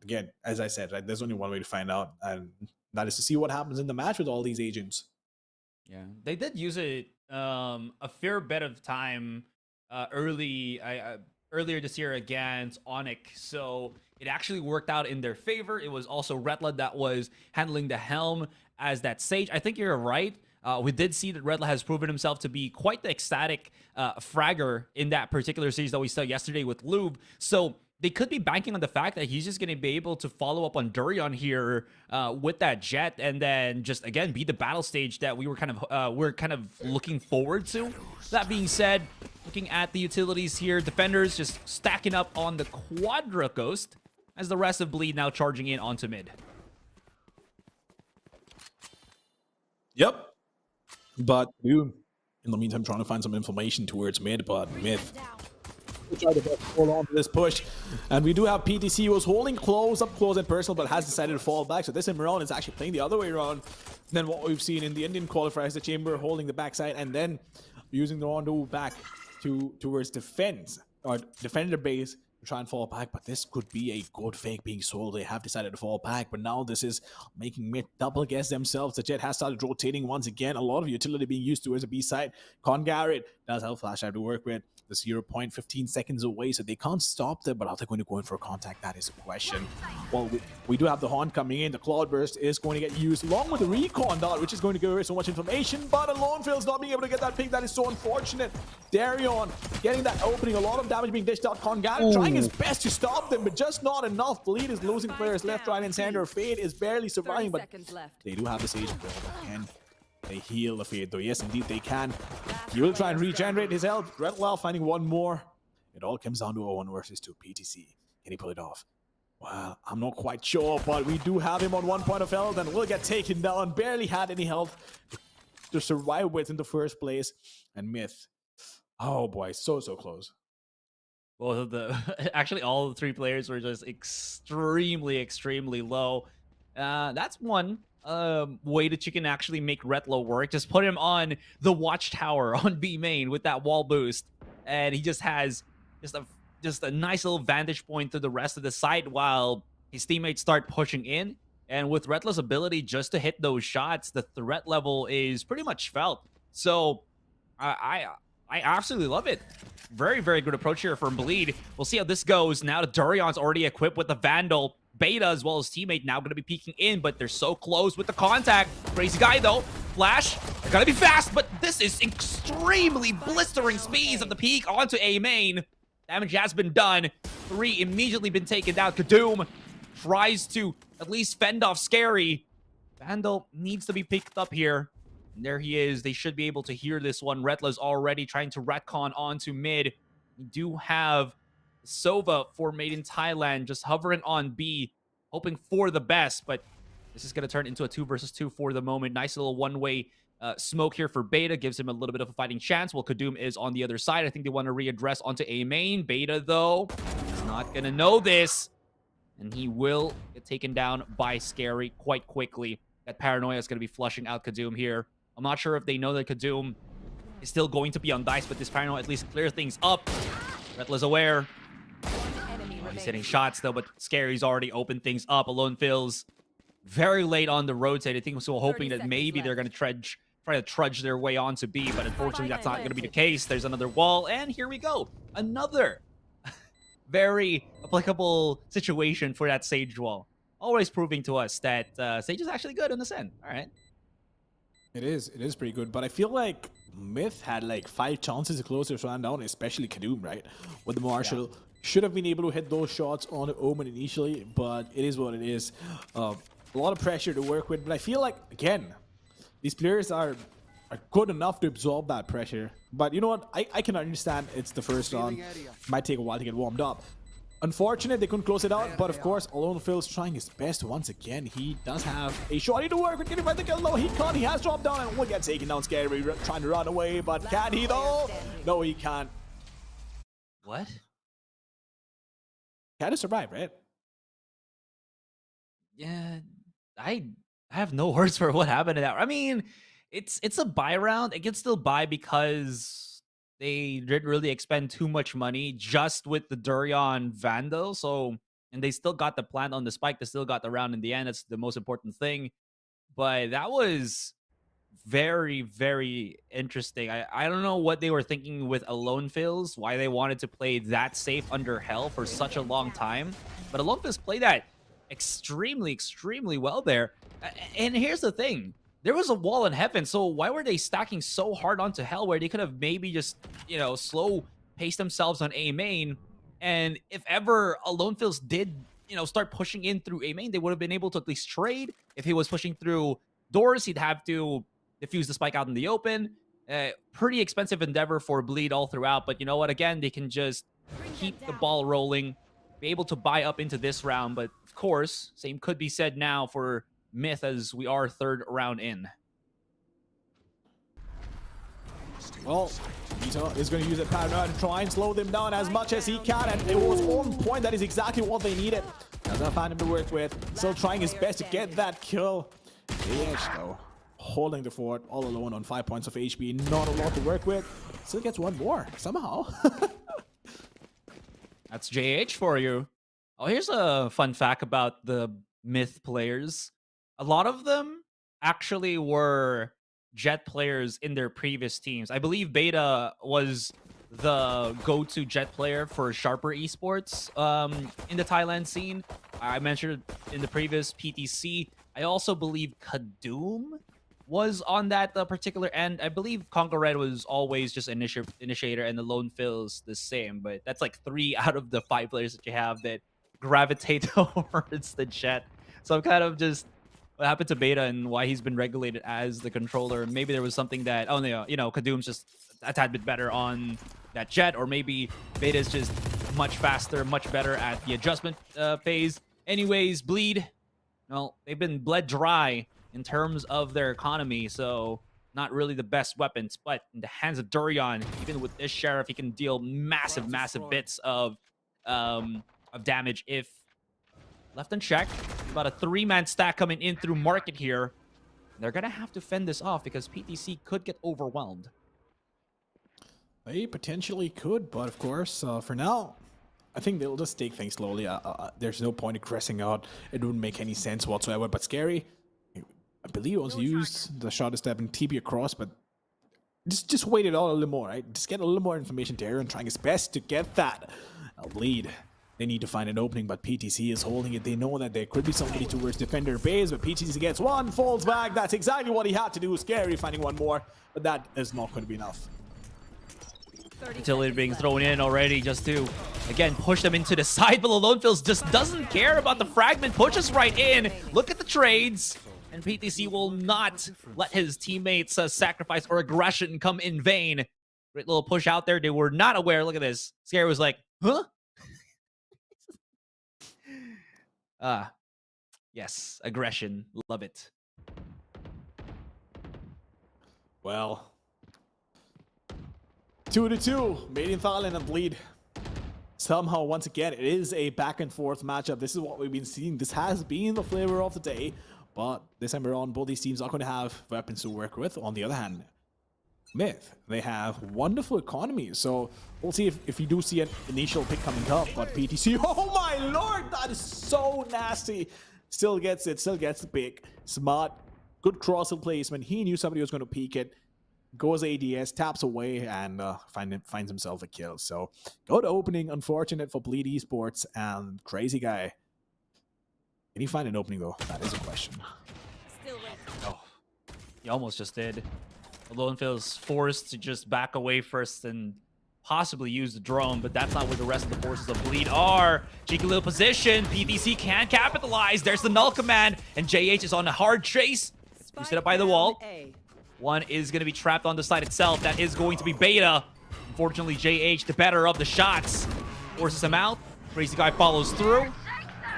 again, as I said, right, there's only one way to find out, and that is to see what happens in the match with all these agents. Yeah, they did use it a fair bit of time earlier this year against Onyx, so it actually worked out in their favor. It was also Retla that was handling the Helm as that Sage. I think you're right. We did see that Retla has proven himself to be quite the ecstatic fragger in that particular series that we saw yesterday with Lube. So they could be banking on the fact that he's just going to be able to follow up on Durian here with that Jet, and then just again be the battle stage that we were kind of looking forward to. That being said, looking at the utilities here, defenders just stacking up on the Quadra Ghost as the rest of Bleed now charging in onto mid. Yep. But in the meantime, trying to find some information towards mid, but Myth will try to hold on to this push. And we do have PTC who was holding up close and personal, but has decided to fall back. So this Imran is actually playing the other way around than what we've seen in the Indian qualifiers. The Chamber holding the backside and then using the rendezvous back towards defense or defender base to try and fall back. But this could be a good fake being sold. They have decided to fall back, but now this is making Myth double guess themselves. The Jet has started rotating once again. A lot of utility being used towards the B side. Con Garrett does have Flash have to work with. The 0.15 seconds away, so they can't stop them. But are they going to go in for a contact? That is a question. Well, we do have the Horn coming in. The Cloudburst is going to get used along with the Recon Dart, which is going to give away so much information. But Alone Fails not being able to get that pick. That is so unfortunate. Darion getting that opening. A lot of damage being dished out. Con Garrett trying his best to stop them, but just not enough. Bleed is losing players left, right, and center. Fade is barely surviving, but they do have the Sage Ball that can they heal the Fade, though. Yes, indeed, they can. He will try and regenerate his health. Redwell finding one more. It all comes down to a 1 versus 2 PTC. Can he pull it off? Well, I'm not quite sure, but we do have him on 1 point of health and will get taken down. Barely had any health to survive with in the first place. And Myth, oh boy, so close. Both of the actually all the 3 players were just extremely low. That's one way that you can actually make Retlo work. Just put him on the watchtower on B main with that wall boost, and he just has just a nice little vantage point to the rest of the site while his teammates start pushing in. And with Retlo's ability just to hit those shots, the threat level is pretty much felt. So I absolutely love it. Very good approach here from Bleed. We'll see how this goes. Now the Durion's already equipped with the Vandal. Beta as well as teammate now going to be peeking in, but they're so close with the contact. Crazy guy though. Flash, they're going to be fast, but this is extremely blistering speeds of the peak onto A main. Damage has been done. 3 immediately been taken down. Kadoom tries to at least fend off Scary. Vandal needs to be picked up here. And there he is. They should be able to hear this one. Retla's already trying to retcon onto mid. We do have Sova for Made in Thailand just hovering on B, hoping for the best, but this is going to turn into a 2 versus 2 for the moment. Nice little one-way smoke here for Beta. Gives him a little bit of a fighting chance while Kadoom is on the other side. I think they want to readdress onto A main. Beta, though, is not going to know this. And he will get taken down by Scary quite quickly. That Paranoia is going to be flushing out Kadoom here. I'm not sure if they know that Kadoom is still going to be on Dice, but this Paranoia at least clear things up. Retla's aware. He's hitting shots, though, but Scary's already opened things up. Alone feels very late on the rotate. I think we're still hoping that maybe they're going to try to trudge their way onto B, but unfortunately that's not going to be the case. There's another wall, and here we go. Another very applicable situation for that Sage wall. Always proving to us that Sage is actually good on this end. All right. It is pretty good, but I feel like Myth had like 5 chances to close this round down, especially Kadoom, right? With the Marshall. Yeah. Should have been able to hit those shots on Omen initially, but it is what it is. A lot of pressure to work with, but I feel like, again, these players are good enough to absorb that pressure. But you know what? I can understand it's the first round. Might take a while to get warmed up. Unfortunate they couldn't close it out, but of course, Alone Phil's trying his best once again. He does have a shot to work with. Can he find the kill? No, he can't. He has dropped down and will get taken down. Scary trying to run away, but can he though? No, he can't. What? Had to survive, right? Yeah, I have no words for what happened to that. I mean, it's a buy round. It can still buy because they didn't really expend too much money just with the Durian Vandal. So, and they still got the plant on the spike. They still got the round in the end. That's the most important thing. But that was very, very interesting. I don't know what they were thinking with Alone Fills, why they wanted to play that safe under Hell for such a long time. But Alone Fills played that extremely, extremely well there. And here's the thing. There was a wall in heaven, so why were they stacking so hard onto Hell where they could have maybe just, you know, slow pace themselves on A main? And if ever Alone Fills did, you know, start pushing in through A main, they would have been able to at least trade. If he was pushing through doors, he'd have to diffuse the spike out in the open. Pretty expensive endeavor for Bleed all throughout, but you know what? Again, they can just keep the ball rolling, be able to buy up into this round. But of course, same could be said now for Myth as we are 3rd round in. Well, Vito is going to use a paranoia to try and slow them down as much as he can, and it was on point. That is exactly what they needed. Doesn't find him to work with. Still trying his best to get that kill. JH though, holding the fort all alone on 5 points of HP. Not a lot to work with. Still gets one more somehow. That's JH for you. Oh, here's a fun fact about the Myth players. A lot of them actually were Jet players in their previous teams. I believe Beta was the go-to Jet player for Sharper Esports in the Thailand scene. I mentioned in the previous PTC. I also believe Kadoom was on that particular end. I believe Conquer Red was always just initiator, and the Lone Phil's the same. But that's like 3 out of the 5 players that you have that gravitate towards the Jet. So I'm kind of just what happened to Beta and why he's been regulated as the controller. Maybe there was something that, oh no, you know, Kadoom's just a tad bit better on that Jet, or maybe Beta's just much faster, much better at the adjustment phase. Anyways, Bleed, well, they've been bled dry in terms of their economy, so not really the best weapons. But in the hands of Durian, even with this Sheriff, he can deal massive, massive bits of damage if left unchecked. About a 3-man stack coming in through Market here. They're going to have to fend this off because PTC could get overwhelmed. They potentially could, but of course, for now, I think they'll just take things slowly. There's no point in crashing out. It wouldn't make any sense whatsoever. But Scary, I believe, also used the shot step and TP across, but just wait it out a little more, right? Just get a little more information to Aaron, trying his best to get that lead. They need to find an opening, but PTC is holding it. They know that there could be somebody towards defender base, but PTC gets one, falls back. That's exactly what he had to do. Scary finding one more, but that is not going to be enough. Utility being thrown in already just to, again, push them into the side. But Alonefils just doesn't care about the fragment. Pushes right in. Look at the trades. And PTC will not let his teammates' sacrifice or aggression come in vain. Great little push out there. They were not aware. Look at this. Scary was like, huh? Yes, aggression. Love it. Well, 2-2, Made in Thailand and Bleed. Somehow, once again, it is a back and forth matchup. This is what we've been seeing. This has been the flavor of the day. But this time around, both these teams are going to have weapons to work with. On the other hand, Myth, they have wonderful economies. So we'll see if we do see an initial pick coming up. But PTC, oh my lord, that is so nasty. Still gets it, still gets the pick. Smart, good crossing placement. He knew somebody was going to peek it. Goes ADS, taps away, and finds himself a kill. So good opening. Unfortunate for Bleed Esports and Crazy Guy. Can he find an opening though? That is a question. Still waiting. Oh, he almost just did. Alone feels forced to just back away first and possibly use the drone, but that's not where the rest of the forces of Bleed are. Cheeky little position. PTC can capitalize. There's the null command, and JH is on a hard chase. It's set up by the wall. One is going to be trapped on the side itself. That is going to be Beta. Unfortunately, JH, the better of the shots, forces him out. Crazy Guy follows through.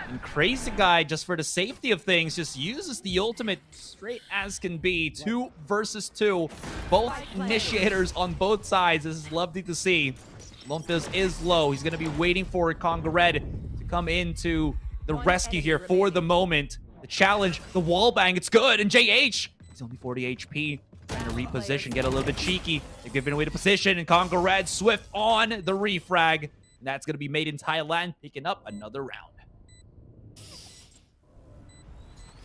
And Crazy Guy, just for the safety of things, just uses the ultimate straight as can be. 2 versus 2. Both initiators on both sides. This is lovely to see. Lumpus is low. He's going to be waiting for Conga Red to come into the rescue here for the moment. The challenge, the wall bang, it's good. And JH, he's only 40 HP. Trying to reposition, get a little bit cheeky. They're giving away the position, and Conga Red swift on the refrag. And that's going to be Made in Thailand, picking up another round.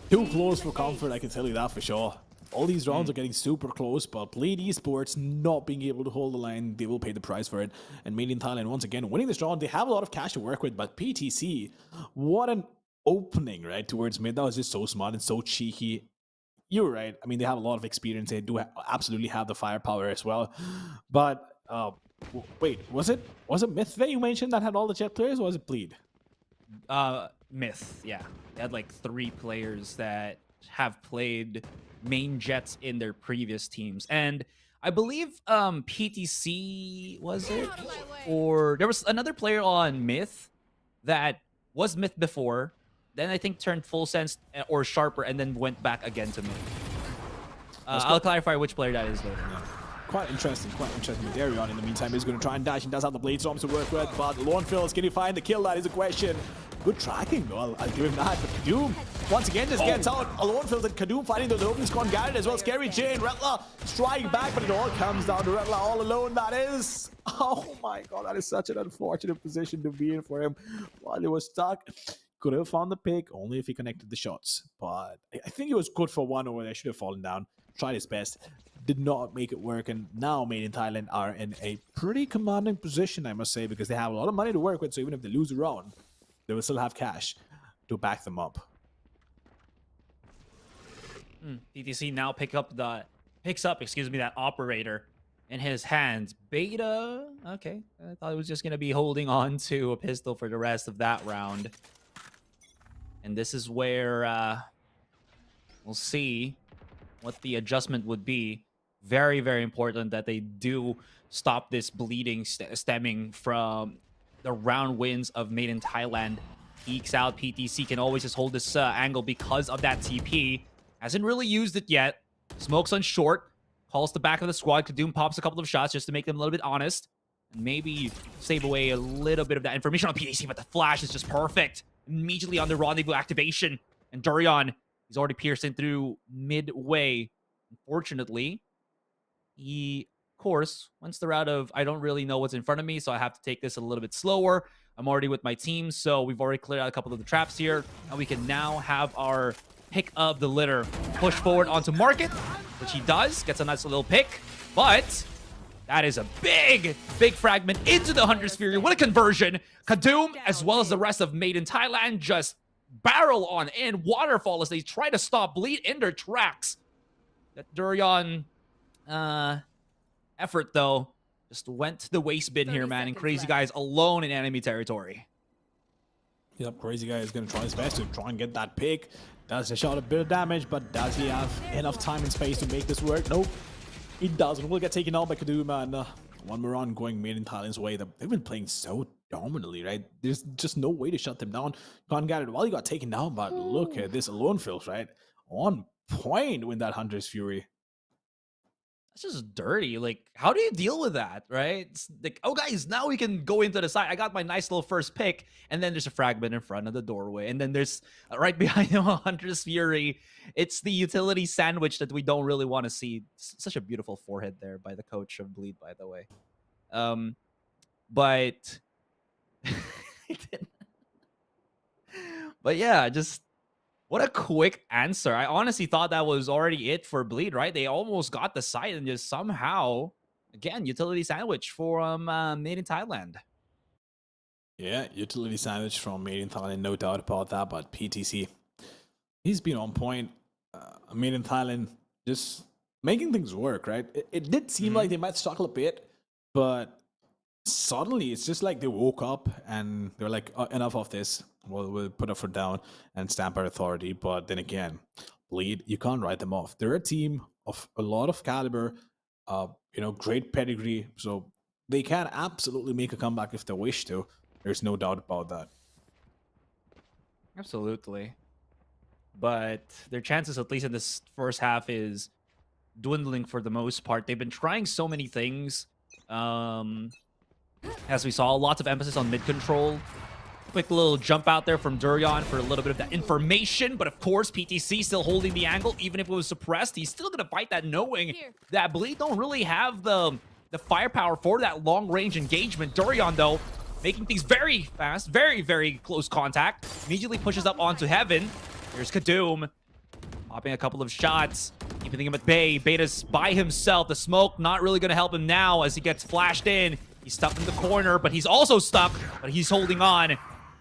Too close for comfort, I can tell you that for sure. All these rounds are getting super close, but Bleed Esports not being able to hold the line, they will pay the price for it. And Made in Thailand, once again, winning this round, they have a lot of cash to work with, but PTC, what an opening, right, towards mid. That was just so smart and so cheeky. You're right. I mean, they have a lot of experience. They do absolutely have the firepower as well. But, wait, was it Myth that you mentioned that had all the jet players, or was it Bleed? Myth, yeah. They had like 3 players that have played main jets in their previous teams. And I believe PTC, was it? Or there was another player on Myth that was Myth before. Then I think turned full sense or sharper and then went back again to Myth. I'll clarify which player that is though. Yeah. Quite interesting, quite interesting. Darion in the meantime is going to try and dash and does have the blade storms to work with, but Lornfills, can he find the kill? That is a question. Good tracking though, I'll give him that, but Kadoom once again just gets out. Lornfills and Kadoom fighting those openings, gone Garrett as well. Scary Jane, Retla striking back, but it all comes down to Retla all alone. That is, oh my god, that is such an unfortunate position to be in for him while he was stuck. Could have found the pick only if he connected the shots, but I think it was good for one over there. Should have fallen down, tried his best, did not make it work, and now Made in Thailand are in a pretty commanding position, I must say, because they have a lot of money to work with. So even if they lose a round, they will still have cash to back them up. DTC now picks up that operator in his hands. Beta, okay. I thought it was just gonna be holding on to a pistol for the rest of that round. And this is where we'll see what the adjustment would be. Very, very important that they do stop this bleeding stemming from the round wins of Made in Thailand. Ekes out. PTC can always just hold this angle because of that TP. Hasn't really used it yet. Smokes on short. Calls the back of the squad. Kadoom pops a couple of shots just to make them a little bit honest. And maybe save away a little bit of that information on PTC, but the flash is just perfect. Immediately on the rendezvous activation. And Durian, he's already piercing through midway. Unfortunately, he, of course, went the route of, I don't really know what's in front of me, so I have to take this a little bit slower. I'm already with my team, so we've already cleared out a couple of the traps here. And we can now have our pick of the litter push forward onto Market, which he does. Gets a nice little pick, but that is a big, big fragment into the Hunter's Fury. What a conversion. Kadoom, as well as the rest of Made in Thailand, just barrel on in. Waterfall as they try to stop Bleed in their tracks. That Durian effort, though, just went to the waste bin 30 here, man. And seconds Crazy left. Guy's alone in enemy territory. Yep, Crazy Guy is going to try his best to try and get that pick. Does a shot a bit of damage, but does he have enough time and space to make this work? Nope, he doesn't. Will get taken out by Kaduma, and one more round going made in Thailand's way. They've been playing so dominantly, right? There's just no way to shut them down. Can't get it while he got taken down, but look at this alone fills, right? On point with that Hunter's Fury. That's just dirty. Like, how do you deal with that, right? It's like, oh, guys, now we can go into the side. I got my nice little first pick, and then there's a fragment in front of the doorway, and then there's right behind him a Hunter's Fury. It's the utility sandwich that we don't really want to see. Such a beautiful forehead there by the coach of Bleed, by the way. But but yeah, just what a quick answer. I honestly thought that was already it for Bleed, right? They almost got the site and just somehow, again, utility sandwich for Made in Thailand. Yeah, utility sandwich from Made in Thailand, no doubt about that. But PTC, he's been on point. Made in Thailand, just making things work, right? It did seem like they might struggle a bit, but suddenly it's just like they woke up and they were like, enough of this. We'll put our foot down and stamp our authority. But then again, Bleed, you can't write them off. They're a team of a lot of caliber, great pedigree. So they can absolutely make a comeback if they wish to. There's no doubt about that. Absolutely. But their chances, at least in this first half, is dwindling for the most part. They've been trying so many things. As we saw, lots of emphasis on mid control. Quick little jump out there from Durian for a little bit of that information. But of course, PTC still holding the angle. Even if it was suppressed, he's still going to fight that, knowing that Bleed don't really have the firepower for that long-range engagement. Durian, though, making things very fast, very, very close contact. Immediately pushes up onto Heaven. Here's Kadoom, popping a couple of shots, keeping him at bay. Beta's by himself. The smoke not really going to help him now as he gets flashed in. He's stuck in the corner, but he's also stuck, but he's holding on.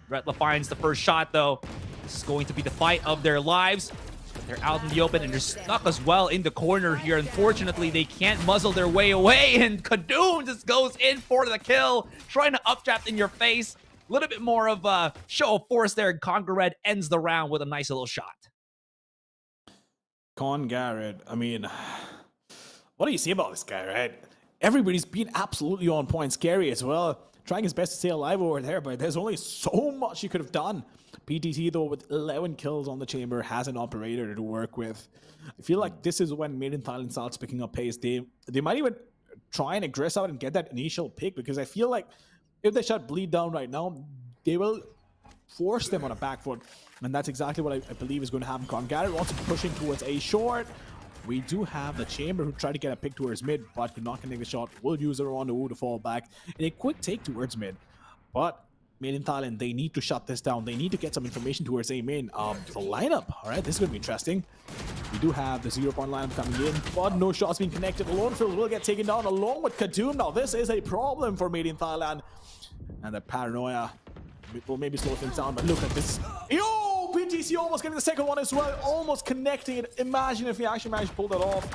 Retla finds the first shot, though. This is going to be the fight of their lives. But they're out in the open, and they're stuck as well in the corner here. Unfortunately, they can't muzzle their way away, and Kadoom just goes in for the kill, trying to updraft in your face. A little bit more of a show of force there. Conga Red ends the round with a nice little shot. Con Garrett, I mean, what do you see about this guy, right? Everybody's been absolutely on point. Scary as well. Trying his best to stay alive over there, but there's only so much he could have done. PTC, though, with 11 kills on the chamber, has an operator to work with. I feel like this is when Made in Thailand starts picking up pace. They might even try and aggress out and get that initial pick, because I feel like if they shut Bleed down right now, they will force them on a back foot. And that's exactly what I believe is going to happen. Con Garrett wants to push in towards A short. We do have the chamber who tried to get a pick towards mid, but could not connect the shot. Will use it on to fall back. And a quick take towards mid. But Made in Thailand, they need to shut this down. They need to get some information towards A main. The lineup, all right, this is going to be interesting. We do have the 0-point lineup coming in, but no shots being connected. Alonefills will get taken down along with Kadoom. Now, this is a problem for Made in Thailand. And the paranoia will maybe slow things down, but look at this. Yo! PTC almost getting the second one as well, almost connecting it. Imagine if he actually managed to pull that off,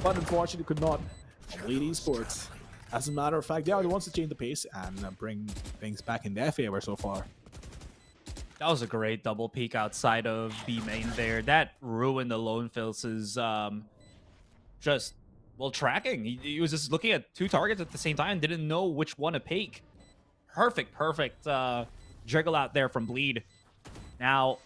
but unfortunately could not. Bleed Esports, as a matter of fact, yeah, he wants to change the pace and bring things back in their favor so far. That was a great double peek outside of B main there. That ruined the Lone Fills' just, well, tracking. He was just looking at two targets at the same time, didn't know which one to peek. Perfect jiggle out there from Bleed. Now,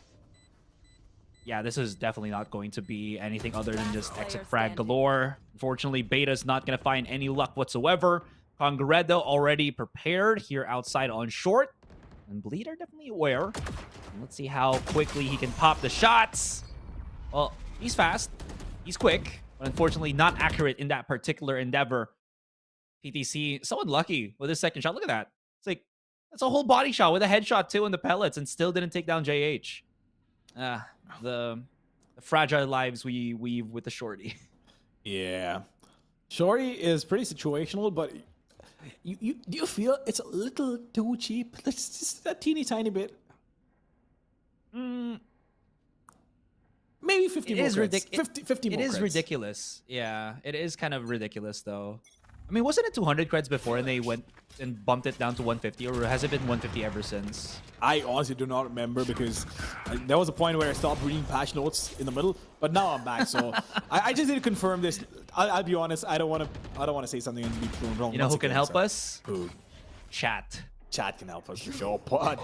yeah, this is definitely not going to be anything other than just exit frag galore. Unfortunately, Beta's not going to find any luck whatsoever. Congaredo already prepared here outside on short. And Bleed are definitely aware. And let's see how quickly he can pop the shots. Well, he's fast. He's quick. But unfortunately, not accurate in that particular endeavor. PTC, so unlucky with his second shot. Look at that. It's like, that's a whole body shot with a headshot too in the pellets and still didn't take down JH. The fragile lives we weave with the shorty. Yeah. Shorty is pretty situational, but do you feel it's a little too cheap? It's just a teeny tiny bit. Maybe 50 It more is crits. 50 It more is crits. ridiculous. Yeah, it is kind of ridiculous though. I mean, wasn't it 200 creds before and they went and bumped it down to 150, or has it been 150 ever since? I honestly do not remember because there was a point where I stopped reading patch notes in the middle, but now I'm back. So I just need to confirm this. I'll be honest. I don't want to say something and be proven wrong. You know who can help us? Who? Chat. Chat can help us for sure, but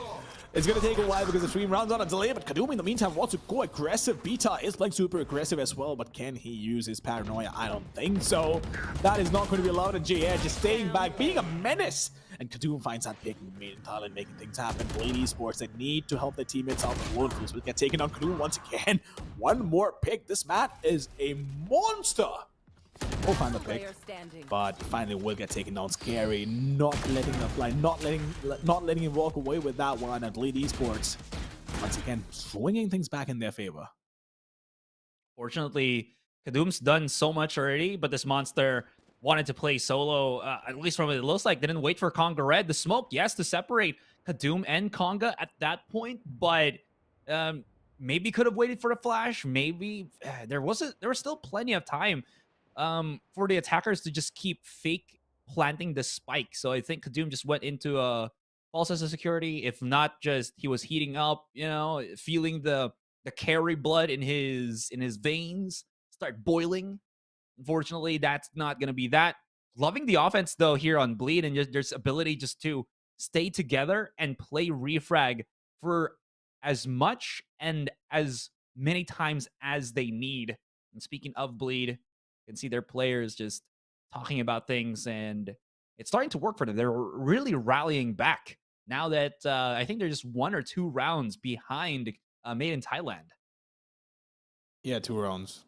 it's going to take a while because the stream rounds on a delay, but Kadumi in the meantime wants to go aggressive. Beta is playing super aggressive as well, but can he use his paranoia? I don't think so. That is not going to be allowed, and JR just staying back, being a menace. And Kadumi finds that pick made in Thailand, making things happen. Blade Esports, they need to help their teammates out. The Wolves will get taken on Kadumi once again. One more pick. This Matt is a monster. We'll find the pick, but finally will get taken down. Scary, not letting him fly, not letting him walk away with that one. At Blade Esports, once again, swinging things back in their favor. Fortunately, Kadum's done so much already, but this monster wanted to play solo, at least from what it looks like. Didn't wait for Conga Red. The smoke, yes, to separate Kadum and Conga at that point, but maybe could have waited for the flash. Maybe there was still plenty of time for the attackers to just keep fake planting the spike. So I think Kadum just went into a false sense of security. If not, just he was heating up, you know, feeling the carry blood in his veins start boiling. Unfortunately, that's not going to be that. Loving the offense, though, here on Bleed, and just there's ability just to stay together and play refrag for as much and as many times as they need. And speaking of Bleed, you can see their players just talking about things, and it's starting to work for them. They're really rallying back now that I think they're just 1 or 2 rounds behind Made in Thailand. Yeah, 2 rounds.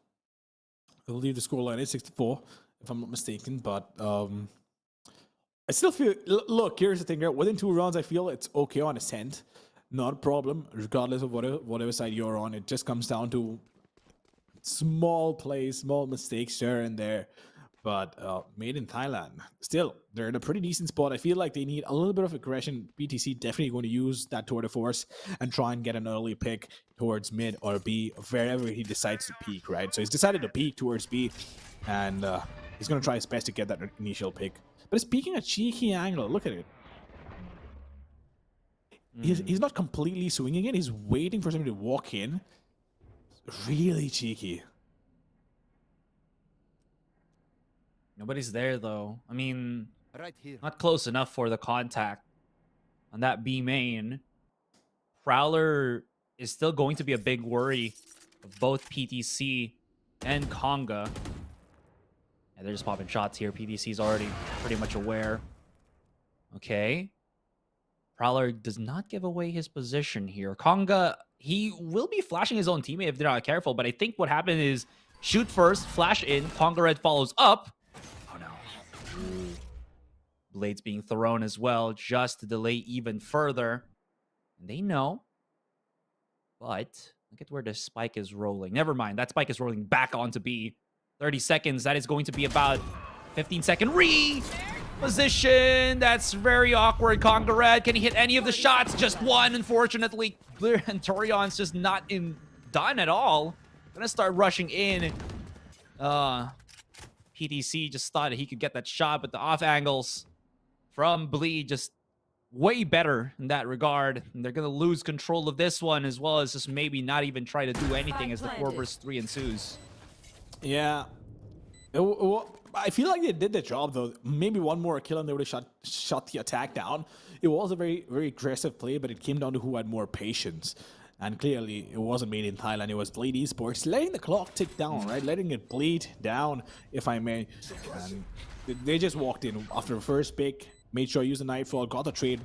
I believe the scoreline is 64, if I'm not mistaken. But I still feel. Look, here's the thing. Here. Within 2 rounds, I feel it's okay on Ascent. Not a problem, regardless of whatever side you're on. It just comes down to small plays, small mistakes here and there. But Made in Thailand, still, they're in a pretty decent spot. I feel like they need a little bit of aggression. BTC definitely going to use that tour de force and try and get an early pick towards mid or B, wherever he decides to peak, right? So he's decided to peak towards B, and he's going to try his best to get that initial pick. But it's peeking a cheeky angle. Look at it. He's not completely swinging it. He's waiting for somebody to walk in. Really cheeky. Nobody's there, though. I mean, Right here. not close enough for the contact on that B main. Prowler is still going to be a big worry of both PTC and Conga. And they're just popping shots here. PTC's already pretty much aware. Okay. Prowler does not give away his position here. Conga, he will be flashing his own teammate if they're not careful, but I think what happened is shoot first, flash in, Conga Red follows up. Oh no. Blades being thrown as well, just to delay even further. And they know. But look at where the spike is rolling. Never mind, that spike is rolling back onto B. 30 seconds, that is going to be about 15-second reposition. That's very awkward. Conga Red, can he hit any of the shots? Just one, unfortunately. And Torion's just not done at all. Gonna start rushing in. PTC just thought he could get that shot, but the off angles from Bleed just way better in that regard. And they're gonna lose control of this one, as well as just maybe not even try to do anything as the 4-3 ensues. Yeah. I feel like they did the job, though. Maybe one more kill and they would have shut the attack down. It was a very, very aggressive play, but it came down to who had more patience. And clearly, it wasn't Made in Thailand. It was Blade Esports letting the clock tick down, right? Letting it bleed down, if I may. And they just walked in after the first pick, made sure to use the Nightfall, got the trade,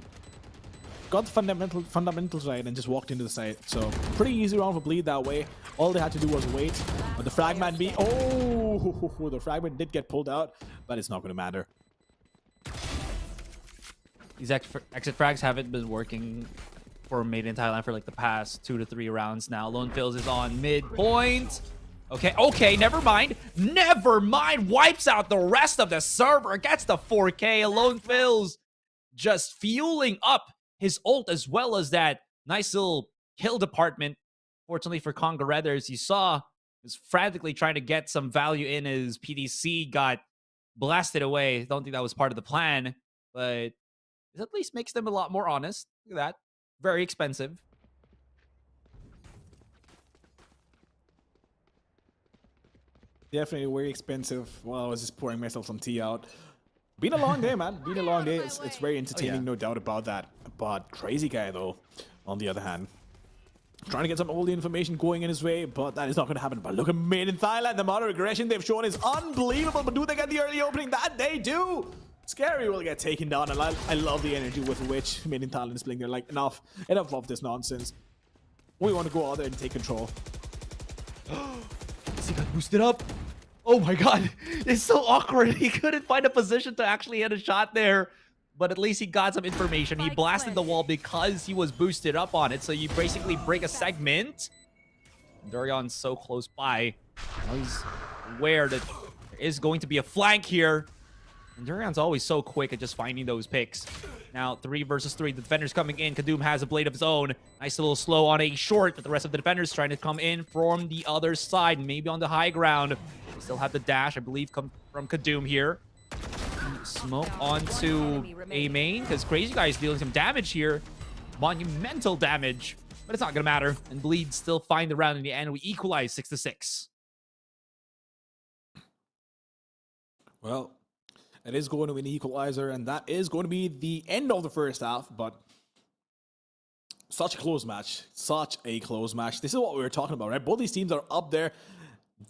got the fundamentals right, and just walked into the site. So pretty easy round for Bleed that way. All they had to do was wait. But the fragment the fragment did get pulled out, but it's not going to matter. These exit frags haven't been working for Made in Thailand for like the past 2 to 3 rounds now. Lone Fills is on midpoint. Okay, never mind. Wipes out the rest of the server. Gets the 4K. Lone Fills just fueling up his ult, as well as that nice little kill department. Fortunately for Conga Red, as you saw, was frantically trying to get some value in as PDC got blasted away. Don't think that was part of the plan, but it at least makes them a lot more honest. Look at that. Very expensive. Definitely very expensive. Well, I was just pouring myself some tea out. Been a long day, man. Been a long day. It's very entertaining, no doubt about that. But crazy guy, though, on the other hand. Trying to get some oldie information going in his way, but that is not going to happen. But look at Made in Thailand. The amount of aggression they've shown is unbelievable. But do they get the early opening? That they do. Scary will get taken down. And I love the energy with which Made in Thailand is playing. They're like, enough of this nonsense. We want to go out there and take control. He got boosted up. Oh my god. It's so awkward. He couldn't find a position to actually hit a shot there. But at least he got some information. He blasted the wall because he was boosted up on it. So you basically break a segment. Durion's so close by. Now he's aware that there is going to be a flank here. And Durion's always so quick at just finding those picks. Now 3 versus 3. The defender's coming in. Kadum has a blade of his own. Nice little slow on a short. But the rest of the defenders trying to come in from the other side. Maybe on the high ground. They still have the dash, I believe, come from Kadum here. Smoke onto a main because Crazy Guy is dealing some damage here. Monumental damage, but it's not going to matter. And Bleed still find the round in the end. We equalize 6-6. Well, it is going to be an equalizer, and that is going to be the end of the first half, but such a close match. Such a close match. This is what we were talking about, right? Both these teams are up there.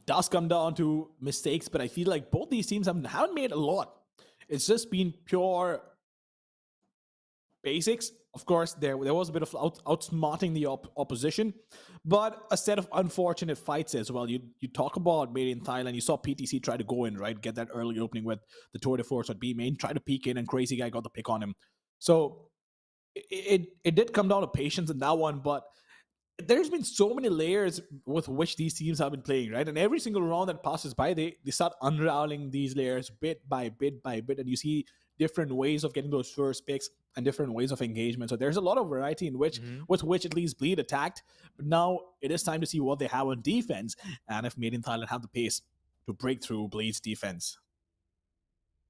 Does come down to mistakes, but I feel like both these teams haven't made a lot. It's just been pure basics. Of course, there was a bit of outsmarting the opposition, but a set of unfortunate fights as well. You talk about Made in Thailand. You saw PTC try to go in, right? Get that early opening with the tour de force at B main, try to peek in, and Crazy Guy got the pick on him. So it did come down to patience in that one, but there's been so many layers with which these teams have been playing, right? And every single round that passes by, they start unraveling these layers bit by bit by bit, and you see different ways of getting those first picks and different ways of engagement. So there's a lot of variety in which with which at least Bleed attacked. But now it is time to see what they have on defense, and if Made in Thailand have the pace to break through Bleed's defense.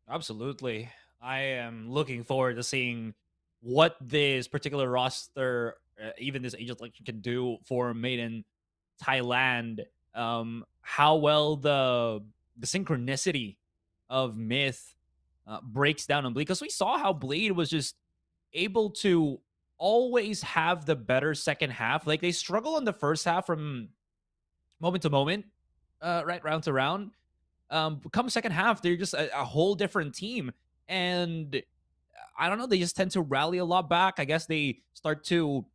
Absolutely. I am looking forward to seeing what this particular roster, even this agent selection, can do for Made in Thailand. How well the synchronicity of Myth breaks down on Bleed, because we saw how Bleed was just able to always have the better second half. Like, they struggle in the first half from moment to moment, right, round to round. Come second half, they're just a whole different team, and I don't know, they just tend to rally a lot back. I guess they start to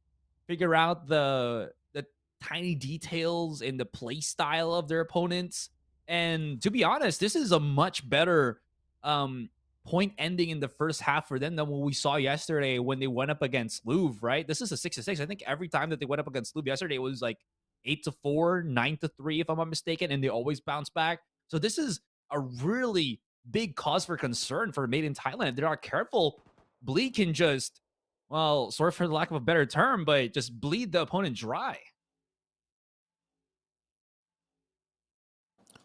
figure out the tiny details in the play style of their opponents. And to be honest, this is a much better point ending in the first half for them than what we saw yesterday when they went up against Louvre, right? This is a 6-6. I think every time that they went up against Louvre yesterday, it was like 8-4, 9-3, if I'm not mistaken, and they always bounce back. So this is a really big cause for concern for Made in Thailand. If they're not careful, Bleed can just, well, sorry for the lack of a better term, but just bleed the opponent dry.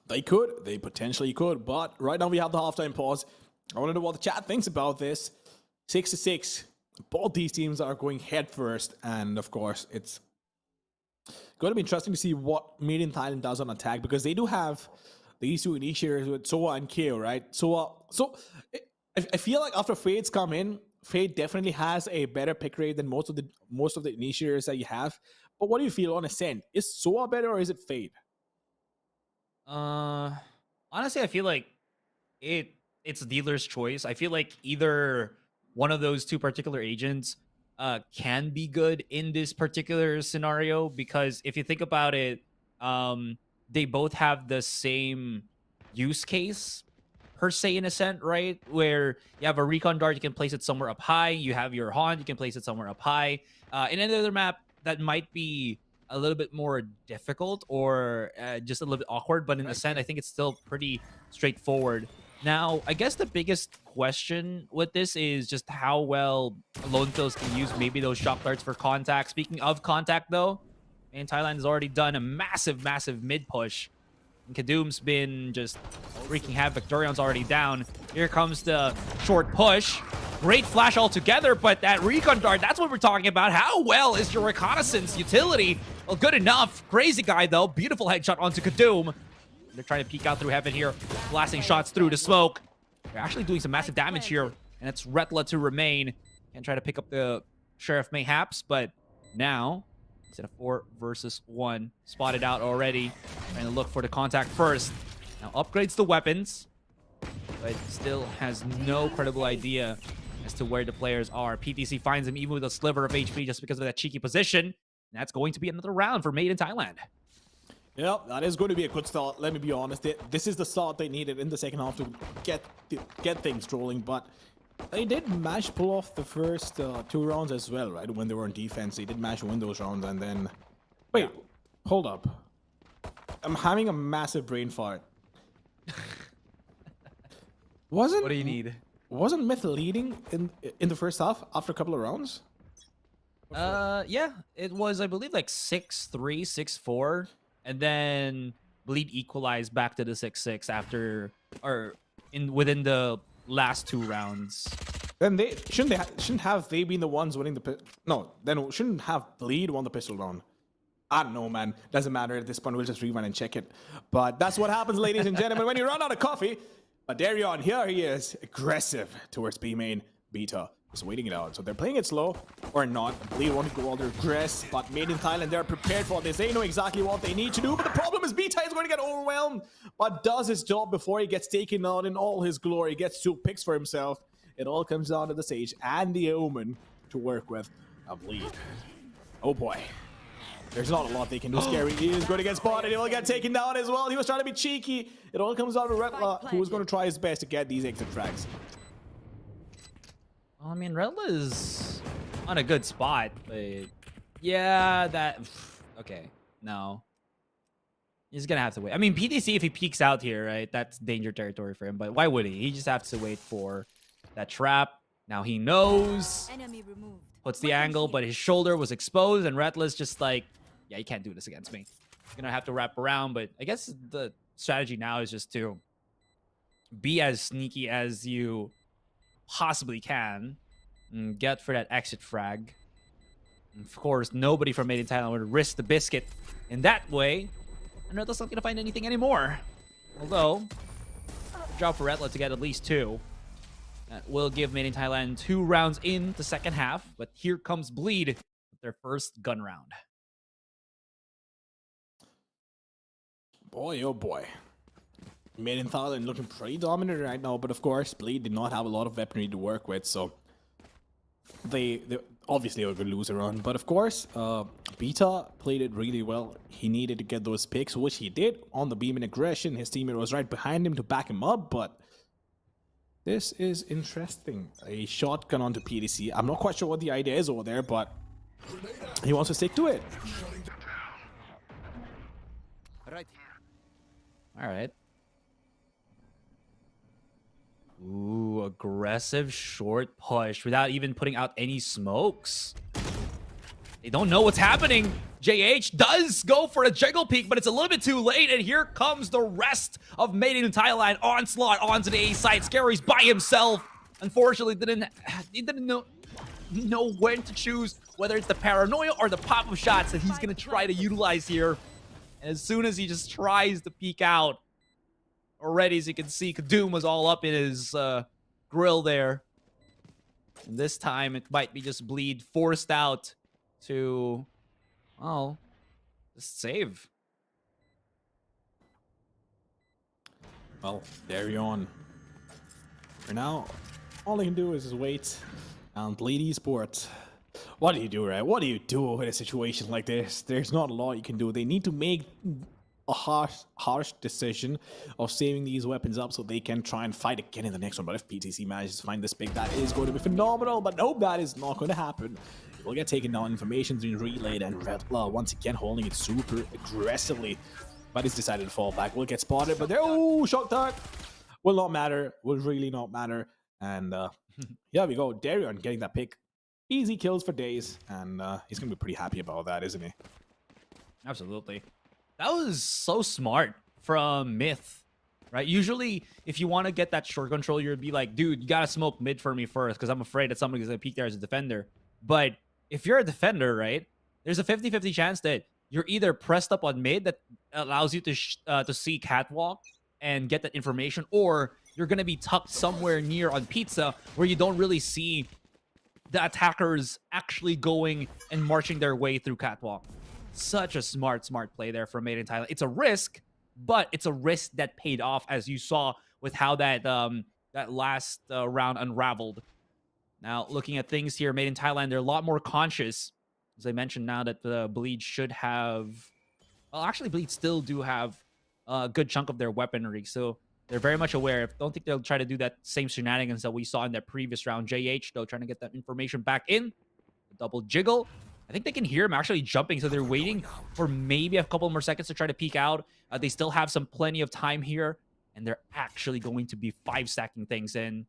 They could. They potentially could. But right now we have the halftime pause. I want to know what the chat thinks about this. 6-6. Both these teams are going head first. And of course, it's going to be interesting to see what Made in Thailand does on attack, because they do have these two initiators with Soa and KO, right? So I feel like after Fade's come in, Fade definitely has a better pick rate than most of the initiators that you have. But what do you feel on Ascent? Is Soa better or is it Fade? Honestly, I feel like it's dealer's choice. I feel like either one of those two particular agents can be good in this particular scenario, because if you think about it, they both have the same use case per se in Ascent, right? Where you have a recon dart, you can place it somewhere up high. You have your haunt, you can place it somewhere up high. In any other map, that might be a little bit more difficult or just a little bit awkward, but in Ascent, I think it's still pretty straightforward. Now, I guess the biggest question with this is just how well Lone Kills can use maybe those shock darts for contact. Speaking of contact, though, and Thailand has already done a massive mid push. And Kadoom's been just wreaking havoc. Durion's already down. Here comes the short push. Great flash altogether, but that recon dart, that's what we're talking about. How well is your reconnaissance utility? Well, good enough. Crazy guy, though. Beautiful headshot onto Kadoom. They're trying to peek out through heaven here. Blasting shots through the smoke. They're actually doing some massive damage here. And it's Retla to remain. Can try to pick up the Sheriff mayhaps, but now it's at a 4 versus 1. Spotted out already. Trying to look for the contact first. Now upgrades the weapons, but still has no credible idea as to where the players are. PTC finds him even with a sliver of HP just because of that cheeky position. And that's going to be another round for Made in Thailand. Yeah, that is going to be a good start. Let me be honest. This is the start they needed in the second half to get things rolling, but they did manage to pull off the first 2 rounds as well, right? When they were on defense, they did manage to win those rounds, and then... Wait, hold up. I'm having a massive brain fart. What do you need? Wasn't Myth leading in the first half after a couple of rounds? Yeah, it was, I believe, like 6-3, 6-4, and then Bleed equalized back to the 6-6 after, or within the last 2 rounds. Then they shouldn't have they been the ones winning the no, then shouldn't have Bleed won the pistol round. I don't know, man. Doesn't matter at this point. We'll just rewind and check it. But that's what happens, ladies and gentlemen, when you run out of coffee. But Darion, here he is, aggressive towards B main. Beta is waiting it out. So they're playing it slow or not. Bleed want to go all their aggress, but Made in Thailand, they're prepared for this. They know exactly what they need to do. But the problem is Beta is going to get overwhelmed, but does his job before he gets taken out in all his glory. Gets 2 picks for himself. It all comes down to the Sage and the Omen to work with. A Bleed. Oh boy. There's not a lot they can do. Scary. He is going to get spotted. He will get taken down as well. He was trying to be cheeky. It all comes down to Retla, who is going to try his best to get these exit frags. Well, I mean, Retla is on a good spot, but yeah, that... Okay, no. He's going to have to wait. I mean, PTC, if he peeks out here, right, that's danger territory for him, but why would he? He just has to wait for that trap. Now he knows. Enemy removed. Puts the angle, but his shoulder was exposed, and Retla's just like, yeah, you can't do this against me. He's gonna have to wrap around, but I guess the strategy now is just to be as sneaky as you possibly can and get for that exit frag. And of course, nobody from Made in Thailand would risk the biscuit in that way, and Retla's not gonna find anything anymore. Although, job for Retla to get at least 2. That will give Made in Thailand 2 rounds in the second half, but here comes Bleed with their first gun round. Boy, oh boy. Made in Thailand looking pretty dominant right now, but of course, Bleed did not have a lot of weaponry to work with, so they obviously were going to lose a run. But of course, Beta played it really well. He needed to get those picks, which he did on the beam and aggression. His teammate was right behind him to back him up, but this is interesting. A shotgun onto PTC. I'm not quite sure what the idea is over there, but he wants to stick to it. All right. Ooh, aggressive short push without even putting out any smokes. They don't know what's happening. JH does go for a jiggle peek, but it's a little bit too late, and here comes the rest of Made in Thailand. Onslaught onto the A site. Scary's by himself. Unfortunately, he didn't know when to choose, whether it's the paranoia or the pop-up shots that he's going to try to utilize here. And as soon as he just tries to peek out, already, as you can see, Kadoom was all up in his grill there. And this time, it might be just Bleed forced out to, well, just save. Well, Darion. For now, all he can do is just wait and Bleed Esports. What do you do, right? What do you do in a situation like this? There's not a lot you can do. They need to make a harsh decision of saving these weapons up so they can try and fight again in the next one. But if PTC manages to find this pick, that is going to be phenomenal. But no, that is not going to happen. We'll get taken down. Information's being relayed, and Retla once again holding it super aggressively. But he's decided to fall back. We'll get spotted, but there, oh, shock dart will not matter. Will really not matter. And here we go. Darion getting that pick. Easy kills for days, and he's gonna be pretty happy about that, isn't he? Absolutely. That was so smart from Myth, right? Usually, if you want to get that short control, you'd be like, dude, you got to smoke mid for me first because I'm afraid that somebody's going to peek there as a defender. But if you're a defender, right, there's a 50-50 chance that you're either pressed up on mid that allows you to see catwalk and get that information, or you're going to be tucked somewhere near on pizza where you don't really see the attackers actually going and marching their way through catwalk. Such a smart play there from Made in Thailand. It's a risk, but it's a risk that paid off, as you saw with how that that last round unraveled. Now, looking at things here, Made in Thailand, they're a lot more conscious. As I mentioned, now that the Bleed should have... Well, actually, Bleed still do have a good chunk of their weaponry, so they're very much aware. I don't think they'll try to do that same shenanigans that we saw in that previous round. JH, though, trying to get that information back in. Double jiggle. I think they can hear him actually jumping, so they're waiting for maybe a couple more seconds to try to peek out. They still have plenty of time here, and they're actually going to be 5-stacking things in.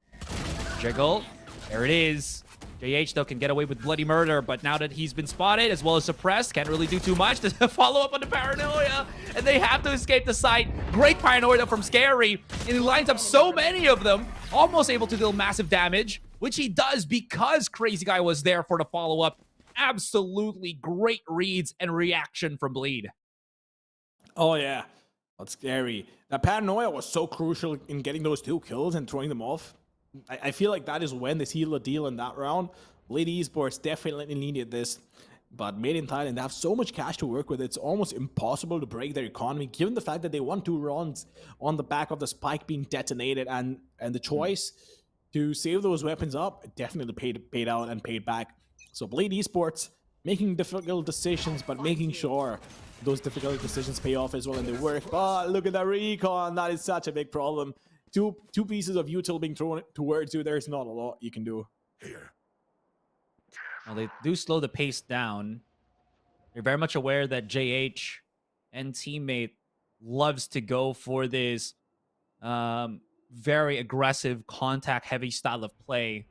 Jiggle. There it is. JH, though, can get away with bloody murder, but now that he's been spotted, as well as suppressed, can't really do too much to follow up on the paranoia, and they have to escape the site. Great paranoia from Scary, and he lines up so many of them, almost able to deal massive damage, which he does because Crazy Guy was there for the follow-up. Absolutely great reads and reaction from Bleed. Oh, yeah. That's scary. That paranoia was so crucial in getting those 2 kills and throwing them off. I feel like that is when they seal the deal in that round. Bleed Esports definitely needed this. But Made in Thailand, they have so much cash to work with, it's almost impossible to break their economy, given the fact that they won 2 rounds on the back of the spike being detonated, and the choice to save those weapons up definitely paid out and paid back. So Bleed Esports making difficult decisions, but making sure those difficult decisions pay off as well and they work. But look at that recon. That is such a big problem. Two pieces of util being thrown towards you. There's not a lot you can do. Here. Well, they do slow the pace down. They're very much aware that JH and teammate loves to go for this very aggressive, contact-heavy style of play.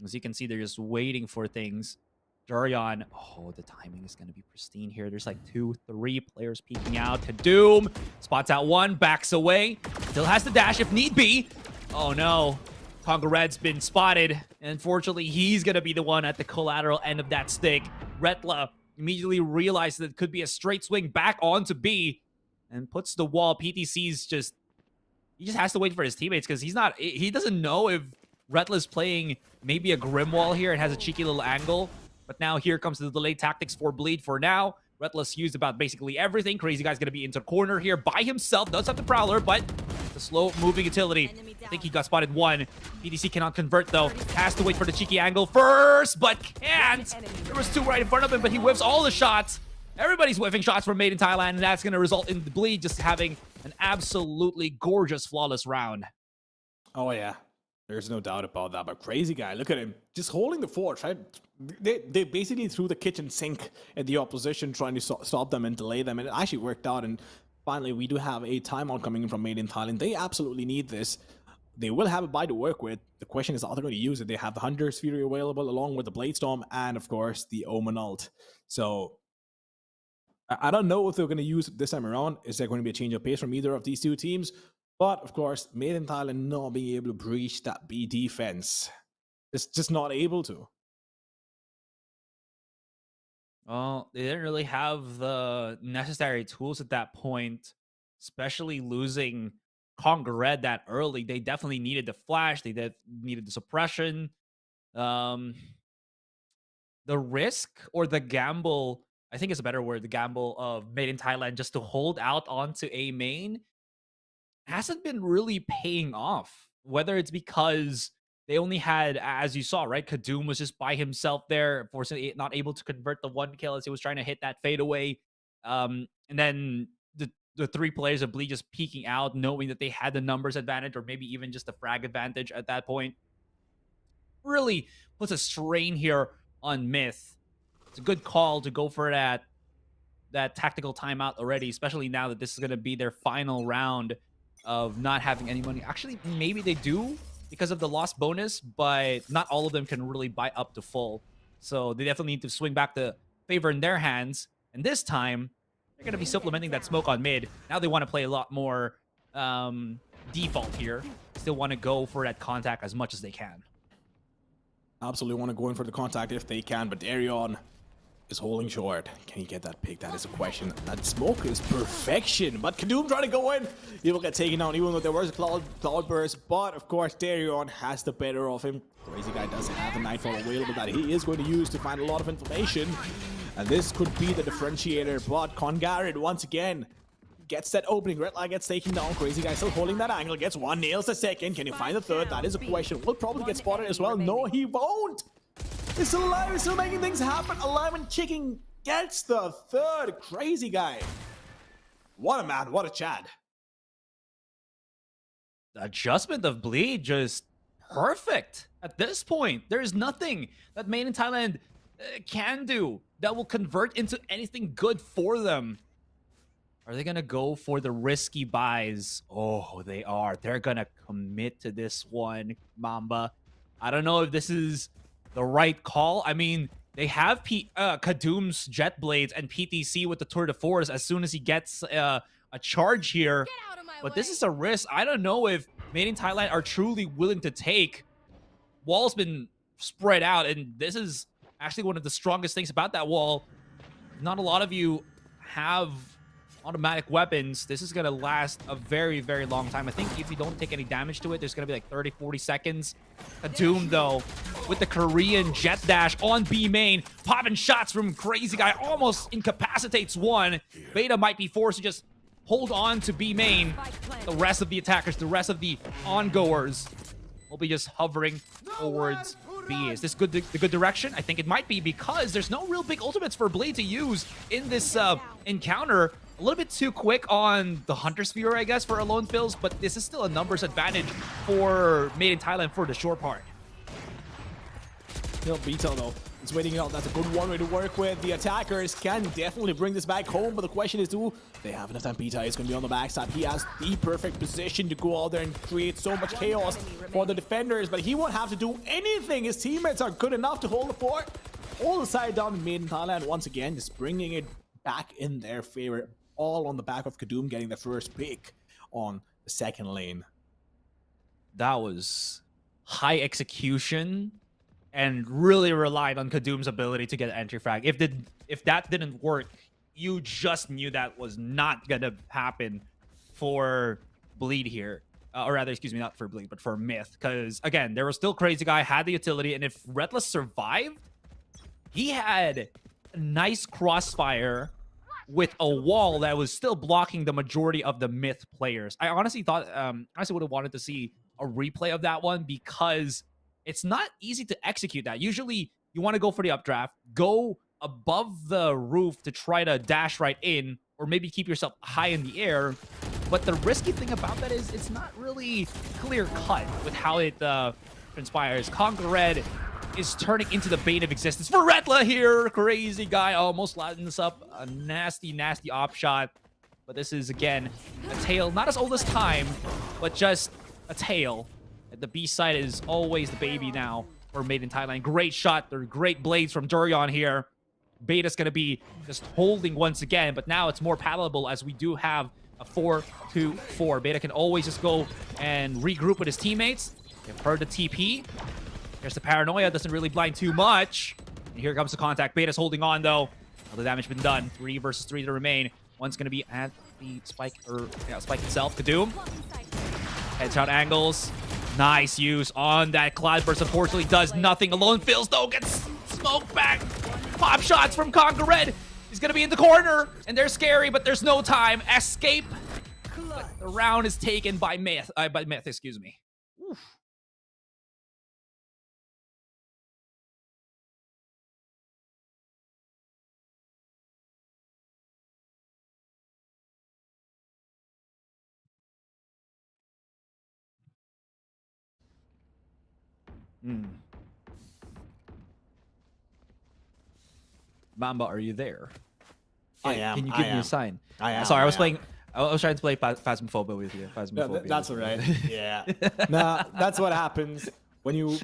As you can see, they're just waiting for things. Jurion, oh, the timing is going to be pristine here. There's like 2-3 players peeking out. Kadoom spots out one, backs away. Still has the dash if need be. Oh no, Conga Red's been spotted. And unfortunately, he's going to be the one at the collateral end of that stick. Retla immediately realizes that it could be a straight swing back onto B and puts the wall. PTC's just... He just has to wait for his teammates because he doesn't know if Retla's playing maybe a Grim Wall here and has a cheeky little angle. But now here comes the delayed tactics for Bleed for now. Retla's used about basically everything. Crazy Guy's going to be into corner here by himself. Does have the Prowler, but the slow-moving utility. I think he got spotted one. PDC cannot convert, though. Has to wait for the cheeky angle first, but can't. There was 2 right in front of him, but he whiffs all the shots. Everybody's whiffing shots from Made in Thailand, and that's going to result in the Bleed just having an absolutely gorgeous, flawless round. Oh, yeah. There's no doubt about that. But Crazy Guy, look at him. Just holding the fort, right? They basically threw the kitchen sink at the opposition, trying to stop them and delay them. And it actually worked out. And finally, we do have a timeout coming in from Made in Thailand. They absolutely need this. They will have a buy to work with. The question is, are they going to use it? They have the Hunter's Fury available along with the Blade Storm and, of course, the Omen ult. So I don't know if they're going to use it this time around. Is there going to be a change of pace from either of these 2 teams? But, of course, Made in Thailand not being able to breach that B defense. It's just not able to. Well, they didn't really have the necessary tools at that point, especially losing Conga Red that early. They definitely needed the flash. They needed the suppression. The risk or the gamble, I think it's a better word, the gamble of Made in Thailand just to hold out onto A main hasn't been really paying off. Whether it's because they only had, as you saw, right, Kadoom was just by himself there, unfortunately not able to convert the 1 kill as he was trying to hit that fadeaway. And then the 3 players of Bleed just peeking out, knowing that they had the numbers advantage or maybe even just the frag advantage at that point. Really puts a strain here on Myth. It's a good call to go for that tactical timeout already, especially now that this is going to be their final round of not having any money. Actually, maybe they do because of the lost bonus, but not all of them can really buy up to full. So they definitely need to swing back the favor in their hands. And this time, They're going to be supplementing that smoke on mid. Now they want to play a lot more default here. Still want to go for that contact as much as they can. Absolutely want to go in for the contact if they can, but Darion is holding short. Can he get that pick? That is a question. That smoke is perfection, but Kadum trying to go in. He will get taken down, even though there was a cloud burst. But of course, Darion has the better of him. Crazy guy does have the Nightfall available that he is going to use to find a lot of information, and this could be the differentiator. But Congarid once again gets that opening. Red Light gets taken down. Crazy guy still holding that angle. Gets one, nails the second. Can you find the third? That is a question. Will probably get spotted as well. No, he won't. He's still alive. He's still making things happen. Alive and kicking. Gets the third. Crazy guy. What a man. What a Chad. The adjustment of Bleed just perfect at this point. There's nothing that Made in Thailand can do that will convert into anything good for them. Are they going to go for the risky buys? Oh, they are. They're going to commit to this one, Mamba. I don't know if this is the right call. I mean, they have Kadum's Jet Blades and PTC with the Tour de Force as soon as he gets a charge here. But this is a risk. I don't know if Made in Thailand are truly willing to take. Wall's been spread out, and this is actually one of the strongest things about that wall. Not a lot of you have automatic weapons. This is going to last a very, very long time. I think if you don't take any damage to it, there's going to be like 30, 40 seconds. Doom, though, with the Korean jet dash on B main, popping shots from Crazy Guy, almost incapacitates one. Beta might be forced to just hold on to B main. The rest of the attackers, the rest of the ongoers will be just hovering towards B. Is this the good direction? I think it might be, because there's no real big ultimates for Bleed to use in this encounter. A little bit too quick on the Hunter Sphere, I guess, for Alone Fills, but this is still a numbers advantage for Made in Thailand for the short part. Vito, though, is waiting out. That's a good one way to work with. The attackers can definitely bring this back home, but the question is, do they have enough time? Pita is going to be on the backside. He has the perfect position to go out there and create so much chaos for the defenders, but he won't have to do anything. His teammates are good enough to hold the fort. All the side down in Made in Thailand once again, just bringing it back in their favor. All on the back of Kadum getting the first pick on the second lane. That was high execution and really relied on Kadum's ability to get an entry frag. If that didn't work, you just knew that was not gonna happen for Bleed here. Or rather, excuse me, not for Bleed, but for Myth. Because, again, there was still Crazy Guy, had the utility, and if Redless survived, he had a nice crossfire with a wall that was still blocking the majority of the Myth players. I honestly thought, honestly would have wanted to see a replay of that one, because it's not easy to execute that. Usually, you want to go for the updraft, go above the roof to try to dash right in, or maybe keep yourself high in the air. But the risky thing about that is it's not really clear-cut with how it transpires. Conquer Red is turning into the bane of existence for Redla here. Crazy Guy almost lightens up a nasty, nasty op shot. But this is, again, a tale not as old as time, but just a tale. The B side is always the baby now for Made in Thailand. Great shot. There are great blades from Durion here. Beta's going to be just holding once again, but now it's more palatable as we do have a 4-2-4. Beta can always just go and regroup with his teammates. They've heard the TP. Here's the paranoia, doesn't really blind too much. And here comes the contact. Beta's holding on, though. All the damage been done. 3 versus 3 to remain. One's going to be at the spike, or yeah, spike itself. Kadoom. Headshot angles. Nice use on that Cloudburst. Unfortunately, does nothing. Alone Fills, though, gets smoked back. Pop shots from Conquer Red. He's going to be in the corner, and they're scary, but there's no time. Escape. But the round is taken by Myth. Excuse me. Oof. Mamba, are you there? I am. Can you give me a sign? I am. Sorry, I was playing. I was trying to play Phasmophobia with you. Phasmophobia. That's all right. Yeah. Nah, that's what happens when you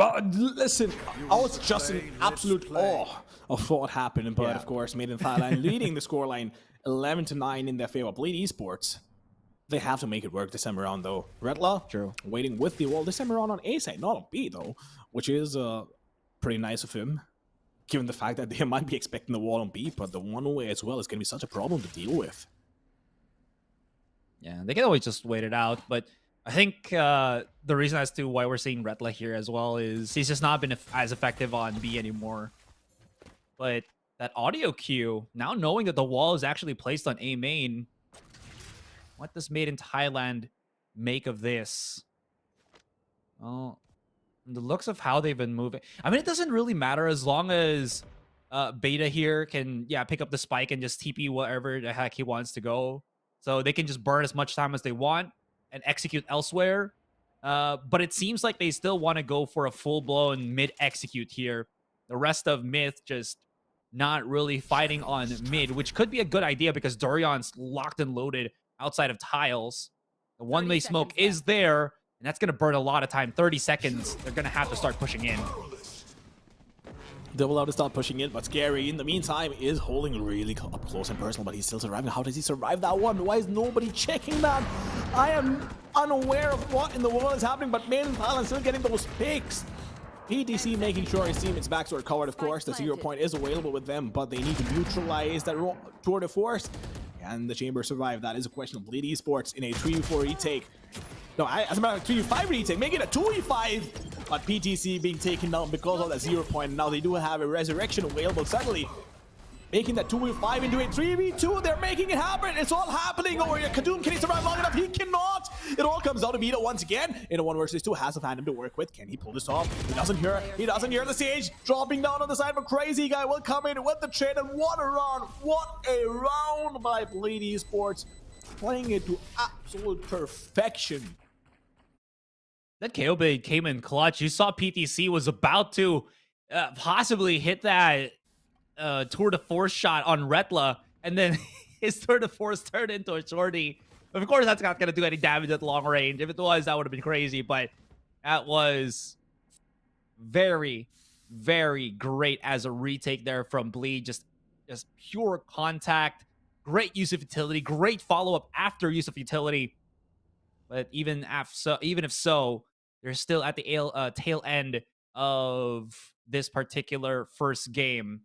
But listen, I was just in absolute awe of what happened. But of course, Made in Thailand leading the scoreline 11-9 in their favor. Bleed Esports. They have to make it work this time around, though. Redla, True. waiting with the wall this time around on A side, not on B, though, which is pretty nice of him, given the fact that they might be expecting the wall on B, but the one-way as well is going to be such a problem to deal with. Yeah, they can always just wait it out, but I think the reason as to why we're seeing Retla here as well is he's just not been as effective on B anymore. But that audio cue, now knowing that the wall is actually placed on A main, what does Made in Thailand make of this? Well, the looks of how they've been moving. I mean, it doesn't really matter as long as Beta here can, pick up the spike and just TP wherever the heck he wants to go. So they can just burn as much time as they want and execute elsewhere. But it seems like they still want to go for a full-blown mid-execute here. The rest of Myth just not really fighting on mid, which could be a good idea because Dorion's locked and loaded outside of tiles. The one-way smoke is there, and that's going to burn a lot of time. 30 seconds. They're going to have to start pushing in. Double out to start pushing in, but Scary, in the meantime, is holding really up close and personal, but he's still surviving. How does he survive that one? Why is nobody checking that? I am unaware of what in the world is happening, but Made in Thailand still getting those picks. PTC making sure his teammates' backs are covered, of course. The 0 point is available with them, but they need to neutralize that tour de force. And the Chamber survived. That is a question of Bleed Esports in a 3v4 retake. No, as a matter of 3v5 retake, making it a 2v5. But PTC being taken down because of that 0 point. Now they do have a resurrection available suddenly. Making that 2v5 into a 3v2. They're making it happen. It's all happening over here. Kadoom, can he survive long enough? He cannot. It all comes down to Vito once again. In a 1 versus 2, has a Phantom to work with. Can he pull this off? He doesn't hear. He doesn't hear the Sage. Dropping down on the side, but Crazy Guy will come in with the trade. And what a round. What a round by Bleed Esports. Playing it to absolute perfection. That KO bait came in clutch. You saw PTC was about to possibly hit that tour de force shot on Retla, and then his tour de force turned into a shorty. Of course, that's not going to do any damage at long range. If it was, that would have been crazy, but that was very, very great as a retake there from Bleed. Just pure contact, great use of utility, great follow-up after use of utility. But even if so, they're still at the tail end of this particular first game.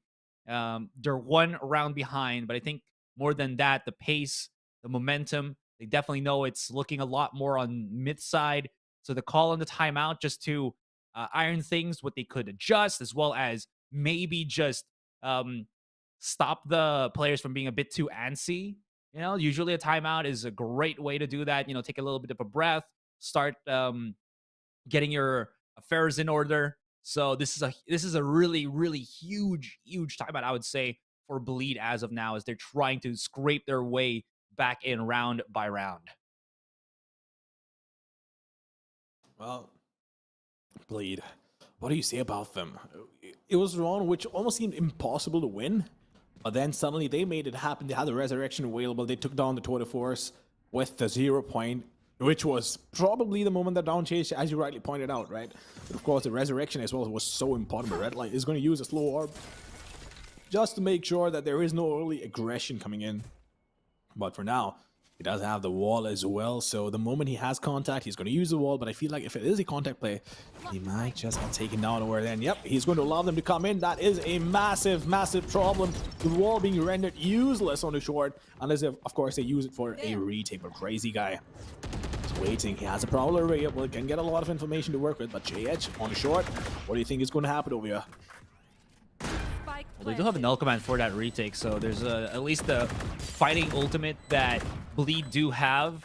They're 1 round behind, but I think more than that, the pace, the momentum, they definitely know it's looking a lot more on mid side. So the call on the timeout just to iron things, what they could adjust, as well as maybe just stop the players from being a bit too antsy. You know, usually a timeout is a great way to do that. You know, take a little bit of a breath, start getting your affairs in order. So this is a really, really huge timeout, I would say, for Bleed as of now, as they're trying to scrape their way back in round by round. Well, Bleed, what do you say about them? It was a round which almost seemed impossible to win, but then suddenly they made it happen. They had the resurrection available. They took down the tour de force with the 0 point, which was probably the moment that down chase, as you rightly pointed out, right? But of course, the resurrection as well was so important. But Red Light is going to use a slow orb just to make sure that there is no early aggression coming in. But for now, he does have the wall as well. So the moment he has contact, he's going to use the wall. But I feel like if it is a contact play, he might just get taken down over then. Yep, he's going to allow them to come in. That is a massive, massive problem. The wall being rendered useless on the short, unless, of course, they use it for a retake. But Crazy Guy is waiting. He has a Prowler available. Can get a lot of information to work with. But J-Edge on the short, what do you think is going to happen over here? Well, they do have a null command for that retake, so there's at least the fighting ultimate that Bleed do have.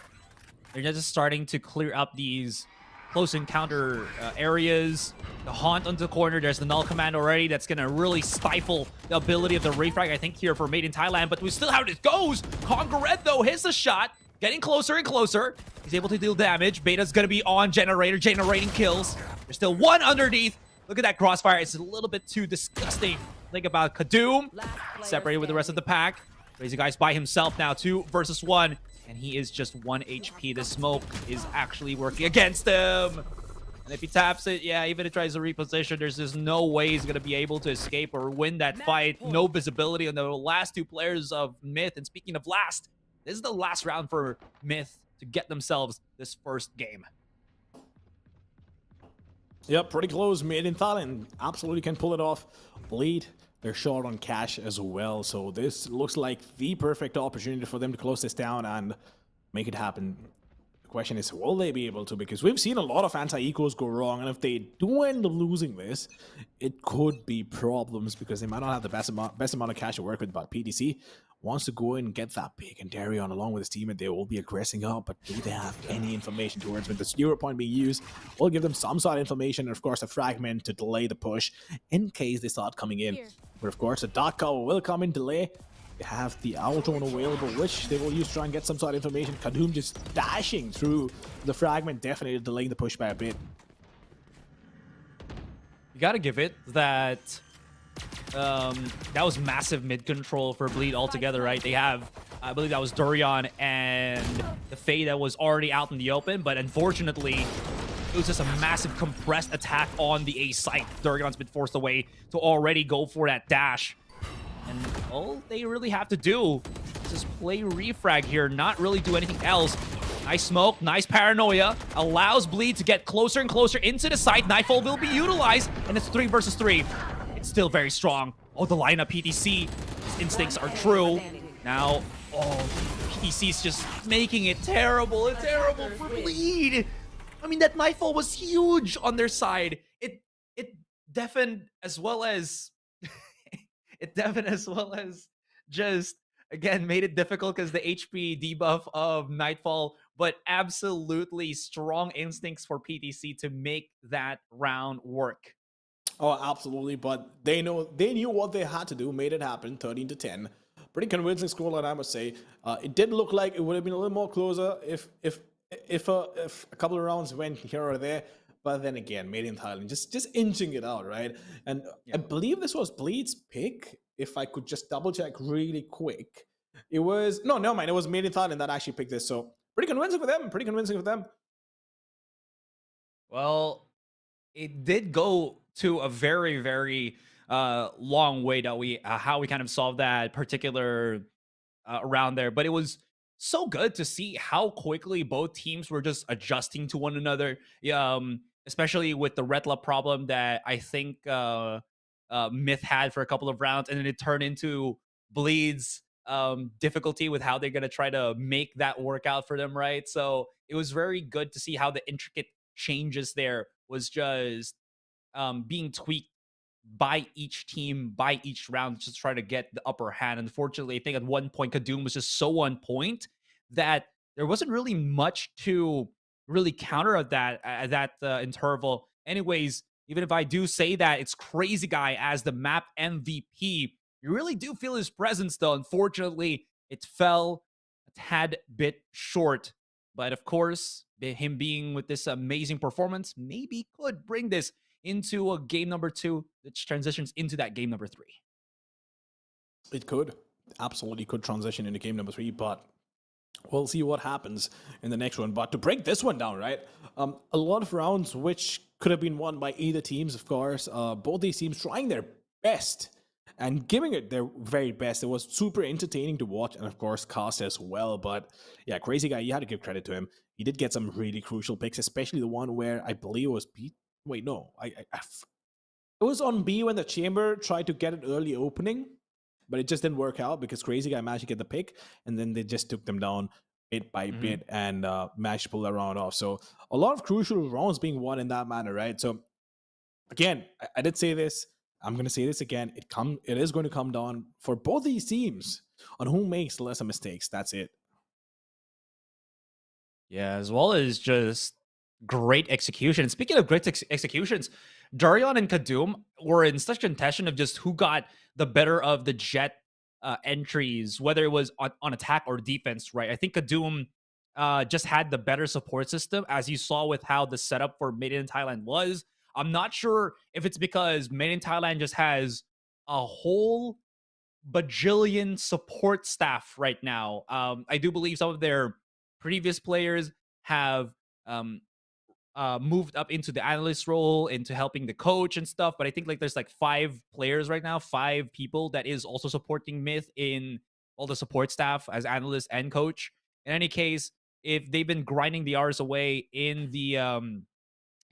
They're just starting to clear up these close encounter areas. The haunt onto the corner, there's the null command already that's going to really stifle the ability of the refrag, I think, here for Made in Thailand. But we still have it goes. Congared, though, hits the shot, getting closer and closer. He's able to deal damage. Beta's going to be on generator, generating kills. There's still 1 underneath. Look at that crossfire. It's a little bit too disgusting. Think about Kadoom, separated with the rest of the pack. Crazy Guy's by himself now, 2 versus 1, and he is just 1 HP. The smoke is actually working against him. And And if he taps it, yeah, even if he tries to reposition, there's just no way he's going to be able to escape or win that fight. No visibility on the last two players of Myth. And speaking of last, this is the last round for Myth to get themselves this first game. Yep, pretty close. Made in Thailand absolutely can pull it off. Bleed, they're short on cash as well. So this looks like the perfect opportunity for them to close this down and make it happen. The question is, will they be able to? Because we've seen a lot of anti-ecos go wrong, and if they do end up losing this, it could be problems because they might not have the best amount of cash to work with. But PTC wants to go in and get that pick, and Darion along with his team, and they will be aggressing up. But do they have any information towards when the 0 point being used? We'll give them some sort of information, and of course a fragment to delay the push in case they start coming in. But of course a dark cover will come in delay. They have the owl drone available, which they will use to try and get some sort of information. Kadum just dashing through the fragment, definitely delaying the push by a bit. You gotta give it that that was massive mid control for Bleed altogether, right? They have, I believe that was Durian and the Faye that was already out in the open, but unfortunately, it was just a massive compressed attack on the A site. Durian's been forced away to already go for that dash. And all they really have to do is just play refrag here, not really do anything else. Nice smoke, nice paranoia, allows Bleed to get closer and closer into the site. Nightfall will be utilized, and it's 3 versus 3. It's still very strong. Oh, the lineup PTC. His instincts are true. Now, oh, PTC's just making it terrible and terrible for Bleed. I mean, that Nightfall was huge on their side. It deafened as well as just, again, made it difficult because the HP debuff of Nightfall, but absolutely strong instincts for PTC to make that round work. Oh, absolutely, but they knew what they had to do, made it happen, 13-10. Pretty convincing scoreline, I must say. It did look like it would have been a little more closer if a couple of rounds went here or there. But then again, made in Thailand, just inching it out, right? And yeah. I believe this was Bleed's pick. If I could just double check really quick, it was never mind. It was made in Thailand that actually picked this. So pretty convincing for them. Well, it did go to a very, very long way that how we kind of solved that particular round there. But it was so good to see how quickly both teams were just adjusting to one another. Especially with the Retla problem that I think Myth had for a couple of rounds, and then it turned into Bleed's difficulty with how they're going to try to make that work out for them, right? So it was very good to see how the intricate changes there was just being tweaked by each team, by each round, just try to get the upper hand. Unfortunately, I think at one point, Kadum was just so on point that there wasn't really much to really counter at that interval. Anyways, even if I do say that it's Crazy Guy as the map MVP, you really do feel his presence, though. Unfortunately, it fell a tad bit short. But of course, him being with this amazing performance maybe could bring this into a game number 2 that transitions into that game number 3. It could. Absolutely could transition into game number 3, but we'll see what happens in the next one. But to break this one down, right? A lot of rounds which could have been won by either teams, of course. Both these teams trying their best and giving it their very best. It was super entertaining to watch, and of course, cast as well. But yeah, Crazy Guy, you had to give credit to him. He did get some really crucial picks, especially the one where I believe it was B. Wait, no. It was on B when the Chamber tried to get an early opening, but it just didn't work out because Crazy Guy managed to get the pick, and then they just took them down bit by bit and managed to pull that round off. So a lot of crucial rounds being won in that manner, right? So again, I did say this. I'm going to say this again. It is going to come down for both these teams on who makes lesser mistakes. That's it. Yeah, as well as just great execution. Speaking of great executions, Darion and Kadum were in such contention of just who got the better of the Jet entries, whether it was on attack or defense, right? I think Kadum just had the better support system, as you saw with how the setup for Made in Thailand was. I'm not sure if it's because Made in Thailand just has a whole bajillion support staff right now. I do believe some of their previous players have moved up into the analyst role, into helping the coach and stuff. But I think like there's like 5 players right now, 5 people that is also supporting Myth in all the support staff as analyst and coach. In any case, if they've been grinding the hours away in the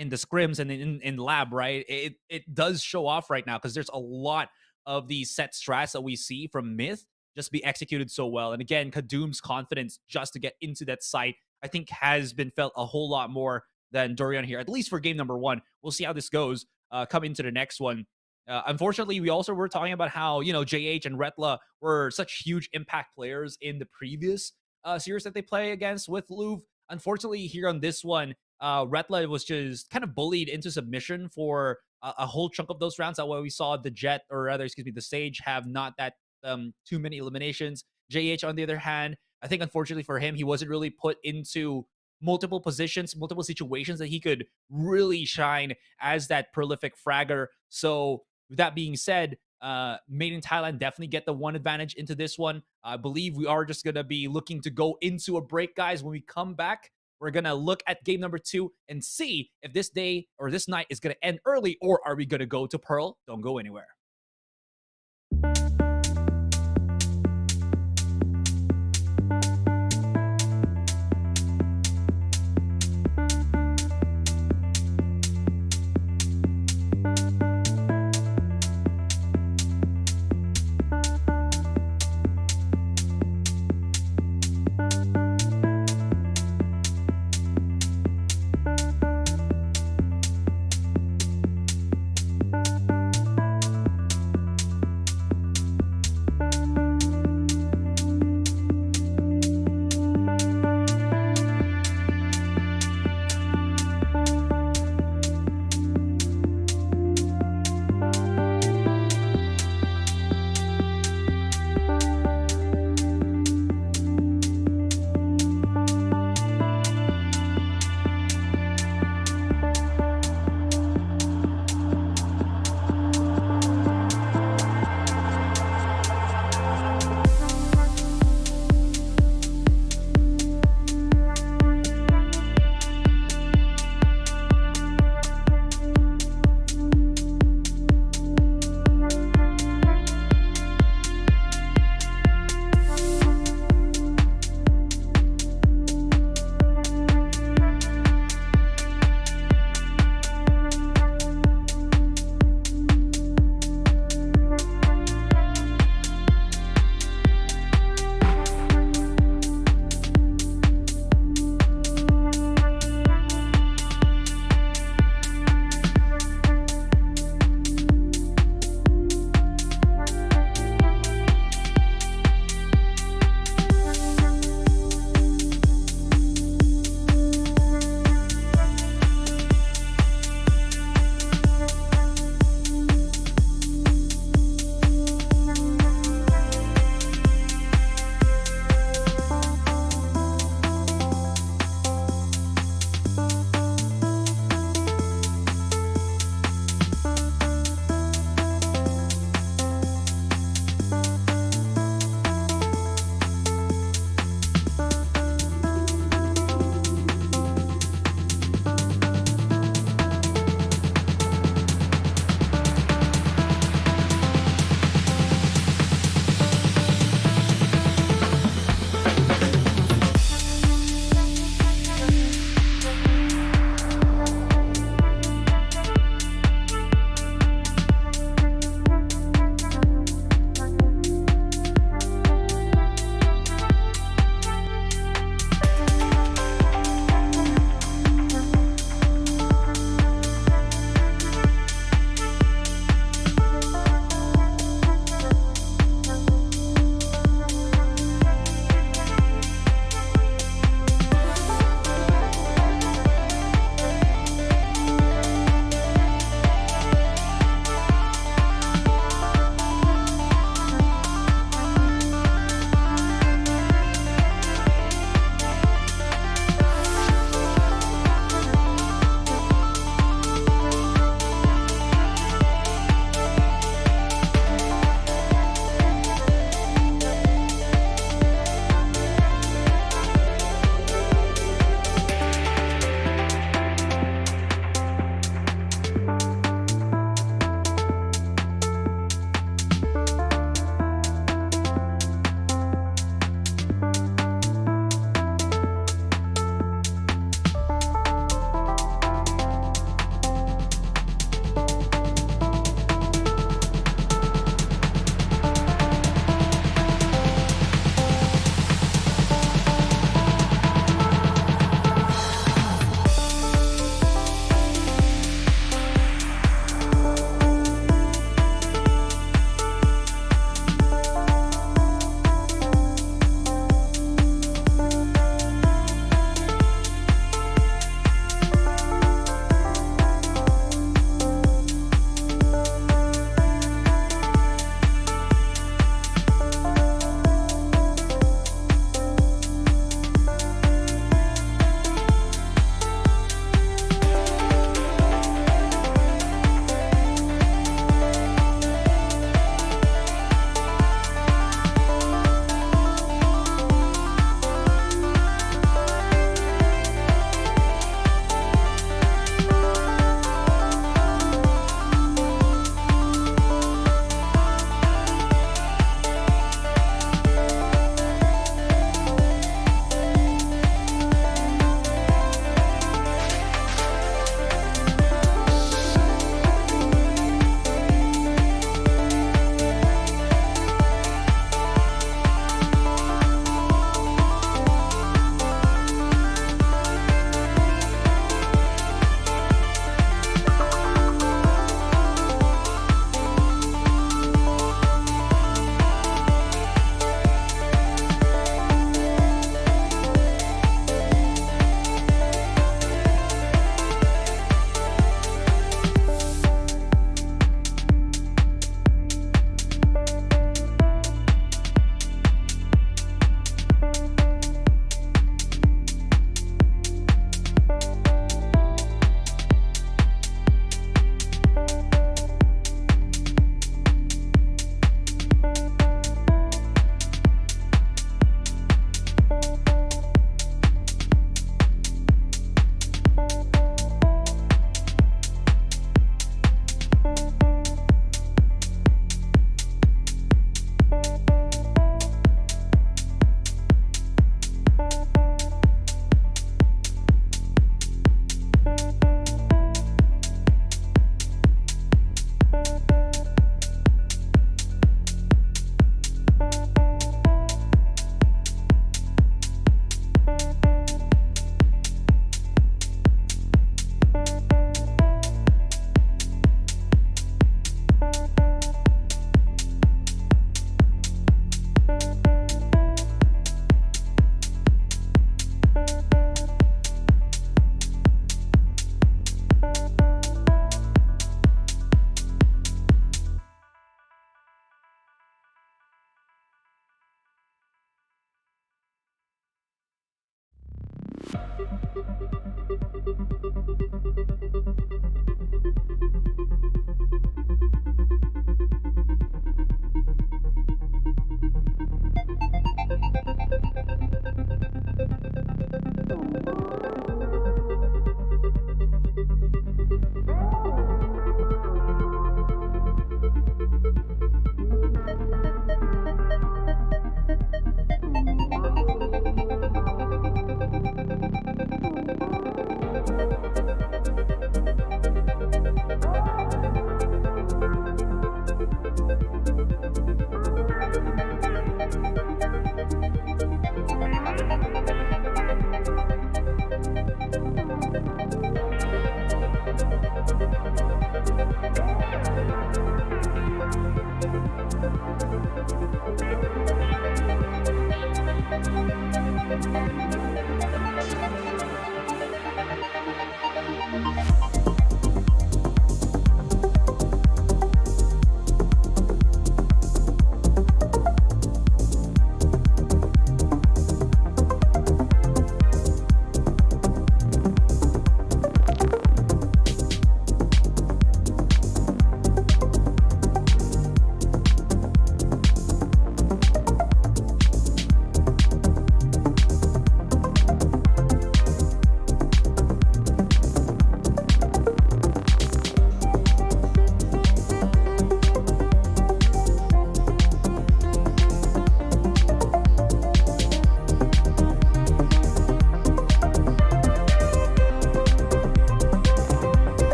scrims and in lab, right? It does show off right now because there's a lot of these set strats that we see from Myth just be executed so well. And again, Kadum's confidence just to get into that site, I think, has been felt a whole lot more than Dorian here, at least for game number 1. We'll see how this goes coming into the next one. Unfortunately, we also were talking about how, JH and Retla were such huge impact players in the previous series that they play against with Louvre. Unfortunately, here on this one, Retla was just kind of bullied into submission for a whole chunk of those rounds. That way we saw the Jet, or rather, excuse me, the Sage have not that too many eliminations. JH, on the other hand, I think unfortunately for him, he wasn't really put into multiple positions, multiple situations that he could really shine as that prolific fragger. So with that being said, Made in Thailand definitely get the one advantage into this one. I believe we are just going to be looking to go into a break, guys. When we come back, we're going to look at game number 2 and see if this day or this night is going to end early, or are we going to go to Pearl? Don't go anywhere.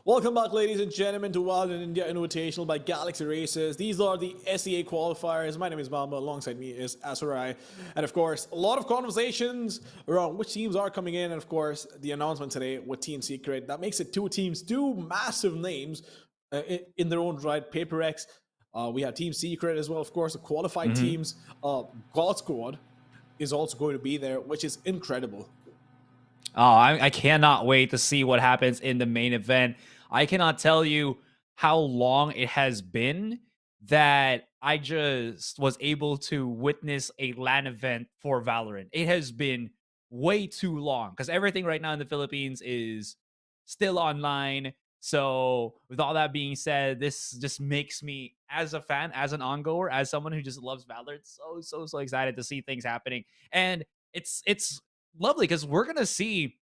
Welcome back, ladies and gentlemen, to Valorant India Invitational by Galaxy Racers. These are the SEA Qualifiers. My name is Bamba. Alongside me is Asurai. And of course, a lot of conversations around which teams are coming in. And of course, the announcement today with Team Secret. That makes it 2 teams, 2 massive names in their own right. Paper X. We have Team Secret as well. Of course, the qualified teams. God Squad is also going to be there, which is incredible. Oh, I cannot wait to see what happens in the main event. I cannot tell you how long it has been that I just was able to witness a LAN event for Valorant. It has been way too long because everything right now in the Philippines is still online. So, with all that being said, this just makes me, as a fan, as an ongoer, as someone who just loves Valorant, so excited to see things happening. And it's lovely because we're gonna see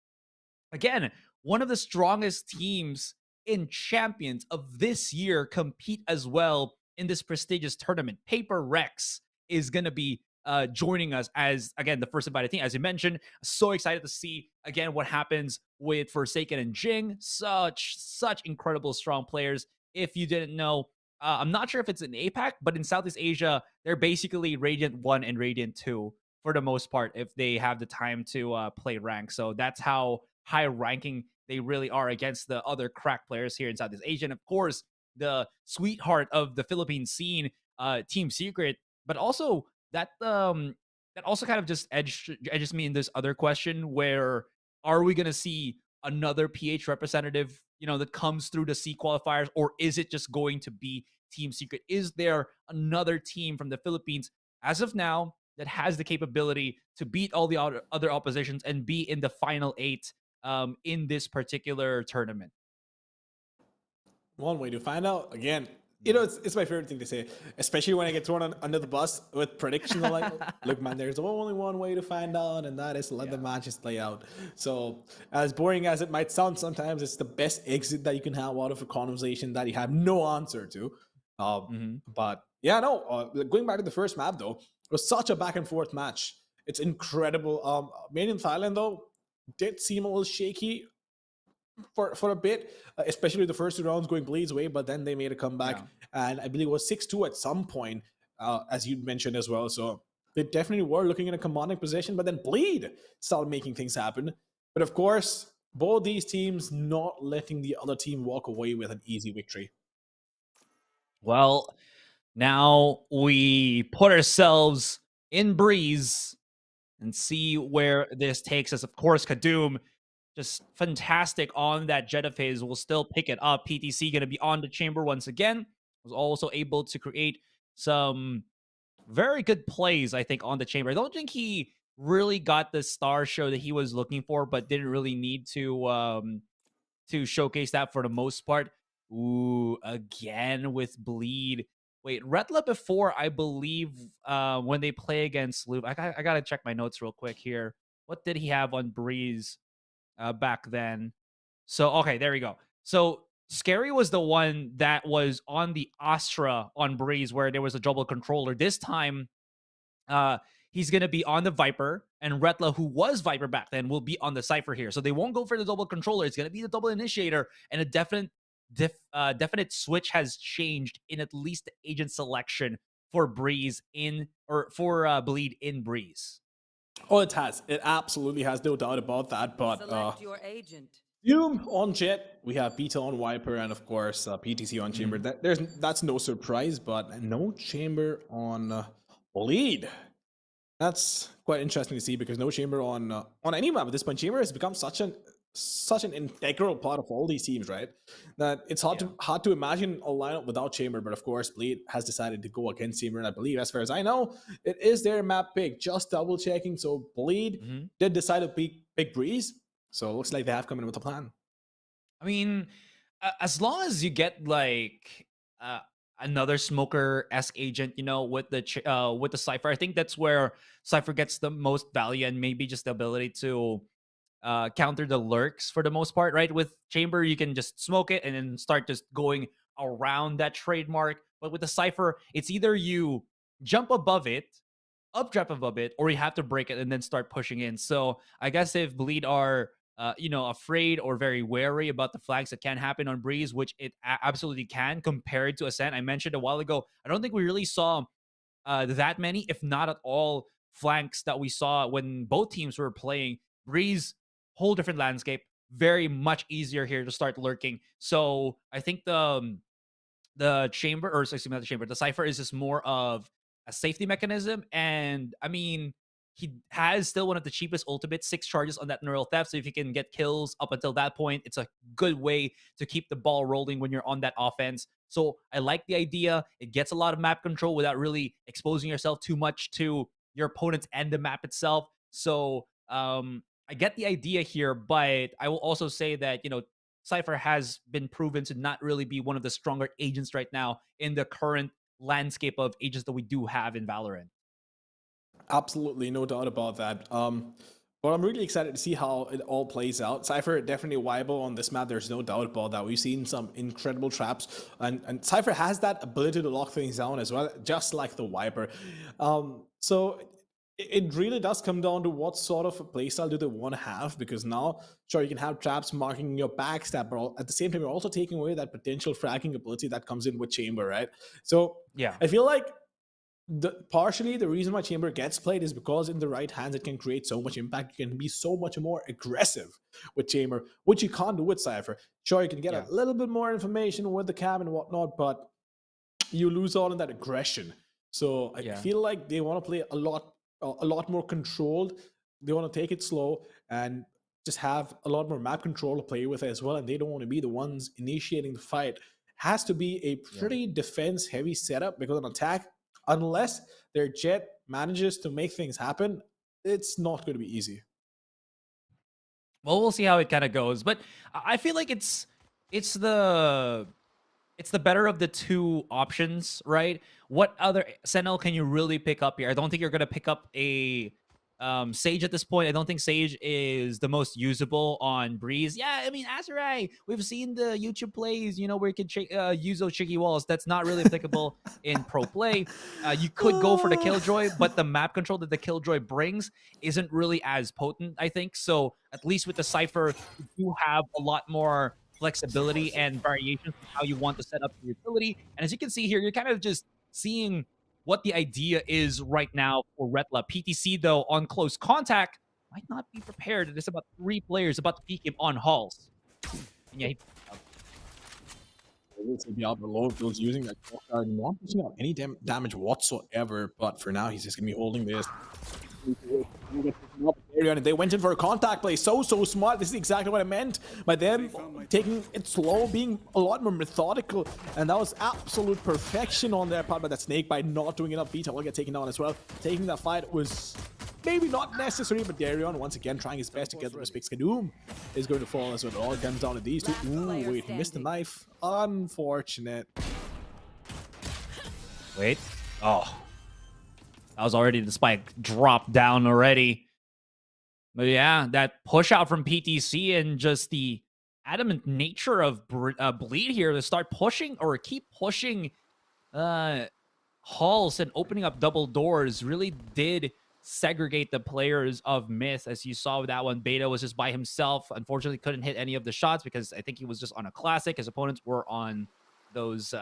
again one of the strongest teams in champions of this year compete as well in this prestigious tournament. Paper Rex is going to be joining us as, again, the first invited team. As you mentioned, so excited to see again what happens with Forsaken and Jing. Such incredible strong players. If you didn't know, I'm not sure if it's in APAC, but in Southeast Asia, they're basically Radiant 1 and Radiant 2 for the most part if they have the time to play rank. So that's how high ranking they really are against the other crack players here in Southeast Asia. And of course, the sweetheart of the Philippine scene, Team Secret, but also that also kind of just edges me in this other question where are we going to see another PH representative, that comes through the SEA qualifiers, or is it just going to be Team Secret? Is there another team from the Philippines as of now that has the capability to beat all the other oppositions and be in the final 8 in this particular tournament? One way to find out. Again, it's my favorite thing to say, especially when I get thrown under the bus with predictions. I'm like, look, man, there's only one way to find out, and that is to let the matches play out. So, as boring as it might sound sometimes, it's the best exit that you can have out of a conversation that you have no answer to. But yeah, no, going back to the first map, though, it was such a back and forth match. It's incredible. Made in Thailand, though, did seem a little shaky for a bit, especially the first 2 rounds going Bleed's way, but then they made a comeback, and I believe it was 6-2 at some point, as you mentioned as well. So they definitely were looking in a commanding position, but then Bleed started making things happen. But of course, both these teams not letting the other team walk away with an easy victory. Well, now we put ourselves in Breeze and see where this takes us. Of course, Kadum just fantastic on that Jetta phase. Will still pick it up. PTC going to be on the chamber once again. Was also able to create some very good plays, I think, on the chamber. I don't think he really got the star show that he was looking for, but didn't really need to showcase that for the most part. Ooh, again with Bleed. Wait, Retla before, I believe, when they play against Loop. I gotta check my notes real quick here. What did he have on Breeze back then? So, okay, there we go. So, Scary was the one that was on the Astra on Breeze where there was a double controller. This time, he's going to be on the Viper, and Retla, who was Viper back then, will be on the Cypher here. So they won't go for the double controller. It's going to be the double initiator, and a definite switch has changed in at least the agent selection for Breeze for Bleed in Breeze. Oh, it has. It absolutely has, no doubt about that. But Select your agent. Doom on Jet, we have Beta on Viper, and of course PTC on Chamber. That's no surprise, but no Chamber on Bleed. That's quite interesting to see because no Chamber on any map at this point. Chamber has become such an integral part of all these teams, right? That it's hard to imagine a lineup without Chamber. But of course, Bleed has decided to go against Chamber, and I believe, as far as I know, it is their map pick. Just double checking. So Bleed did decide to pick Breeze. So it looks like they have come in with a plan. I mean, as long as you get like another smoker-esque agent, with the Cypher, I think that's where Cypher gets the most value, and maybe just the ability to counter the lurks for the most part, right? With Chamber, you can just smoke it and then start just going around that trademark. But with the Cypher, it's either you jump above it, updraft above it, or you have to break it and then start pushing in. So I guess if Bleed are afraid or very wary about the flags that can happen on Breeze, which it absolutely can compared to Ascent. I mentioned a while ago, I don't think we really saw that many, if not at all, flanks that we saw when both teams were playing. Breeze, whole different landscape, very much easier here to start lurking. So I think the chamber, or excuse me, not the chamber, the cipher is just more of a safety mechanism. And I mean, he has still one of the cheapest ultimates, 6 charges on that neural theft. So if you can get kills up until that point, it's a good way to keep the ball rolling when you're on that offense. So I like the idea. It gets a lot of map control without really exposing yourself too much to your opponents and the map itself. So I get the idea here, but I will also say that, Cypher has been proven to not really be one of the stronger agents right now in the current landscape of agents that we do have in Valorant. Absolutely, no doubt about that. But I'm really excited to see how it all plays out. Cypher definitely viable on this map. There's no doubt about that. We've seen some incredible traps, and Cypher has that ability to lock things down as well, just like the Viper. So it really does come down to what sort of a playstyle do they want to have, because now, sure, you can have traps marking your backstab, but at the same time, you're also taking away that potential fragging ability that comes in with Chamber, right? So Yeah. I feel like partially the reason why Chamber gets played is because in the right hands it can create so much impact. You can be so much more aggressive with Chamber, which you can't do with Cypher. Sure, you can get a little bit more information with the cab and whatnot, but you lose out on that aggression. So I feel like they want to play a lot more controlled. They want to take it slow and just have a lot more map control to play with as well. And they don't want to be the ones initiating the fight. Has to be a pretty defense heavy setup, because on attack, unless their Jet manages to make things happen, it's not going to be easy. Well, we'll see how it kind of goes, but I feel like it's the better of the two options, right? What other Sentinel can you really pick up here? I don't think you're gonna pick up a Sage at this point. I don't think Sage is the most usable on Breeze. Yeah, I mean, Azurai, we've seen the YouTube plays, where you can use those tricky walls. That's not really applicable in pro play. You could go for the Killjoy, but the map control that the Killjoy brings isn't really as potent, I think. So at least with the Cypher, you do have a lot more flexibility and variations of how you want to set up your utility. And as you can see here, you're kind of just seeing what the idea is right now for Retla. PTC, though, on close contact, might not be prepared. There's about 3 players about to peek him on Halls. And yeah, Be out below Bill's using that card, not pushing out any damage whatsoever, but for now he's just gonna be holding this. And they went in for a contact play. So smart. This is exactly what I meant by them taking it slow, being a lot more methodical, and that was absolute perfection on their part by that Snake by not doing enough. Vita will get taken down as well. Taking that fight was maybe not necessary, but Darion once again trying his best to get the respect. Skadoom is going to fall as well. It all comes down to these two. Ooh, wait, he missed the knife. Unfortunate. Wait. Oh. That was already the spike dropped down already. But yeah, that push out from PTC and just the adamant nature of Bleed here to start pushing or keep pushing Halls and opening up double doors really did segregate the players of Myth. As you saw with that one, Beta was just by himself. Unfortunately, couldn't hit any of the shots because I think he was just on a classic. His opponents were on those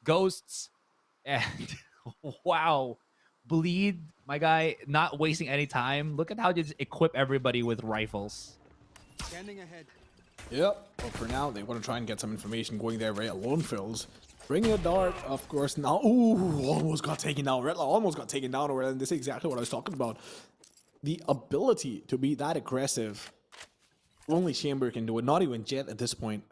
ghosts. And wow. Bleed, my guy, not wasting any time. Look at how they just equip everybody with rifles. Standing ahead. Yep. Well, for now, they want to try and get some information going there right alone, Phils. Bringing a dart, of course, now. Ooh, almost got taken down. Redlaw almost got taken down already, and this is exactly what I was talking about. The ability to be that aggressive. Only Chamber can do it, not even Jet at this point.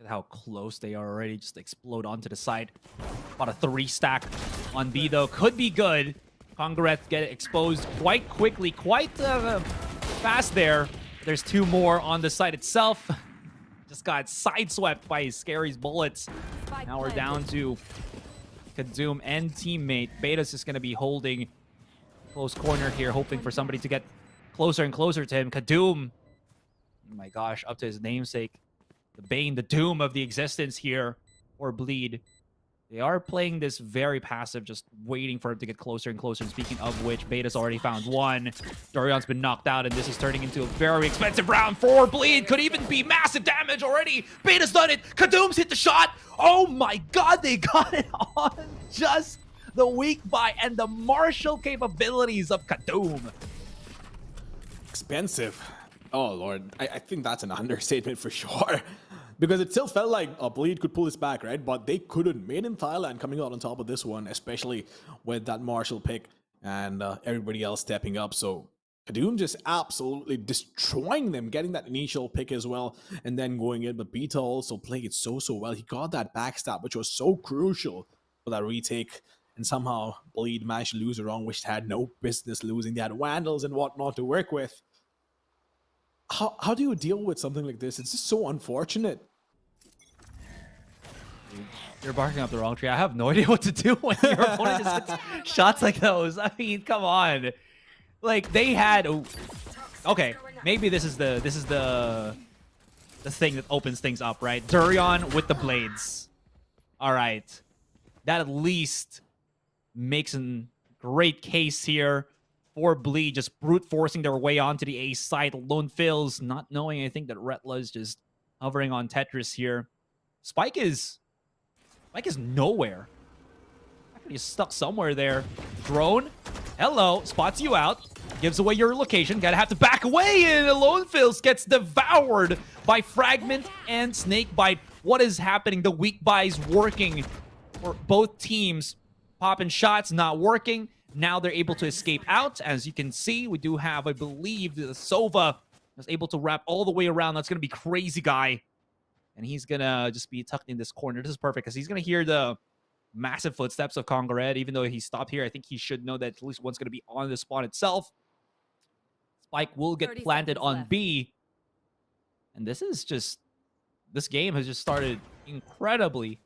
How close they are already. Just explode onto the side. About a 3 stack on B, though. Could be good. Congreth get exposed quite quickly, quite fast there. There's 2 more on the side itself. Just got sideswept by Scary's bullets. Now we're down to Kadoom and teammate. Beta's just going to be holding close corner here, hoping for somebody to get closer and closer to him. Kadoom, oh my gosh, up to his namesake. The bane, the doom of the existence here, or Bleed, They are playing this very passive, just waiting for him to get closer and closer. And speaking of which, Beta's already found one. Dorian's been knocked out, and this is turning into a very expensive round for Bleed. Could even be massive damage already. Beta's done it. Kadoom's hit the shot. Oh my god, they got it on just the weak buy and the martial capabilities of Kadoom. Expensive. Oh, Lord. I think that's an understatement for sure. Because it still felt like Bleed could pull this back, right? But they couldn't. Made in Thailand coming out on top of this one, especially with that Marshall pick and everybody else stepping up. So Kadoom just absolutely destroying them, getting that initial pick as well, and then going in. But Beta also playing it so well. He got that backstab, which was so crucial for that retake. And somehow Bleed managed to lose a round, which had no business losing. They had Vandals and whatnot to work with. How do you deal with something like this? It's just so unfortunate. You're barking up the wrong tree. I have no idea what to do when your opponent just hits shots like those. I mean, come on. Like they had. Okay, maybe this is the thing that opens things up, right? Durian with the blades. All right, that at least makes a great case here for Bleed, just brute forcing their way onto the A side. Lone Phils not knowing, I think, that Retla is just hovering on Tetris here. Spike is nowhere. He's stuck somewhere there. Drone, hello, spots you out, gives away your location. Gotta have to back away, and Lone Phils gets devoured by Fragment and Snakebite. What is happening? The weak buys working for both teams. Popping shots, not working. Now they're able to escape out. As you can see, we do have, I believe, the Sova is able to wrap all the way around. That's going to be Crazy Guy. And he's going to just be tucked in this corner. This is perfect because he's going to hear the massive footsteps of Congared. Even though he stopped here, I think he should know that at least one's going to be on the spawn itself. Spike will get planted on left. B. And this game has just started incredibly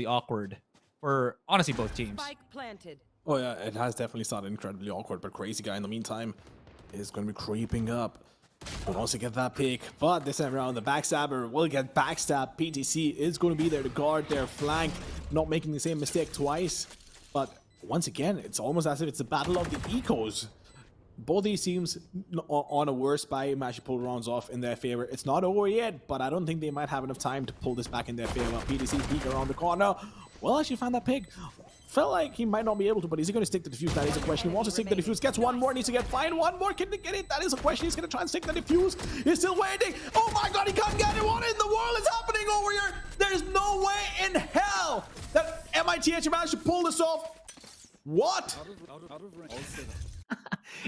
awkward for, honestly, both teams. Spike planted. Oh yeah, it has definitely started incredibly awkward, but Crazy Guy in the meantime is going to be creeping up. Will also get that pick, but this time around the backstabber will get backstabbed. PTC is going to be there to guard their flank, not making the same mistake twice. But once again, it's almost as if it's a battle of the ecos. Both these teams on a worse buy managed to pull rounds off in their favor. It's not over yet, but I don't think they might have enough time to pull this back in their favor. PTC peek around the corner. Well, actually found that pick. Felt like he might not be able to, but is he going to stick the defuse? That is a question. He wants to stick the defuse. Gets one more. Needs to find one more. Can they get it? That is a question. He's going to try and stick the defuse. He's still waiting. Oh my god, he can't get it. What in the world is happening over here? There's no way in hell that MITH managed to pull this off. What? Out of range.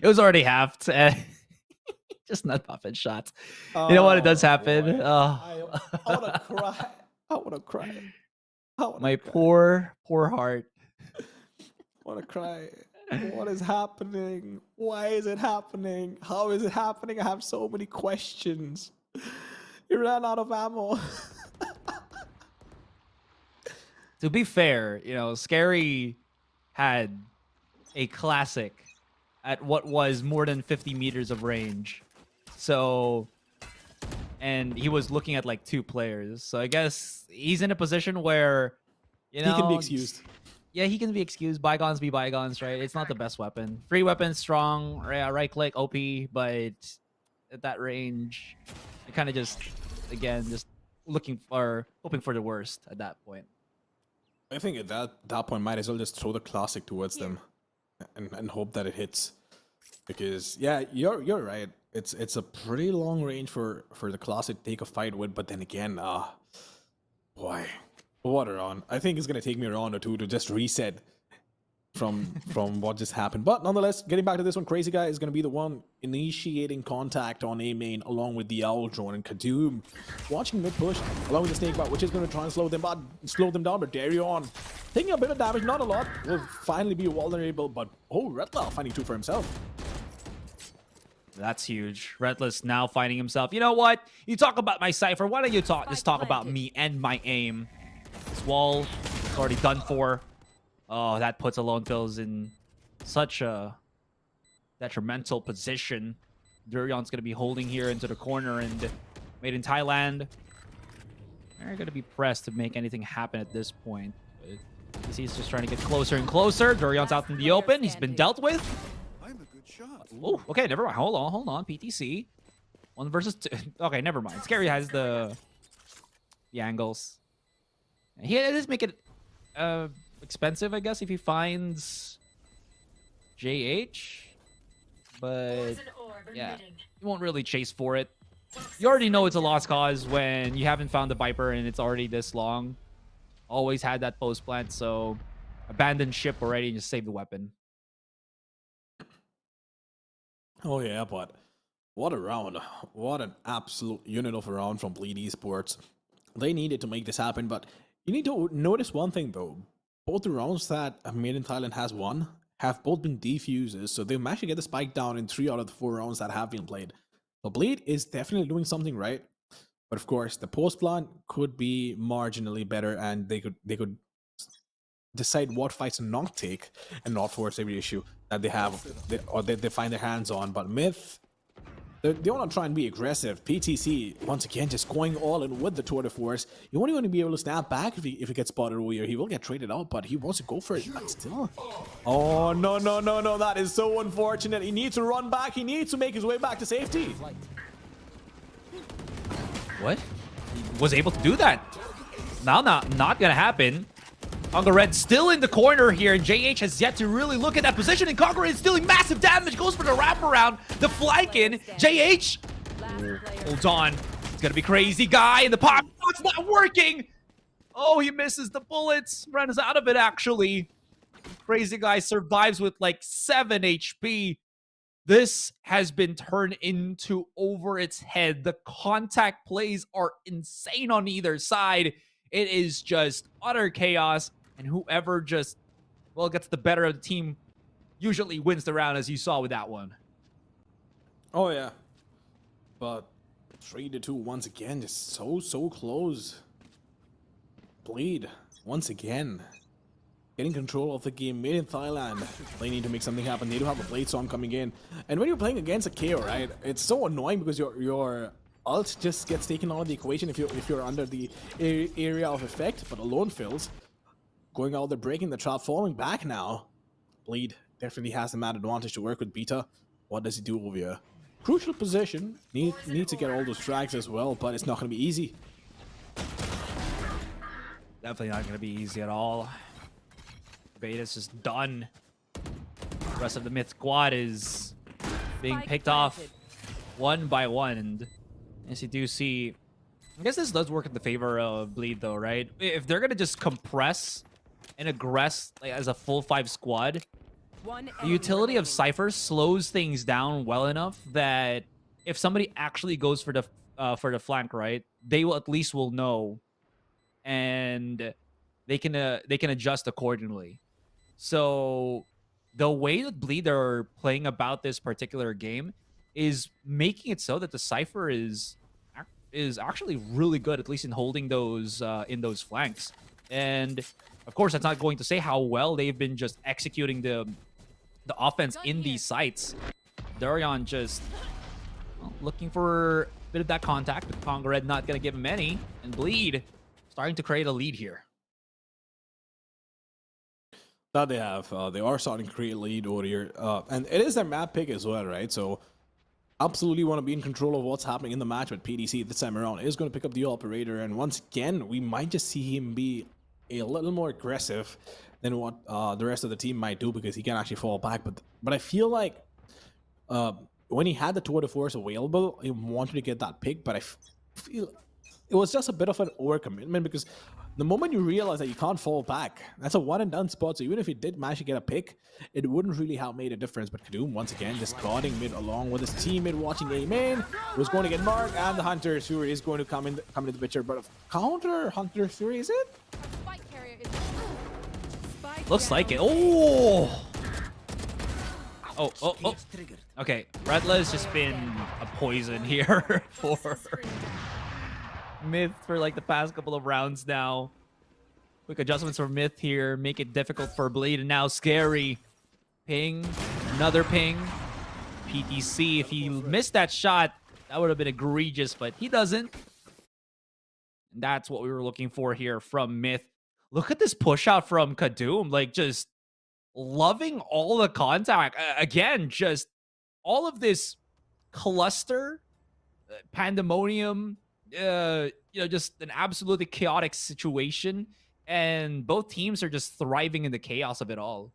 It was already halved. Just not puffing shots. You know what? It does happen. I want to cry. I want to cry. My poor heart. I want to cry. What is happening? Why is it happening? How is it happening? I have so many questions. He ran out of ammo. To be fair, you know, Scary had a classic at what was more than 50 meters of range. So, and he was looking at like 2 players. So I guess he's in a position where, you know, he can be excused. Yeah, he can be excused. Bygones be bygones, right? It's not the best weapon. Free weapon, strong, right click, OP, but at that range, it kind of just, again, just hoping for the worst at that point. I think at that point, might as well just throw the classic towards them and hope that it hits. Because yeah, you're right. It's a pretty long range for the classic to take a fight with, but then again, boy, what a round. I think it's gonna take me a round or two to just reset from what just happened. But nonetheless, getting back to this one, Crazy Guy is gonna be the one initiating contact on A main along with the Owl drone, and Kadoom watching mid push along with the Snakebite, which is gonna try and slow them down, but Darion taking a bit of damage, not a lot, will finally be vulnerable, but Retla finding 2 for himself. That's huge. Redless now finding himself. You know what? You talk about my Cypher. Why don't you just talk about me and my aim? This wall is already done for. Oh, that puts Lone Phils in such a detrimental position. Durion's going to be holding here into the corner, and made in Thailand. They're going to be pressed to make anything happen at this point. But He's just trying to get closer and closer. Durion's out in the open. He's been dealt with. I'm a good shot. Oh, okay, never mind. Hold on. PTC. 1 versus 2. Okay, never mind. Scary has the angles. He does make it expensive, I guess, if he finds JH. But yeah, he won't really chase for it. You already know it's a lost cause when you haven't found the Viper and it's already this long. Always had that post plant, so abandon ship already and just save the weapon. Oh yeah, but what a round. What an absolute unit of a round from Bleed Esports. They needed to make this happen, but you need to notice one thing though. Both the rounds that Made in Thailand has won have both been defuses, so they've managed to get the spike down in 3 out of the 4 rounds that have been played. So Bleed is definitely doing something right. But of course, the post plan could be marginally better, and they could decide what fights to not take and not force every issue that they have they find their hands on. But Myth, they want to try and be aggressive. PTC once again just going all in with the tour de force. You won't even be able to snap back if he gets spotted over here. He will get traded out, but he wants to go for it. But still, oh no! That is so unfortunate. He needs to run back. He needs to make his way back to safety. What? He was able to do that. Now, not gonna happen. Conga Red still in the corner here, and JH has yet to really look at that position, and Conga Red is dealing massive damage. Goes for the wraparound, the flank in. JH, hold on. It's gonna be crazy guy in the pocket. Oh, it's not working. Oh, he misses the bullets. Runs out of it, actually. Crazy guy survives with like 7 HP. This has been turned into over its head. The contact plays are insane on either side. It is just utter chaos. And whoever just, well, gets the better of the team usually wins the round, as you saw with that one. Oh, yeah. But 3-2 once again. Just so close. Bleed once again. Getting control of the game. Made in Thailand. They need to make something happen. They do have a Blade Song coming in. And when you're playing against a KO, right, it's so annoying because your ult just gets taken out of the equation if you're under the area of effect. But alone fills. Going out there, breaking the trap, falling back now. Bleed definitely has the mad advantage to work with Beta. What does he do over here? Crucial position. Need to get all those frags as well, but it's not going to be easy. Definitely not going to be easy at all. Beta's just done. The rest of the Myth squad is being picked off 1 by 1. And as you do see, I guess this does work in the favor of Bleed though, right? If they're going to just compress and aggress like, as a full 5 squad, the utility of Cypher slows things down well enough that if somebody actually goes for the flank, right, they will at least will know, and they can adjust accordingly. So the way that Bleed are playing about this particular game is making it so that the Cypher is actually really good, at least in holding those flanks. And of course, that's not going to say how well they've been just executing the offense in these sites. Durion just looking for a bit of that contact, but Conga Red not going to give him any. And Bleed starting to create a lead here. That they have. They are starting to create a lead over here. And it is their map pick as well, right? So absolutely want to be in control of what's happening in the match with PDC this time around. Is going to pick up the operator. And once again, we might just see him be a little more aggressive than what the rest of the team might do, because he can actually fall back. But I feel like when he had the tour de force available, he wanted to get that pick, but I feel it was just a bit of an overcommitment, because the moment you realize that you can't fall back, that's a one and done spot. So even if he did manage to get a pick, it wouldn't really have made a difference. But Kadoom once again just guarding mid along with his teammate watching A main, who's going to get marked, and the Hunter Fury is going to come into the picture. But counter Hunter Fury, is it? Looks like it. Oh. Okay, Redla has just been a poison here for Myth for like the past couple of rounds now. Quick adjustments for Myth here make it difficult for Bleed, and now Scary. Ping, another ping. PTC, if he missed that shot, that would have been egregious, but he doesn't. And that's what we were looking for here from Myth. look at this push out from Kadum, like just loving all the contact. Again, just all of this cluster, pandemonium, just an absolutely chaotic situation. And both teams are just thriving in the chaos of it all.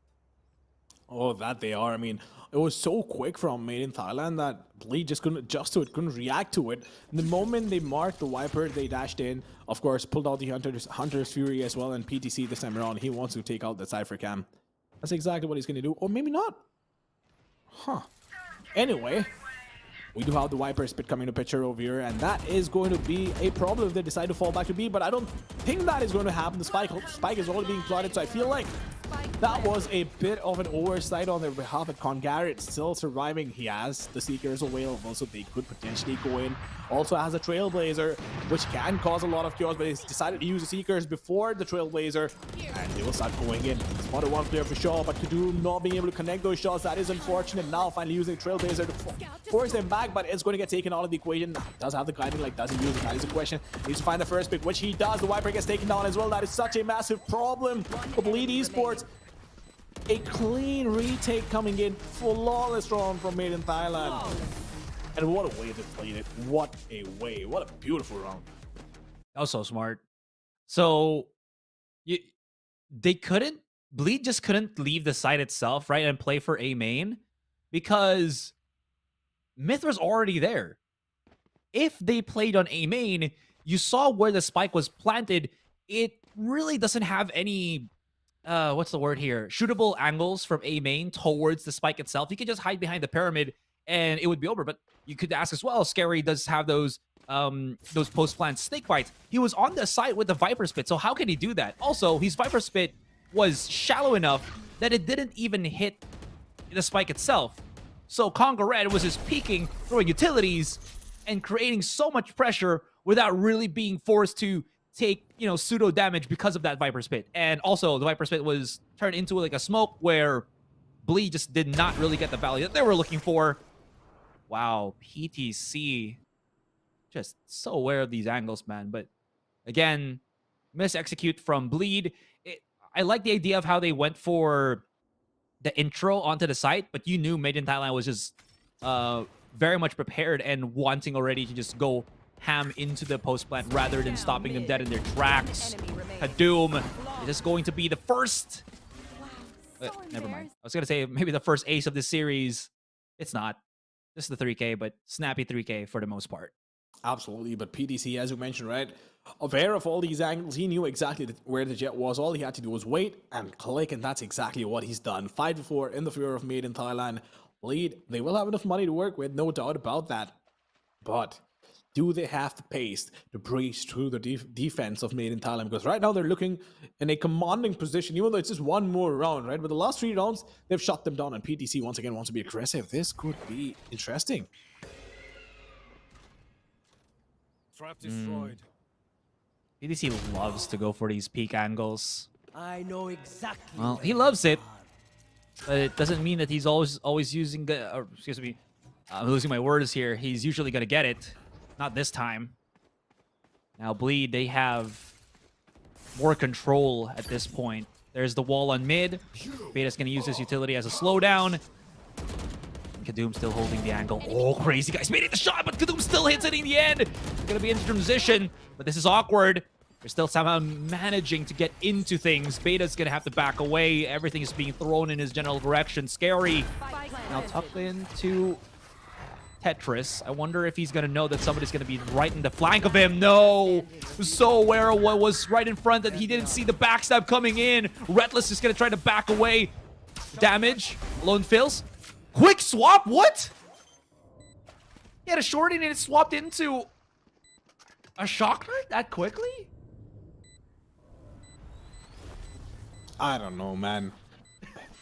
Oh, that they are. I mean, it was so quick from Made in Thailand that Bleed just couldn't adjust to it, couldn't react to it. The moment they marked the Viper, they dashed in. Of course, pulled out the Hunter's Fury as well, and PTC this time around, he wants to take out the Cypher Cam. That's exactly what he's going to do. Or maybe not. Huh. Anyway, we do have the Viper Spit coming to picture over here, and that is going to be a problem if they decide to fall back to B, but I don't think that is going to happen. The spike is already being plotted, so I feel like that was a bit of an oversight on their behalf. At Congarrett still surviving. He has the Seekers available, so they could potentially go in. Also has a Trailblazer, which can cause a lot of chaos, but he's decided to use the Seekers before the Trailblazer, and they will start going in. Spotted one player for sure, but Kadum not being able to connect those shots, that is unfortunate. Now finally using Trailblazer to force them back, but it's going to get taken out of the equation. Does have the guiding, like does he use it? That is a question. Needs to find the first pick, which he does. The Viper gets taken down as well. That is such a massive problem for Bleed Esports. A clean retake coming in, flawless round from Made in Thailand. And what a way they played it. What a way. What a beautiful round. That was so smart. So Bleed just couldn't leave the site itself, right, and play for A main because Myth was already there. If they played on A main, you saw where the spike was planted. It really doesn't have any what's the word here? Shootable angles from A main towards the spike itself. You could just hide behind the pyramid and it would be over. But you could ask as well, Scary does have those post-plant snake bites. He was on the site with the Viper Spit, so how can he do that? Also, his Viper Spit was shallow enough that it didn't even hit the spike itself. So Conga Red was just peeking, throwing utilities, and creating so much pressure without really being forced to take, pseudo damage because of that Viper Spit. And also, the Viper Spit was turned into like a smoke where Bleed just did not really get the value that they were looking for. Wow, PTC. Just so aware of these angles, man. But again, mis-execute from Bleed. I like the idea of how they went for the intro onto the site, but you knew Made in Thailand was just very much prepared and wanting already to just go ham into the post plant rather than stopping them dead in their tracks. Kadum is just going to be the first. Never mind. I was going to say maybe the first ace of this series. It's not. This is the 3K, but snappy 3K for the most part. Absolutely, but PTC, as you mentioned, right, aware of all these angles, he knew exactly where the jet was. All he had to do was wait and click, and that's exactly what he's done. 5-4 in the favor of Made in Thailand. Lead, they will have enough money to work with, no doubt about that. But do they have the pace to breach through the defense of Made in Thailand? Because right now they're looking in a commanding position, even though it's just one more round, right? But the last 3 rounds, they've shut them down, and PTC once again wants to be aggressive. This could be interesting. Trap destroyed. PTC loves to go for these peak angles. I know exactly. Well, he loves it, but it doesn't mean that he's always using the. Excuse me, I'm losing my words here. He's usually gonna get it. Not this time. Now Bleed, they have more control at this point. There's the wall on mid. Beta's gonna use this utility as a slowdown. Kadum still holding the angle. Oh, crazy guys made it the shot, but Kadum still hits it in the end. Gonna be into transition, but this is awkward. They're still somehow managing to get into things. Beta's gonna have to back away. Everything is being thrown in his general direction. Scary. Now tucked into Tetris. I wonder if he's gonna know that somebody's gonna be right in the flank of him. No! So aware of what was right in front that he didn't see the backstab coming in. Retless is gonna try to back away. Damage. Lone Fills. Quick swap? What? He had a shorty and it swapped into a shock knight that quickly? I don't know, man.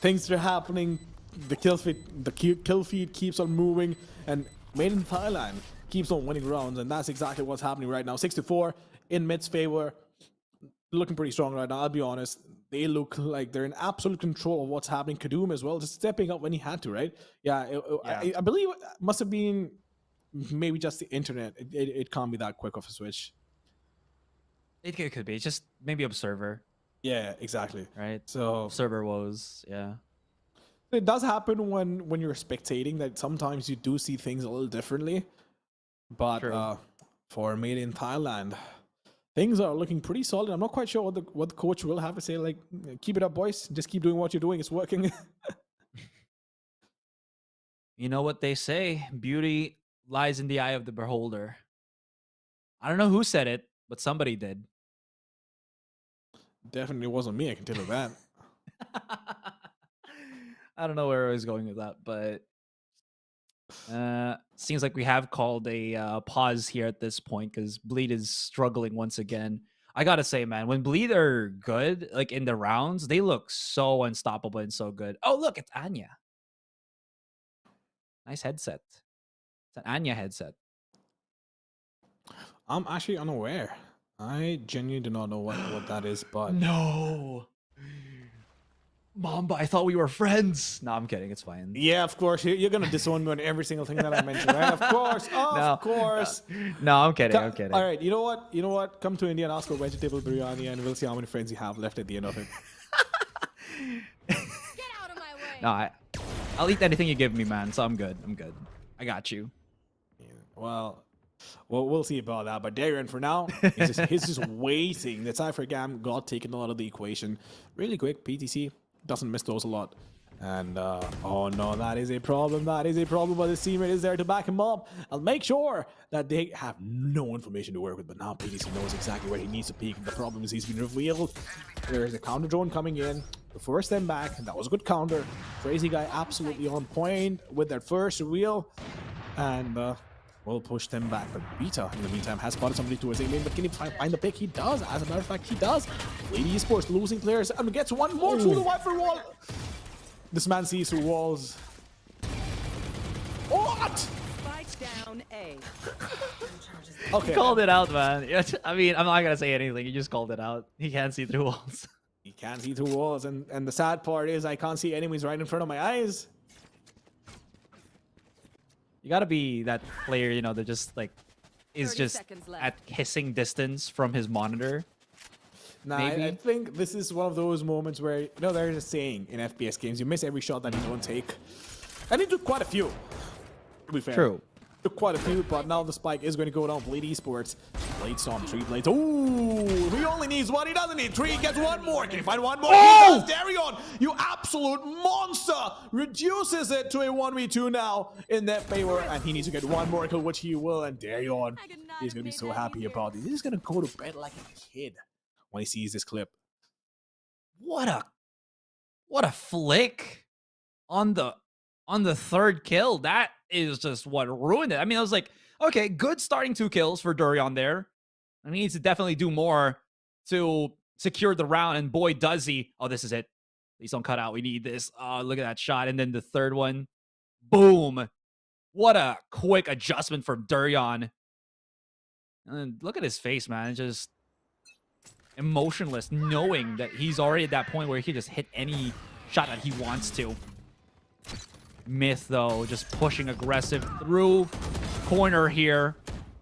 Things are happening. The kill feed keeps on moving, and Made in Thailand keeps on winning rounds, and that's exactly what's happening right now. 6-4 in mid's favor. Looking pretty strong right now, I'll be honest. They look like they're in absolute control of what's happening. Kadum as well, just stepping up when he had to, right? Yeah, I believe it must have been maybe just the internet. It can't be that quick of a switch. It could be. It's just maybe Observer. Yeah, exactly. right? So Server woes, yeah. it does happen when you're spectating that sometimes you do see things a little differently. But True. for Made in Thailand, things are looking pretty solid. I'm not quite sure what the coach will have to say. Like, keep it up, boys. Just keep doing what you're doing. It's working. You know what they say, beauty lies in the eye of the beholder. I don't know who said it, but somebody did. Definitely wasn't me. I can tell you that. I don't know where I was going with that, but seems like we have called a pause here at this point because Bleed is struggling once again. I gotta say, man, when Bleed are good, like in the rounds, they look so unstoppable and so good. Oh, look, it's Anya. Nice headset. It's an Anya headset. I'm actually unaware. I genuinely do not know what that is, but No. Mamba, I thought we were friends. No, I'm kidding. It's fine. yeah, of course, you're gonna disown me on every single thing that I mentioned, right? Of course, of course. No, I'm kidding. I'm kidding. All right, you know what? You know what? Come to India and ask for vegetable biryani, and we'll see how many friends you have left at the end of it. Get out of my way. No, I'll eat anything you give me, man. So I'm good. I'm good. I got you. Yeah, well, we'll see about that. But Darren, for now, he's just waiting. The Cypher Gam got taken out of the equation really quick. PTC doesn't miss those a lot. And, oh no, that is a problem. That is a problem, but his teammate is there to back him up. I'll make sure that they have no information to work with, but now PDC knows exactly where he needs to peek. The problem is he's been revealed. There's a counter drone coming in to force them back. That was a good counter. Crazy guy absolutely on point with that first reveal. And, we'll push them back. But Beta, in the meantime, has spotted somebody towards A lane, but can he find the pick? He does. As a matter of fact, he does. Lady Esports losing players and gets one more through the Wi-Fi wall. This man sees through walls. What? Spike down A. Okay. Called it out, man. I mean, I'm not gonna say anything. You just called it out. He can't see through walls. He can't see through walls, and the sad part is I can't see enemies right in front of my eyes. You gotta be that player, you know, that just like is 30 just seconds left. at hissing distance from his monitor. Nah, Maybe. I think this is one of those moments where, you know, there is a saying in FPS games, you miss every shot that you don't take. And he took quite a few, to be fair. True. Took quite a few, but now the spike is going to go down. Blade Esports. Blade Storm, 3 blades. Ooh, he only needs one. He doesn't need 3. He gets one more. Can he find one more? Oh! He does. Darion, you absolute monster. Reduces it to a 1v2 now in their favor. And he needs to get one more kill, which he will. And Darion I could not is have going to be made so that happy easier. about this. He's going to go to bed like a kid when he sees this clip. What a flick on the third kill. That is just what ruined it. I mean, I was like, okay, good starting 2 kills for Durian there. And he needs to definitely do more to secure the round. And boy, does he. Oh, this is it. Please don't cut out. We need this. Oh, look at that shot. And then the third one. Boom. What a quick adjustment from Durian. And look at his face, man. Just emotionless, knowing that he's already at that point where he can just hit any shot that he wants to. Myth, though, just pushing aggressive through corner here.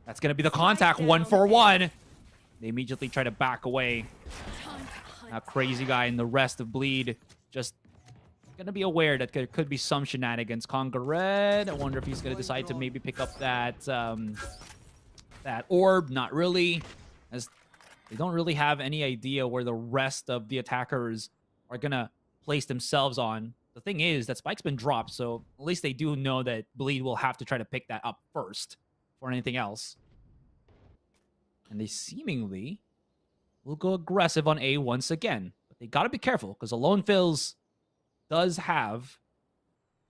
That's going to be the contact 1-for-1. They immediately try to back away. Now, Crazy Guy and the rest of Bleed just going to be aware that there could be some shenanigans. Conga Red, I wonder if he's going to decide to maybe pick up that that orb. Not really, as they don't really have any idea where the rest of the attackers are going to place themselves on. The thing is that Spike's been dropped, so at least they do know that Bleed will have to try to pick that up first for anything else. And they seemingly will go aggressive on A once again. But they got to be careful, because Alone Fills does have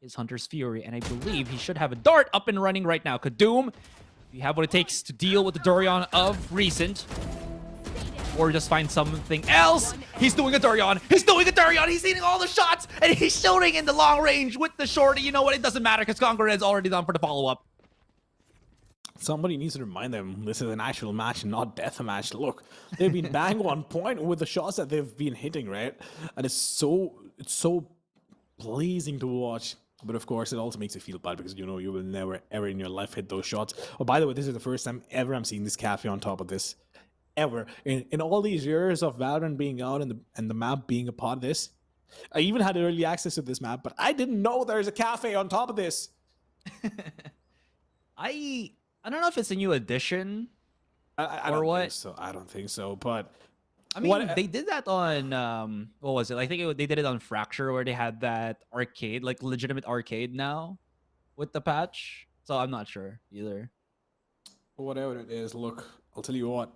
his Hunter's Fury, and I believe he should have a dart up and running right now. Kadoom, you have what it takes to deal with the Durian of recent. Or just find something else. He's doing a Durian. He's doing a Durian. He's hitting all the shots. And he's shooting in the long range with the shorty. You know what? It doesn't matter because Conqueror is already done for the follow-up. Somebody needs to remind them this is an actual match, not death match. Look, they've been bang on point with the shots that they've been hitting, right? And it's so pleasing to watch. But of course, it also makes you feel bad because you know you will never ever in your life hit those shots. Oh, by the way, this is the first time ever I'm seeing this cafe on top of this. ever. In all these years of Valorant being out and the map being a part of this, I even had early access to this map, but I didn't know there's a cafe on top of this. I don't know if it's a new addition I or don't what. think so. I don't think so. But I mean, they did that on what was it? I think they did it on Fracture, where they had that arcade, like legitimate arcade now with the patch. So I'm not sure either. whatever it is, look, I'll tell you what.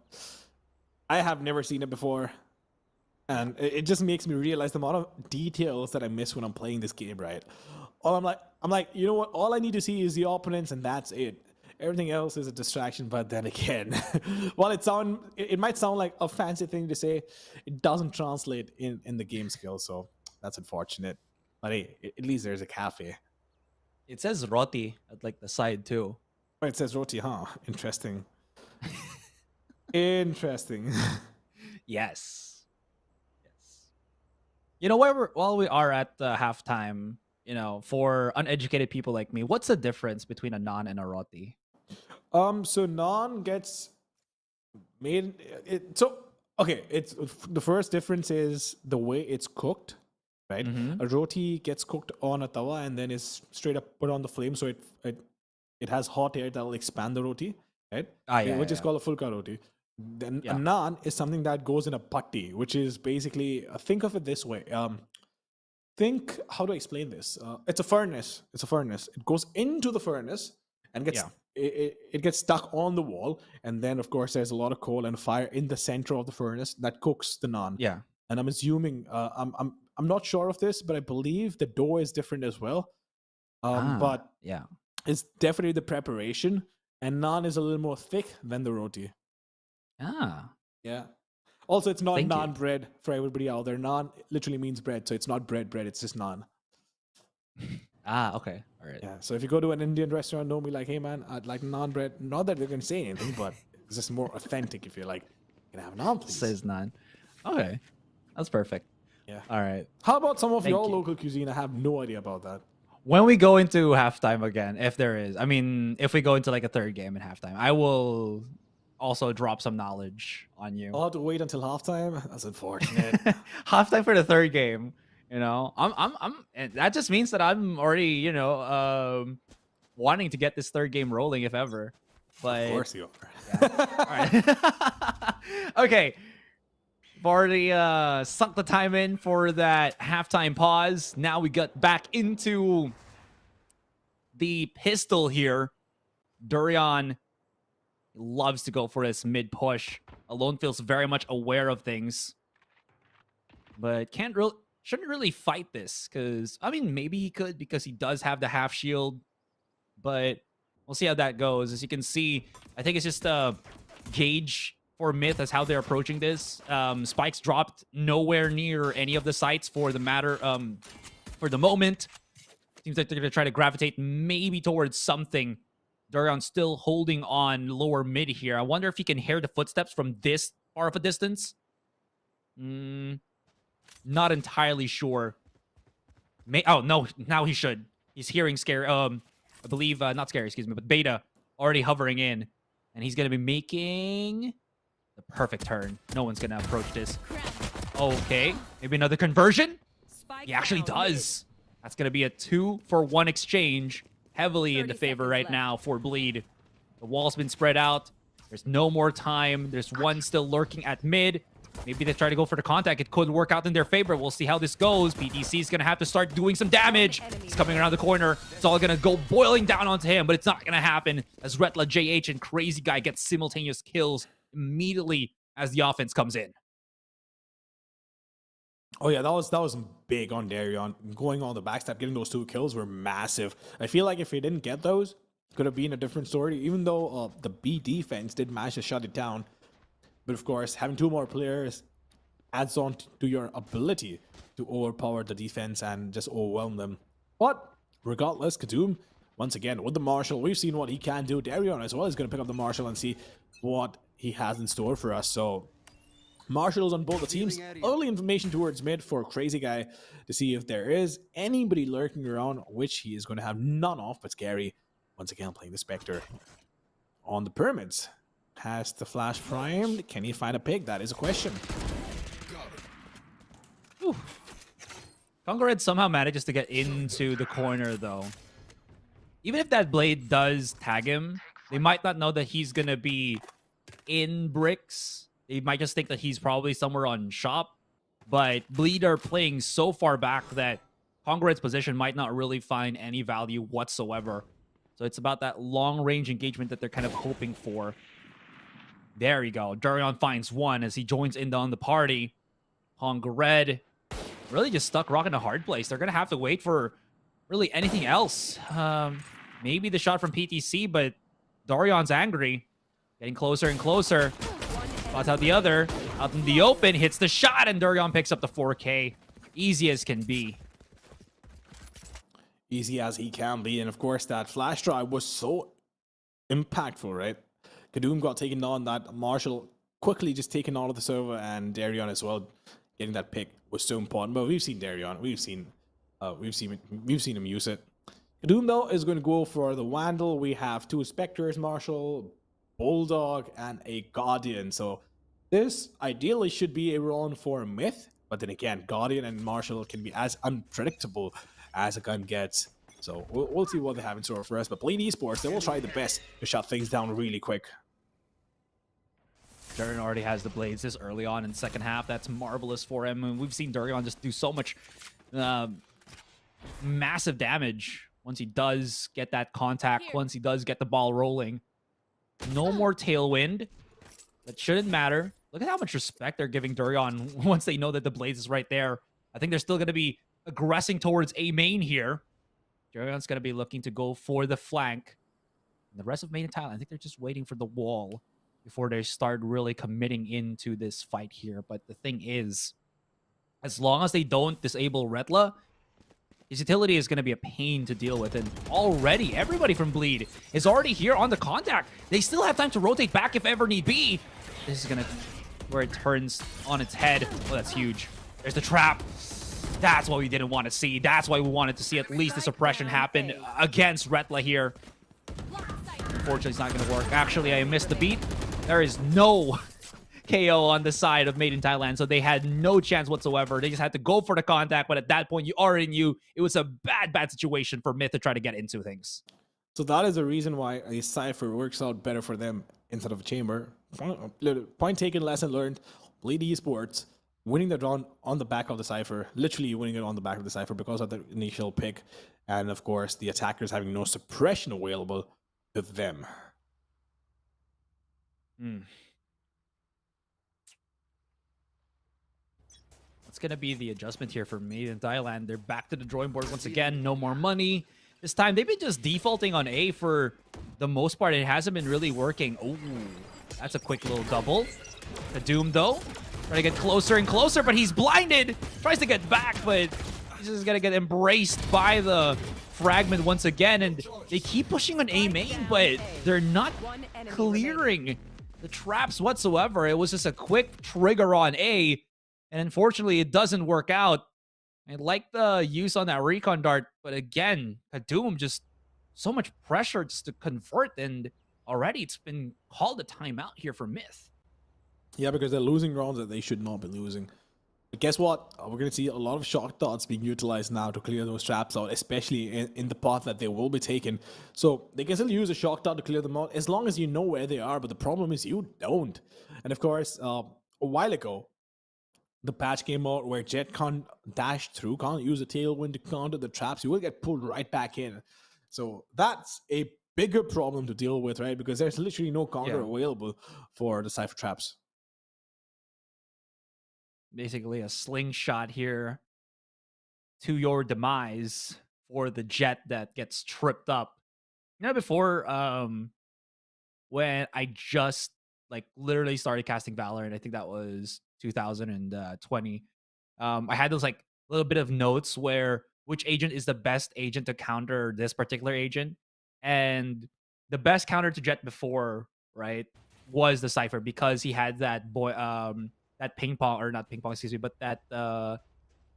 I have never seen it before. And it just makes me realize the amount of details that I miss when I'm playing this game, right? I'm like, you know what? All I need to see is the opponents, and that's it. Everything else is a distraction. But then again, while it might sound like a fancy thing to say, it doesn't translate in the game skill. So that's unfortunate. But hey, at least there's a cafe. It says Roti at like the side too. Oh, it says roti, huh? Interesting. Interesting. Yes. Yes. You know, while we are at halftime, you know, for uneducated people like me, what's the difference between a naan and a roti? So naan gets made. Okay. It's the first difference is the way it's cooked, right? A roti gets cooked on a tawa and then is straight up put on the flame, so it has hot air that'll expand the roti, right? Which is called a fulka roti. Then a naan is something that goes in a patti, which is basically think of it this way. Think how to explain this. It's a furnace. It's a furnace. It goes into the furnace and gets it gets stuck on the wall, and then of course there's a lot of coal and fire in the center of the furnace that cooks the naan. Yeah. And I'm assuming I'm not sure of this, but I believe the dough is different as well. But yeah. it's definitely the preparation, and naan is a little more thick than the roti. Ah. Yeah. Also, it's not Thank you. naan bread for everybody out there. Naan literally means bread, so it's not bread. It's just naan. Ah, okay. All right. Yeah. So if you go to an Indian restaurant, don't be like, "Hey man, I'd like naan bread." Not that they're gonna say anything, but it's just more authentic. If you're like, "Can I have naan, please?" Says naan. Okay. That's perfect. Yeah. All right. How about some of Thank your you. local cuisine? I have no idea about that. When we go into halftime again, if there is, I mean, if we go into like a third game in halftime, I will also drop some knowledge on you. I'll have to wait until halftime. That's unfortunate. Halftime for the third game, you know, and that just means that I'm already, you know, wanting to get this third game rolling if ever. But Of course you are. yeah. All right. Okay. We've already sunk the time in for that halftime pause. Now we got back into the pistol here. Durian loves to go for this mid push. Alone feels very much aware of things, but shouldn't really fight this, because I mean maybe he could, because he does have the half shield, but we'll see how that goes. As you can see, I think it's just a gauge for Myth as how they're approaching this. Spikes dropped nowhere near any of the sites for the moment. Seems like they're gonna try to gravitate maybe towards something. Durian still holding on lower mid here. I wonder if he can hear the footsteps from this far of a distance. Not entirely sure. Oh no, now he should. He's hearing Scary. I believe not Scary, excuse me, but Beta already hovering in, and he's gonna be making the perfect turn. No one's gonna approach this. Okay, maybe another conversion. Spike He actually down mid. does. That's gonna be a 2-for-1 exchange. Heavily in the 30 favor seconds right left. now for Bleed. The wall's been spread out. There's no more time. There's one still lurking at mid. Maybe they try to go for the contact. It could work out in their favor. We'll see how this goes. PDC is going to have to start doing some damage. He's coming around the corner. It's all going to go boiling down onto him, but it's not going to happen as Retla, JH, and Crazy Guy get simultaneous kills immediately as the offense comes in. Oh yeah, that was big on Darion. Going on the backstab, getting those 2 kills were massive. I feel like if he didn't get those, it could have been a different story. Even though the B defense did manage to shut it down, but of course, having 2 more players adds on to your ability to overpower the defense and just overwhelm them. But regardless, Kadoom, once again with the Marshall, we've seen what he can do. Darion as well is going to pick up the Marshall and see what he has in store for us. So Marshall's on both the teams. Early information towards mid for Crazy Guy to see if there is anybody lurking around, which he is going to have none of, but Scary once again playing the Spectre on the pyramids. has the flash primed. Can he find a pick? That is a question. Conqueror somehow manages to get into the corner, though. Even if that blade does tag him, they might not know that he's going to be in bricks. They might just think that he's probably somewhere on shop. But Bleed are playing so far back that Conqueror's position might not really find any value whatsoever. So it's about that long-range engagement that they're kind of hoping for. There you go. Durian finds one as he joins in on the party. Conqueror really just stuck rock in a hard place. They're going to have to wait for really anything else. Maybe the shot from PTC, but Dorian's angry. Getting closer and closer. Spots out the other. Out in the open. Hits the shot, and Durian picks up the 4K. Easy as can be. Easy as he can be. And of course, that flash drive was so impactful, right? Kadoom got taken on. That Marshall quickly just taken out of the server, and Darion as well. Getting that pick was so important. But we've seen Darion. We've seen him use it. Kadoom, though, is going to go for the Vandal. We have two Spectres, Marshall, Bulldog, and a Guardian. So this ideally should be a run for Myth. But then again, Guardian and Marshall can be as unpredictable as a gun gets. So we'll see what they have in store for us. But Bleed Esports, they will try the best to shut things down really quick. Durian already has the blades this early on in the second half. That's marvelous for him. And we've seen Durian just do so much massive damage once he does get that contact, once he does get the ball rolling. No more Tailwind. That shouldn't matter. Look at how much respect they're giving Durian once they know that the blades is right there. I think they're still going to be aggressing towards A main here. Durian's going to be looking to go for the flank. And the rest of main and Thailand, I think they're just waiting for the wall before they start really committing into this fight here. But the thing is, as long as they don't disable Retla, his utility is going to be a pain to deal with. And already, everybody from Bleed is already here on the contact. They still have time to rotate back if ever need be. This is going to where it turns on its head. Oh, that's huge. There's the trap. That's what we didn't want to see. That's why we wanted to see at least the suppression happen against Retla here. Unfortunately, it's not going to work. Actually, I missed the beat. There is no KO on the side of Made in Thailand, so they had no chance whatsoever. They just had to go for the contact, but at that point, you already knew it was a bad situation for Myth to try to get into things. So that is the reason why a Cypher works out better for them instead of a Chamber. Point taken, lesson learned. Bleed Esports winning the round on the back of the Cypher, literally winning it on the back of the Cypher because of the initial pick, and of course, the attackers having no suppression available to them. What's going to be the adjustment here for Made in Thailand? They're back to the drawing board once again. No more money. This time, they've been just defaulting on A for the most part. It hasn't been really working. Oh, that's a quick little double. The Doom, though, trying to get closer and closer, but he's blinded. Tries to get back, but he's just going to get embraced by the fragment once again. And they keep pushing on A main, but they're not clearing the traps whatsoever. It was just a quick trigger on A, and unfortunately, it doesn't work out. I like the use on that recon dart, but again, Kadoom just so much pressure just to convert, and already it's been called a timeout here for Myth. Yeah, because they're losing rounds that they should not be losing. But guess what? We're going to see a lot of shock darts being utilized now to clear those traps out, especially in the path that they will be taken. So they can still use a shock dart to clear them out as long as you know where they are, but the problem is you don't. And of course, a while ago, the patch came out where Jet can't dash through, can't use a tailwind to counter the traps. You will get pulled right back in. So that's a bigger problem to deal with, right? Because there's literally no counter available for the Cypher traps. Basically a slingshot here to your demise for the Jet that gets tripped up. You know, before when I just like literally started casting Valorant, I think that was 2020. I had those like little bit of notes where which agent is the best agent to counter this particular agent, and the best counter to Jet before, right, was the Cypher, because he had that that ping pong, or not ping pong, excuse me, but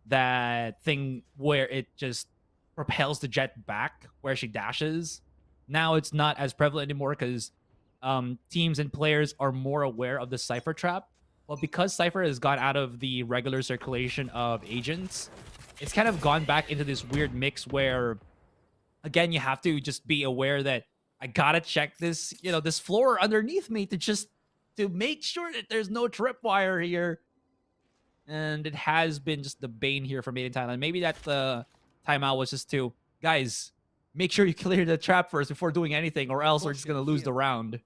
that thing where it just propels the Jet back where she dashes. Now it's not as prevalent anymore because teams and players are more aware of the Cypher trap. Well, because Cypher has gone out of the regular circulation of agents, it's kind of gone back into this weird mix where, again, you have to just be aware that I gotta check this, this floor underneath me to make sure that there's no tripwire here. And it has been just the bane here for Made in Thailand. Maybe that the timeout was just to, guys, make sure you clear the trap first before doing anything, or else we're just gonna lose the round.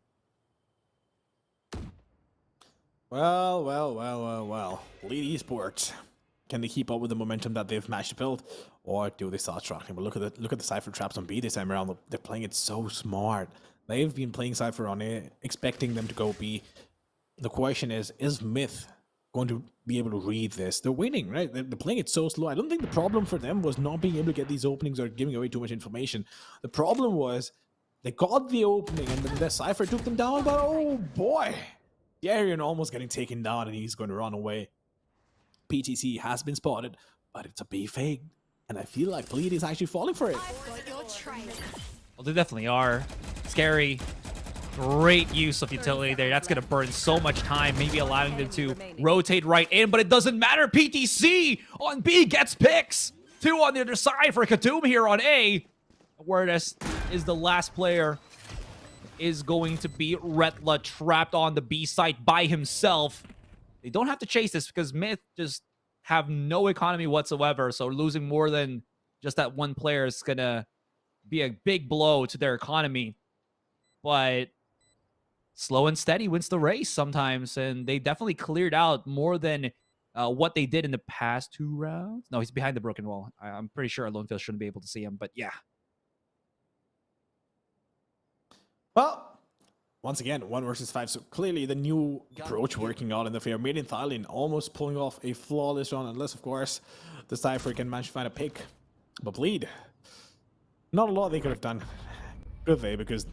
Well. Lead Esports. Can they keep up with the momentum that they've managed to build, or do they start struggling? But look at the Cypher traps on B this time around. They're playing it so smart. They've been playing Cypher on A, expecting them to go B. The question is Myth going to be able to read this? They're winning, right? They're playing it so slow. I don't think the problem for them was not being able to get these openings or giving away too much information. The problem was they got the opening and then the Cypher took them down, but oh boy, Darian almost getting taken down and he's going to run away. PTC has been spotted, but it's a B fake, and I feel like Bleed is actually falling for it. Well, they definitely are. Scary. Great use of utility there. That's going to burn so much time, maybe allowing them to rotate right in, but it doesn't matter. PTC on B gets picks. 2 on the other side for Kadum here on A. Whereas is the last player is going to be Retla, trapped on the B site by himself. They don't have to chase this because Myth just have no economy whatsoever, so losing more than just that one player is going to be a big blow to their economy. But slow and steady wins the race sometimes, and they definitely cleared out more than what they did in the past 2 rounds. No, he's behind the broken wall. I'm pretty sure Lonefield shouldn't be able to see him, but yeah. Well, once again, 1 versus 5. So clearly the new approach working out in the fair. Made in Thailand almost pulling off a flawless round, unless, of course, the Cypher can manage to find a pick. But Bleed, not a lot they could have done, could they? Because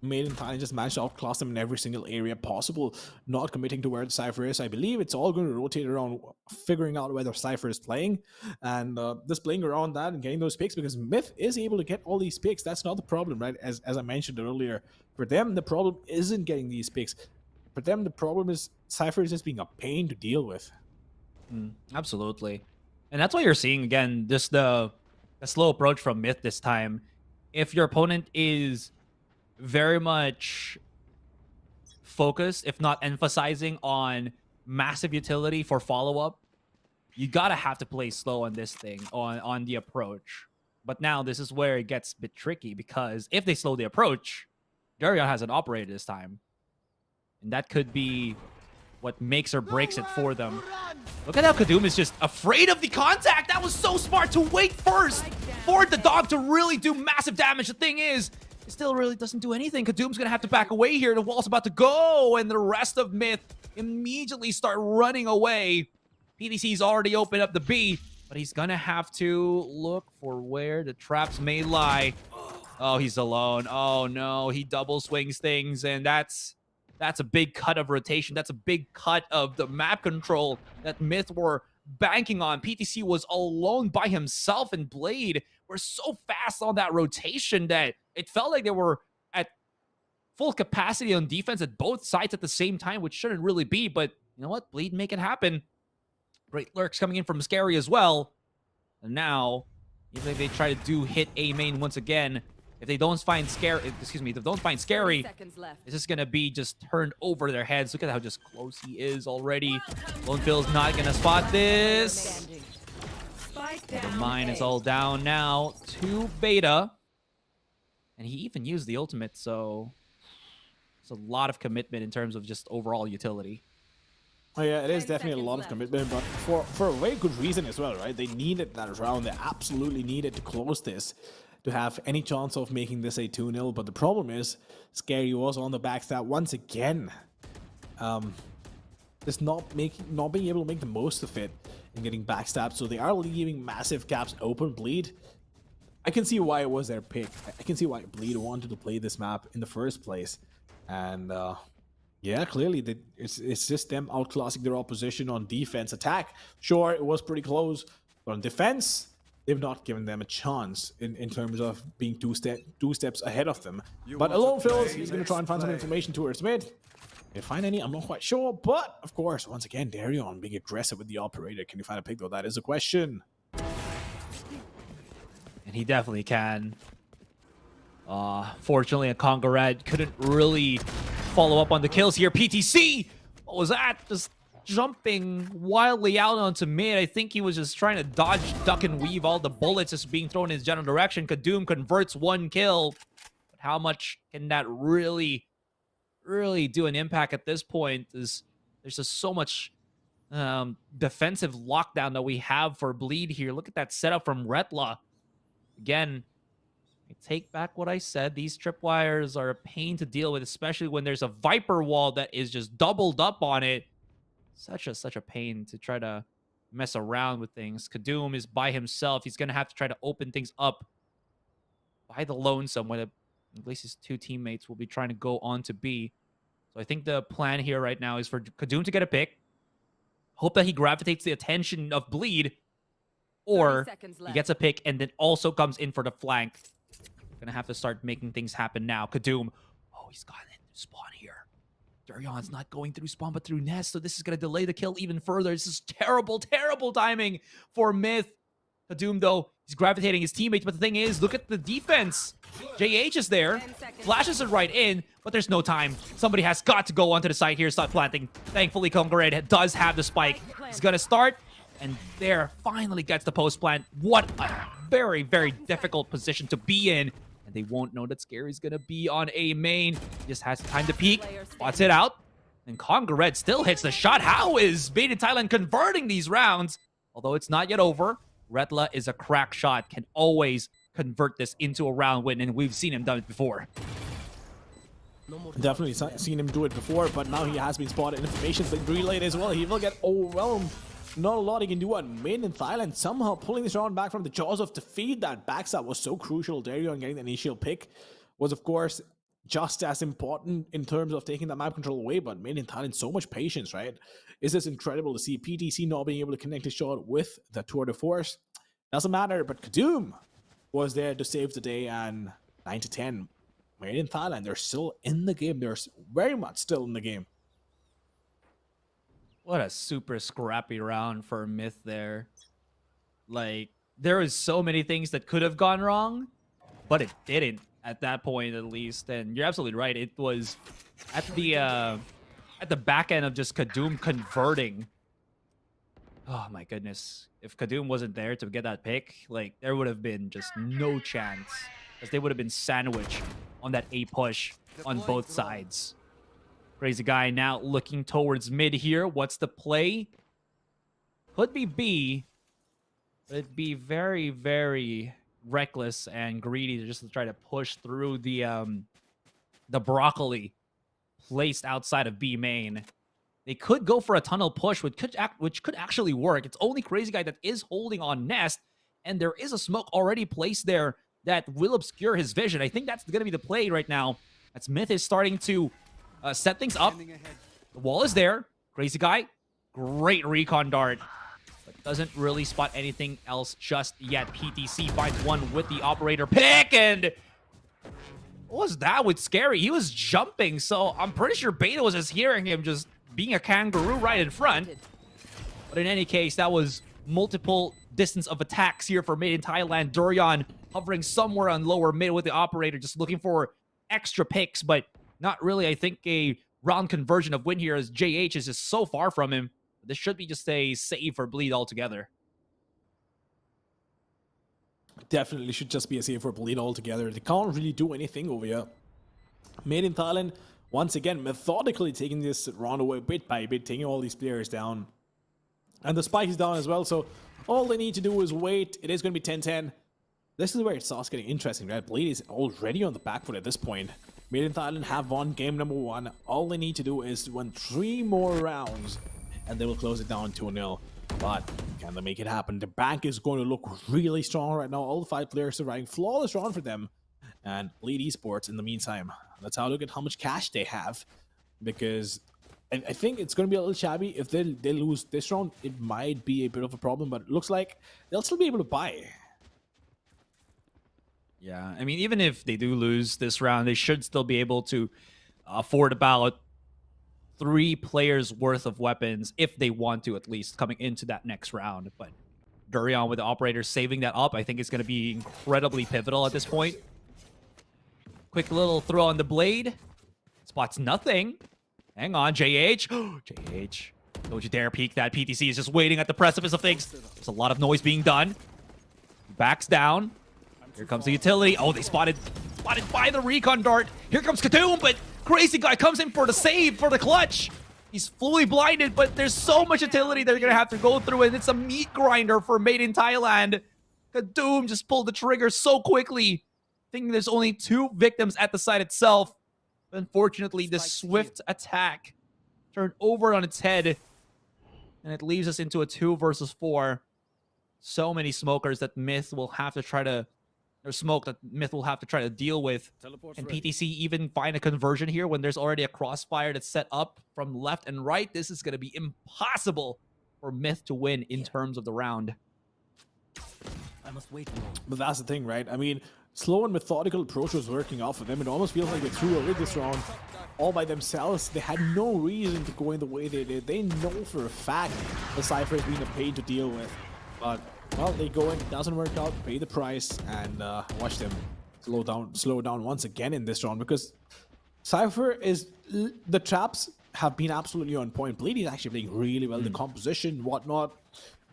Made in Thailand just managed to outclass them in every single area possible, not committing to where the Cypher is. I believe it's all going to rotate around figuring out where the Cypher is playing, and just playing around that and getting those picks, because Myth is able to get all these picks. That's not the problem, right? As I mentioned earlier, for them, the problem isn't getting these picks. For them, the problem is Cypher is just being a pain to deal with. Absolutely. And that's why you're seeing, again, just the slow approach from Myth this time. If your opponent is very much focused, if not emphasizing on massive utility for follow-up, you gotta have to play slow on this thing, on the approach. But now this is where it gets a bit tricky, because if they slow the approach, Darion has an operator this time, and that could be what makes or breaks it for them. Look at how Kadum is just afraid of the contact. That was so smart to wait first for the dog to really do massive damage. The thing is, it still really doesn't do anything. Kadum's gonna have to back away here. The wall's about to go, and the rest of Myth immediately start running away. PDC's already opened up the B, but he's gonna have to look for where the traps may lie. Oh, he's alone. Oh no, he double swings things, and that's a big cut of rotation. That's a big cut of the map control that Myth were banking on. PTC was alone by himself, and Blade were so fast on that rotation that it felt like they were at full capacity on defense at both sides at the same time, which shouldn't really be, but you know what? Bleed make it happen. Great lurks coming in from Scary as well. And now, even if they try to hit A main once again, if they don't find Scary, if they don't find Scary, it's just gonna be just turned over their heads. Look at how just close he is already. Lonefield's not gonna spot this. The mine is all down now to Beta. And he even used the ultimate, so it's a lot of commitment in terms of just overall utility. Oh yeah, it is definitely a lot of commitment, but for a very good reason as well, right? They needed that round. They absolutely needed to close this to have any chance of making this a 2-0. But the problem is, Scary was on the backstab once again. Just not being able to make the most of it and getting backstabbed. So they are leaving massive gaps open. Bleed, I can see why it was their pick. I can see why Bleed wanted to play this map in the first place. And yeah, clearly it's just them outclassing their opposition on defense. Attack, sure, it was pretty close. But on defense, they've not given them a chance in terms of being two steps ahead of them. But alone Phils, he's going to try and find some information towards mid. Can you find any? I'm not quite sure. But, of course, once again, Darion being aggressive with the operator. Can you find a pick, though? That is a question. And he definitely can. Fortunately, a Congo Red couldn't really follow up on the kills here. PTC! What was that? Just jumping wildly out onto mid. I think he was just trying to dodge, duck, and weave all the bullets just being thrown in his general direction. Kadoom converts 1 kill. But how much can that really do an impact at this point? There's just so much defensive lockdown that we have for Bleed here. Look at that setup from Retla. Again, I take back what I said. These tripwires are a pain to deal with, especially when there's a Viper wall that is just doubled up on it. Such a pain to try to mess around with things. Kadoom is by himself. He's going to have to try to open things up by the lonesome, when at least his 2 teammates will be trying to go on to B. So I think the plan here right now is for Kadoom to get a pick. Hope that he gravitates the attention of Bleed, or he gets a pick and then also comes in for the flank. Gonna have to start making things happen now. Kadoom. Oh, he's gotten in spawn here. Darion's not going through spawn, but through nest, so this is gonna delay the kill even further. This is terrible timing for Myth. Kadoom, though, he's gravitating his teammates, but the thing is, look at the defense. JH is there, flashes it right in, but there's no time. Somebody has got to go onto the side here, start planting. Thankfully, Congored does have the spike. He's gonna start, and there finally gets the post plant. What a very difficult position to be in. And they won't know that Scary's gonna be on A main. He just has time to peek, spots it out, and Congored still hits the shot. How is Made in Thailand converting these rounds? Although it's not yet over, Retla is a crack shot, can always convert this into a round win, and we've seen him done it before. Definitely seen him do it before, but now he has been spotted. Information's been relayed as well. He will get overwhelmed. Not a lot he can do on Made in Thailand. Somehow pulling this round back from the jaws of defeat. That backstab was so crucial. Darion getting the initial pick was, of course, just as important in terms of taking that map control away, but Made in Thailand, so much patience, right? It's just incredible to see PTC not being able to connect his shot with the tour de force. Doesn't matter, but Kadoom was there to save the day, and 9-10. Made in Thailand, they're still in the game. They're very much still in the game. What a super scrappy round for Myth there. Like, there was so many things that could have gone wrong, but it didn't at that point, at least. And you're absolutely right. It was at the back end of just Kadoom converting. Oh my goodness. If Kadoom wasn't there to get that pick, like, there would have been just no chance, because they would have been sandwiched on that A push on both sides. Crazy Guy now looking towards mid here. What's the play? Could be B, but it'd be very reckless and greedy to just try to push through the broccoli placed outside of B main. They could go for a tunnel push, which could actually work. It's only Crazy Guy that is holding on nest, and there is a smoke already placed there that will obscure his vision. I think that's going to be the play right now. As Myth is starting to set things up. The wall is there. Crazy Guy, great recon dart, but doesn't really spot anything else just yet. PTC finds one with the operator pick, and what was that with Scary? He was jumping, so I'm pretty sure Beta was just hearing him just being a kangaroo right in front. But in any case, that was multiple distance of attacks here for Made in Thailand. Durian hovering somewhere on lower mid with the operator, just looking for extra picks, but not really, I think, a round conversion of win here, as JH is just so far from him. This should be just a save for Bleed altogether. Definitely should just be a save for Bleed altogether. They can't really do anything over here. Made in Thailand, once again, methodically taking this round away bit by bit, taking all these players down. And the spike is down as well, so all they need to do is wait. It is going to be 10-10. This is where it starts getting interesting, right? Bleed is already on the back foot at this point. Made in Thailand have won game number 1. All they need to do is win 3 more rounds, and they will close it down 2-0. But can they make it happen? The bank is going to look really strong right now. All the 5 players are riding flawless round for them. And Bleed Esports, in the meantime, let's have a look at how much cash they have. Because I think it's going to be a little shabby. If they lose this round, it might be a bit of a problem. But it looks like they'll still be able to buy Yeah, I mean, even if they do lose this round, they should still be able to afford about 3 players worth of weapons if they want to, at least coming into that next round. But Durian with the operator saving that up, I think it's going to be incredibly pivotal at this point. Quick little throw on the blade. Spots nothing. Hang on, JH. JH. Don't you dare peek that. PTC is just waiting at the precipice of things. There's a lot of noise being done. Backs down. Here comes the utility. Oh, they spotted by the recon dart. Here comes Kadoom, but Crazy Guy comes in for the save, for the clutch. He's fully blinded, but there's so much utility they're going to have to go through, and it's a meat grinder for Made in Thailand. Kadoom just pulled the trigger so quickly, thinking there's only 2 victims at the site itself. Unfortunately, the swift attack turned over on its head, and it leaves us into a 2 versus 4. So many smokers that Myth will have to try to, or smoke that Myth will have to try to deal with. And PTC even find a conversion here when there's already a crossfire that's set up from left and right. This is going to be impossible for Myth to win in terms of the round. I must wait. But that's the thing, right? I mean, slow and methodical approach was working off of them. It almost feels like they threw away this round all by themselves. They had no reason to go in the way they did. They know for a fact the Cypher has been a pain to deal with. But, well, they go in, it doesn't work out, pay the price, and watch them slow down once again in this round, because Cypher is, the traps have been absolutely on point. Bleedy is actually playing really well, the composition, whatnot.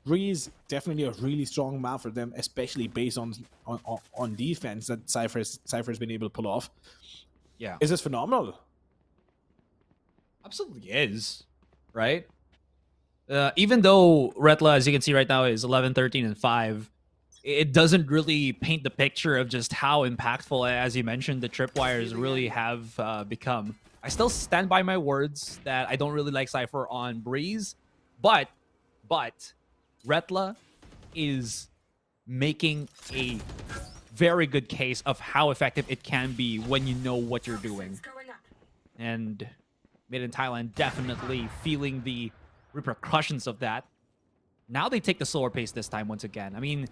Breeze, definitely a really strong map for them, especially based on defense that Cypher's been able to pull off. Yeah. Is this phenomenal? Absolutely is, right? Even though Retla, as you can see right now, is 11, 13, and 5, it doesn't really paint the picture of just how impactful, as you mentioned, the tripwires really have become. I still stand by my words that I don't really like Cypher on Breeze, but Retla is making a very good case of how effective it can be when you know what you're doing. And Made in Thailand definitely feeling the repercussions of that. Now they take the slower pace this time once again. I mean,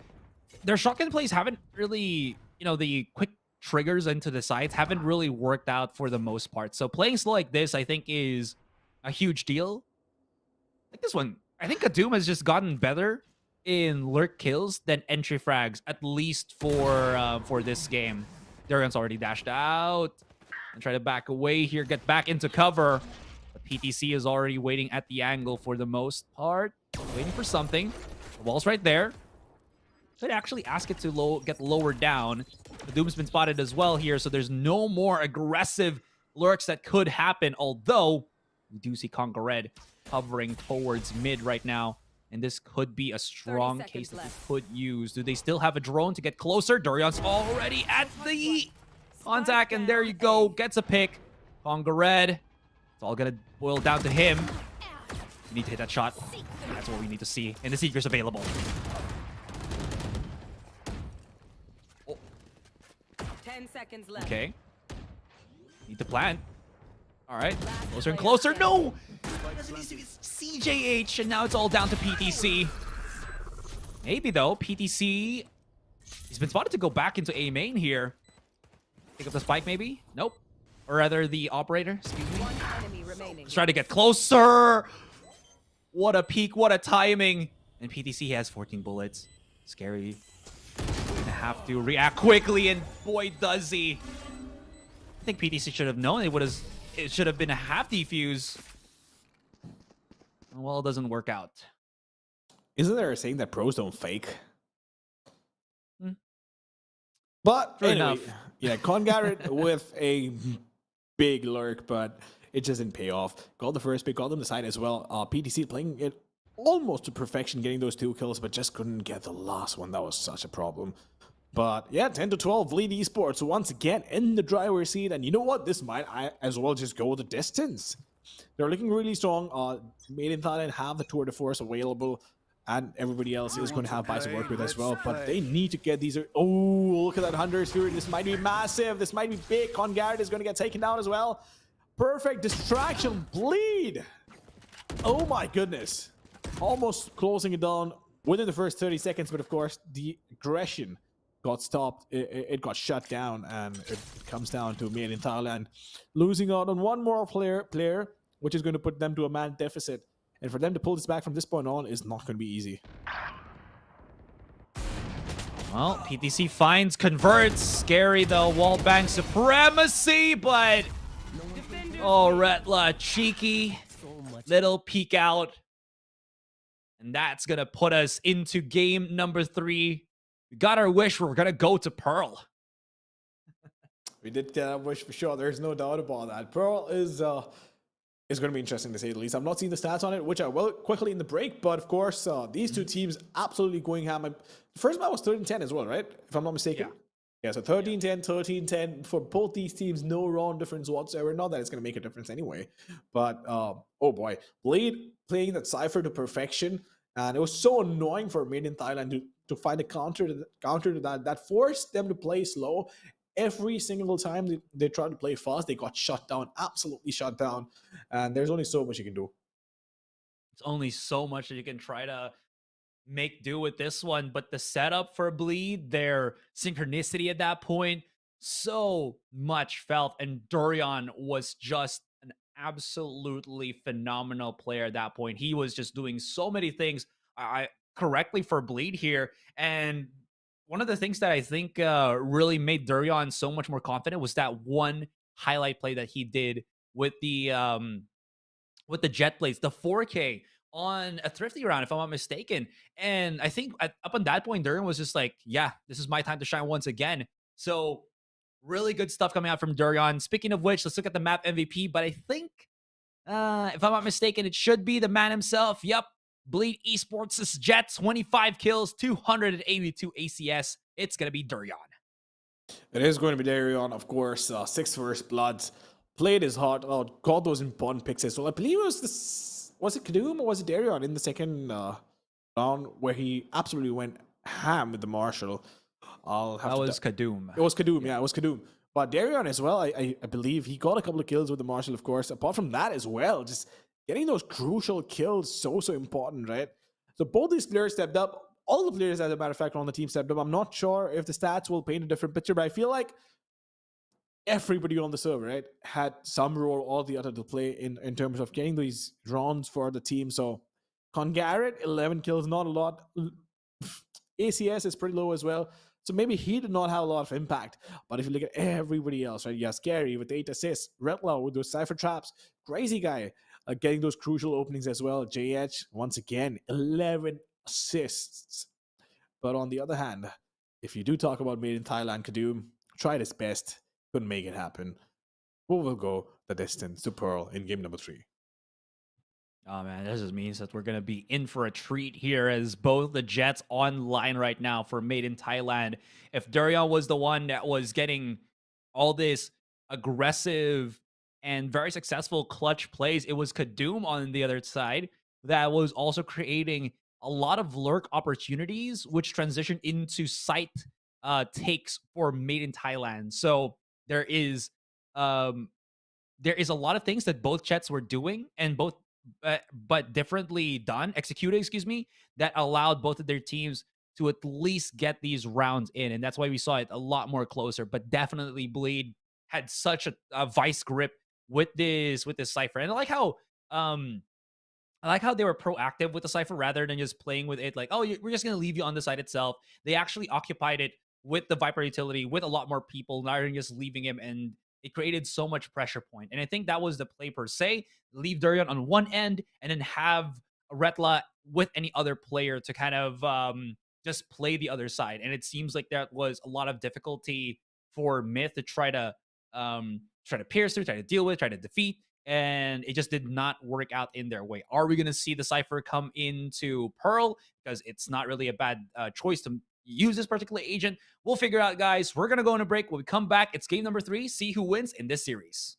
their shotgun plays haven't really, the quick triggers into the sides haven't really worked out for the most part. So playing slow like this, I think, is a huge deal. Like this one, I think Kadoom has just gotten better in lurk kills than entry frags, at least for this game. Durian's already dashed out and try to back away here, get back into cover. The PTC is already waiting at the angle for the most part, waiting for something. The wall's right there. Could actually ask it to get lowered down. Kadoom's been spotted as well here, so there's no more aggressive lurks that could happen, although we do see Conga Red hovering towards mid right now, and this could be a strong case that they could use. Do they still have a drone to get closer? Durian's already at the contact, and there you go. Gets a pick. Conga Red. It's all gonna boil down to him. We need to hit that shot. That's what we need to see. And the Seeker's available. Oh. 10 seconds left. Okay. Need to plant. All right. Closer and closer. No! It's CJH, and now it's all down to PTC. Maybe, though. PTC, he's been spotted to go back into A main here. Pick up the spike, maybe? Nope. Or rather, the operator. Excuse me. Let's try to get closer. What a peek. What a timing. And PTC has 14 bullets. Scary. Gonna have to react quickly, and boy, does he. I think PTC should have known it should have been a half defuse. Well, it doesn't work out. Isn't there a saying that pros don't fake? But Fair anyway, enough. yeah, Congarrett with a big lurk, but it just didn't pay off. Got the first pick, got them the side as well. PTC playing it almost to perfection, getting those 2 kills, but just couldn't get the last one. That was such a problem. But yeah, 10-12, lead Esports once again in the driver's seat. And you know what? This might as well just go the distance. They're looking really strong. Made in Thailand have the tour de force available, and everybody else is going to have Bice to work with as well. But they need to get these. Oh, look at that Hunter Spirit. This might be massive. This might be big. Congarrett is going to get taken down as well. Perfect distraction. Bleed. Oh my goodness. Almost closing it down within the first 30 seconds. But of course, the aggression got stopped. It got shut down, and it comes down to Made in Thailand losing out on one more player, which is going to put them to a man deficit. And for them to pull this back from this point on is not going to be easy. Well, PTC finds, converts. Scary though, wallbang supremacy, but oh, Retla, cheeky little peek out. And that's going to put us into game number 3. We got our wish. We're going to go to Pearl. We did get that wish for sure. There's no doubt about that. Pearl is going to be interesting to say the least. I've not seen the stats on it, which I will quickly in the break. But of course, these two teams absolutely going ham. The first map was 13-10 as well, right? If I'm not mistaken. Yeah, so 13-10, 13-10 for both these teams. No round difference whatsoever. Not that it's going to make a difference anyway. But, oh boy. Blade playing that Cypher to perfection. And it was so annoying for Made in Thailand to find a counter to that forced them to play slow. Every single time they tried to play fast, they got shut down, absolutely shut down. And there's only so much you can do. It's only so much that you can try to make do with this one. But the setup for Bleed, their synchronicity at that point, so much felt. And Dorian was just an absolutely phenomenal player at that point. He was just doing so many things correctly for Bleed here. And one of the things that I think really made Durian so much more confident was that one highlight play that he did with the jet blades, the 4K on a thrifty round, if I'm not mistaken. And I think up on that point, Durian was just like, yeah, this is my time to shine once again. So really good stuff coming out from Durian. Speaking of which, let's look at the map MVP. But I think, if I'm not mistaken, it should be the man himself. Yep. Bleed Esports' Jet, 25 kills, 282 ACS. It's going to be Durian. It is going to be Durian, of course. 6 first bloods. Played his heart out. Got those important picks as well. I believe it was it Kadum or was it Durian in the second round where he absolutely went ham with the Marshall? That was Kadum. It was Kadum, yeah, it was Kadum. But Darion as well, I believe he got a couple of kills with the Marshall, of course. Apart from that as well, just getting those crucial kills, so important, right? So both these players stepped up. All the players, as a matter of fact, on the team stepped up. I'm not sure if the stats will paint a different picture, but I feel like everybody on the server, right, had some role or the other to play in terms of getting these rounds for the team. So Con Garrett, 11 kills, not a lot. ACS is pretty low as well. So maybe he did not have a lot of impact. But if you look at everybody else, right, you have Scary with 8 assists, Retlaw with those Cypher traps, Crazy Guy getting those crucial openings as well. JH, once again, 11 assists. But on the other hand, if you do talk about Made in Thailand, Kadum tried his best, couldn't make it happen. We will go the distance to Pearl in game number 3. Oh man, this just means that we're going to be in for a treat here as both the Jets online right now for Made in Thailand. If Durian was the one that was getting all this aggressive and very successful clutch plays, it was Kadum on the other side that was also creating a lot of lurk opportunities, which transitioned into site takes for Made in Thailand. So there is a lot of things that both Jets were doing and both but differently done, executed, that allowed both of their teams to at least get these rounds in. And that's why we saw it a lot more closer. But definitely Bleed had such a vice grip with this Cypher. And I like how they were proactive with the Cypher rather than just playing with it like, oh, we're just going to leave you on the side itself. They actually occupied it with the Viper utility, with a lot more people, rather than just leaving him, and it created so much pressure point. And I think that was the play per se. Leave Durian on one end and then have Retla with any other player to kind of just play the other side. And it seems like that was a lot of difficulty for Myth to try to pierce through, try to deal with, try to defeat. And it just did not work out in their way. Are we going to see the Cypher come into Pearl? Because it's not really a bad choice to use this particular agent. We'll figure out, guys. We're going to go on a break. When we come back, it's game number 3. See who wins in this series.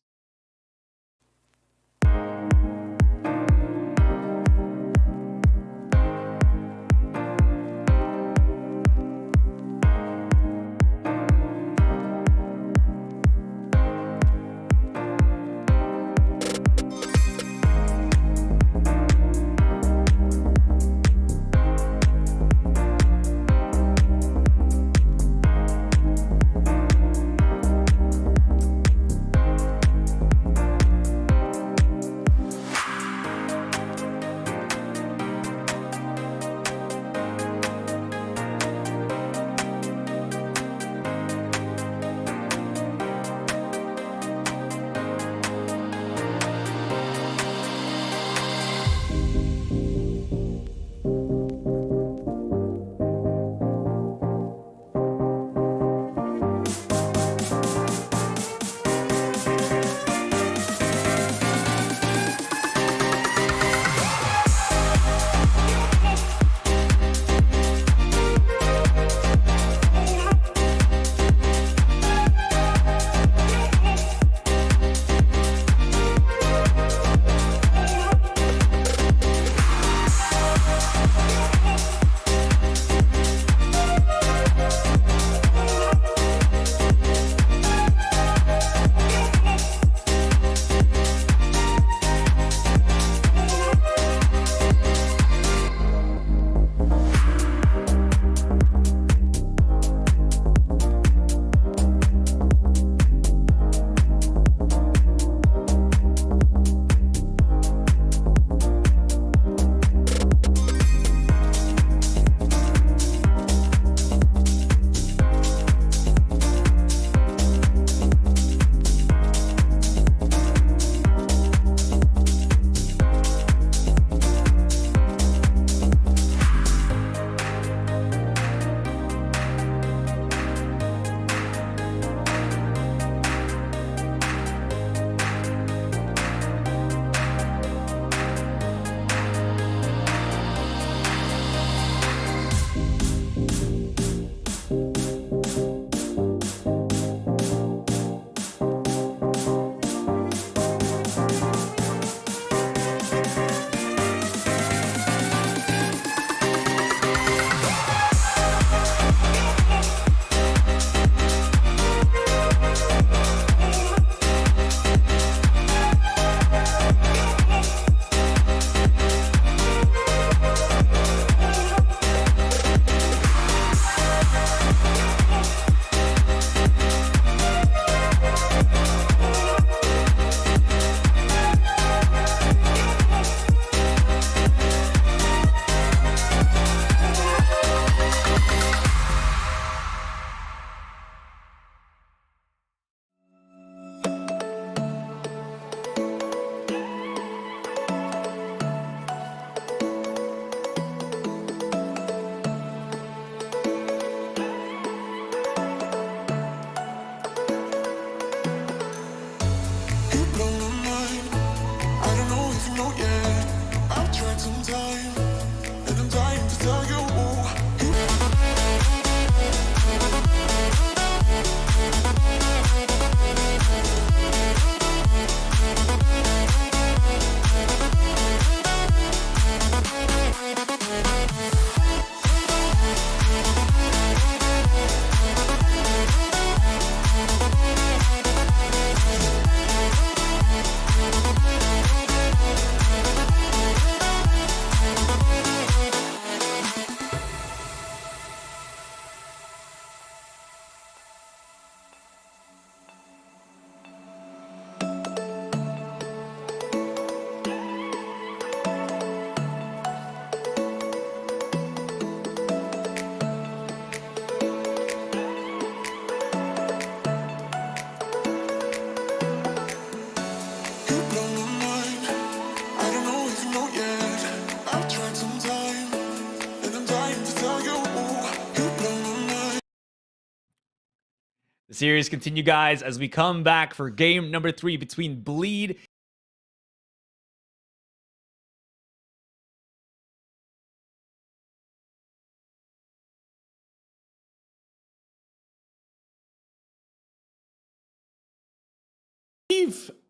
series continue, guys, as we come back for game number 3 between Bleed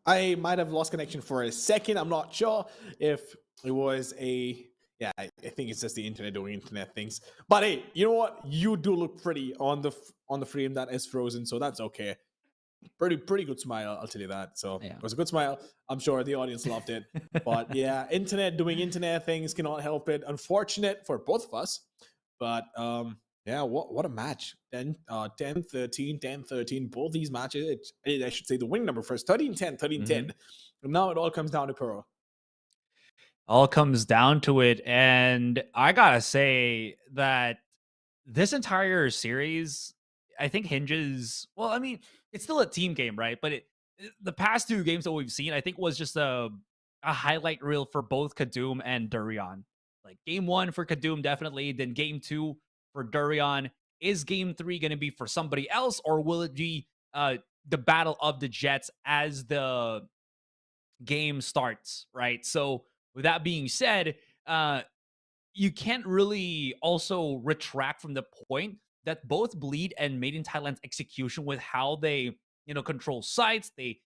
I might have lost connection for a second. I'm not sure if it was yeah, I think it's just the internet doing internet things. But hey, you know what? You do look pretty on the frame that is frozen, so that's okay. Pretty good smile, I'll tell you that. So Yeah. it was a good smile. I'm sure the audience loved it. But yeah, internet doing internet things cannot help it. Unfortunate for both of us. But yeah, what a match. 10-13, 10-13. Both these matches, I should say the winning number first. 13-10, 13-10. And now it all comes down to Pearl. all comes down to it. And I gotta say that this entire series, I think hinges. Well, I mean, it's still a team game, right? But the past 2 games that we've seen, I think, was just a highlight reel for both Kadum and Durian. Like game 1 for Kadum, definitely. Then game 2 for Durian. Is game 3 going to be for somebody else, or will it be the battle of the Jets as the game starts, right? So with that being said, you can't really also retract from the point that both Bleed and Made in Thailand's execution with how they, control sites, they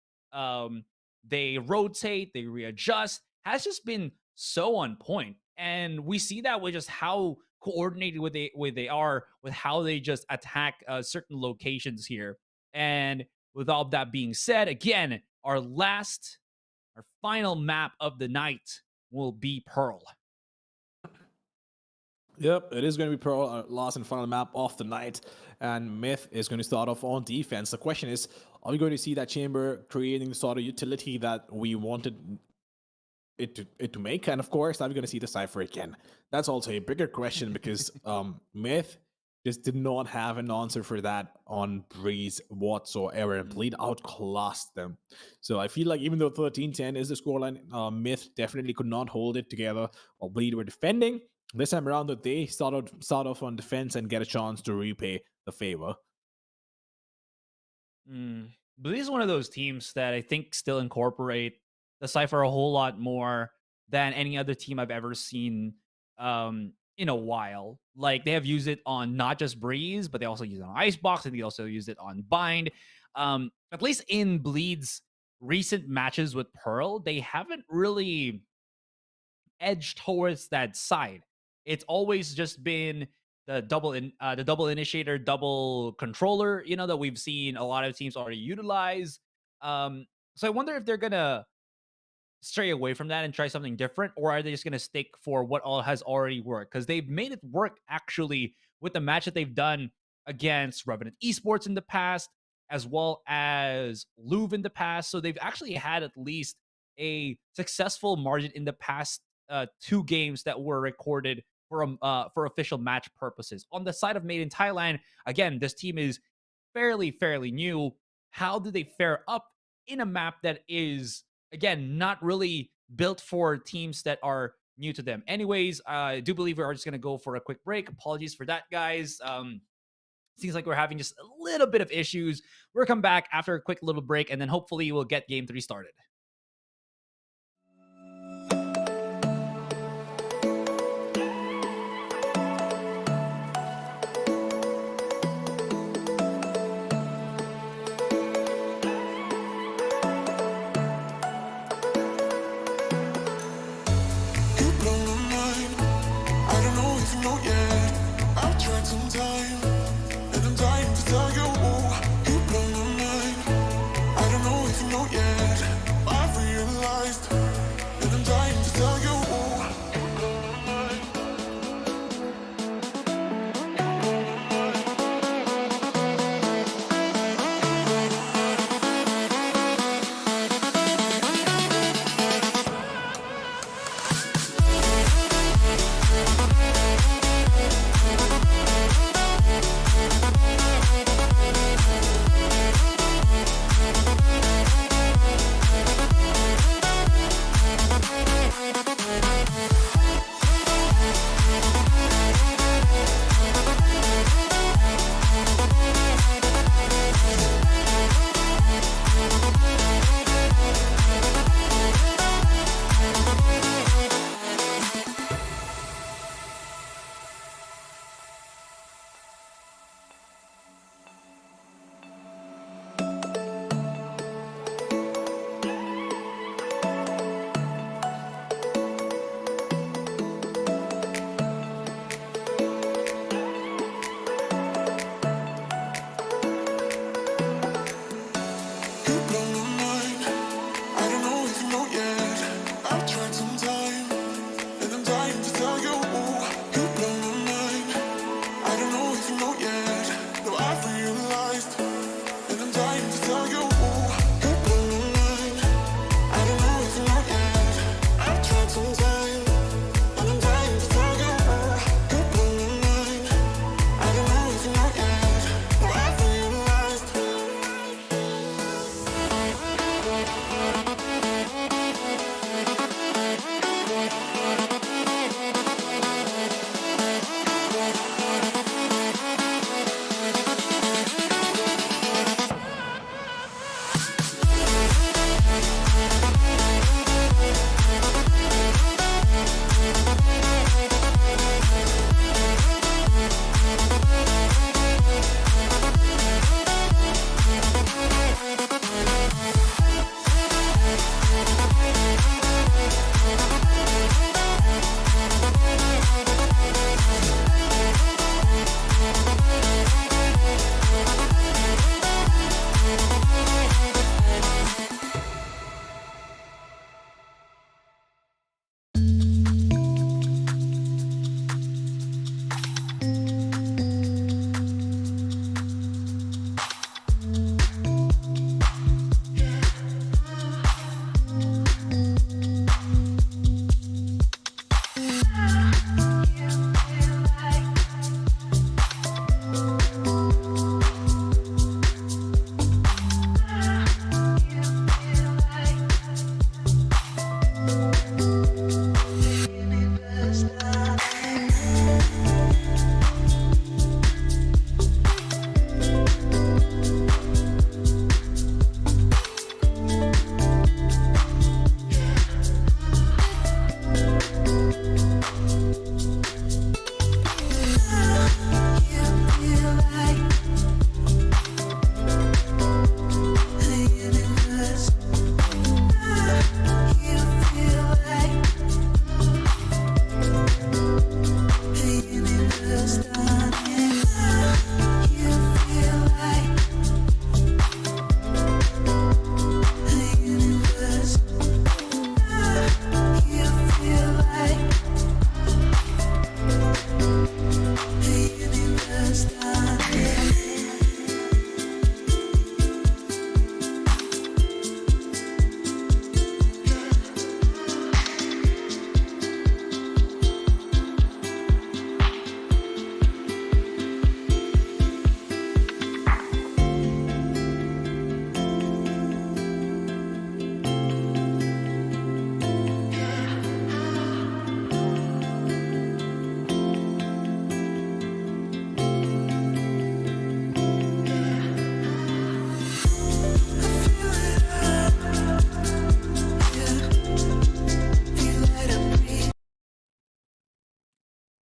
rotate, they readjust, has just been so on point. And we see that with just how coordinated they are with how they just attack certain locations here. And with all that being said, again, our final map of the night will be Pearl. Yep, it is going to be Pearl, our last and final map of the night. And Myth is going to start off on defense. The question is, are we going to see that Chamber creating the sort of utility that we wanted it to make? And of course, are we going to see the Cypher again? That's also a bigger question because Myth just did not have an answer for that on Breeze whatsoever, and Bleed outclassed them. So I feel like even though 13-10 is the scoreline, Myth definitely could not hold it together while Bleed were defending. This time around, that they start off on defense and get a chance to repay the favor. Bleed is one of those teams that I think still incorporate the Cypher a whole lot more than any other team I've ever seen in a while. Like, they have used it on not just Breeze, but they also use it on Icebox, and they also used it on Bind. At least in Bleed's recent matches with Pearl, they haven't really edged towards that side. It's always just been the double initiator, double controller, that we've seen a lot of teams already utilize. So I wonder if they're gonna stray away from that and try something different, or are they just going to stick for what all has already worked? Because they've made it work actually with the match that they've done against Revenant Esports in the past, as well as Louvre in the past. So they've actually had at least a successful margin in the past 2 games that were recorded for official match purposes. On the side of Made in Thailand, again, this team is fairly new. How do they fare up in a map that is, again, not really built for teams that are new to them? Anyways, I do believe we are just going to go for a quick break. Apologies for that, guys. Seems like we're having just a little bit of issues. We'll come back after a quick little break, and then hopefully we'll get game 3 started.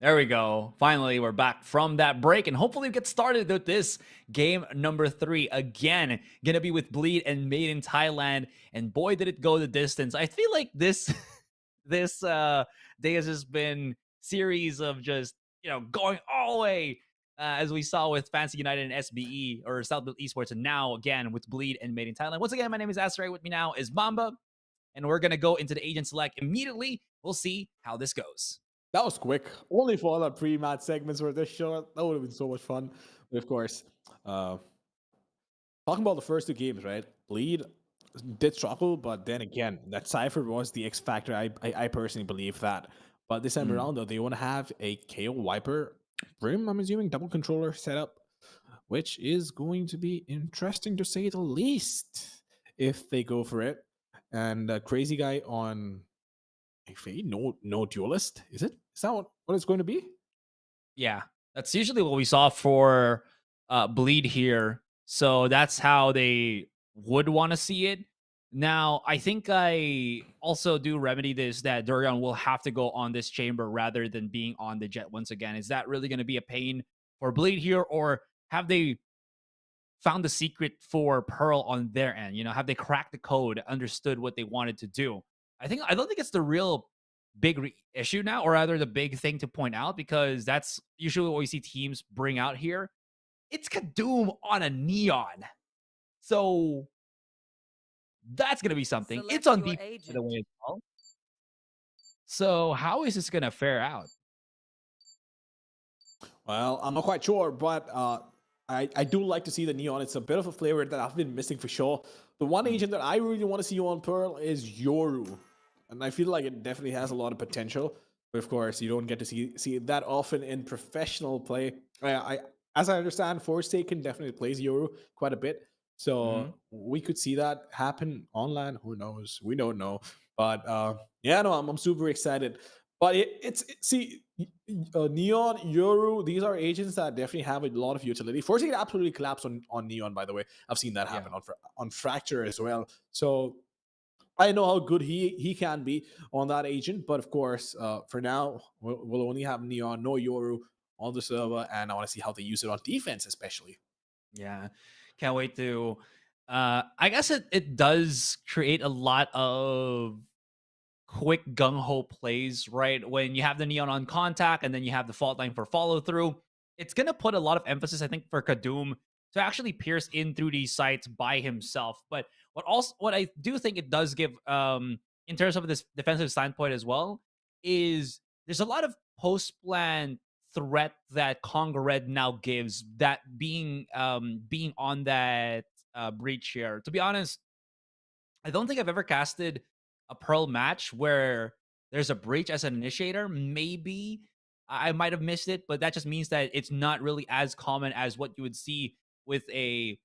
There we go. Finally, we're back from that break, and hopefully we get started with this game number 3. Again, gonna be with Bleed and Made in Thailand, and boy, did it go the distance. I feel like this this day has just been series of just, going all the way, as we saw with Fancy United and SBE, or Southfield Esports, and now again with Bleed and Made in Thailand. Once again, my name is Asray. With me now is Mamba, and we're gonna go into the agent select immediately. We'll see how this goes. That was quick. Only for the pre-match segments were this short. That would have been so much fun. But of course, talking about the first 2 games, right? Bleed did struggle, but then again, that Cypher was the X factor. I personally believe that. But this time around, though, they want to have a KO Viper Brim, I'm assuming, double controller setup, which is going to be interesting to say the least if they go for it. And Crazy Guy on no duelist, is it? Is that what it's going to be? Yeah, that's usually what we saw for Bleed here. So that's how they would want to see it. Now, I think I also do remedy this, that Durian will have to go on this chamber rather than being on the jet once again. Is that really going to be a pain for Bleed here, or have they found the secret for Pearl on their end? Have they cracked the code, understood what they wanted to do? I don't think it's the real big issue now, or rather the big thing to point out, because that's usually what we see teams bring out here. It's Kadum on a Neon. So that's going to be something. Select It's on your deep, by the agent. way, as well. So how is this going to fare out? Well, I'm not quite sure, but I do like to see the Neon. It's a bit of a flavor that I've been missing for sure. The one agent that I really want to see on Pearl is Yoru. And I feel like it definitely has a lot of potential. But of course, you don't get to see it that often in professional play. As I understand, Forsaken definitely plays Yoru quite a bit. So we could see that happen online. Who knows? We don't know. But yeah, no, I'm super excited. But Neon, Yoru, these are agents that definitely have a lot of utility. Forsaken absolutely collapsed on Neon, by the way. I've seen that happen on Fracture as well. So I know how good he can be on that agent, but of course, for now, we'll only have Neon, no Yoru on the server, and I want to see how they use it on defense, especially. Yeah, can't wait to. I guess it does create a lot of quick gung-ho plays, right? When you have the Neon on contact and then you have the fault line for follow-through, it's going to put a lot of emphasis, I think, for Kadum to actually pierce in through these sites by himself. But what I do think it does give, in terms of this defensive standpoint as well, is there's a lot of post-plan threat that Conga Red now gives, that being on that breach here. To be honest, I don't think I've ever casted a Pearl match where there's a breach as an initiator. Maybe I might have missed it, but that just means that it's not really as common as what you would see with a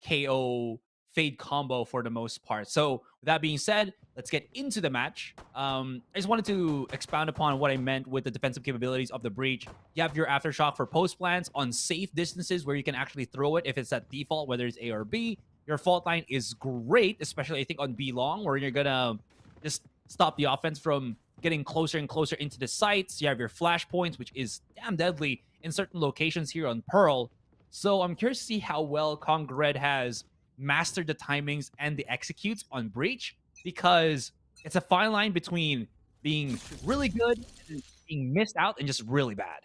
KO fade combo for the most part. So with that being said, let's get into the match. I just wanted to expound upon what I meant with the defensive capabilities of the breach. You have your aftershock for post plants on safe distances where you can actually throw it if it's at default, whether it's A or B. Your fault line is great, especially I think on B long, where you're gonna just stop the offense from getting closer and closer into the sites. You have your flash points, which is damn deadly in certain locations here on Pearl. So I'm curious to see how well Conga Red has mastered the timings and the executes on Breach, because it's a fine line between being really good and being missed out and just really bad.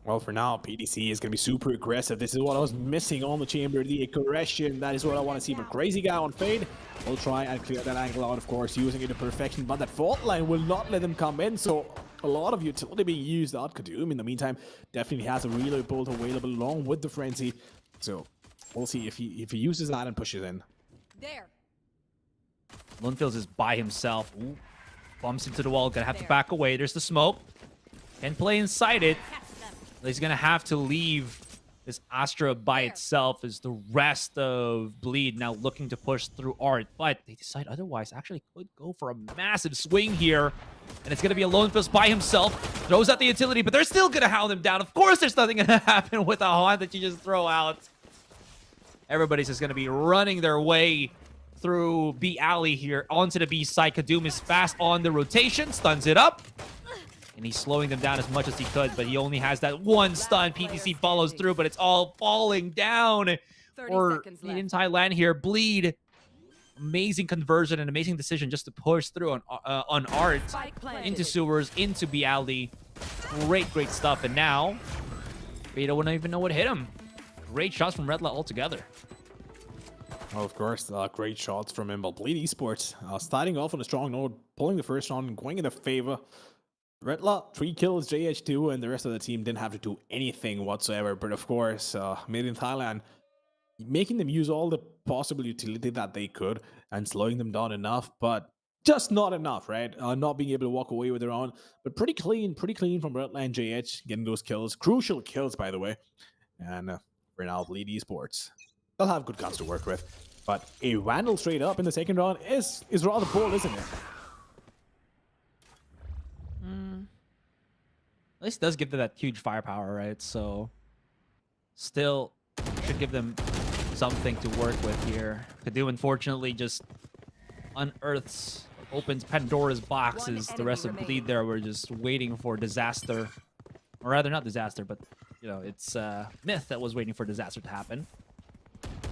Well, for now, PDC is going to be super aggressive. This is what I was missing on the chamber, the aggression. That is what I want to see. But Crazy Guy on Fade will try and clear that angle out, of course, using it to perfection. But that fault line will not let them come in. So a lot of utility being used out. Kadum, in the meantime, definitely has a reload bolt available along with the Frenzy. So we'll see if he uses that and pushes in. There. Lundfields is by himself. Ooh, bumps into the wall. Gonna have to back away. There's the smoke. Can play inside it. He's gonna have to leave this Astra by itself, as the rest of Bleed now looking to push through Art, but they decide otherwise. Actually could go for a massive swing here, and it's gonna be a Lone Fist by himself. Throws out the utility, but they're still gonna hound him down. Of course there's nothing gonna happen with a haunt that you just throw out. Everybody's just gonna be running their way through B alley here onto the B side. Kadum is fast on the rotation, stuns it up. And he's slowing them down as much as he could, but he only has that one stun. PTC follows through, but it's all falling down. 30 Or seconds in left. Thailand here, Bleed. Amazing conversion and amazing decision just to push through on Art Spike planted. into sewers, into Bialdi. Great stuff. And now, Beta wouldn't even know what hit him. Great shots from Redla altogether. Oh, of course, great shots from him. But Bleed Esports starting off on a strong note, pulling the first round and going in their favor. Redla, 3 kills, JH2, and the rest of the team didn't have to do anything whatsoever. But of course, Made in Thailand, making them use all the possible utility that they could and slowing them down enough, but just not enough, right? Not being able to walk away with their own, but pretty clean from Redla and JH getting those kills. Crucial kills, by the way. And for now, Bleed Esports, they'll have good guns to work with. But a Vandal straight up in the second round is rather bold, isn't it? At least it does give them that huge firepower, right? So still should give them something to work with here. Kadu, unfortunately, just unearths, opens Pandora's boxes. The rest of Bleed there were just waiting for disaster. Or rather, not disaster, but, you know, it's Myth that was waiting for disaster to happen.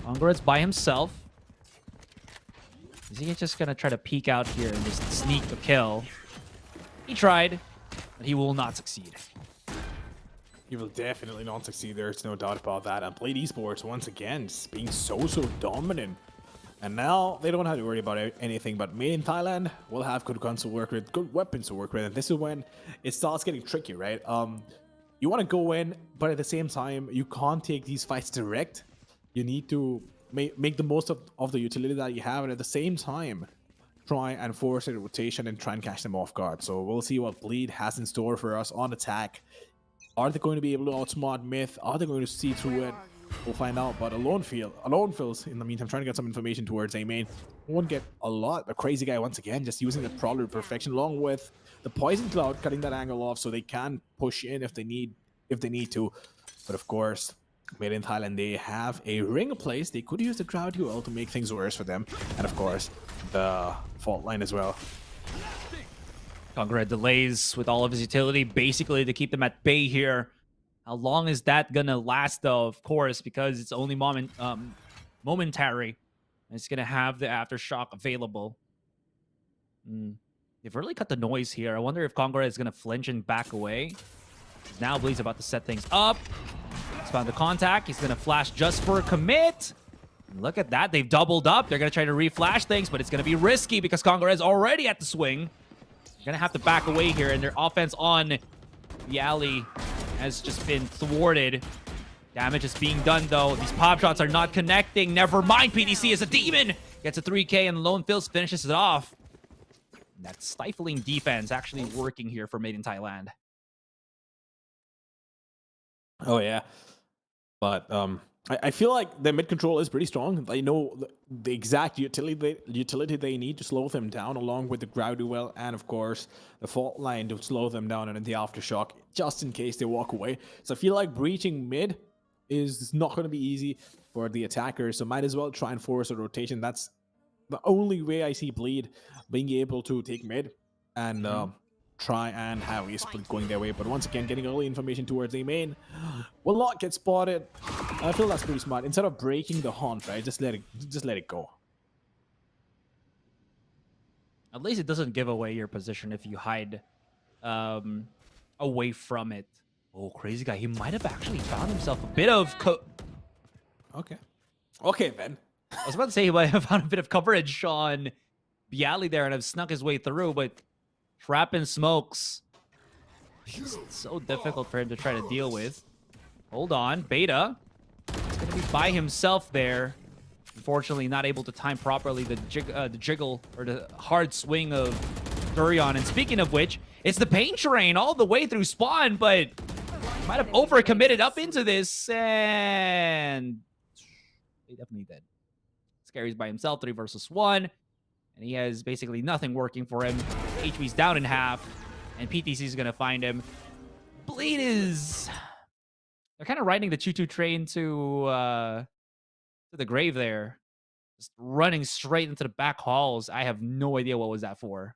Congored's by himself. Is he just gonna try to peek out here and just sneak a kill? He tried, but he will not succeed. He will definitely not succeed. There's no doubt about that. And Blade Esports, once again, just being so dominant. And now they don't have to worry about anything, but Made in Thailand will have good guns to work with, good weapons to work with. And this is when it starts getting tricky, right? You want to go in, but at the same time, you can't take these fights direct. You need to make the most of the utility that you have, and at the same time, try and force a rotation and try and catch them off guard. So we'll see what Bleed has in store for us on attack. Are they going to be able to outsmart Myth? Are they going to see through it? We'll find out. But Alone Feels, in the meantime, trying to get some information towards A main. Won't get a lot. The Crazy Guy, once again, just using the Prowler to perfection, along with the Poison Cloud, cutting that angle off so they can push in if they need to. But of course, Made in Thailand, they have a ring place. They could use the crowd UL to make things worse for them. And of course, the fault line as well. Congored delays with all of his utility, basically to keep them at bay here. How long is that gonna last, though? Of course, because it's only momentary. It's gonna have the aftershock available. They've really cut the noise here. I wonder if Congored is gonna flinch and back away. Now Bleed's about to set things up. He's found the contact. He's gonna flash just for a commit. Look at that. They've doubled up. They're gonna try to reflash things, but it's gonna be risky because Congored is already at the swing. Gonna have to back away here, and their offense on the alley has just been thwarted. Damage is being done, though. These pop shots are not connecting. Never mind, PDC is a demon. Gets a 3K, and Lone Fills finishes it off. And that stifling defense actually working here for Made in Thailand. Oh, yeah. But I feel like their mid control is pretty strong. They know the exact utility they need to slow them down, along with the ground duel and, of course, the fault line to slow them down and the aftershock, just in case they walk away. So I feel like breaching mid is not going to be easy for the attackers, so might as well try and force a rotation. That's the only way I see Bleed being able to take mid and try and have a split going their way. But once again, getting early information towards A main will not get spotted. I feel that's pretty smart. Instead of breaking the haunt, right, just let it go. At least it doesn't give away your position if you hide away from it. Oh, Crazy Guy. He might have actually found himself a bit of... Okay, Ben. I was about to say he might have found a bit of coverage on Bialy there and have snuck his way through, but Trap and Smokes. It's so difficult for him to try to deal with. Hold on. Beta. He's going to be by himself there. Unfortunately, not able to time properly the jiggle or the hard swing of Durian. And speaking of which, it's the pain train all the way through spawn, but might have overcommitted up into this, and he definitely did. Scary's by himself, 3 versus 1, and he has basically nothing working for him. HP's down in half, and PTC is going to find him. Bleed is... They're kind of riding the choo-choo train to the grave there. Just running straight into the back halls. I have no idea what was that for.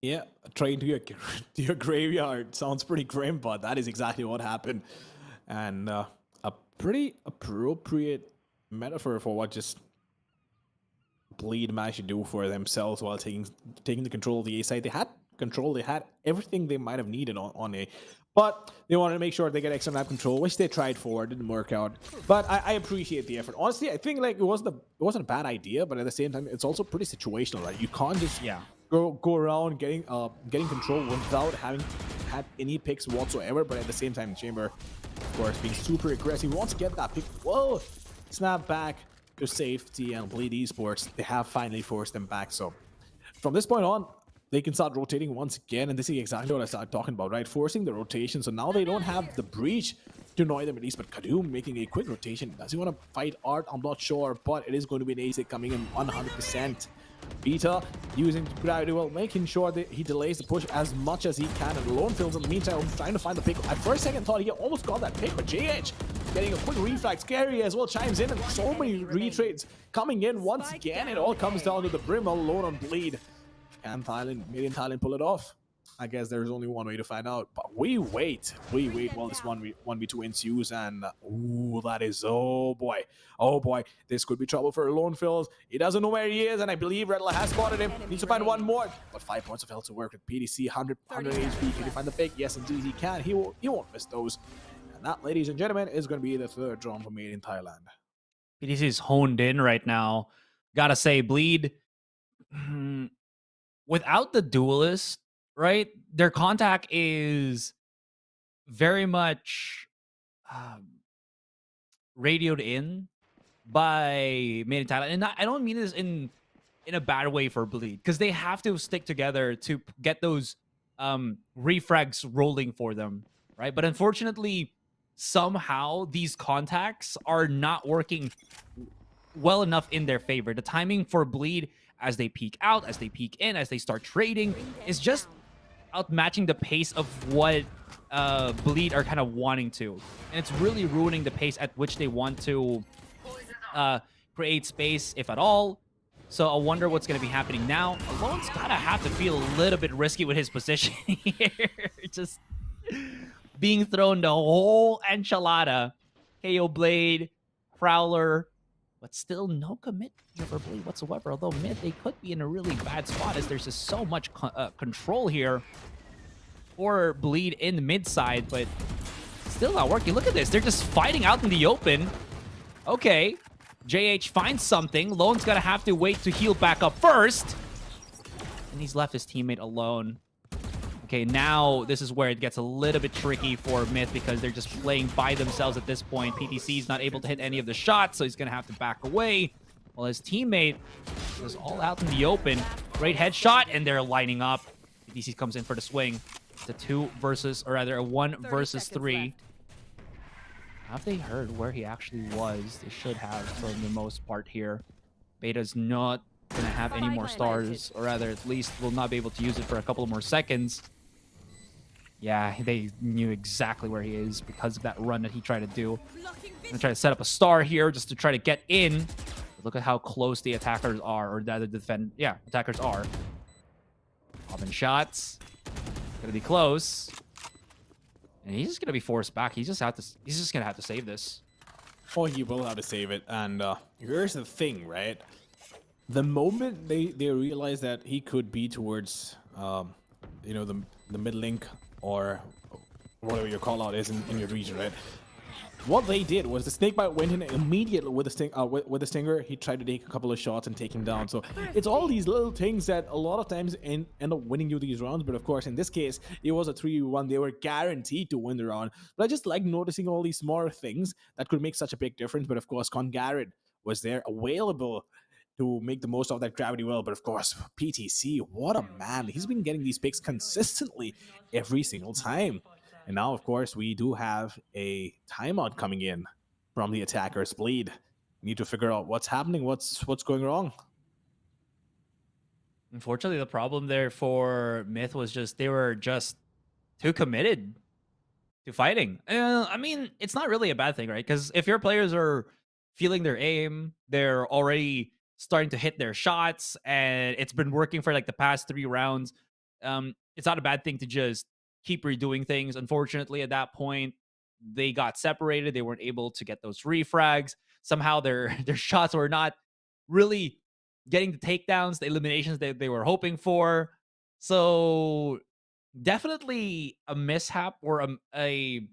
Yeah, train to your to your graveyard sounds pretty grim, but that is exactly what happened, and a pretty appropriate metaphor for what just Bleed managed to do for themselves while taking the control of the A side. They had control, they had everything they might have needed on A, but they wanted to make sure they get extra map control, which they tried for, didn't work out. But I appreciate the effort. Honestly, I think like it wasn't a bad idea, but at the same time, it's also pretty situational, right? You can't just go around getting control without having had any picks whatsoever. But at the same time, Chamber, of course, being super aggressive, wants to get that pick. Whoa, snap back to safety, and Bleed Esports, they have finally forced them back. So from this point on, they can start rotating once again, and this is exactly what I started talking about, right? Forcing the rotation, so now they don't have the breach to annoy them at least, but Kadoom making a quick rotation. Does he want to fight Art? I'm not sure, but it is going to be an ASIC coming in 100%. Beta using gravity well, making sure that he delays the push as much as he can, and Lone Fields in the meantime trying to find the pick. I first second thought he almost got that pick, but JH getting a quick reflex. Scary as well chimes in, and so many retrades coming in once again. It all comes down to the Brim alone on Bleed. Can Made in Thailand pull it off? I guess there's only one way to find out, but we wait while this 1v2 ensues, and ooh, that is, oh boy, this could be trouble for Lone Fills. He doesn't know where he is, and I believe Redler has spotted him. Needs to find one more, but 5 points of health to work with. PDC 100 HP. Can he find the pick? Yes, indeed he can. He won't miss those, and that, ladies and gentlemen, is going to be the third round for Made in Thailand. PDC is honed in right now. Gotta say, Bleed, without the duelist, right? Their contact is very much radioed in by Made in Thailand, and I don't mean this in a bad way for Bleed, because they have to stick together to get those refrags rolling for them, right? But unfortunately, somehow these contacts are not working well enough in their favor. The timing for Bleed as they peek out, as they peek in, as they start trading is just outmatching the pace of what Bleed are kind of wanting to. And it's really ruining the pace at which they want to create space, if at all. So I wonder what's going to be happening now. Alone's kind of have to feel a little bit risky with his position here. Just being thrown the whole enchilada. KO Blade, Prowler, but still no commit for Bleed whatsoever. Although mid, they could be in a really bad spot as there's just so much control here for Bleed in the mid side, but still not working. Look at this. They're just fighting out in the open. Okay. JH finds something. Lone's going to have to wait to heal back up first. And he's left his teammate alone. Okay, now this is where it gets a little bit tricky for Myth because they're just playing by themselves at this point. PTC is not able to hit any of the shots, so he's going to have to back away. While his teammate is all out in the open. Great headshot, and they're lining up. PTC comes in for the swing. It's a 2 versus, or rather a 1 versus 3. Have they heard where he actually was? They should have for the most part here. Beta's not going to have any more stars, or rather at least will not be able to use it for a couple more seconds. Yeah, they knew exactly where he is because of that run that he tried to do. I'm going to try to set up a star here just to try to get in. But look at how close the attackers are, or the attackers are. Popping shots. Gonna be close. And he's just gonna be forced back. He's just gonna have to save this. Oh, he will have to save it. And here's the thing, right? The moment they realize that he could be towards, you know, the mid link or whatever your call out is in your region, right? What they did was the snakebite went in immediately with the stinger. He tried to take a couple of shots and take him down. So it's all these little things that a lot of times end up winning you these rounds. But of course, in this case, it was a 3v1. They were guaranteed to win the round. But I just like noticing all these smaller things that could make such a big difference. But of course, Garrett was there available to make the most of that gravity well. But of course, PTC, what a man. He's been getting these picks consistently every single time. And now, of course, we do have a timeout coming in from the attackers. Bleed. We need to figure out what's happening, what's going wrong. Unfortunately, the problem there for Myth was just they were just too committed to fighting. I mean, it's not really a bad thing, right? Because if your players are feeling their aim, they're already starting to hit their shots, and it's been working for like the past 3 rounds. it's not a bad thing to just keep redoing things. Unfortunately, at that point, they got separated. They weren't able to get those refrags. Somehow their their shots were not really getting the takedowns, the eliminations that they were hoping for. So definitely a mishap or a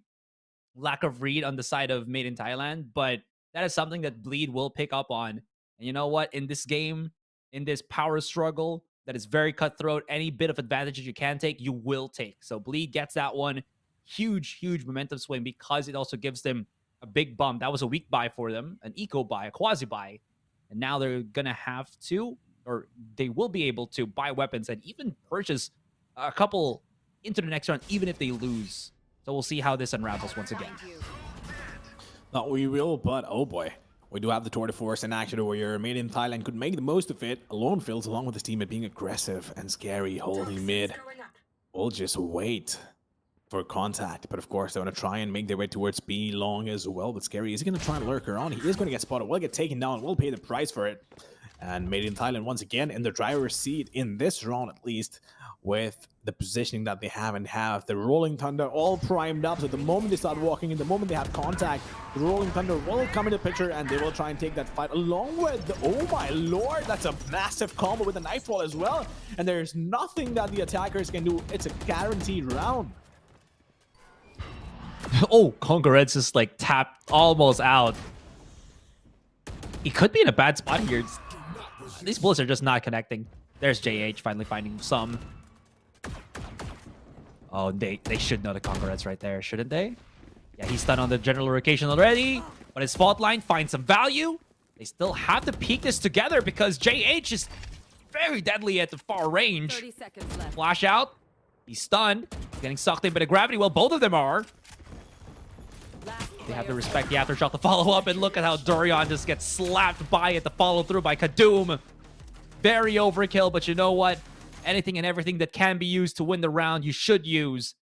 lack of read on the side of Made in Thailand, but that is something that Bleed will pick up on. And you know what? In this game, in this power struggle that is very cutthroat, any bit of advantage that you can take, you will take. So Bleed gets that one. Huge, huge momentum swing because it also gives them a big bump. That was a weak buy for them, an eco buy, a quasi buy. And now they're going to have to, or they will be able to buy weapons and even purchase a couple into the next round, even if they lose. So we'll see how this unravels once again. Not we will, but oh boy. We do have the tour de force in action over here. Made in Thailand could make the most of it. Alone Fields, along with his teammate, being aggressive and scary, holding mid. We'll just wait for contact. But of course, they're going to try and make their way towards B long as well. But Scary is going to try and lurk around. He is going to get spotted. Will get taken down. Will pay the price for it. And Made in Thailand once again in the driver's seat in this round at least, with the positioning that they have and have the Rolling Thunder all primed up. So the moment they start walking in, the moment they have contact, the Rolling Thunder will come into picture and they will try and take that fight along with the, oh my lord, that's a massive combo with a Nightfall as well. And there's nothing that the attackers can do. It's a guaranteed round. Oh, Conqueror's just like tapped almost out. He could be in a bad spot here. These bullets are just not connecting. There's JH finally finding some. Oh, they should know the Conqueror's right there, shouldn't they? Yeah, he's done on the general location already. But his fault line finds some value. They still have to peek this together because JH is very deadly at the far range. 30 seconds left. Flash out. He's stunned. He's getting sucked in by the gravity. Well, both of them are. They have to respect the aftershock to follow up, and look at how Dorian just gets slapped by at the follow through by Kadoom. Very overkill, but you know what? Anything and everything that can be used to win the round, you should use.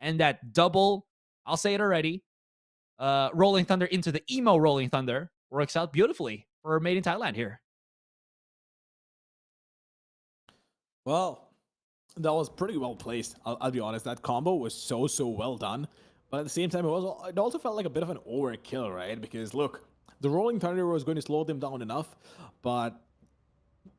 And that double, I'll say it already, Rolling Thunder into the emo Rolling Thunder works out beautifully for Made in Thailand here. Well, that was pretty well placed. I'll be honest. That combo was so well done. But at the same time, it also felt like a bit of an overkill, right? Because look, the Rolling Thunder was going to slow them down enough, but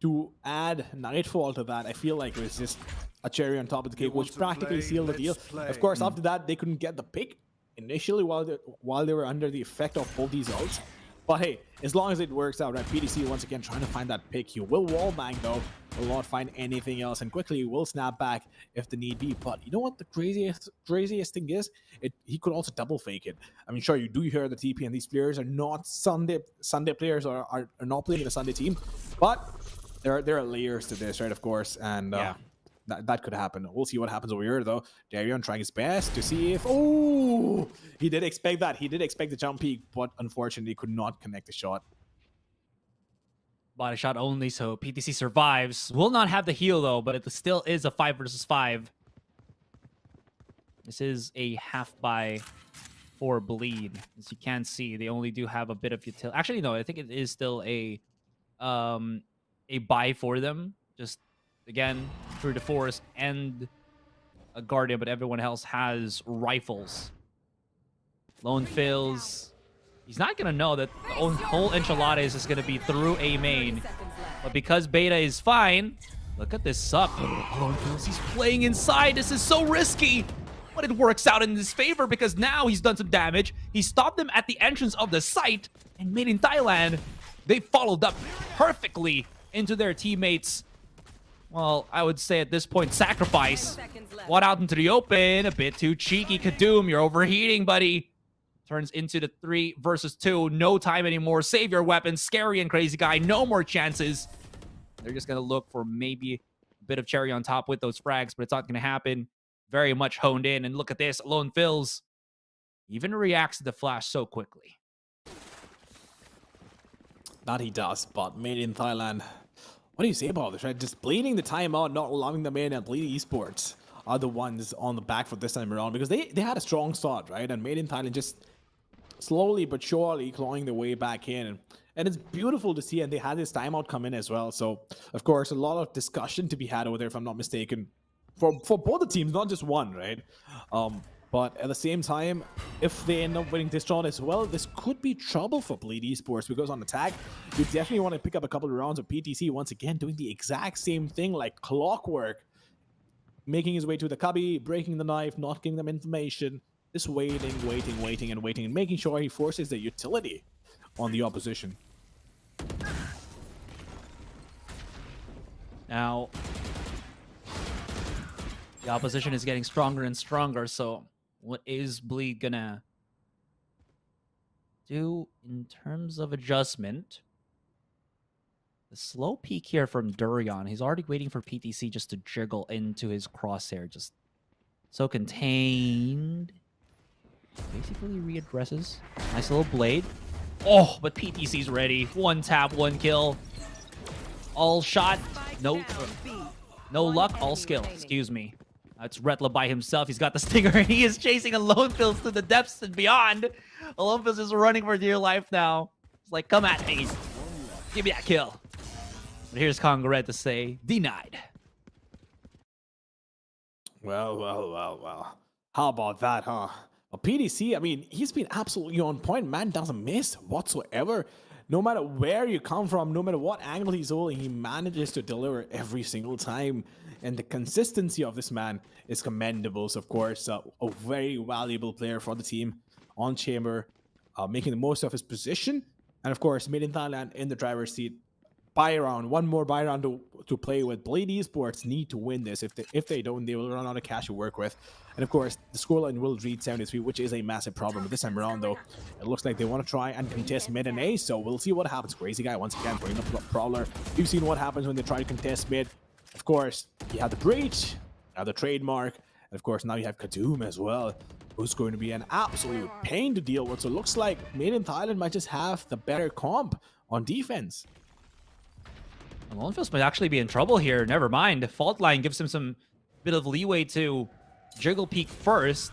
to add Nightfall to that, I feel like it was just a cherry on top of the cake, which practically sealed the deal. Of course, after that, they couldn't get the pick initially while they were under the effect of both these ults. But hey, as long as it works out, right? PDC once again trying to find that pick. He will wallbang though, will not find anything else, and quickly will snap back if the need be. But you know what the craziest thing is? He could also double fake it. I mean, sure, you do hear the TP, and these players are not Sunday players, or are not playing in a Sunday team, but there are layers to this, right? Of course, and yeah. That could happen. We'll see what happens over here, though. Darion trying his best to see if... Oh! He did expect that. He did expect the jump peak, but unfortunately could not connect the shot. Body shot only, so PTC survives. Will not have the heal, though, but it still is a 5 versus 5. This is a half buy for Bleed. As you can see, they only do have a bit of utility. Actually, no, I think it is still a buy for them. Just... Again, through the forest and a Guardian, but everyone else has rifles. Lone fails. He's not going to know that the whole enchilada is going to be through a main. But because Beta is fine, look at this suck. Lone fails. He's playing inside. This is so risky. But it works out in his favor because now he's done some damage. He stopped them at the entrance of the site. And Made in Thailand, they followed up perfectly into their teammates', well, I would say at this point, sacrifice. One out into the open. A bit too cheeky. Kadoom, you're overheating, buddy. Turns into the 3 versus 2. No time anymore. Save your weapons. Scary and Crazy Guy. No more chances. They're just going to look for maybe a bit of cherry on top with those frags, but it's not going to happen. Very much honed in. And look at this. Lone Phils even reacts to the flash so quickly. That he does, but Made in Thailand... What do you say about this, right? Just bleeding the timeout, not allowing them in, and Bleed Esports are the ones on the back foot this time around, because they had a strong start, right? And Made in Thailand just slowly but surely clawing their way back in. And it's beautiful to see, and they had this timeout come in as well. So, of course, a lot of discussion to be had over there, if I'm not mistaken. for both the teams, not just one, right? But at the same time, if they end up winning this round as well, this could be trouble for Bleed Esports, because on attack, you definitely want to pick up a couple of rounds of PTC once again, doing the exact same thing like clockwork, making his way to the cubby, breaking the knife, not giving them information, just waiting, and making sure he forces the utility on the opposition. Now, the opposition is getting stronger and stronger, so what is Bleed gonna do in terms of adjustment? The slow peek here from Durian. He's already waiting for PTC just to jiggle into his crosshair. Just so contained. Basically readdresses. Nice little blade. Oh, but PTC's ready. One tap, one kill. All shot. No luck, all skill. Excuse me. It's Retla by himself. He's got the stinger, and he is chasing Alonefils to the depths and beyond. Alonefils is running for dear life now. It's like, come at me. Give me that kill. But here's Congaret to say, denied. Well. How about that, huh? Well, PDC, I mean, he's been absolutely on point. Man doesn't miss whatsoever. No matter where you come from, no matter what angle he's holding, he manages to deliver every single time. And the consistency of this man is commendable. So, of course, a very valuable player for the team on Chamber, making the most of his position. And, of course, Made in Thailand in the driver's seat. Buy round, one more buy round to play with. Blade Esports need to win this. If they don't, they will run out of cash to work with. And of course, the scoreline will read 73, which is a massive problem. But this time around, though, it looks like they want to try and contest mid and A. So we'll see what happens. Crazy guy once again putting up Prowler. We've seen what happens when they try to contest mid. Of course, you have the breach, now the trademark, and of course now you have Kadoom as well, who's going to be an absolute pain to deal with. So it looks like Made in Thailand might just have the better comp on defense. Alonefils might actually be in trouble here. Never mind. Fault Line gives him some bit of leeway to jiggle peek first,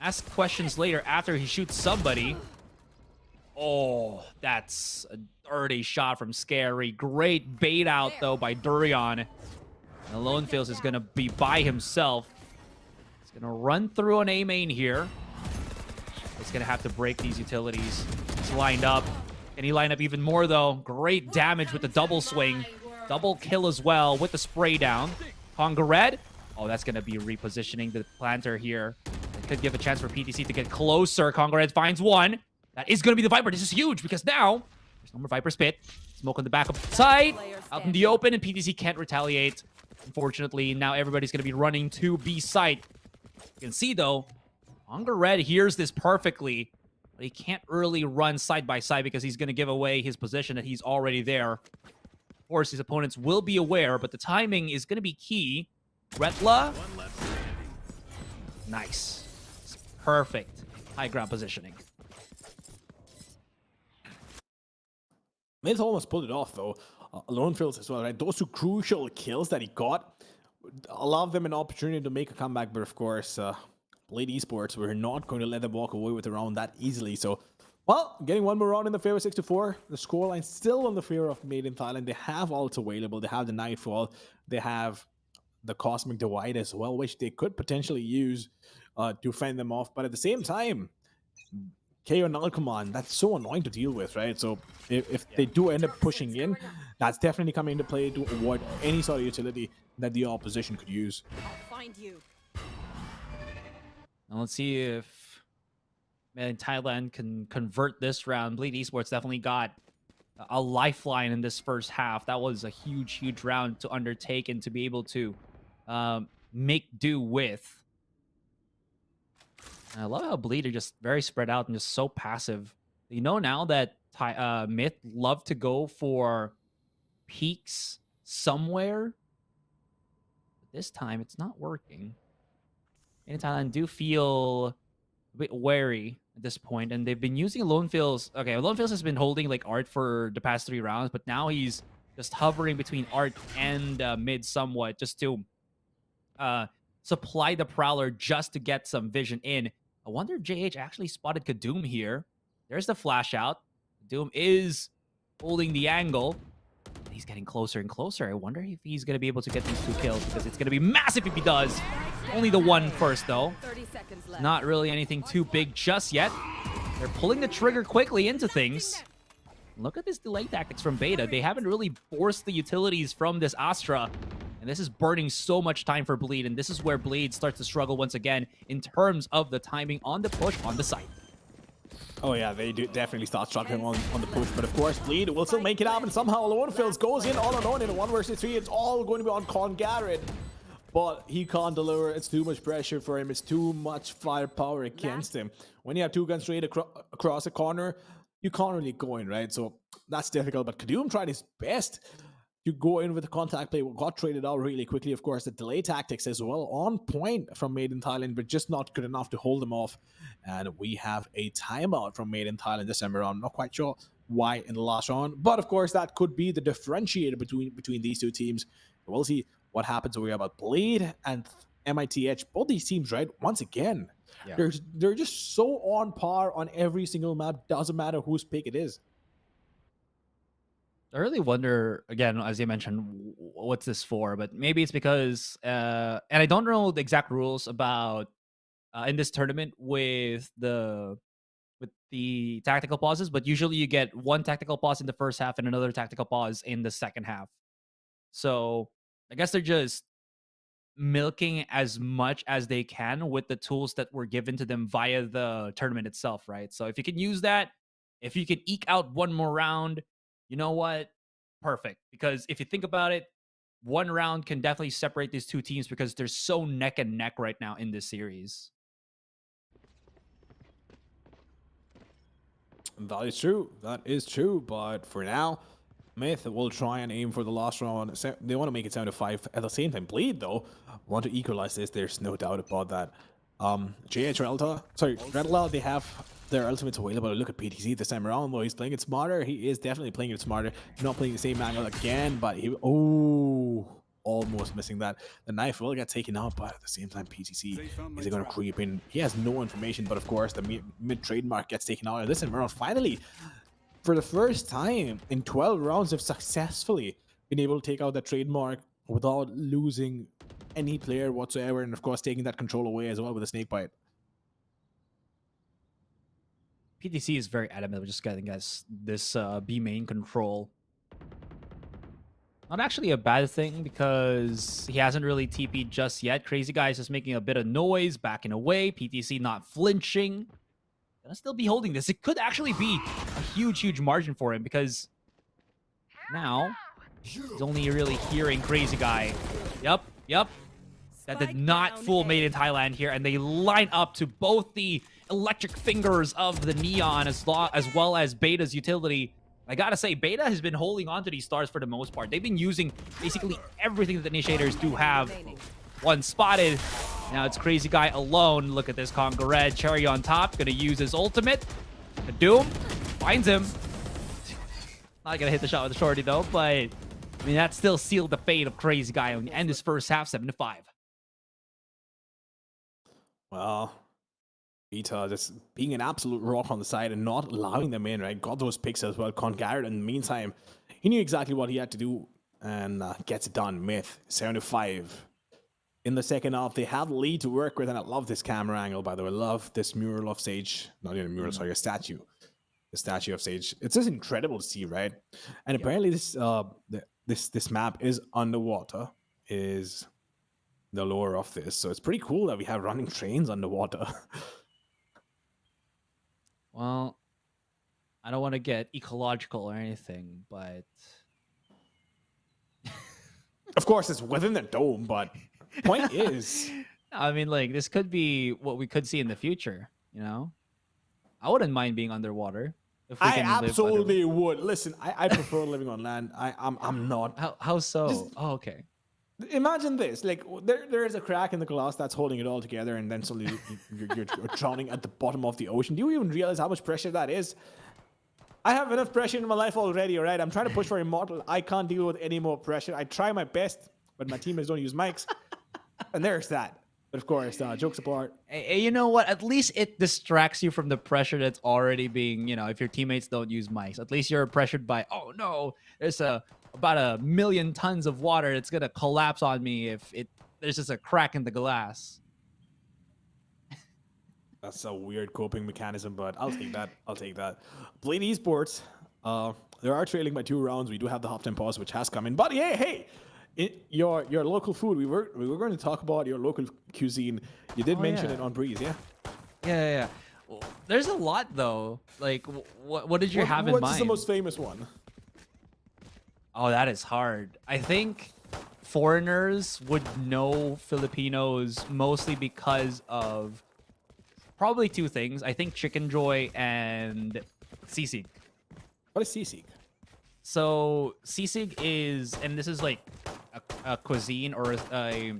ask questions later after he shoots somebody. Oh, that's a dirty shot from Scary. Great bait out, though, by Durian. And Alonefils is going to be by himself. He's going to run through an A main here. He's going to have to break these utilities. He's lined up. Can he line up even more, though? Great damage with the double swing. Double kill as well with the spray down. Congared. Oh, that's going to be repositioning the planter here. It could give a chance for PTC to get closer. Congared finds one. That is going to be the Viper. This is huge because now there's no more Viper Spit. Smoke on the back of the side. Out in the open, and PTC can't retaliate. Unfortunately, now everybody's going to be running to B site. You can see, though, Congared hears this perfectly. But he can't really run side by side because he's going to give away his position that he's already there. Of course, his opponents will be aware, but the timing is going to be key. Retla. Nice. It's perfect. High ground positioning. Myth almost pulled it off, though. Alonefils as well, right? Those two crucial kills that he got allowed them an opportunity to make a comeback, but of course, Blade Esports, we're not going to let them walk away with the round that easily. So, well, getting one more round in the favor, 6-4. The scoreline still on the favor of Made in Thailand. They have ults available. They have the Nightfall. They have the Cosmic Divide as well, which they could potentially use to fend them off. But at the same time, KO Null Command, that's so annoying to deal with, right? So if they do end up pushing in, that's definitely coming into play to avoid any sort of utility that the opposition could use. I'll find you. Now let's see if Thailand can convert this round. Bleed Esports definitely got a lifeline in this first half. That was a huge round to undertake and to be able to make do with. And I love how Bleed are just very spread out and just so passive. You know now that Myth love to go for peaks somewhere. But this time it's not working. And Thailand do feel a bit wary at this point, and they've been using Alonefils. Okay, Alonefils has been holding like Art for the past 3 rounds, but now he's just hovering between Art and mid somewhat, just to supply the Prowler just to get some vision in. I wonder if JH actually spotted Kadoom here. There's the flash out. Kadoom is holding the angle. he's getting closer and closer. I wonder if he's going to be able to get these 2 kills because it's going to be massive if he does. Only the one first, though. 30 seconds left. Not really anything too big just yet. They're pulling the trigger quickly into things. Look at this delay tactics from Beta. They haven't really forced the utilities from this Astra. And this is burning so much time for Bleed. And this is where Bleed starts to struggle once again in terms of the timing on the push on the site. Oh yeah, they do definitely start struggling on the push, but of course Bleed will still make it happen somehow. Alone Fills goes in all alone in a 1 versus 3. It's all going to be on Con Garrett, but he can't deliver. It's too much pressure for him. It's too much firepower against him. When you have 2 guns straight across a corner, you can't really go in, right? So that's difficult, but Kadum tried his best to go in with the contact play. Got traded out really quickly. Of course, the delay tactics as well on point from Made in Thailand, but just not good enough to hold them off. And we have a timeout from Made in Thailand this time around. Not quite sure why in the last round, but of course that could be the differentiator between these 2 teams. We'll see what happens over here about Blade and MITH. Both these teams, right? Once again, they're just so on par on every single map. Doesn't matter whose pick it is. I really wonder, again, as you mentioned, what's this for? But maybe it's because, and I don't know the exact rules about in this tournament with the tactical pauses, but usually you get 1 tactical pause in the first half and another tactical pause in the second half. So I guess they're just milking as much as they can with the tools that were given to them via the tournament itself, right? So if you can use that, if you can eke out 1 more round, you know what? Perfect. Because if you think about it, 1 round can definitely separate these 2 teams because they're so neck and neck right now in this series. That is true. That is true. But for now, Myth will try and aim for the last round. They want to make it 7-5. At the same time, Bleed, though, want to equalize this. There's no doubt about that. JH Redla, they have their ultimates available. Look at PTC this time around, though. He's playing it smarter. He is definitely playing it smarter. Not playing the same angle again, but he... Oh... Almost missing that. The knife will get taken out, but at the same time, PTC is going to creep in. He has no information, but of course, the mid trademark gets taken out. And this round, finally, for the first time in 12 rounds, have successfully been able to take out that trademark without losing any player whatsoever. And of course, taking that control away as well with a snake bite. PTC is very adamant with just getting us this B main control. Not actually a bad thing because he hasn't really TP'd just yet. Crazy Guy is just making a bit of noise, backing away. PTC not flinching. Gonna still be holding this. It could actually be a huge margin for him because now he's only really hearing Crazy Guy. Yep. That did not fool Made in Thailand here, and they line up to both the electric fingers of the Neon as well as Beta's utility. I gotta say, Beta has been holding on to these stars for the most part. They've been using basically everything that the initiators do have. 1 spotted. Now it's Crazy Guy alone. Look at this Conga Red. Cherry on top. Gonna use his ultimate. The Doom finds him. Not gonna hit the shot with the shorty though, but I mean, that still sealed the fate of Crazy Guy on the end of this first half, 7-5. Well... Beta just being an absolute rock on the side and not allowing them in, right? Got those picks as well. Con Garrett, in the meantime, he knew exactly what he had to do and gets it done. Myth, 7-5. In the second half, they have lead to work with, and I love this camera angle, by the way. I love this mural of Sage. Not even a mural, sorry, a statue. The statue of Sage. It's just incredible to see, right? And apparently this map is underwater, is the lore of this. So it's pretty cool that we have running trains underwater. Well, I don't want to get ecological or anything, but... Of course, it's within the dome, but point is... I mean, like, this could be what we could see in the future, you know? I wouldn't mind being underwater. If we I can absolutely would. Listen, I prefer living on land. I'm not. How so? Just, oh, okay. Imagine this, like there is a crack in the glass that's holding it all together, and then suddenly you're drowning at the bottom of the ocean. Do you even realize how much pressure that is? I have enough pressure in my life already, all right? I'm trying to push for immortal. I can't deal with any more pressure. I try my best, but my teammates don't use mics. And there's that. But of course, jokes apart. Hey, you know what? At least it distracts you from the pressure that's already being, if your teammates don't use mics. At least you're pressured by, oh no, there's a about 1,000,000 tons of water. It's gonna collapse on me if there's just a crack in the glass. That's a weird coping mechanism, but I'll take that. I'll take that. Blade Esports. They are trailing by 2 rounds. We do have the halftime pause, which has come in. But hey, your local food. We were going to talk about your local cuisine. You did mention it on Breeze, yeah? Yeah. Well, there's a lot though. Like, what did you have in mind? What's the most famous one? Oh, that is hard. I think foreigners would know Filipinos mostly because of probably 2 things. I think Chicken Joy and sisig. What is sisig? So sisig is, and this is like a cuisine or a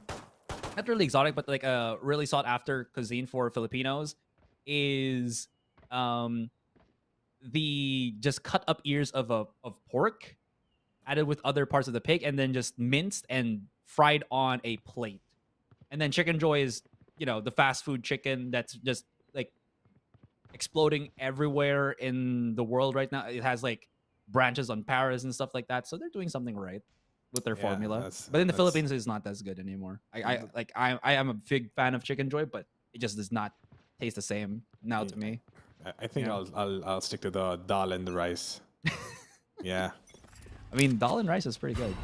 not really exotic, but like a really sought after cuisine for Filipinos, is the just cut up ears of pork added with other parts of the pig and then just minced and fried on a plate. And then Chicken Joy is, the fast food chicken that's just like exploding everywhere in the world right now. It has like branches on Paris and stuff like that. So they're doing something right with their formula. But in the Philippines, it's not as good anymore. I am a big fan of Chicken Joy, but it just does not taste the same now to me. I think I'll stick to the dal and the rice. Yeah. I mean, dal and rice is pretty good.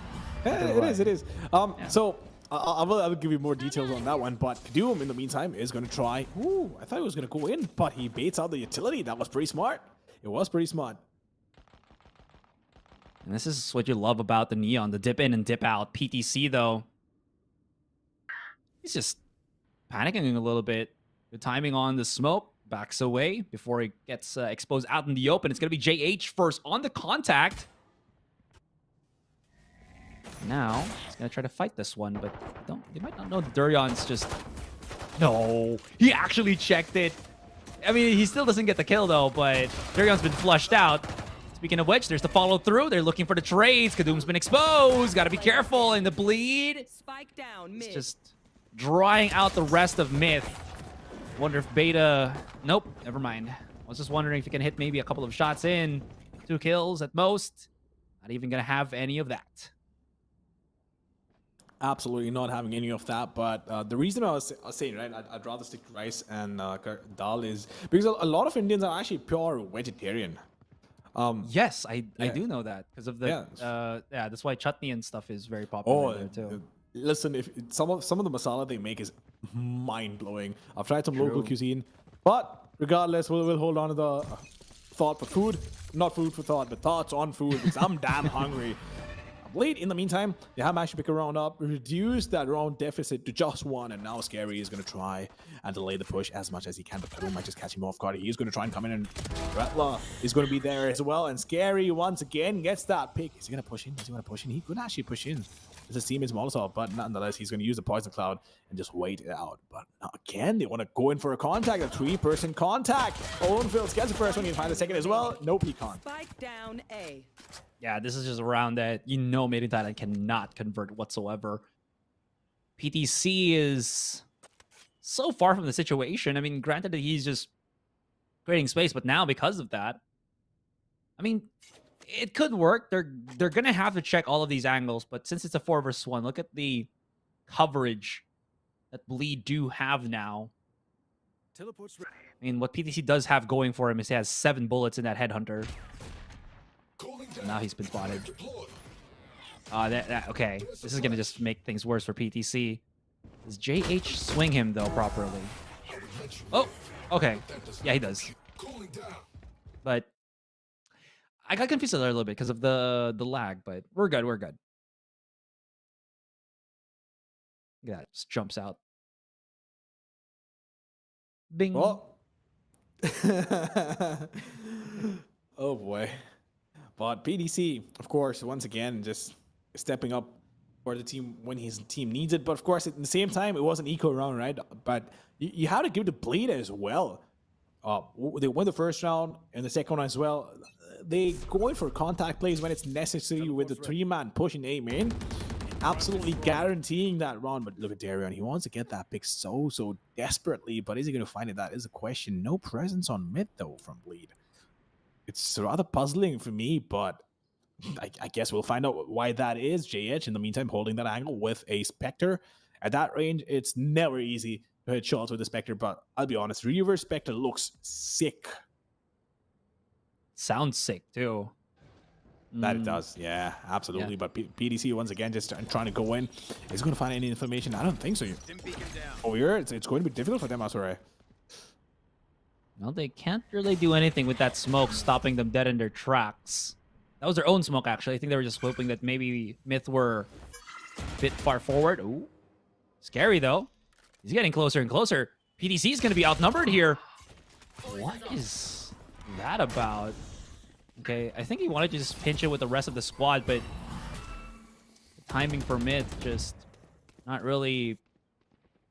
It is. So I will give you more details on that one. But Doom, in the meantime, is going to try. Ooh, I thought he was going to go in, but he baits out the utility. That was pretty smart. It was pretty smart. And this is what you love about the Neon, the dip in and dip out. PTC, though, he's just panicking a little bit. The timing on the smoke, backs away before he gets exposed out in the open. It's going to be JH first on the contact. Now, he's going to try to fight this one, but they might not know the Durion's just... No, he actually checked it. I mean, he still doesn't get the kill, though, but Durion's been flushed out. Speaking of which, there's the follow through. They're looking for the trades. Kadoom's been exposed. Got to be careful. And the bleed. Spike down mid. It's just drawing out the rest of Myth. Wonder if Beta... Nope, never mind. I was just wondering if he can hit maybe a couple of shots in. 2 kills at most. Not even going to have any of that. Absolutely not having any of that, but the reason I was saying, right, I'd rather stick to rice and dal is because a lot of Indians are actually pure vegetarian. Yes, I do know that because of the that's why chutney and stuff is very popular there too. Listen, if some of the masala they make is mind blowing. I've tried some local cuisine, but regardless, we'll hold on to the thought for food, not food for thought, but thoughts on food because I'm damn hungry. Blade, in the meantime, they have managed to pick a round up, reduce that round deficit to just 1, and now Scary is going to try and delay the push as much as he can, but Kadoom might just catch him off guard. He's going to try and come in, and Rattler is going to be there as well, and Scary once again gets that pick. Is he going to push in? Does he want to push in? He could actually push in. His team is Molotov, but nonetheless, he's going to use the Poison Cloud and just wait it out. But again, they want to go in for a contact, a 3-person contact. Owenfield gets the first one, he can find the second as well. Nope, he can't. Spike down A. Yeah, this is just a round that Made in Thailand cannot convert whatsoever. PTC is so far from the situation. I mean, granted that he's just creating space, but now because of that, I mean, it could work. They're gonna have to check all of these angles, but since it's a 4 versus 1, look at the coverage that Bleed do have now. Teleport's ready. I mean, what PTC does have going for him is he has 7 bullets in that Headhunter. Now he's been spotted. Okay. This is going to just make things worse for PTC. Does JH swing him, though, properly? Oh, okay. Yeah, he does. But I got confused a little bit because of the lag, but we're good. We're good. Look at that. Just jumps out. Bing. Oh, oh boy. But PDC, of course, once again, just stepping up for the team when his team needs it. But of course, at the same time, it was an eco round, right? But you have to give the Blade as well. They won the first round and the second one as well. They going for contact plays when it's necessary with the 3-man pushing A main. Absolutely guaranteeing that round. But look at Darion. He wants to get that pick so desperately. But is he going to find it? That is a question. No presence on mid, though, from Bleed. It's rather puzzling for me, but I guess we'll find out why that is. JH, in the meantime, holding that angle with a Spectre. At that range, it's never easy to hit shots with the Spectre, but I'll be honest, Reaver Spectre looks sick. Sounds sick, too. That it does, yeah, absolutely. Yeah. But PDC, once again, just trying to go in. Is going to find any information? I don't think so. Oh, here, it's going to be difficult for them, Asurai. No, they can't really do anything with that smoke, stopping them dead in their tracks. That was their own smoke, actually. I think they were just hoping that maybe Myth were a bit far forward. Ooh. Scary, though. He's getting closer and closer. PDC is going to be outnumbered here. What is that about? Okay, I think he wanted to just pinch it with the rest of the squad, but the timing for Myth just not really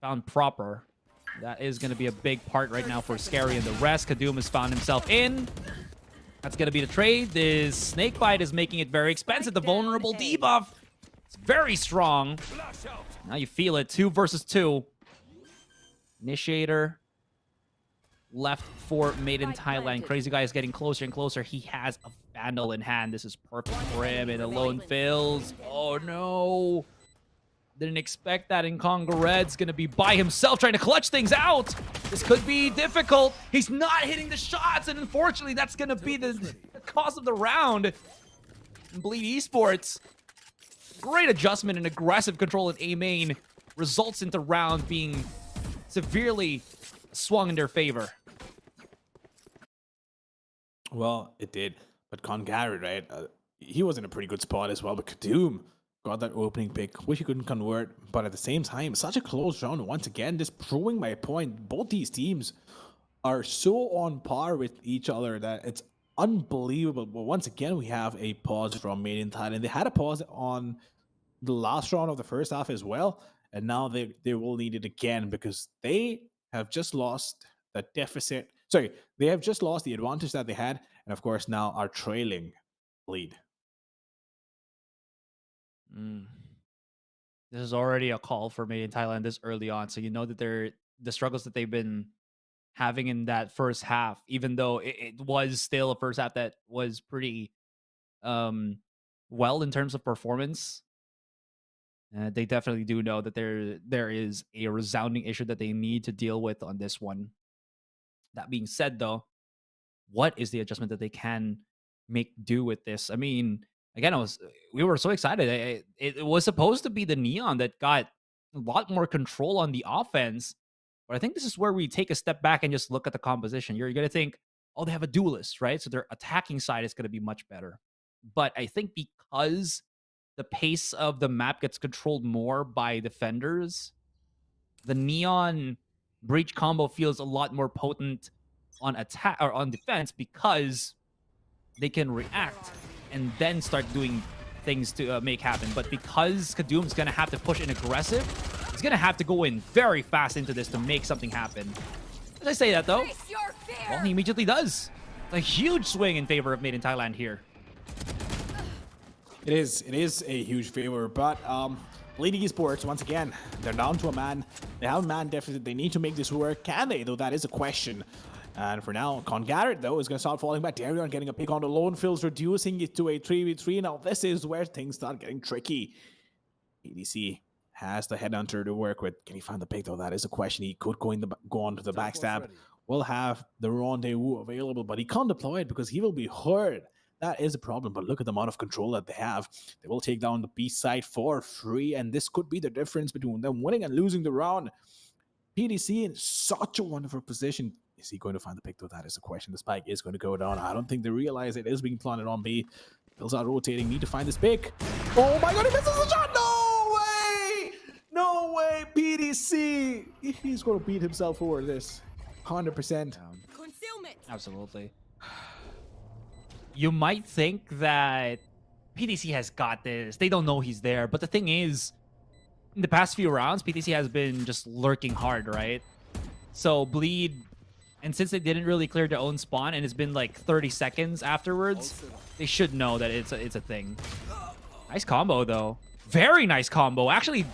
found proper. That is going to be a big part right now for Scary and the rest. Kadum has found himself in. That's going to be the trade. This Snakebite is making it very expensive. The vulnerable debuff. It's very strong. Now you feel it. 2 versus 2. Initiator left for Made in Thailand. Crazy Guy is getting closer and closer. He has a Vandal in hand. This is perfect for him. And alone fails. Oh no. Didn't expect that. And Conga Red's going to be by himself trying to clutch things out. This could be difficult. He's not hitting the shots. And unfortunately, that's going to be the cause of the round. And Bleed Esports. Great adjustment and aggressive control at A main results into round being severely swung in their favor. Well, it did. But Conga, right? He was in a pretty good spot as well. But Kadum got that opening pick. Wish he couldn't convert. But at the same time, such a close round. Once again, just proving my point. Both these teams are so on par with each other that it's unbelievable. But once again, we have a pause from Made in Thailand. They had a pause on the last round of the first half as well. And now they will need it again because they have just lost the deficit. Sorry, they have just lost the advantage that they had. And of course, now are trailing lead. This is already a call for Made in Thailand this early on. So you know that the struggles that they've been having in that first half, even though it was still a first half that was pretty well in terms of performance. They definitely do know that there is a resounding issue that they need to deal with on this one. That being said, though, what is the adjustment that they can make do with this? I mean, again, we were so excited. It was supposed to be the Neon that got a lot more control on the offense. But I think this is where we take a step back and just look at the composition. You're going to think, oh, they have a duelist, right? So their attacking side is going to be much better. But I think because the pace of the map gets controlled more by defenders, the Neon Breach combo feels a lot more potent on attack or on defense because they can react and then start doing things to make happen. But because Kadum's going to have to push in aggressive, he's going to have to go in very fast into this to make something happen. As I say that, though, well, he immediately does. A huge swing in favor of Made in Thailand here. It is a huge favor, but Bleeding Esports, once again, they're down to a man. They have a man deficit. They need to make this work. Can they, though? That is a question. And for now, Congarrett, though, is going to start falling back. Darion getting a pick on the lone fills, reducing it to a 3v3. Now, this is where things start getting tricky. EDC has the headhunter to work with. Can he find the pick, though? That is a question. He could go on to the backstab. Will have the rendezvous available, but he can't deploy it because he will be hurt. That is a problem, but look at the amount of control that they have. They will take down the B side for free, and this could be the difference between them winning and losing the round. PDC in such a wonderful position. Is he going to find the pick, though? That is the question. The spike is going to go down. I don't think they realize it is being planted on B. Bills are rotating. Need to find this pick. Oh my god, he misses the shot! No way! No way, PDC! He's going to beat himself over this. 100%. Concealment. Absolutely. You might think that PTC has got this. They don't know he's there. But the thing is, in the past few rounds, PTC has been just lurking hard, right? So Bleed, and since they didn't really clear their own spawn, and it's been like 30 seconds afterwards, they should know that it's a thing. Nice combo, though. Very nice combo. Actually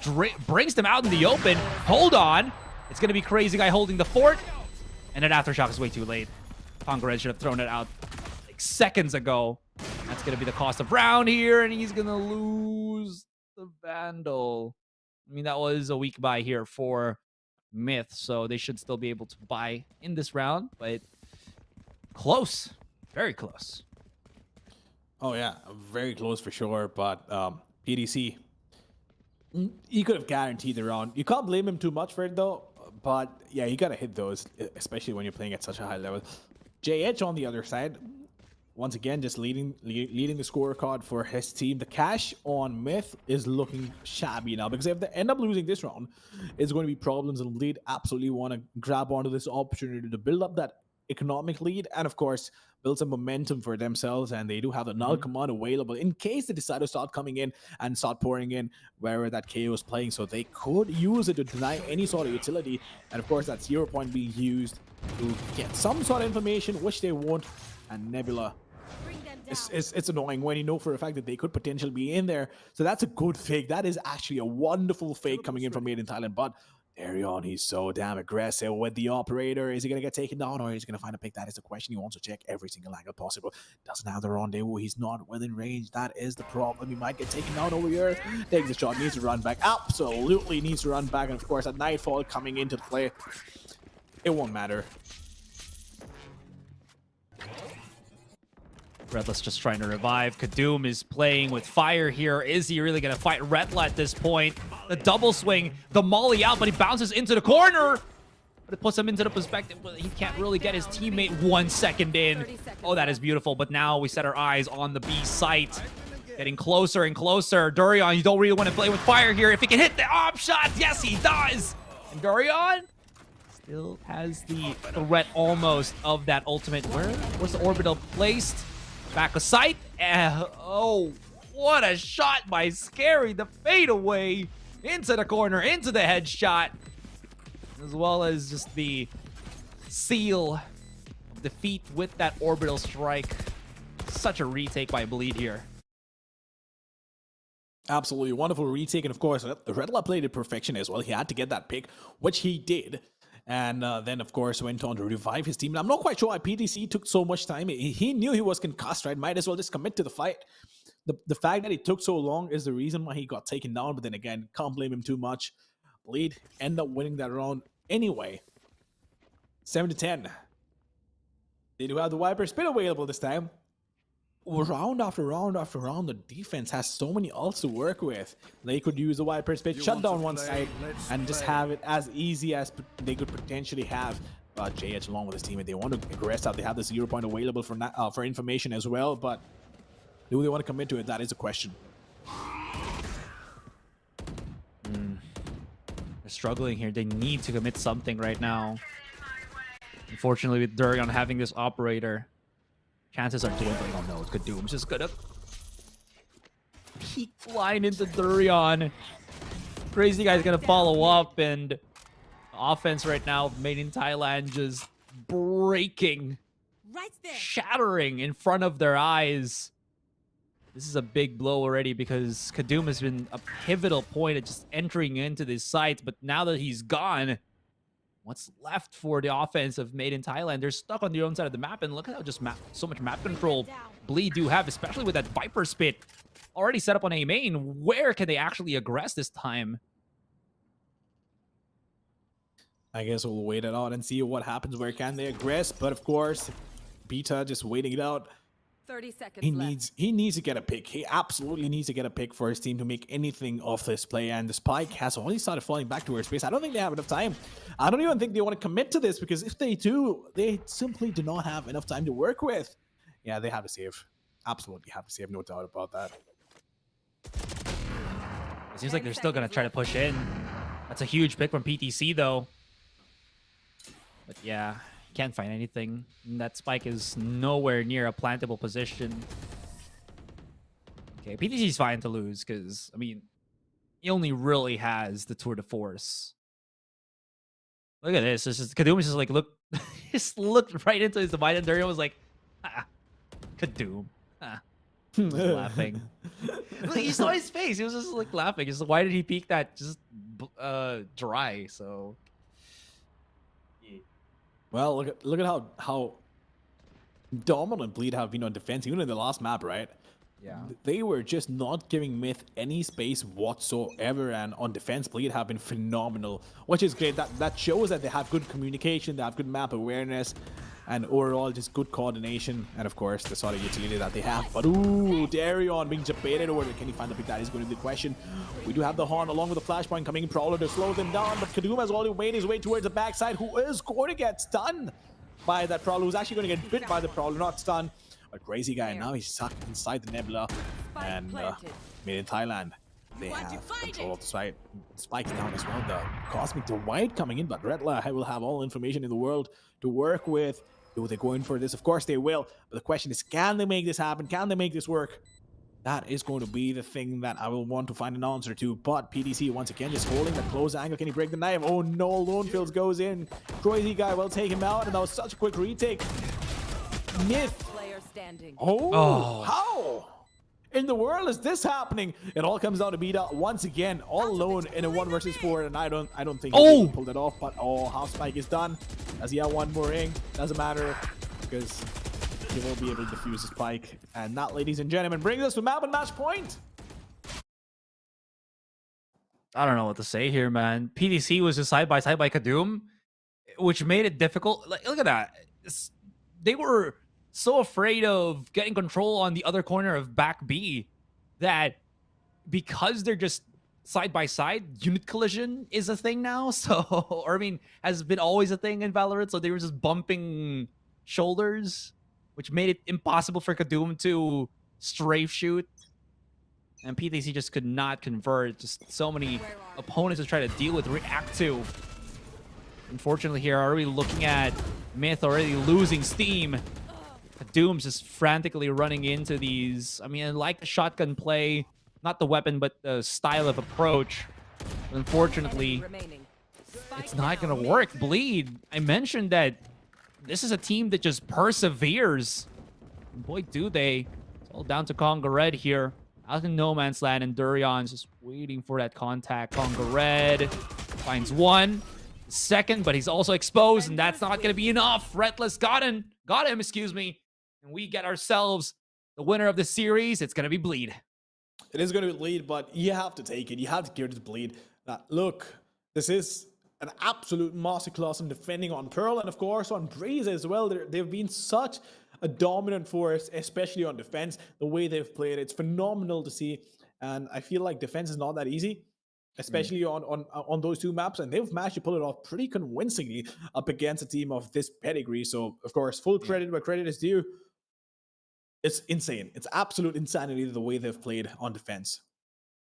brings them out in the open. Hold on. It's going to be Crazy Guy holding the fort. And an Aftershock is way too late. Congress should have thrown it out seconds ago. That That's going to be the cost of round here, and he's going to lose the Vandal. I mean, that was a weak buy here for Myth, so they should still be able to buy in this round, but close. Very close. Oh yeah, very close for sure. But PDC, he could have guaranteed the round. You can't blame him too much for it though. But yeah, you gotta hit those, especially when you're playing at such a high level. JH on the other side, once again, just leading the scorecard for his team. The cash on Myth is looking shabby now, because if they end up losing this round, it's going to be problems, and Lead absolutely want to grab onto this opportunity to build up that economic lead, and of course build some momentum for themselves. And they do have the null command available in case they decide to start coming in and start pouring in wherever that KO is playing, so they could use it to deny any sort of utility. And of course that 0 point being used to get some sort of information, which they won't. And Nebula, it's annoying when you know for a fact that they could potentially be in there. So that's a good fake. That is actually a wonderful fake coming in from Made in Thailand. But Arion, he's so damn aggressive with the operator. Is he going to get taken down, or is he going to find a pick? That is the question. He wants to check every single angle possible. Doesn't have the rendezvous. He's not within range. That is the problem. He might get taken down over here. Takes the shot. Needs to run back. Absolutely needs to run back. And of course, at Nightfall coming into the play, it won't matter. Redla's just trying to revive. Kadoom is playing with fire here. Is he really going to fight Redla at this point? The double swing, the molly out, but he bounces into the corner. But it puts him into the perspective where he can't really get his teammate 1 second in. Oh, that is beautiful. But now we set our eyes on the B site. Getting closer and closer. Durian, you don't really want to play with fire here. If he can hit the op shot, yes, he does. And Durian still has the threat almost of that ultimate. Where was the orbital placed? Back of sight. Oh, what a shot by Scary. The fadeaway into the corner, into the headshot, as well as just the seal of defeat with that orbital strike. Such a retake by Bleed here. Absolutely wonderful retake. And of course, Redla played it perfection as well. He had to get that pick, which he did. And then, of course, went on to revive his team. And I'm not quite sure why PDC took so much time. He knew he was concussed, right? Might as well just commit to the fight. The fact that it took so long is the reason why he got taken down. But then again, can't blame him too much. Bleed end up winning that round anyway. 7-10. They do have the Viper Spin available this time. Round after round after round, the defense has so many ults to work with. They could use the Viper Spit, shut down one side, and just have it as easy as they could potentially have. But JH along with his teammate, they want to aggress out. They have the 0 point available for information as well, but do they want to commit to it? That is a question. They're struggling here. They need to commit something right now. Unfortunately, with Durian having this operator, chances are dwindling. Oh no, Kadoom's just gonna peek blind into Durian. Crazy guy's gonna follow up, and offense right now made in Thailand just breaking, Right there. shattering in front of their eyes. This is a big blow already, because Kadoom has been a pivotal point at just entering into this site, but now that he's gone, what's left for the offense of Made in Thailand? They're stuck on their own side of the map, and look at how just so much map control Bleed do have, especially with that Viper Spit already set up on A main. Where can they actually aggress this time? I guess we'll wait it out and see what happens. Where can they aggress? But of course, Beta just waiting it out. 30 seconds He left. needs to get a pick. He absolutely needs to get a pick for his team to make anything of this play. And the spike has already started falling back towards space. I don't think they have enough time. I don't even think they want to commit to this, because if they do, they simply do not have enough time to work with. Yeah, they have to save. Absolutely have to save. No doubt about that. It seems like they're still gonna try to push in. That's a huge pick from PTC though. But yeah, can't find anything. And that spike is nowhere near a plantable position. Okay, PTC's fine to lose, because, I mean, he only really has the tour de force. Look at this. It's just, Kadoom is just like, look, just looked right into his divide, and Durian was like, ah, Kadoom. Ah. He was laughing. Look, you saw his face. He was just like laughing. He's like, why did he peek that just dry? So Well, look at how dominant Bleed have been on defense, even in the last map, right? Yeah. They were just not giving Myth any space whatsoever, and on defense, Bleed have been phenomenal, which is great. That shows that they have good communication, they have good map awareness, and overall just good coordination, and of course the sort of utility that they have. But ooh, Darion being debated over. Can he find the pick? That is going to be the question. We do have the Horn along with the flashpoint coming in, Prowler to slow them down, but Kaduma has already made his way towards the backside, who is going to get stunned by that Prowler, who's actually going to get bit by the Prowler, not stunned. A crazy guy, now he's stuck inside the Nebula, and made in Thailand. They have control of the site. Spikes down as well. The Cosmic Divide coming in, but Redla will have all information in the world to work with. Do they go in for this? Of course they will. But the question is, can they make this happen? Can they make this work? That is going to be the thing that I will want to find an answer to. But PDC once again just holding that close angle. Can he break the knife? Oh no, Lonefields goes in. Crazy guy will take him out, and that was such a quick retake. Myth. Oh, how in the world is this happening? It all comes down to Beta once again, all alone in a 1 versus 4, and I don't think he pulled it off. But half spike is done. Does he have one more ring? Doesn't matter, because he will be able to defuse the spike. And that, ladies and gentlemen, brings us to map and match point. I don't know what to say here, man. PDC was just side by Kadum, which made it difficult. Like, look at that. They were so afraid of getting control on the other corner of back B that because they're just side by side, unit collision is a thing now. So, or I mean, has been always a thing in Valorant. So they were just bumping shoulders, which made it impossible for Kadum to strafe shoot. And PTC just could not convert. Just so many opponents to try to deal with, react to. Unfortunately here, already looking at Myth already losing steam. Doom's just frantically running into these. I mean, I like the shotgun play, not the weapon, but the style of approach. But unfortunately, it's not going to work. Bleed, I mentioned that this is a team that just perseveres. And boy, do they. It's all down to Conga Red here. Out in No Man's Land, and Durion's just waiting for that contact. Conga Red finds one. Second, but he's also exposed, and that's not going to be enough. Retless got him, excuse me. And we get ourselves the winner of the series. It's going to be Bleed. It is going to be Bleed, but you have to take it. You have to give it to Bleed. Look, this is an absolute masterclass in defending on Pearl, and of course on Breeze as well. They've been such a dominant force, especially on defense. The way they've played, it's phenomenal to see. And I feel like defense is not that easy, especially on those two maps, and they've managed to pull it off pretty convincingly up against a team of this pedigree. So, of course, full credit where credit is due. It's insane. It's absolute insanity the way they've played on defense.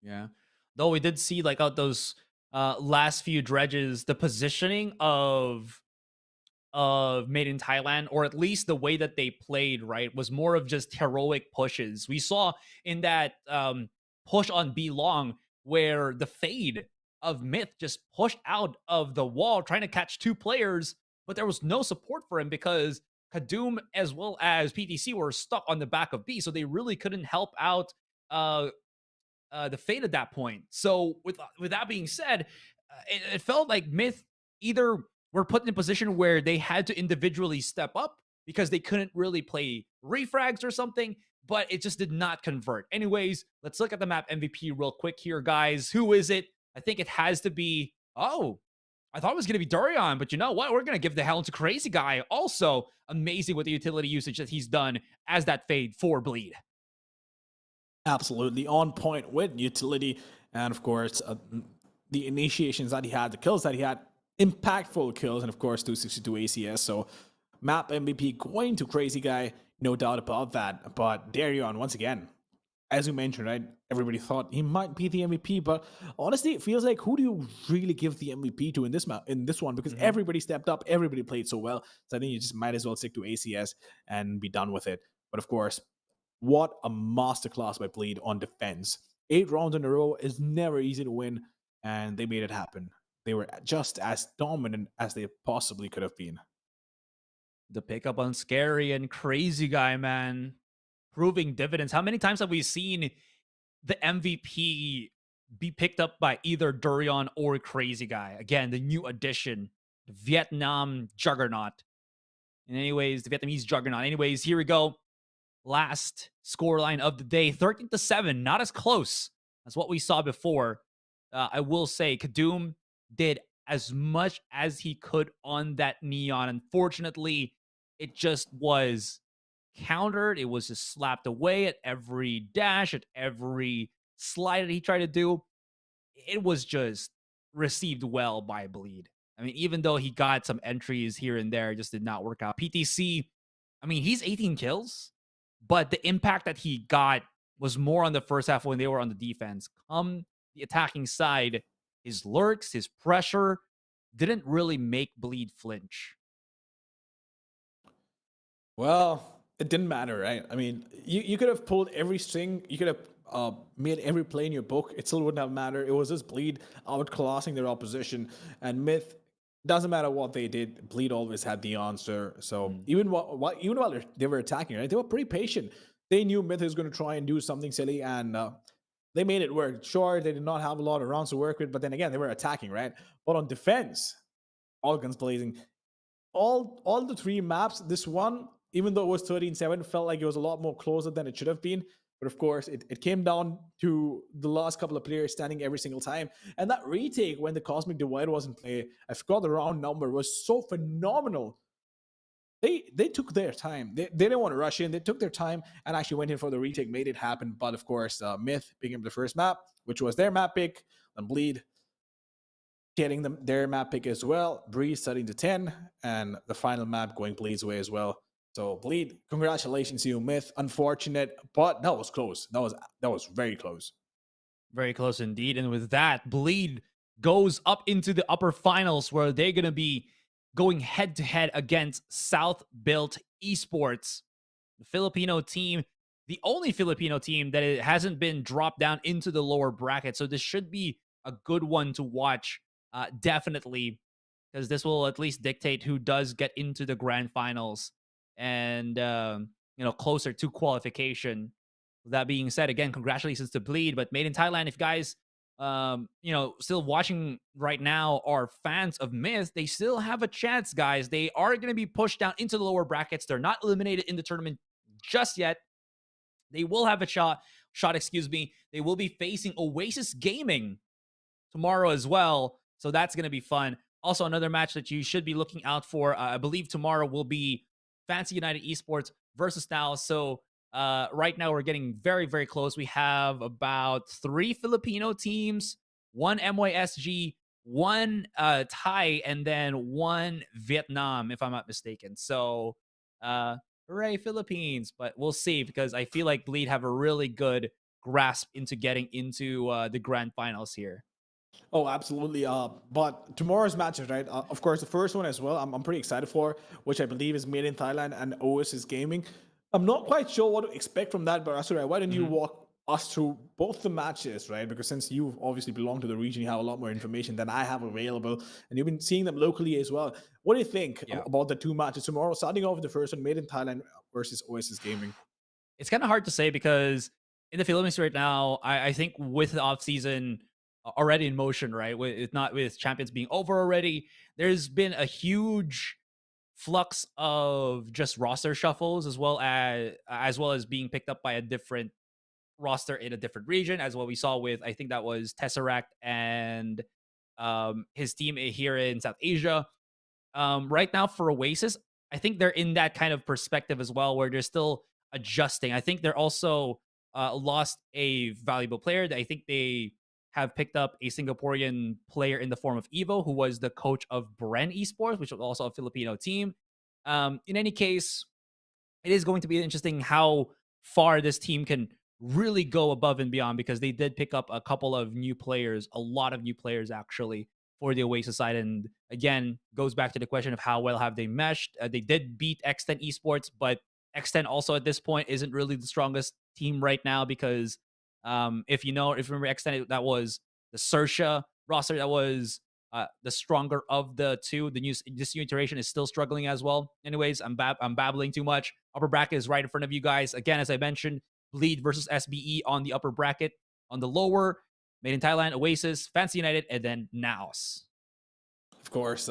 Yeah. Though we did see, like, out those last few dredges, the positioning of Made in Thailand, or at least the way that they played, right, was more of just heroic pushes. We saw in that push on B long, where the fade of Myth just pushed out of the wall trying to catch two players, but there was no support for him because Kadum as well as PTC were stuck on the back of B, so they really couldn't help out the fade at that point. So with that being said, it felt like Myth either were put in a position where they had to individually step up because they couldn't really play refrags or something, but it just did not convert. Anyways, let's look at the map MVP real quick here, guys. Who is it? I think it has to be... Oh, I thought it was going to be Durian, but you know what? We're going to give the helm to Crazy Guy. Also, amazing with the utility usage that he's done as that fade for Bleed. Absolutely on point with utility. And of course, the initiations that he had, the kills that he had, impactful kills, and of course, 262 ACS. So map MVP going to Crazy Guy, no doubt about that. But Darion, once again, as you mentioned, right? Everybody thought he might be the MVP, but honestly, it feels like who do you really give the MVP to in this one? Because everybody stepped up, everybody played so well. So I think you just might as well stick to ACS and be done with it. But of course, what a masterclass by Bleed on defense. 8 rounds in a row is never easy to win, and they made it happen. They were just as dominant as they possibly could have been. The pickup on Scary and Crazy Guy, man. Proving dividends. How many times have we seen the MVP be picked up by either Durian or Crazy Guy? Again, the new addition, the Vietnam juggernaut. And anyways, the Vietnamese juggernaut. Anyways, here we go. Last scoreline of the day, 13-7. Not as close as what we saw before. I will say, Kadum did as much as he could on that Neon. Unfortunately, it just was countered. It was just slapped away at every dash, at every slide that he tried to do. It was just received well by Bleed. I mean, even though he got some entries here and there, it just did not work out. PTC, I mean, he's 18 kills, but the impact that he got was more on the first half when they were on the defense. Come the attacking side, his lurks, his pressure didn't really make Bleed flinch. Well, it didn't matter, right? I mean, you could have pulled every string, you could have made every play in your book. It still wouldn't have mattered. It was just Bleed outclassing their opposition, and Myth, doesn't matter what they did. Bleed always had the answer. So even while they were attacking, right, they were pretty patient. They knew Myth was going to try and do something silly, and they made it work. Sure, they did not have a lot of rounds to work with, but then again, they were attacking, right? But on defense, all guns blazing. All the three maps, this one, even though it was 13-7, felt like it was a lot more closer than it should have been. But of course, it came down to the last couple of players standing every single time. And that retake when the Cosmic Divide was in play, I forgot the round number, was so phenomenal. They took their time. They didn't want to rush in. They took their time and actually went in for the retake, made it happen. But of course, Myth picking up the first map, which was their map pick, and Bleed getting them their map pick as well. Breeze setting to 10, and the final map going Bleed's way as well. So Bleed, congratulations to you, Myth. Unfortunate, but that was close. That was very close. Very close indeed. And with that, Bleed goes up into the upper finals where they're going to be going head to head against South Built Esports, the Filipino team, the only Filipino team that it hasn't been dropped down into the lower bracket. So this should be a good one to watch, definitely, because this will at least dictate who does get into the grand finals and closer to qualification. With that being said, again, congratulations to Bleed, but Made in Thailand, if guys still watching right now are fans of Myth, they still have a chance, guys. They are going to be pushed down into the lower brackets. They're not eliminated in the tournament just yet. They will have a shot, excuse me. They will be facing Oasis Gaming tomorrow as well. So that's going to be fun. Also, another match that you should be looking out for, I believe tomorrow will be Fancy United Esports versus Now. So right now we're getting very, very close. We have about 3 Filipino teams, 1 MYSG, 1 Thai, and then 1 Vietnam, if I'm not mistaken. So hooray, Philippines. But we'll see, because I feel like Bleed have a really good grasp into getting into the grand finals here. Oh, absolutely. But tomorrow's matches, right? Of course, the first one as well, I'm pretty excited for, which I believe is Made in Thailand and Oasis Gaming. I'm not quite sure what to expect from that, but Asurai, why don't you walk us through both the matches, right? Because since you obviously belong to the region, you have a lot more information than I have available, and you've been seeing them locally as well. What do you think about the two matches tomorrow? Starting off with the first one, Made in Thailand versus Oasis Gaming. It's kind of hard to say, because in the Philippines right now, I think with the offseason already in motion, right? With champions being over already, there's been a huge flux of just roster shuffles, as well as being picked up by a different roster in a different region, as what we saw with, I think that was Tesseract and his team here in South Asia. Right now for Oasis, I think they're in that kind of perspective as well, where they're still adjusting. I think they're also lost a valuable player. I think they have picked up a Singaporean player in the form of Evo, who was the coach of Bren Esports, which was also a Filipino team. In any case, it is going to be interesting how far this team can really go above and beyond, because they did pick up a couple of new players, a lot of new players actually, for the Oasis side. And again, goes back to the question of how well have they meshed. They did beat X10 Esports, but X10 also at this point isn't really the strongest team right now, because if you remember X10, that was the Sersha roster that was the stronger of the two. This new iteration is still struggling as well. Anyways, I'm babbling too much. Upper bracket is right in front of you guys. Again, as I mentioned, Bleed versus SBE on the upper bracket. On the lower, Made in Thailand, Oasis, Fancy United, and then Naos. Of course,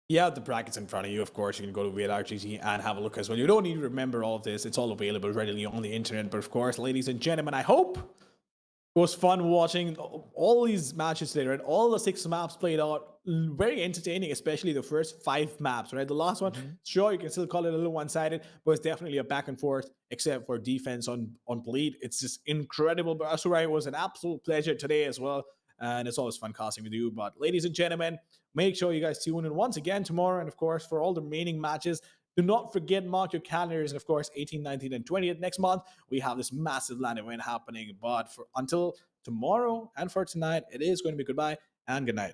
You have the brackets in front of you, of course. You can go to VLRGT and have a look as well. You don't need to remember all of this. It's all available readily on the internet. But of course, ladies and gentlemen, I hope it was fun watching all these matches today, right? All the 6 maps played out. Very entertaining, especially the first 5 maps, right? The last one, sure, you can still call it a little one-sided, but it's definitely a back and forth, except for defense on bleed. It's just incredible. But Asurai, it was an absolute pleasure today as well. And it's always fun casting with you. But ladies and gentlemen, make sure you guys tune in once again tomorrow. And of course, for all the remaining matches, do not forget, mark your calendars. And of course, 18th, 19th, and 20th next month, we have this massive LAN event happening. But until tomorrow and for tonight, it is going to be goodbye and good night.